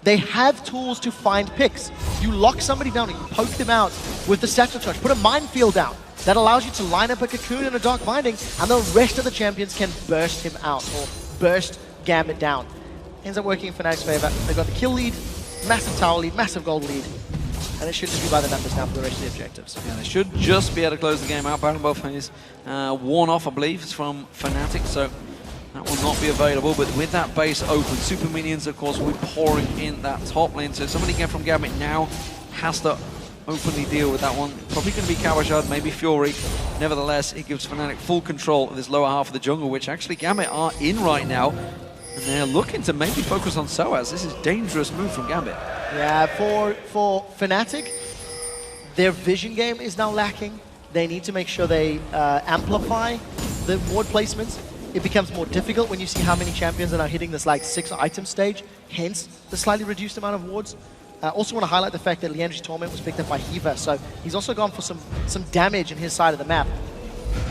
They have tools to find picks. You lock somebody down and you poke them out with the satchel charge. Put a minefield down. That allows you to line up a cocoon and a dark binding, and the rest of the champions can burst him out or burst Gambit down. Ends up working in Fnatic's favor. They got the kill lead, massive tower lead, massive gold lead. And it should just be by the numbers now for the rest of the objectives. Yeah, they should just be able to close the game out. Baron Buff is worn off, I believe. It's from Fnatic, so that will not be available. But with that base open, Super Minions, of course, will be pouring in that top lane. So somebody again from Gambit now has to openly deal with that one. Probably going to be Kabashard, maybe Fury. Nevertheless, it gives Fnatic full control of this lower half of the jungle, which actually Gambit are in right now. And they're looking to maybe focus on Soaz. This is a dangerous move from Gambit. Yeah, for Fnatic, their vision game is now lacking. They need to make sure they amplify the ward placements. It becomes more difficult when you see how many champions are now hitting this like 6-item stage, hence the slightly reduced amount of wards. Also want to highlight the fact that Liandry's Torment was picked up by Hiva, so he's also gone for some damage in his side of the map,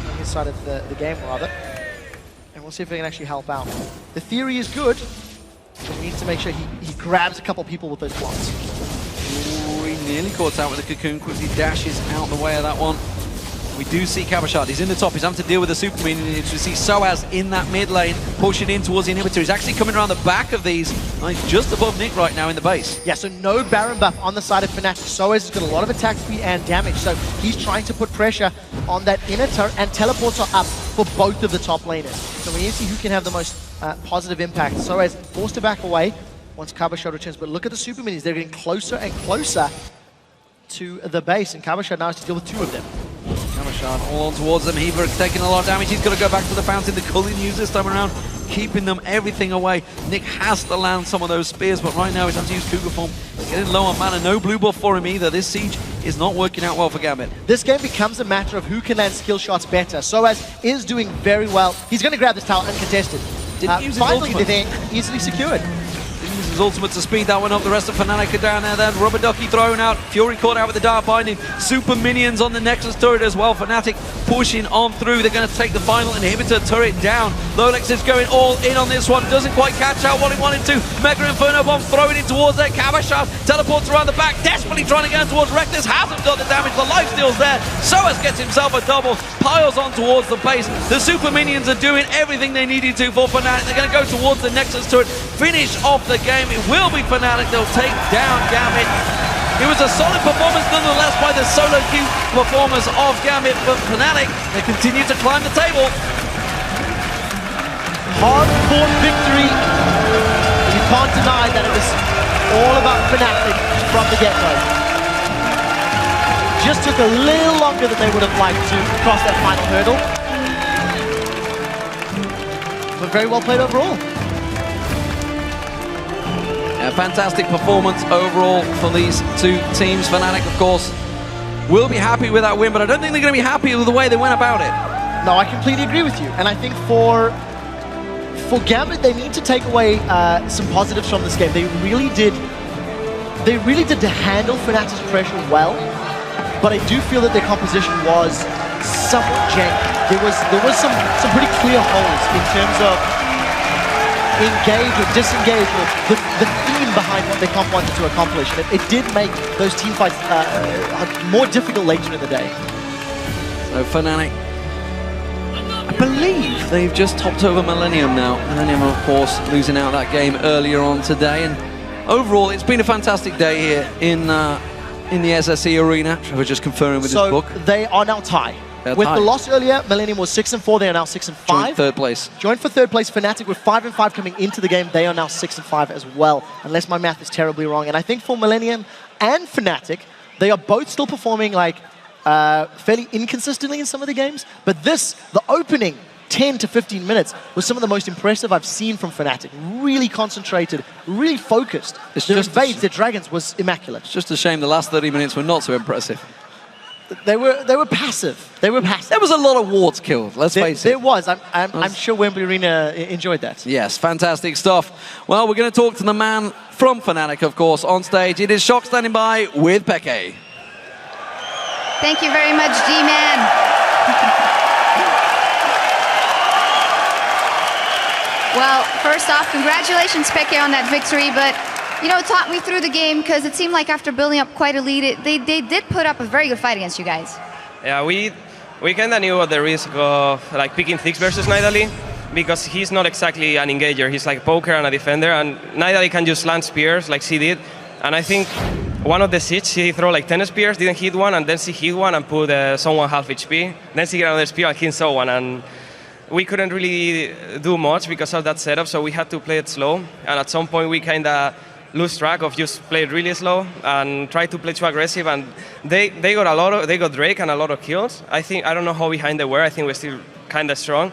on his side of the game rather. And we'll see if we can actually help out. The theory is good, but he needs to make sure he grabs a couple people with those blocks. Ooh, he nearly caught out with the cocoon, quickly dashes out the way of that one. We do see Kabashard, he's in the top, he's having to deal with the Super Minions. We see Soaz in that mid lane, pushing in towards the inhibitor. He's actually coming around the back of these. He's just above Nick right now in the base. Yeah, so no Baron buff on the side of Fnatic. Soaz has got a lot of attack speed and damage, so he's trying to put pressure on that inner turret, and teleports are up for both of the top laners. So we need to see who can have the most positive impact. Soaz forced to back away once Kabashard returns, but look at the Super Minions. They're getting closer and closer to the base, and Kabashard now has to deal with two of them. Kabashard all on towards them. Hiva taking a lot of damage. He's got to go back to the fountain. The Culling use this time around, keeping them everything away. Nick has to land some of those spears, but right now he's having to use Cougar form. He's getting low on mana. No blue buff for him either. This siege is not working out well for Gambit. This game becomes a matter of who can land skill shots better. Soaz is doing very well. He's going to grab this tower uncontested. Didn't use his finally, ultimate. they're easily secured. Didn't use his ultimate to speed that one up. The rest of Fnatic are down there then. Rubber Ducky thrown out. Fury caught out with the Dark Binding. Super Minions on the Nexus turret as well. Fnatic pushing on through. They're going to take the final inhibitor turret down. Lolex is going all in on this one. Doesn't quite catch out what he wanted to. Mega Inferno Bomb throwing it towards there. Kabashard teleports around the back. Desperately trying to get in towards Reckless. Hasn't got the damage. The lifesteal's there. Soaz gets himself a double. Piles on towards the base. The Super Minions are doing everything they needed to for Fnatic. They're going to go towards the Nexus turret. Finish off the game. It will be Fnatic. They'll take down Gambit. It was a solid performance nonetheless by the solo queue performers of Gambit, but Fnatic, they continue to climb the table. Hard-fought victory. You can't deny that it was all about Fnatic from the get-go. Just took a little longer than they would have liked to cross that final hurdle. But very well played overall. A fantastic performance overall for these two teams. Fnatic, of course, will be happy with that win, but I don't think they're going to be happy with the way they went about it. No, I completely agree with you. And I think for Gambit, they need to take away some positives from this game. They really did to handle Fnatic's pressure well, but I do feel that their composition was somewhat janky. There was some pretty clear holes in terms of engage or disengage, or the theme behind what they wanted to accomplish. And it did make those team fights more difficult later in the day. So Fnatic, I believe they've just topped over Millennium now. Millennium, of course, losing out that game earlier on today. And overall, it's been a fantastic day here in the SSE arena. Trevor just confirming with his book. So they are now tied. With the loss earlier, Millennium was 6-4. They are now 6-5. Joint third place. Joined for third place. Fnatic with 5-5 coming into the game. They are now 6-5 as well, unless my math is terribly wrong. And I think for Millennium and Fnatic, They are both still performing like fairly inconsistently in some of the games, but the opening 10 to 15 minutes was some of the most impressive I've seen from Fnatic. Really concentrated, really focused. Their invades, their dragons was immaculate. It's just a shame the last 30 minutes were not so impressive. They were passive. They were passive. There was a lot of wards killed, let's face it. There was. I'm sure Wembley Arena enjoyed that. Yes, fantastic stuff. Well, we're going to talk to the man from Fnatic, of course, on stage. It is Shock standing by with Peke. Thank you very much, G-Man. Well, first off, congratulations, Peke, on that victory. But, you know, talk me through the game, because it seemed like after building up quite a lead, they did put up a very good fight against you guys. Yeah, we kind of knew at the risk of like picking Thix versus Nidalee, because he's not exactly an engager. He's like a poker and a defender, and Nidalee can just land spears like she did. And I think one of the Siege, he threw like 10 spears, didn't hit one, and then she hit one and put someone half HP. Then she got another spear and hit someone, and we couldn't really do much because of that setup, so we had to play it slow. And at some point we kind of lose track of just play it really slow and try to play too aggressive. And they got Drake and a lot of kills. I don't know how behind they were. I think we're still kind of strong,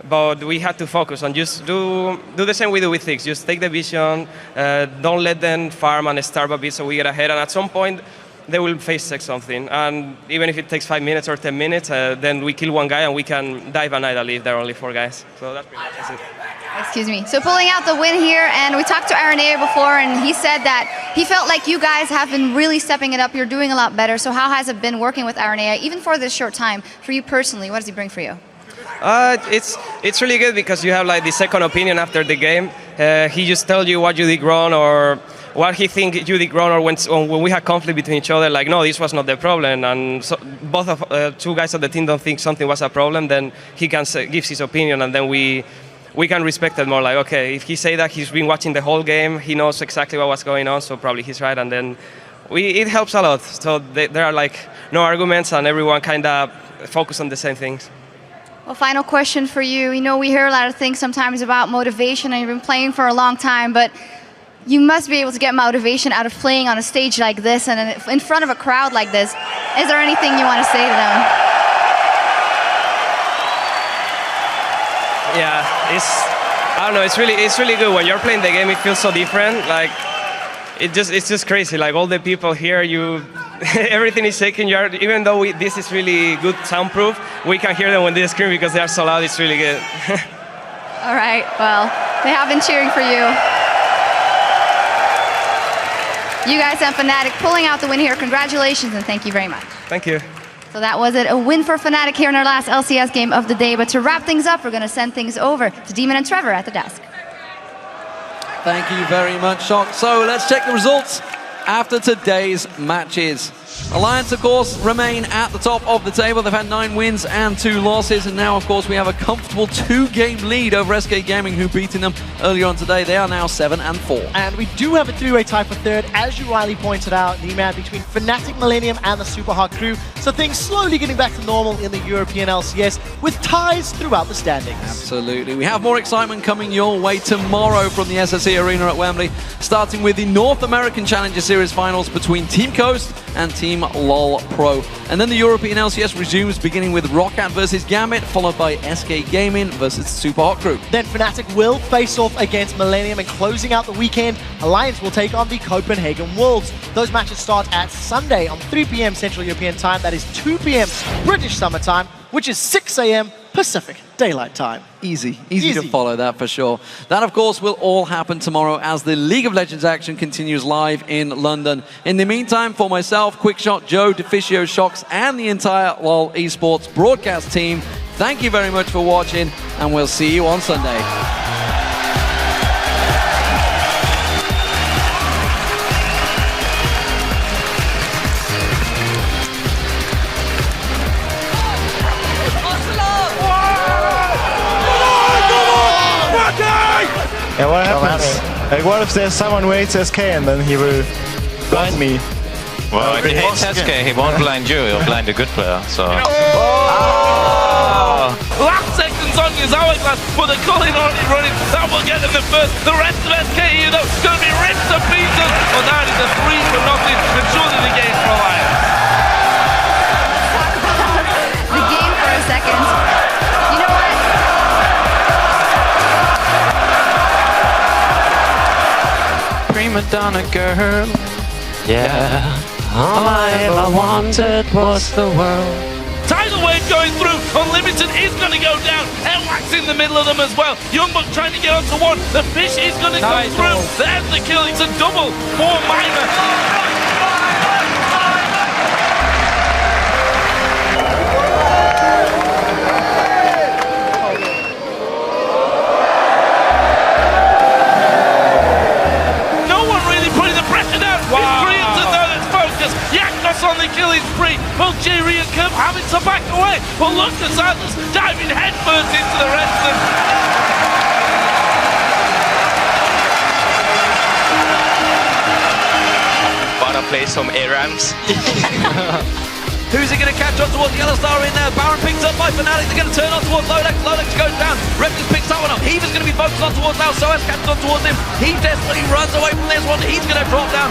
but we had to focus on just do the same we do with Thix. Just take the vision, don't let them farm and starve a bit so we get ahead. And at some point they will face something, and even if it takes 5 minutes or 10 minutes, then we kill one guy and we can dive a Nidalee if there are only 4 guys. So that's pretty much it. Excuse me. So pulling out the win here, and we talked to Aranea before, and he said that he felt like you guys have been really stepping it up. You're doing a lot better. So how has it been working with Aranea, even for this short time, for you personally? What does he bring for you? It's really good because you have like the second opinion after the game. He just tells you what you did wrong or what he thinks you did wrong, or when we had conflict between each other, like, no, this was not the problem, and so both of 2 guys of the team don't think something was a problem, then he can gives his opinion, and then we can respect it more. Like, okay, if he say that, he's been watching the whole game, he knows exactly what was going on, so probably he's right, and then it helps a lot. So there are like no arguments, and everyone kind of focus on the same things. Well, final question for you. You know, we hear a lot of things sometimes about motivation, and you've been playing for a long time, but you must be able to get motivation out of playing on a stage like this and in front of a crowd like this. Is there anything you want to say to them? Yeah, I don't know. It's really good when you're playing the game. It feels so different. Like it's just crazy. Like all the people here, everything is shaking. Even though this is really good soundproof, we can hear them when they scream because they are so loud. It's really good. All right. Well, they have been cheering for you. You guys and Fnatic pulling out the win here. Congratulations and thank you very much. Thank you. So that was it, a win for Fnatic here in our last LCS game of the day. But to wrap things up, we're going to send things over to Demon and Trevor at the desk. Thank you very much, Shock. So let's check the results after today's matches. Alliance, of course, remain at the top of the table. They've had 9 wins and 2 losses, and now, of course, we have a comfortable 2-game lead over SK Gaming, who beaten them earlier on today. They are now 7-4. And we do have a 3-way tie for third, as you rightly pointed out, the man between Fnatic Millennium and the Super Hot Crew. So things slowly getting back to normal in the European LCS, with ties throughout the standings. Absolutely. We have more excitement coming your way tomorrow from the SSE Arena at Wembley, starting with the North American Challenger Series finals between Team Coast and Team LOL Pro. And then the European LCS resumes, beginning with Roccat versus Gambit, followed by SK Gaming versus Super Hot Crew. Then Fnatic will face off against Millennium, and closing out the weekend, Alliance will take on the Copenhagen Wolves. Those matches start at Sunday on 3 p.m. Central European Time. That is 2 p.m. British Summer Time, which is 6 a.m. Pacific Daylight Time. Easy to follow that for sure. That, of course, will all happen tomorrow as the League of Legends action continues live in London. In the meantime, for myself, Quickshot, Joe, Deficio, Shocks, and the entire LoL Esports broadcast team, thank you very much for watching, and we'll see you on Sunday. Yeah, what happens? Like, what if there's someone who hates SK and then he will blind me? Well, if he hates SK, he won't blind you, he'll blind a good player, so... Last second Happens on his hourglass, but the Culling already running. That will get them the first. The rest of SKE, though, going to be ripped to pieces. But that is a 3 for nothing. And surely the game for Alliance. The game for a second. You know what? Prima donna girl. Yeah. All I ever wanted was the world. Tidal wave going through. Unlimited is going to go down. Airwax in the middle of them as well. Youngbuck trying to get onto one. The fish is going to come through. There's the kill. It's a double for Mima. On the killing spree, both Jerry and Kemp having to back away, but look at Atlas diving headfirst into the rest of them. Wanna play some ARAMs? Who's he going to catch on towards Yellow Star in there? Baron picked up by Fnatic. They're going to turn on towards Lodex. Lodex goes down. Reptus picks that one up. Heaver's going to be focused on towards now. Soas catches on towards him. He desperately runs away from this one. He's going to drop down.